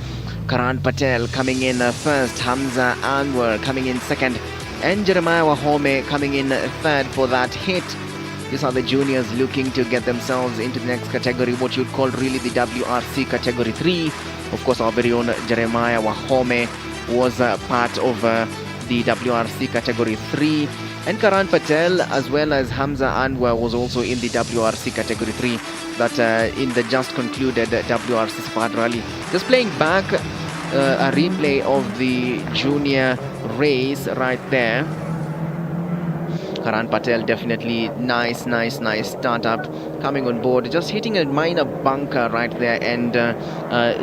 Karan Patel coming in first, Hamza Anwar coming in second, and Jeremiah Wahome coming in third for that hit. These are the juniors looking to get themselves into the next category, what you'd call really the WRC category 3. Of course, our very own Jeremiah Wahome was part of the WRC category 3. And Karan Patel as well as Hamza Anwar was also in the WRC category 3, that in the just concluded WRC Safari Rally. Just playing back a replay of the junior race right there. Karan Patel definitely nice startup coming on board, just hitting a minor bunker right there, and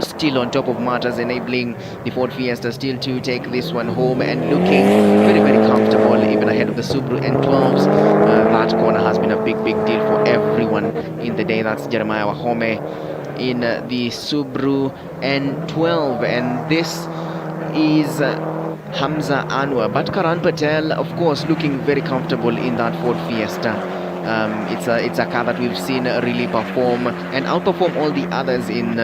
still on top of matters, enabling the Ford Fiesta still to take this one home and looking very comfortable, even ahead of the Subaru N12s. That corner has been a big deal for everyone in the day. That's Jeremiah Wahome in the Subaru N12, and this is Hamza Anwar. But Karan Patel, of course, looking very comfortable in that Ford Fiesta. It's a car that we've seen really perform and outperform all the others in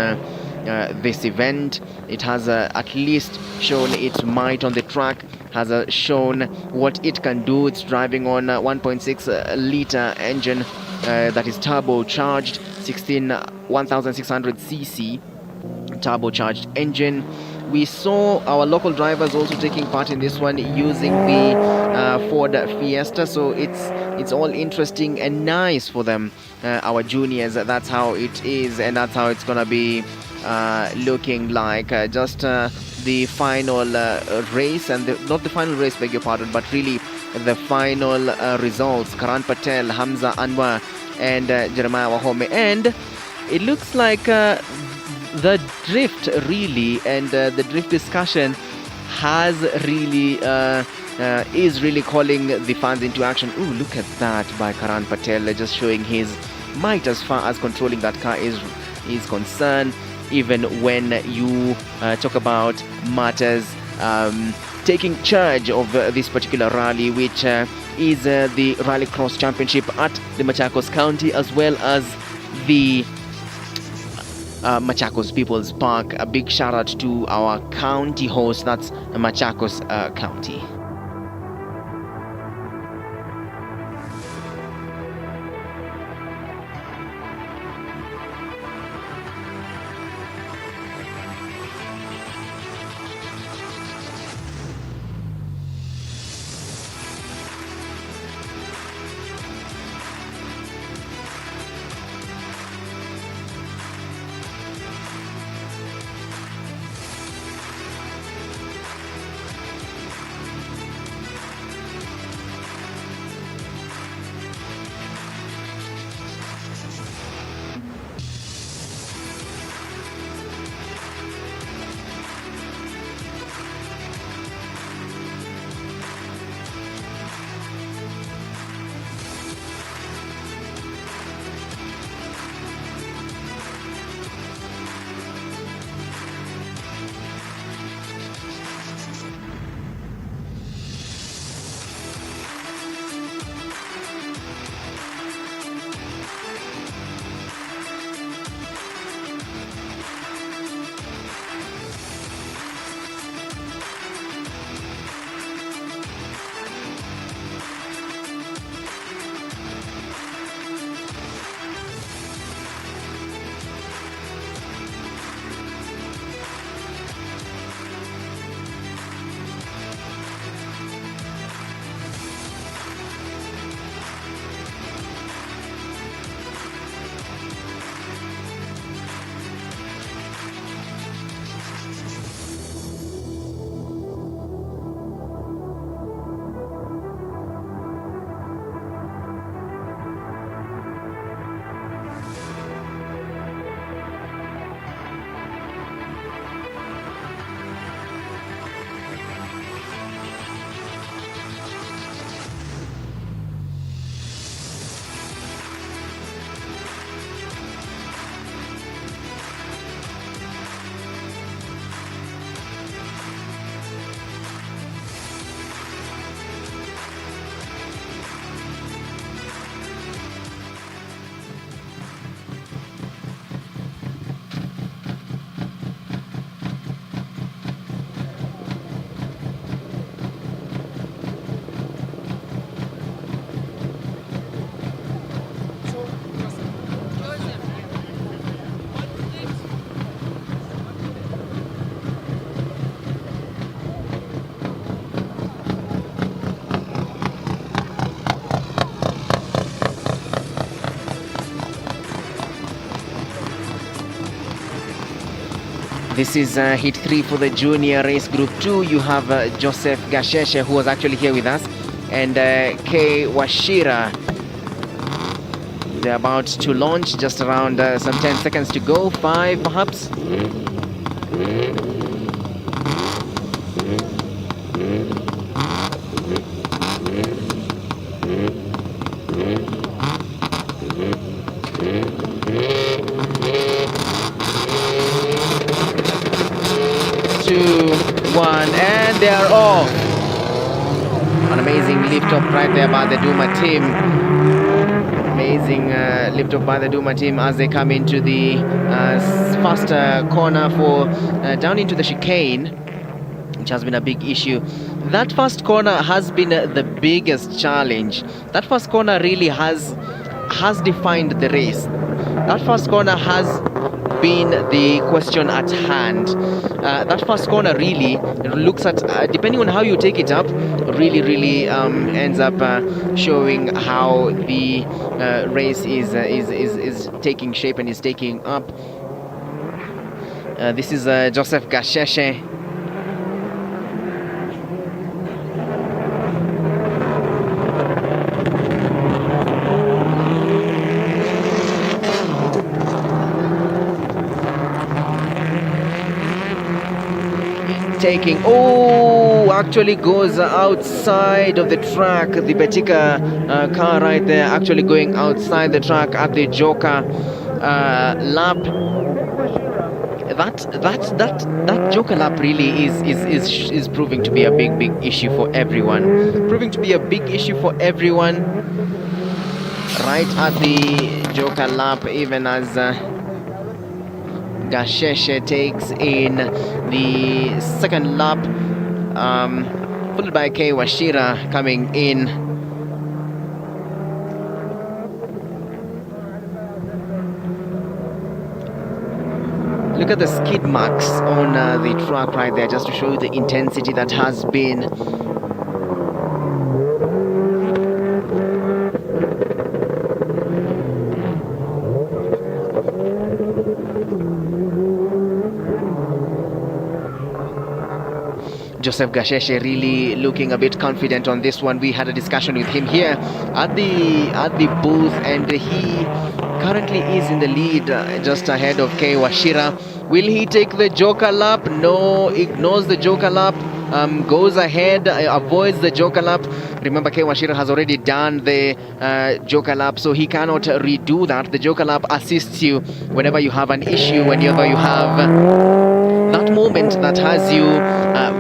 this event. It has at least shown its might on the track, has shown what it can do. It's driving on a 1.6 liter engine that is turbocharged, 1600 cc turbocharged engine. We saw our local drivers also taking part in this one using the Ford Fiesta, so it's all interesting and nice for them, our juniors. That's how it is, and that's how it's gonna be looking like. Just the final race, and not the final race, beg your pardon, but really the final results. Karan Patel, Hamza Anwar, and Jeremiah Wahome, and it looks like the drift really, and the drift discussion has really is really calling the fans into action. Ooh, look at that by Karan Patel, just showing his might as far as controlling that car is concerned, even when you talk about matters taking charge of this particular rally, which is the Rallycross Championship at the Machakos County, as well as the Machakos People's Park. A big shout out to our county host, that's Machakos County. This is heat 3 for the junior race group 2. You have Joseph Gasheshe, who was actually here with us, and Kei Washira. They're about to launch, just around some 10 seconds to go, 5 perhaps. And they are off. An amazing lift off right there by the Duma team. Amazing lift off by the Duma team as they come into the faster corner for down into the chicane, which has been a big issue. That first corner has been the biggest challenge. That first corner really has defined the race. That first corner has been the question at hand. That first corner really looks at, depending on how you take it up, really ends up showing how the race is taking shape and is taking up. This is Joseph Gasheshe. Actually goes outside of the track. The Betika car right there actually going outside the track at the Joker lap. That Joker lap really is proving to be a big issue for everyone. Proving to be a big issue for everyone. Right at the Joker lap, even as Gasheshe takes in the second lap, followed by Kei Washira coming in. Look at the skid marks on the track right there, just to show you the intensity that has been. Joseph Gasheshe really looking a bit confident on this one. We had a discussion with him here at the booth, and he currently is in the lead, just ahead of Kei Washira. Will he take the Joker lap? No, ignores the Joker lap, goes ahead, avoids the Joker lap. Remember, Kei Washira has already done the Joker lap, so he cannot redo that. The Joker lap assists you whenever you have an issue, whenever you have that moment that has you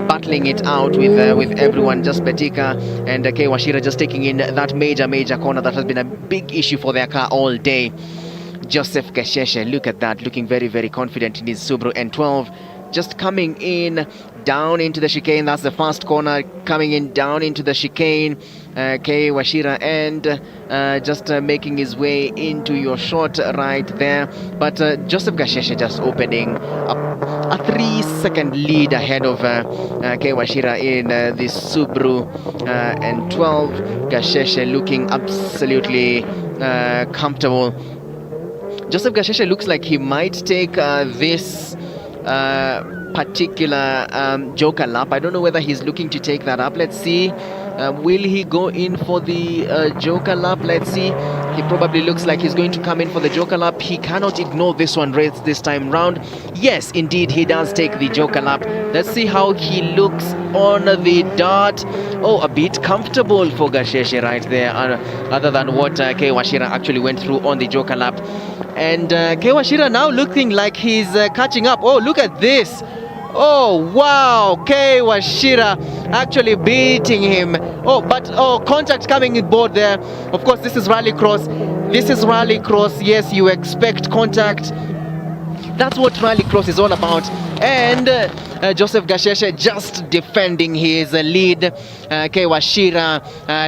battling it out with everyone. Just Betika and Kei Washira just taking in that major corner that has been a big issue for their car all day. Joseph Gasheshe, look at that, looking very confident in his Subaru N12, just coming in down into the chicane. That's the first corner, coming in down into the chicane. Kei Washira and just making his way into your shot right there, but Joseph Gasheshe just opening a 3-second lead ahead of Kei Washira in the Subaru N12. Gasheshe looking absolutely comfortable. Joseph Gasheshe looks like he might take this particular Joker lap. I don't know whether he's looking to take that up. Let's see. Will he go in for the Joker lap? Let's see. He probably looks like he's going to come in for the Joker lap. He cannot ignore this one race this time round. Yes, indeed, he does take the Joker lap. Let's see how he looks on the dart. Oh, a bit comfortable for Gasheshe right there, other than what Kei Washira actually went through on the Joker lap. And Kei Washira now looking like he's catching up. Oh, look at this. Oh, wow, Kei Washira actually beating him. Oh, contact coming aboard there. Of course, this is Rallycross. This is Rallycross. Yes, you expect contact. That's what Rallycross is all about. And Joseph Gasheshe just defending his lead. K. Washira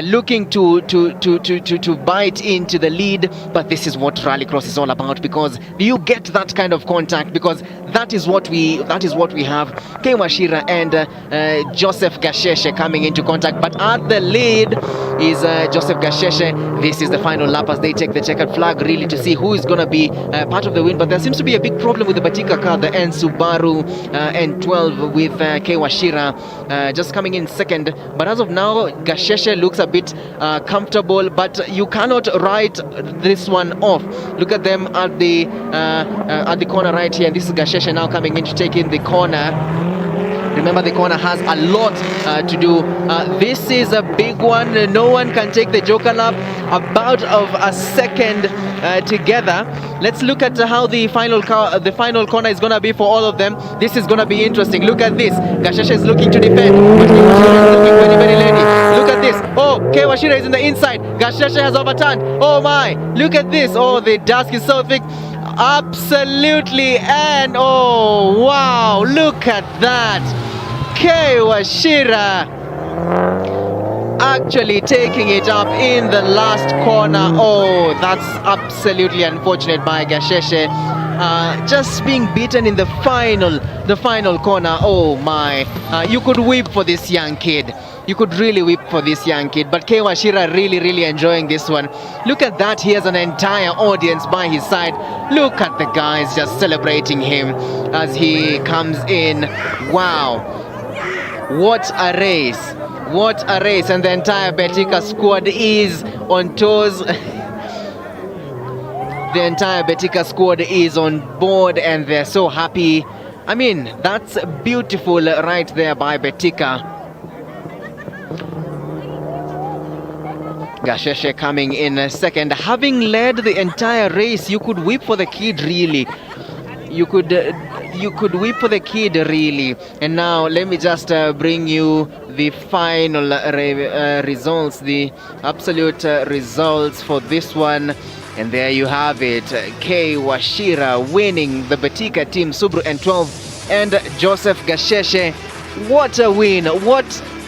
looking to bite into the lead, but this is what Rallycross is all about, because you get that kind of contact, because that is what we have. K. Washira and Joseph Gasheshe coming into contact, but at the lead is Joseph Gasheshe. This is the final lap as they take the checkered flag, really to see who is going to be part of the win. But there seems to be a big problem with the Batika car, the N Subaru N12 with K. Washira just coming in second. But as of now, Gasheshe looks a bit comfortable, but you cannot write this one off. Look at them at the corner right here, and this is Gasheshe now coming in to take in the corner. Remember, the corner has a lot to do. This is a big one. No one can take the Joker lap. About of a second together. Let's look at how the final corner is going to be for all of them. This is going to be interesting. Look at this. Gasheshe is looking to defend, but K. Washira is looking very, very ready. Look at this. Oh, K. Washira is in the inside. Gasheshe has overturned. Oh my! Look at this. Oh, the dust is so thick. Absolutely, and oh wow, look at that. K. Washira actually taking it up in the last corner. Oh, that's absolutely unfortunate by Gasheshe. Just being beaten in the final corner. Oh my, you could weep for this young kid. You could really weep for this young kid. But K. Washira really enjoying this one. Look at that. He has an entire audience by his side. Look at the guys just celebrating him as he comes in. Wow. What a race. What a race. And the entire Batika squad is on toes. The entire Batika squad is on board and they're so happy. I mean, that's beautiful right there by Batika. Gasheshe coming in second, having led the entire race. You could weep for the kid, really. You could weep for the kid, really. And now let me just bring you the final results, the absolute results for this one. And there you have it. K. Washira winning the Batika team Subaru N12, and Joseph Gasheshe. What a win!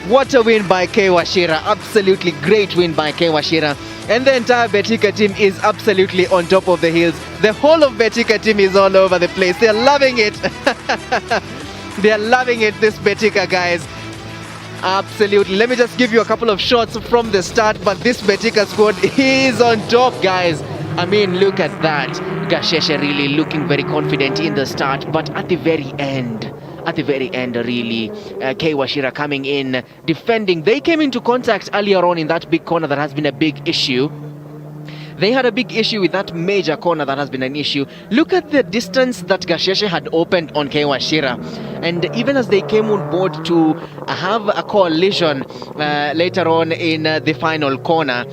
What a win by K. Washira. Absolutely great win by K. Washira. And the entire Batika team is absolutely on top of the hills. The whole of Batika team is all over the place. They're loving it. They're loving it, this Batika guys. Absolutely. Let me just give you a couple of shots from the start, but this Batika squad is on top, guys. I mean, look at that. Gasheshe really looking very confident in the start, but at the very end, really, K. Washira coming in, defending. They came into contact earlier on in that big corner that has been a big issue. They had a big issue with that major corner that has been an issue. Look at the distance that Gasheshe had opened on K. Washira. And even as they came on board to have a collision later on in the final corner,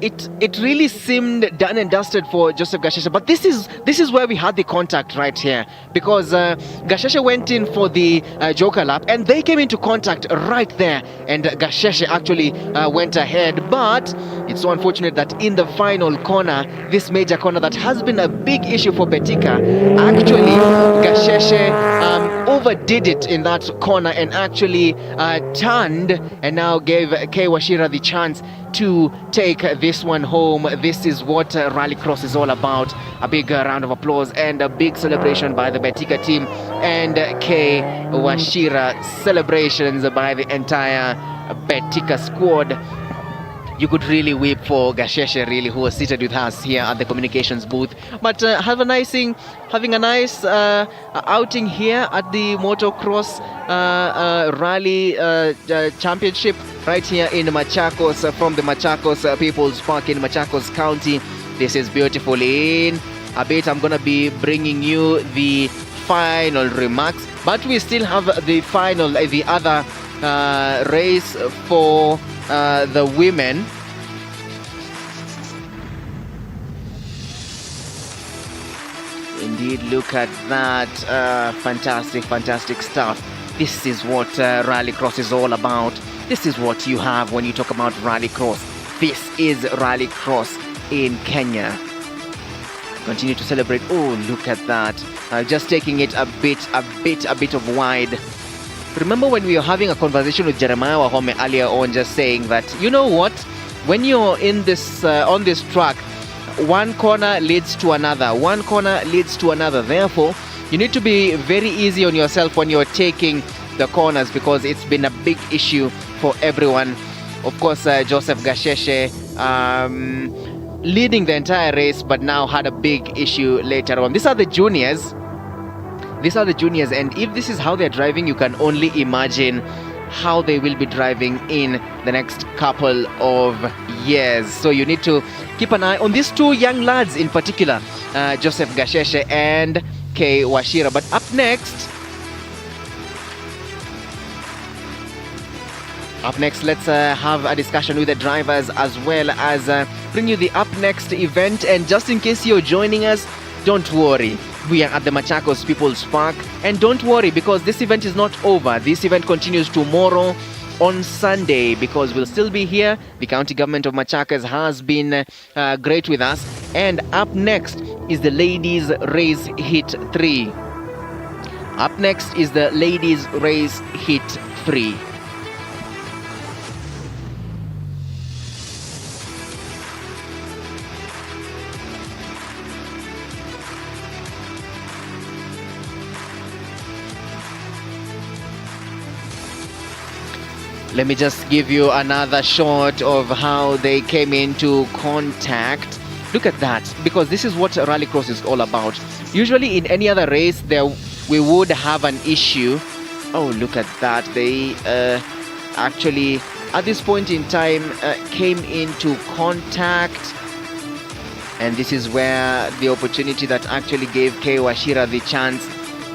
it really seemed done and dusted for Joseph Gasheshe. But this is where we had the contact right here, because Gasheshe went in for the Joker lap and they came into contact right there, and Gasheshe actually went ahead. But it's so unfortunate that in the final corner, this major corner that has been a big issue for Batika, actually Gasheshe overdid it in that corner and actually turned and now gave K. Washira the chance to take this one home. This is what Rallycross is all about. A big round of applause and a big celebration by the Batika team and K. Washira. Celebrations by the entire Batika squad. You could really weep for Gasheshe, really, who was seated with us here at the communications booth. But having a nice outing here at the Motocross Rally Championship right here in Machakos, from the Machakos People's Park in Machakos County. This is beautiful. In a bit, I'm going to be bringing you the final remarks, but we still have the other race for the women. Indeed, look at that. Fantastic stuff. This is what Rallycross is all about. This is what you have when you talk about Rallycross. This is Rallycross in Kenya. Continue to celebrate. Oh, look at that. Just taking it a bit of wide. remember when we were having a conversation with Jeremiah Wahome earlier on, just saying that, you know what, when you're in this on this track, one corner leads to another, one corner leads to another. Therefore, you need to be very easy on yourself when you're taking the corners, because it's been a big issue for everyone. Of course, Joseph Gasheshe leading the entire race, but now had a big issue later on. These are the juniors. These are the juniors, and if this is how they're driving, you can only imagine how they will be driving in the next couple of years. So you need to keep an eye on these two young lads in particular, Joseph Gasheshe and K. Washira. But up next, let's have a discussion with the drivers, as well as bring you the Up Next event. And just in case you're joining us, don't worry, we are at the Machakos People's Park, and don't worry, because this event is not over. This event continues tomorrow on Sunday, because we'll still be here. The county government of Machakos has been great with us. And up next is the ladies race hit 3. Up next is the ladies race hit 3. Let me just give you another shot of how they came into contact. Look at that, because this is what Rallycross is all about. Usually in any other race, we would have an issue. Oh, look at that. They actually, at this point in time, came into contact. And this is where the opportunity that actually gave K. Washira the chance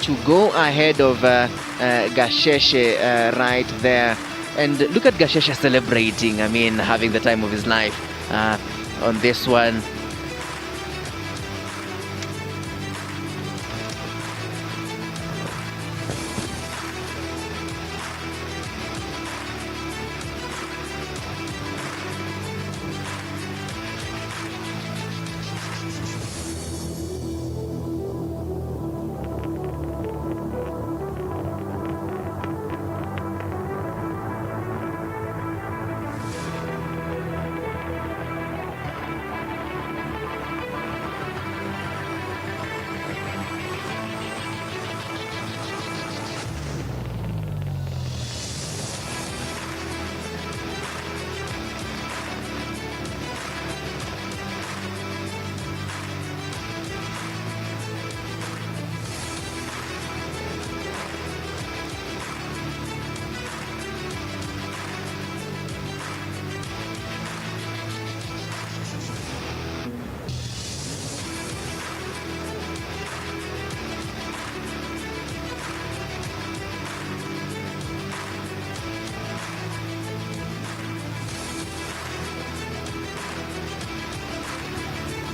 to go ahead of Gasheshe right there. And look at Gasheshe celebrating, I mean, having the time of his life on this one.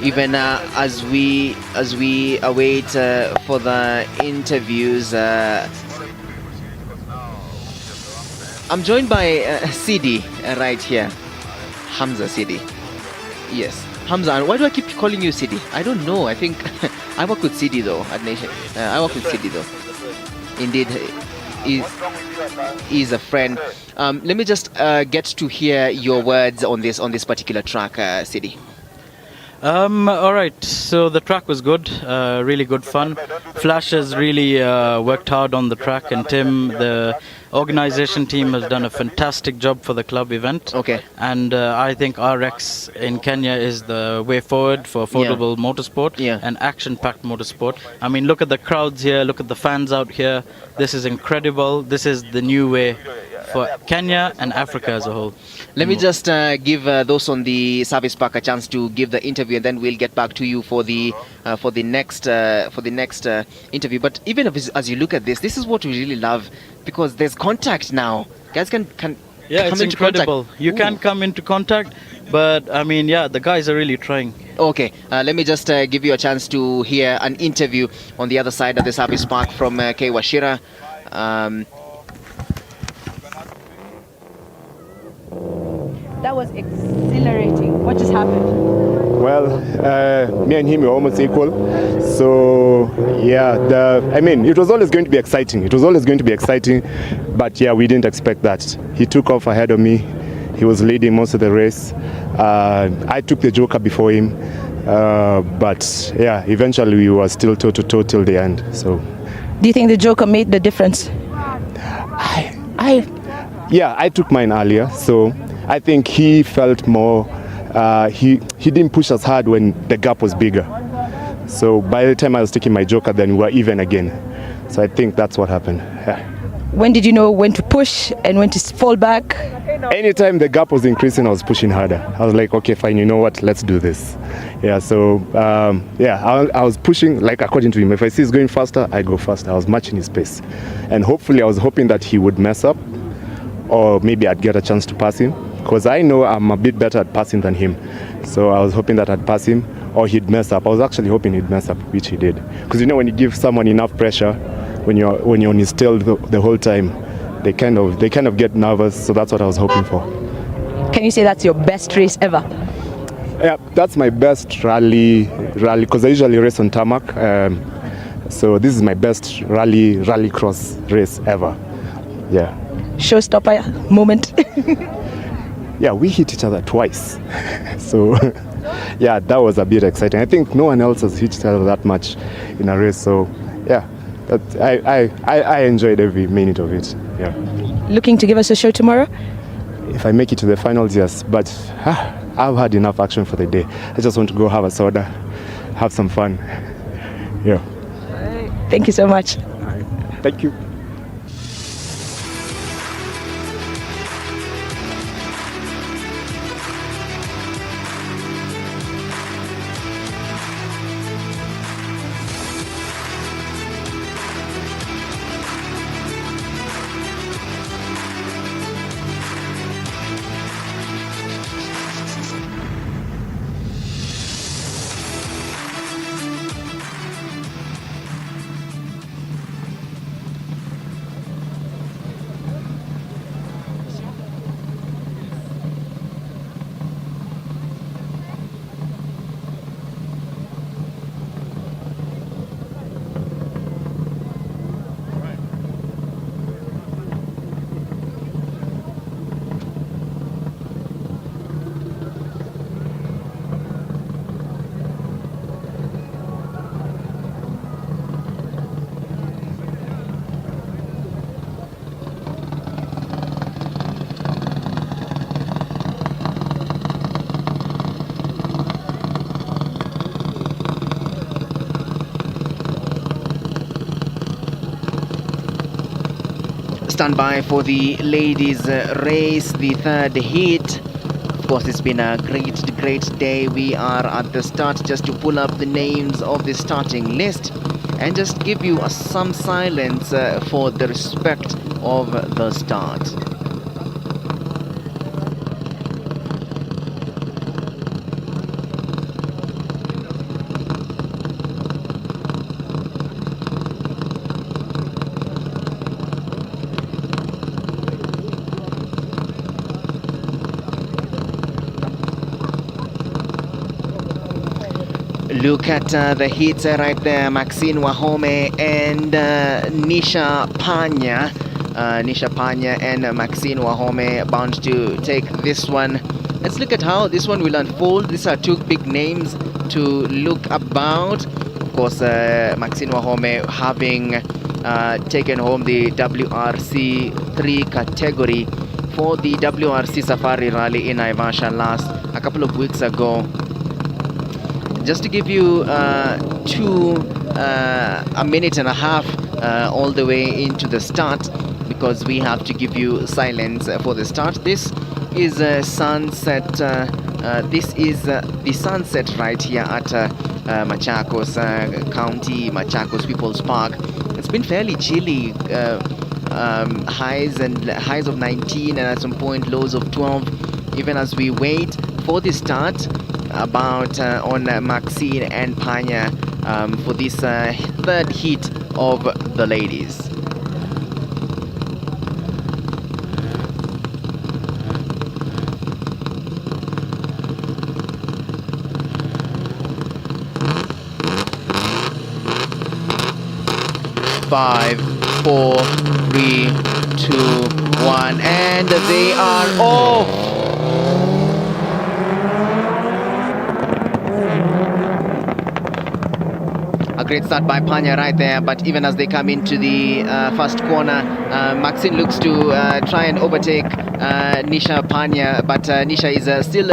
Even as we await for the interviews, I'm joined by Sidi right here, Hamza Sidi. Yes, Hamza. And why do I keep calling you Sidi? I don't know. I think I work with Sidi though at Nation. I work with Sidi though. Indeed, he's a friend. Let me just get to hear your words on this particular track, Sidi. All right, so the track was good, really good fun. Flash has really worked hard on the track, and Tim, the organization team, has done a fantastic job for the club event. Okay. And I think RX in Kenya is the way forward for affordable motorsport and action-packed motorsport. I mean, look at the crowds here, look at the fans out here. This is incredible. This is the new way for Kenya and Africa as a whole. Let me just give those on the service park a chance to give the interview, and then we'll get back to you for the next interview. But even as you look at this is what we really love, because there's contact now. Guys can yeah, come it's into incredible. contact. You can come into contact, but I mean, yeah, the guys are really trying. Okay, let me just give you a chance to hear an interview on the other side of the service park from K. Washira. That was exhilarating. What just happened? Well, me and him were almost equal. So yeah, it was always going to be exciting. It was always going to be exciting, but yeah, we didn't expect that. He took off ahead of me. He was leading most of the race. I took the joker before him, but yeah, eventually we were still toe to toe till the end. So, do you think the joker made the difference? Yeah, I took mine earlier, so I think he felt more. He didn't push as hard when the gap was bigger. So by the time I was taking my joker, then we were even again. So I think that's what happened. Yeah. When did you know when to push and when to fall back? Anytime the gap was increasing, I was pushing harder. I was like, okay, fine, you know what, let's do this. Yeah, so I was pushing like according to him. If I see he's going faster, I go faster. I was matching his pace. And hopefully I was hoping that he would mess up, or maybe I'd get a chance to pass him, because I know I'm a bit better at passing than him. So I was hoping that I'd pass him or he'd mess up. I was actually hoping he'd mess up, which he did. Because you know, when you give someone enough pressure, when you're on his tail the whole time, they kind of get nervous. So that's what I was hoping for. Can you say that's your best race ever? Yeah, that's my best rally because I usually race on tarmac. So this is my best rallycross race ever. Yeah. Showstopper moment. Yeah, we hit each other twice. So yeah, that was a bit exciting. I think no one else has hit each other that much in a race. So yeah, I enjoyed every minute of it. Yeah. Looking to give us a show tomorrow? If I make it to the finals, yes. But I've had enough action for the day. I just want to go have a soda, have some fun. Yeah. Thank you so much. Thank you. Stand by for the ladies race, the third heat. Of course, it's been a great day. We are at the start, just to pull up the names of the starting list and just give you some silence for the respect of the start. Look at the hits right there, Maxine Wahome and Nisha Panya. Nisha Panya and Maxine Wahome bound to take this one. Let's look at how this one will unfold. These are two big names to look about. Of course, Maxine Wahome having taken home the WRC 3 category for the WRC Safari Rally in Naivasha a couple of weeks ago. Just to give you a minute and a half all the way into the start, because we have to give you silence for the start. This is sunset. This is the sunset right here at Machakos County, Machakos People's Park. It's been fairly chilly. Highs of 19 and at some point lows of 12. Even as we wait for the start, about on Maxine and Panya for this third heat of the ladies. 5, 4, 3, 2, 1, and they are off. A great start by Panya right there, but even as they come into the first corner, Maxine looks to try and overtake Nisha Panya, but Nisha is still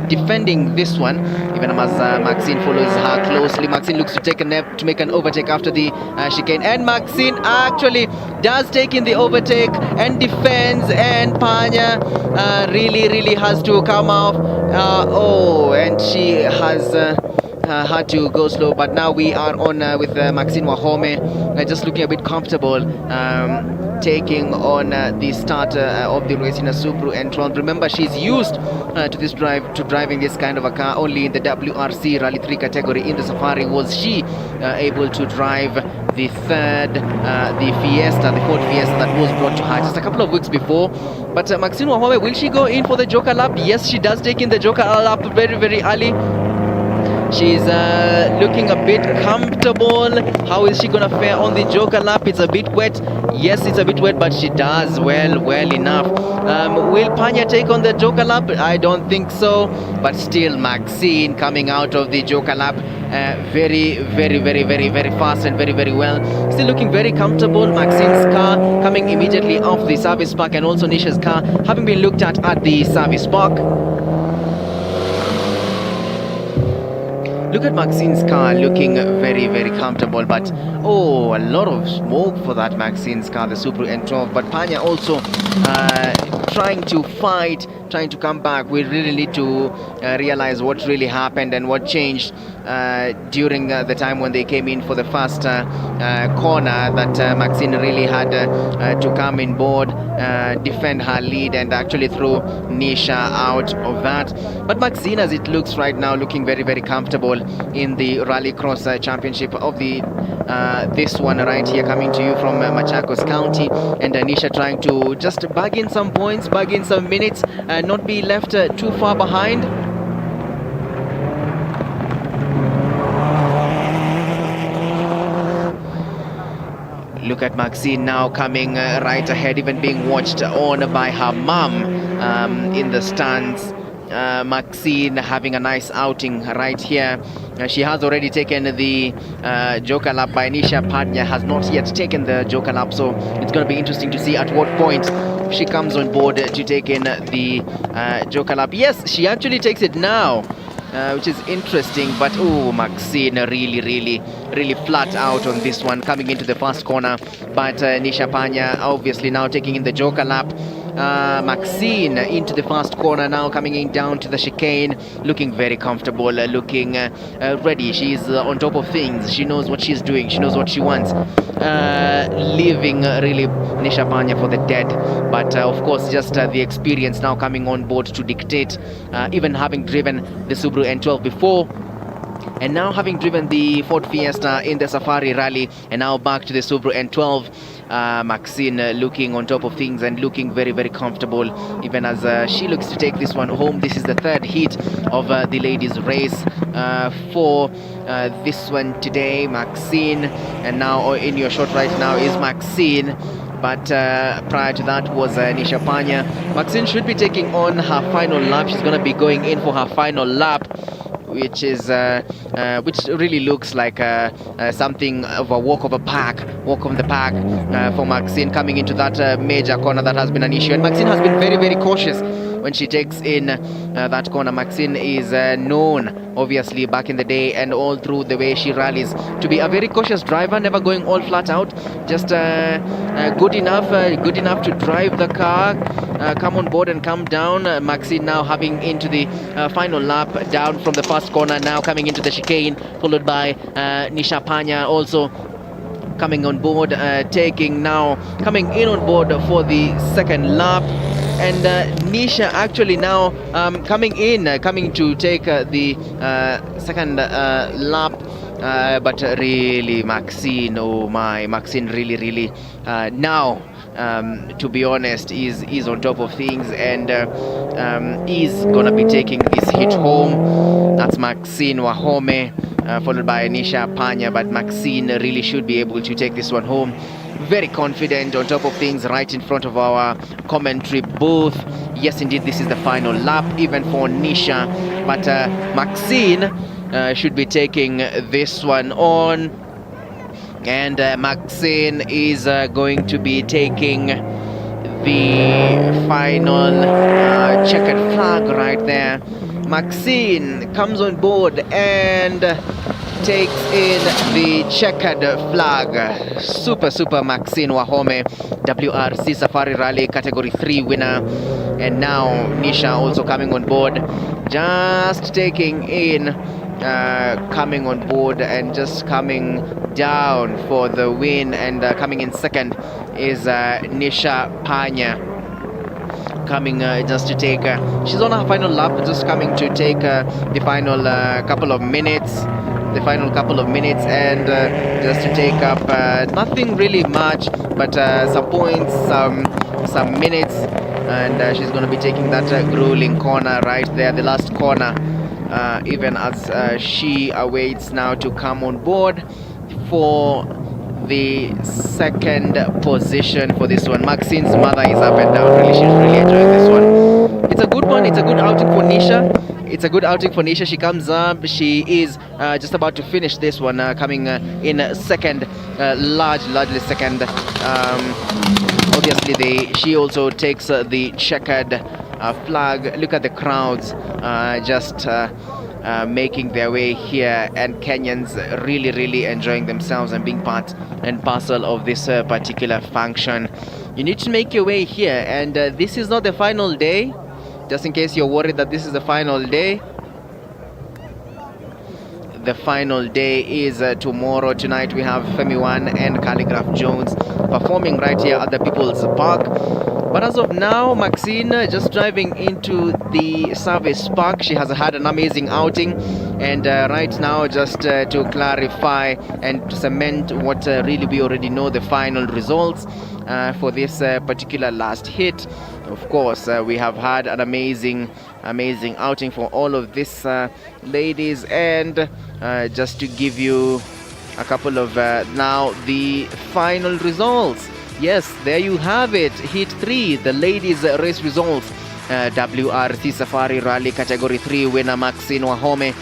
defending this one, even as Maxine follows her closely. Maxine looks to take a nap to make an overtake after the chicane, and Maxine actually does take in the overtake and defends, and Panya really has to come off. And she has had to go slow, but now we are on with Maxine Wahome, just looking a bit comfortable, taking on the start of the race in a Subaru Entron. Remember, she's used to driving this kind of a car. Only in the WRC Rally 3 category in the Safari was she able to drive the third, the Fiesta, the Ford Fiesta that was brought to her just a couple of weeks before. But Maxine Wahome, will she go in for the Joker lap? Yes, she does take in the Joker lap very early. She's looking a bit comfortable. How is she gonna fare on the Joker lap? It's a bit wet. Yes, it's a bit wet, but she does well enough. Will Panya take on the Joker lap? I don't think so. But still, Maxine coming out of the Joker lap very fast and very well. Still looking very comfortable. Maxine's car coming immediately off the service park, and also Nisha's car having been looked at the service park. Look at Maxine's car looking very comfortable, but a lot of smoke for that Maxine's car, the Subaru Entron. But Panya also trying to fight, trying to come back. We really need to realize what really happened and what changed during the time when they came in for the first corner, that Maxine really had to come in board, defend her lead, and actually throw Nisha out of that. But Maxine, as it looks right now, looking very comfortable in the Rallycross Championship of the this one right here, coming to you from Machakos County, and Nisha trying to just bag in some points, bag in some minutes, and not be left too far behind. Look at Maxine now coming right ahead, even being watched on by her mum in the stands. Maxine having a nice outing right here. She has already taken the Joker lap by Nisha. Panya has not yet taken the Joker lap, so it's going to be interesting to see at what point she comes on board to take in the Joker lap. Yes, she actually takes it now, which is interesting, but Maxine really flat out on this one, coming into the first corner. But Nisha Panya obviously now taking in the Joker lap. Maxine into the first corner now, coming in down to the chicane, looking very comfortable, looking ready. She's on top of things. She knows what she's doing. She knows what she wants. Leaving really Nisha Panya for the dead. But of course, just the experience now coming on board to dictate, even having driven the Subaru N12 before, and now having driven the Ford Fiesta in the Safari Rally, and now back to the Subaru N12. Maxine looking on top of things and looking very comfortable, even as she looks to take this one home. This is the third heat of the ladies race for this one today. Maxine, and now in your shot right now is Maxine, but prior to that was Nisha Panya. Maxine should be taking on her final lap. She's going to be going in for her final lap, which is which really looks like something of a walk of the pack for Maxine, coming into that major corner that has been an issue. And Maxine has been very cautious when she takes in that corner. Maxine is known, obviously, back in the day and all through the way she rallies, to be a very cautious driver, never going all flat out, just good enough to drive the car, come on board and come down. Maxine now having into the final lap, down from the first corner, now coming into the chicane, followed by Nisha Panya also coming on board, coming in on board for the second lap. And Nisha actually now coming to take the second lap, but really Maxine, Maxine really now to be honest, is on top of things and is gonna be taking this hit home. That's Maxine Wahome, followed by Nisha Panya, but Maxine really should be able to take this one home. Very confident, on top of things, right in front of our commentary booth. Yes, indeed, this is the final lap, even for Nisha, but Maxine should be taking this one on, and Maxine is going to be taking the final checkered flag right there. Maxine comes on board and takes in the checkered flag. Super Maxine Wahome, WRC Safari Rally Category 3 winner. And now Nisha also coming on board, just taking in, coming on board and just coming down for the win, and coming in second is Nisha Panya, coming just to take, she's on her final lap, just coming to take the final couple of minutes, and just to take up nothing really much, but some points, some minutes, and she's going to be taking that grueling corner right there, the last corner, even as she awaits now to come on board for the second position for this one. Maxine's mother is up and down, really, she's really enjoying this one. It's a good one, it's a good outing for Nisha. She comes up, she is just about to finish this one, coming in second, largely second. Obviously she also takes the checkered flag. Look at the crowds just making their way here, and Kenyans really enjoying themselves and being part and parcel of this particular function. You need to make your way here, and this is not the final day, just in case you're worried that this is the final day. The final day is tomorrow. Tonight we have Femi One and Calligraph Jones performing right here at the People's Park. But as of now, Maxine just driving into the service park. She has had an amazing outing, and right now, just to clarify and to cement what really we already know, the final results for this particular last hit. Of course, we have had an amazing outing for all of these ladies, and just to give you a couple of now the final results. Yes, there you have it. Hit 3, the ladies race results. WRC Safari Rally Category 3 winner Maxine Wahome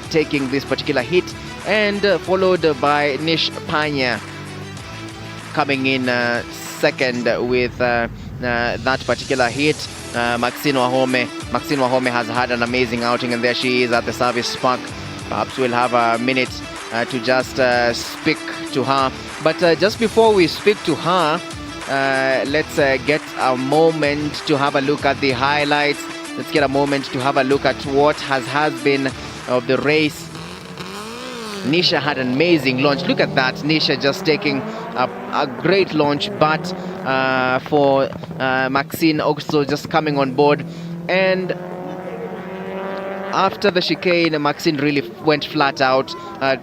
taking this particular hit, and followed by Nish Panya coming in second with that particular hit. Maxine Wahome has had an amazing outing, and there she is at the service park. Perhaps we'll have a minute to just speak to her. But just before we speak to her, let's get a moment to have a look at the highlights. Let's get a moment to have a look at what has been of the race. Nisha had an amazing launch. Look at that, Nisha just taking a great launch, but for Maxine also just coming on board. And after the chicane, Maxine really went flat out,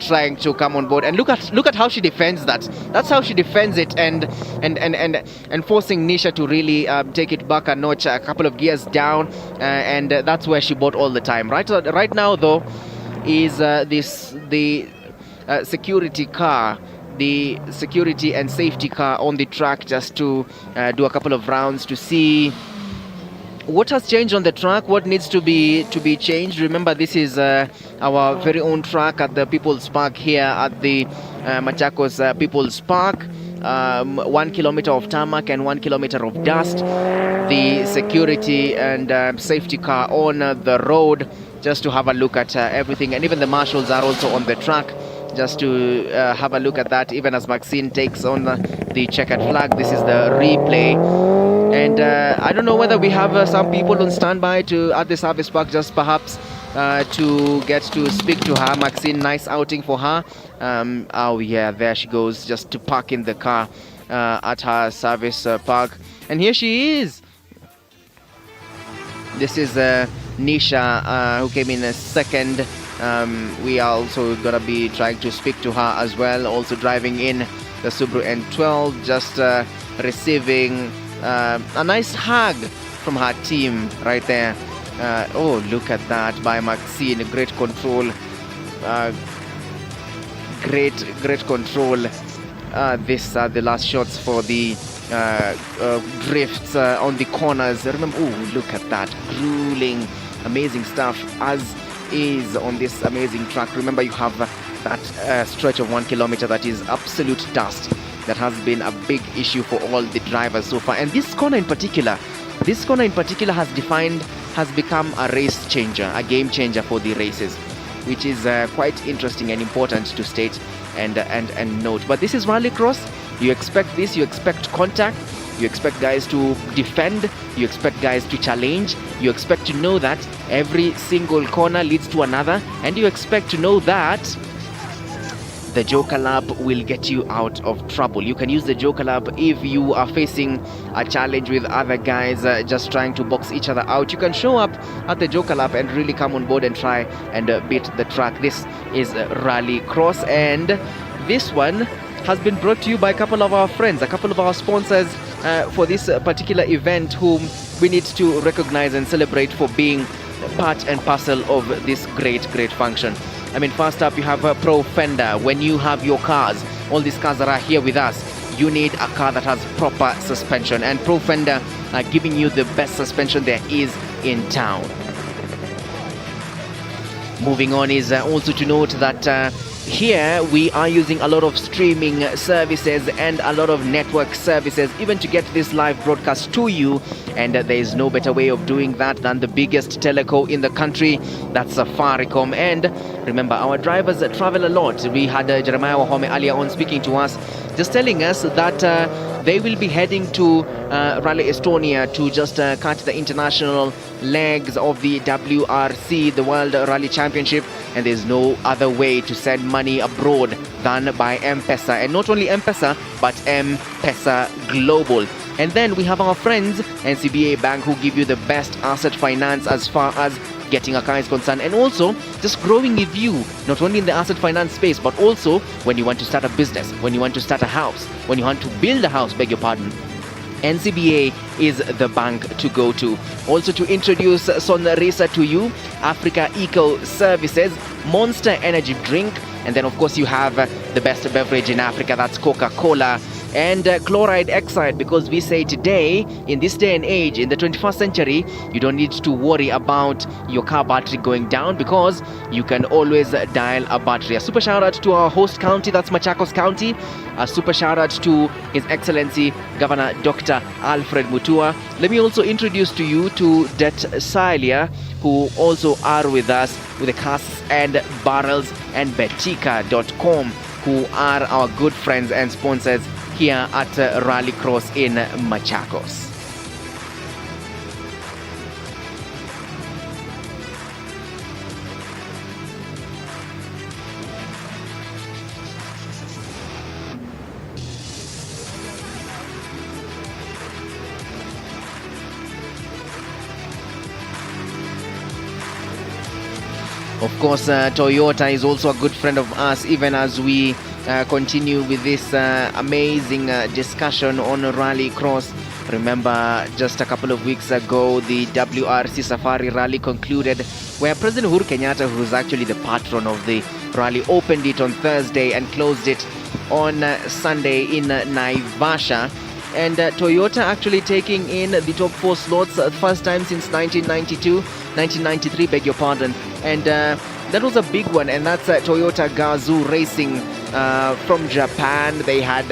trying to come on board. And look at how she defends that. That's how she defends it, and forcing Nisha to really take it back a notch, a couple of gears down, and that's where she bought all the time. Right now, though, is the security car, the security and safety car on the track, just to do a couple of rounds to see what has changed on the track, what needs to be changed. Remember, this is our very own track at the People's Park here at the Machakos People's Park. 1 kilometer of tarmac and 1 kilometer of dust. The security and safety car on the road, just to have a look at everything. And even the marshals are also on the track, just to have a look at that, even as Maxine takes on the checkered flag. This is the replay. And I don't know whether we have some people on standby at the service park, just perhaps to get to speak to her. Maxine, nice outing for her. Oh yeah, there she goes, just to park in the car at her service park. And here she is. This is Nisha, who came in second. We are also gonna be trying to speak to her as well, also driving in the Subaru N12, just receiving a nice hug from her team right there. Oh, look at that by Maxine. Great control. Great control. These are the last shots for the drifts on the corners. Remember, oh, look at that. Grueling, amazing stuff as is on this amazing track. Remember, you have that stretch of 1 kilometer that is absolute dust. That has been a big issue for all the drivers so far. And this corner in particular has become a race changer, a game changer for the races, which is quite interesting and important to state and note. But this is Rallycross. You expect this, you expect contact, you expect guys to defend, you expect guys to challenge, you expect to know that every single corner leads to another, and you expect to know that the Joker Lab will get you out of trouble. You can use the Joker Lab if you are facing a challenge with other guys just trying to box each other out. You can show up at the Joker Lab and really come on board and try and beat the track. This is Rallycross, and this one has been brought to you by a couple of our friends, a couple of our sponsors for this particular event, whom we need to recognize and celebrate for being part and parcel of this great function. I mean, first up, you have Pro Fender. When you have your cars, all these cars that are here with us, you need a car that has proper suspension, and Pro Fender are giving you the best suspension there is in town. Moving on is also to note that here we are using a lot of streaming services and a lot of network services even to get this live broadcast to you, and there is no better way of doing that than the biggest teleco in the country, that's Safaricom. And remember, our drivers travel a lot. We had Jeremiah Wahome earlier on speaking to us, just telling us that they will be heading to Rally Estonia to just cut the international legs of the WRC, the World Rally Championship, and there's no other way to send money abroad than by M-Pesa. And not only M-Pesa, but M-Pesa Global. And then we have our friends NCBA Bank, who give you the best asset finance as far as getting a car is concerned, and also just growing with you, not only in the asset finance space, but also when you want to start a business, when you want to start a house, when you want to build a house, beg your pardon. NCBA is the bank to go to. Also to introduce Sonrisa to you, Africa Eco Services, Monster Energy Drink, and then of course you have the best beverage in Africa, that's Coca-Cola, and chloride Exide, because we say today, in this day and age, in the 21st century, you don't need to worry about your car battery going down, because you can always dial a battery. A super shout out to our host county, that's Machakos County. A super shout out to His Excellency Governor Dr. Alfred Mutua. Let me also introduce to you to Det Salia, who also are with us with the casks and barrels, and Betika.com, who are our good friends and sponsors here at Rallycross in Machakos. Of course, Toyota is also a good friend of us, even as we continue with this amazing discussion on Rallycross. Remember, just a couple of weeks ago, the WRC Safari Rally concluded, where President Uhuru Kenyatta, who is actually the patron of the rally, opened it on Thursday and closed it on Sunday in Naivasha. And Toyota actually taking in the top 4 slots, first time since 1993, beg your pardon. And that was a big one, and that's Toyota Gazoo Racing from Japan. They had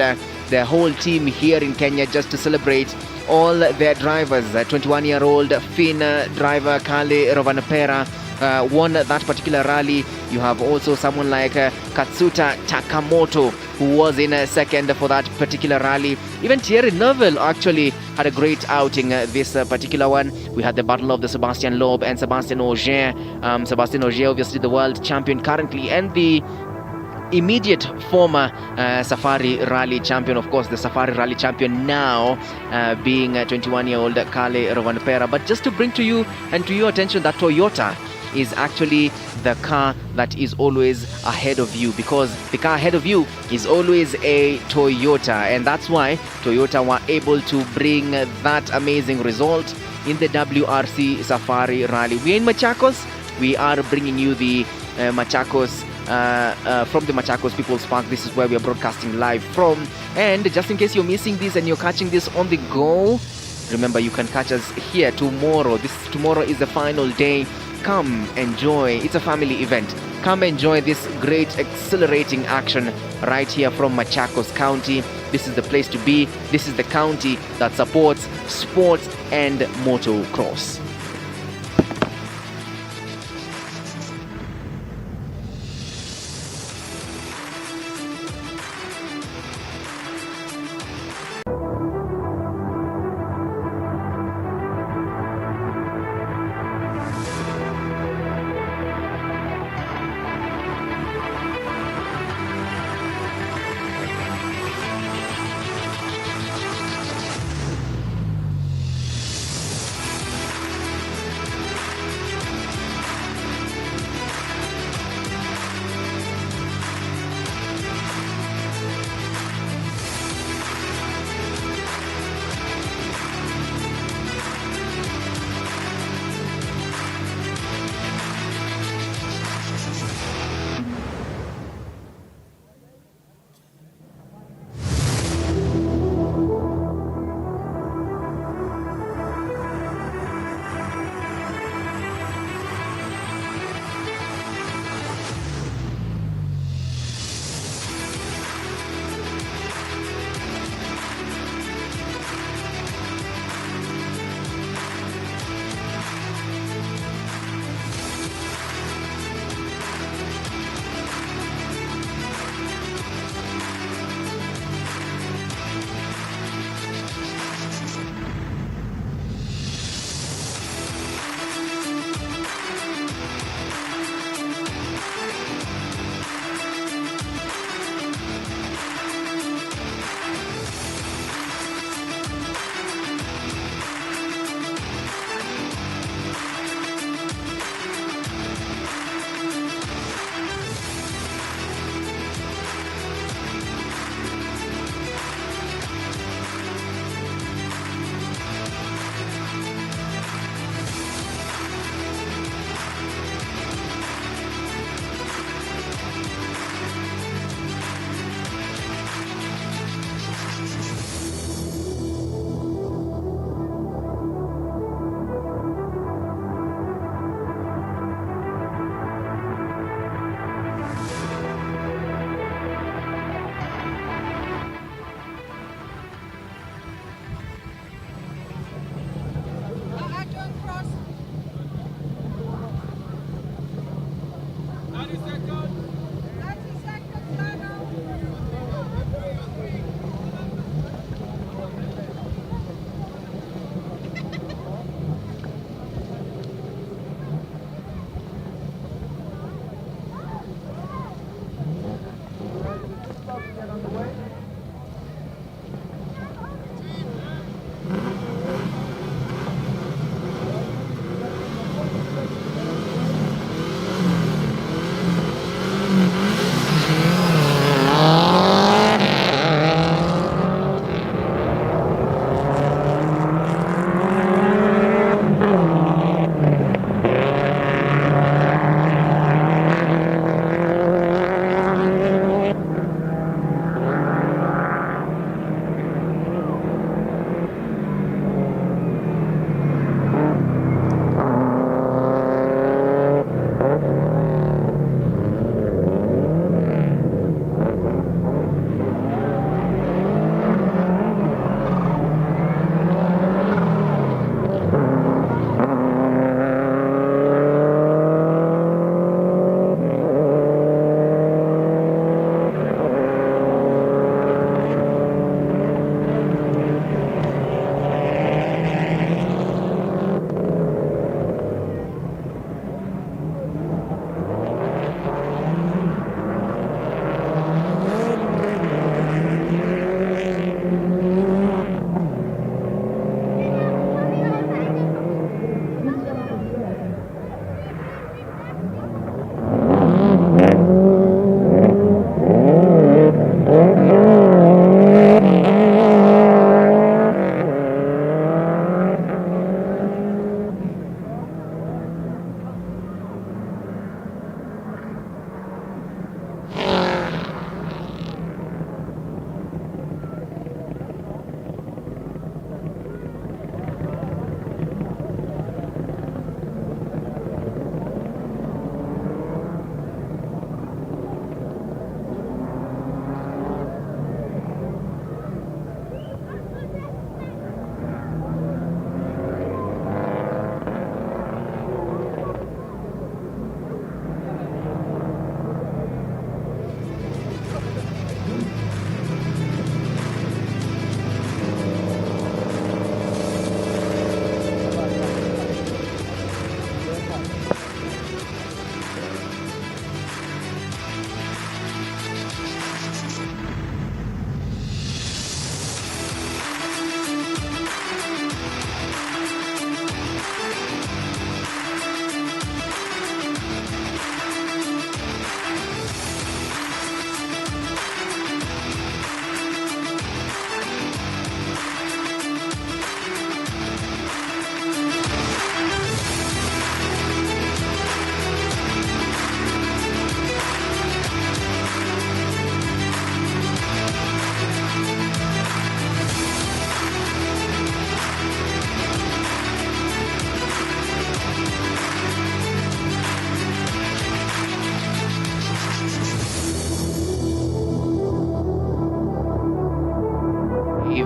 their whole team here in Kenya just to celebrate all their drivers. 21-year-old Finn driver Kale Rovanpera won that particular rally. You have also someone like Katsuta Takamoto, who was in second for that particular rally. Even Thierry Neuville actually had a great outing this particular one. We had the battle of the Sebastian Loeb and Sebastian Ogier. Sebastian Ogier, obviously the world champion currently, and the immediate former Safari Rally champion, of course, the Safari Rally champion now being 21-year-old Kale Rovanpera. But just to bring to you and to your attention that Toyota is actually the car that is always ahead of you, because the car ahead of you is always a Toyota, and that's why Toyota were able to bring that amazing result in the WRC Safari Rally. We're in Machakos. We are bringing you the Machakos from the Machakos People's Park. This is where we are broadcasting live from, and just in case you're missing this and you're catching this on the go, remember you can catch us here tomorrow. Tomorrow is the final day. Come enjoy. It's a family event. Come enjoy this great exhilarating action right here from Machakos County. This is the place to be. This is the county that supports sports and motocross.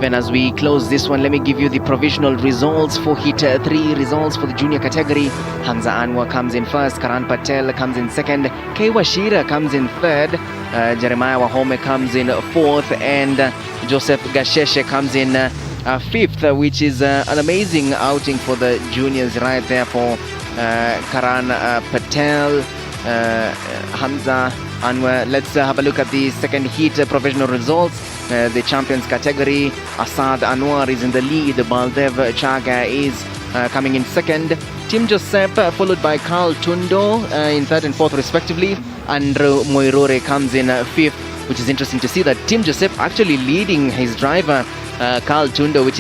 Even as we close this one, let me give you the provisional results for Heat 3 results for the junior category. Hamza Anwar comes in first, Karan Patel comes in second, K. Washira comes in third, Jeremiah Wahome comes in fourth, and Joseph Gasheshe comes in fifth, which is an amazing outing for the juniors right there for Karan Patel, Hamza Anwar. Let's have a look at the second heat provisional results. The champions category, Asad Anwar is in the lead, Baldev Chaga is coming in second, Tim Joseph followed by Carl Tundo in third and fourth respectively. Andrew Moirore comes in fifth, which is interesting to see that Tim Joseph actually leading his driver Carl Tundo, which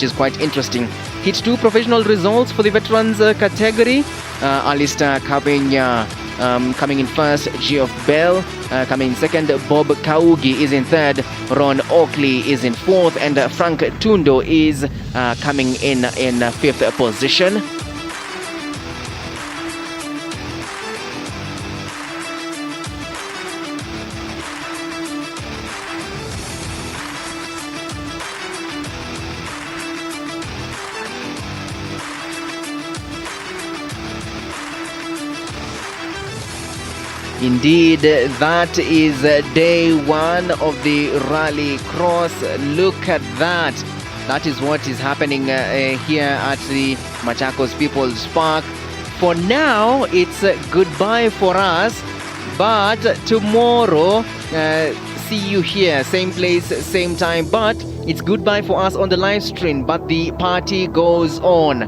is quite interesting. Heat 2 professional results for the veterans category. Alistair Kabenya coming in first, Geoff Bell coming in second, Bob Kaugi is in third, Ron Oakley is in fourth, and Frank Tundo is coming in fifth position. Indeed, that is day one of the Rallycross. Look at that. That is what is happening here at the Machakos People's Park. For now, it's goodbye for us. But tomorrow, see you here, same place, same time. But it's goodbye for us on the live stream. But the party goes on.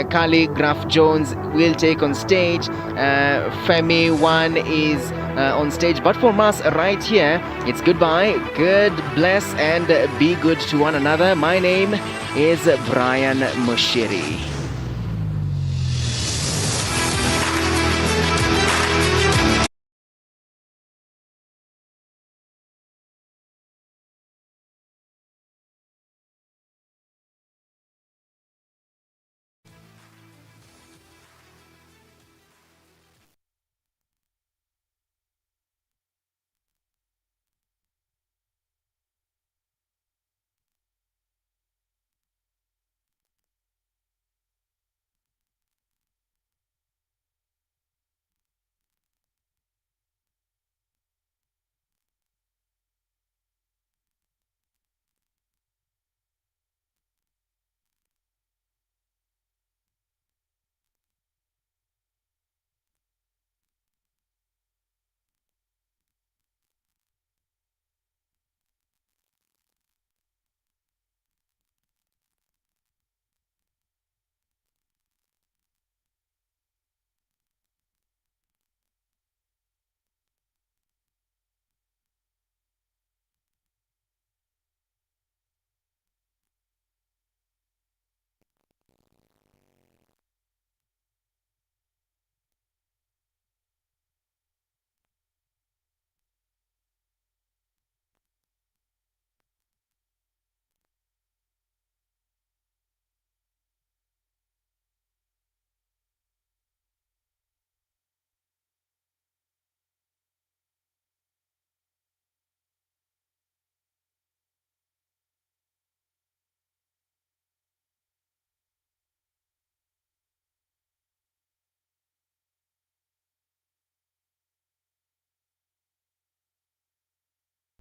Kali Graf Jones will take on stage. Femi One is on stage. But for us right here, it's goodbye. God bless and be good to one another. My name is Brian Mushiri.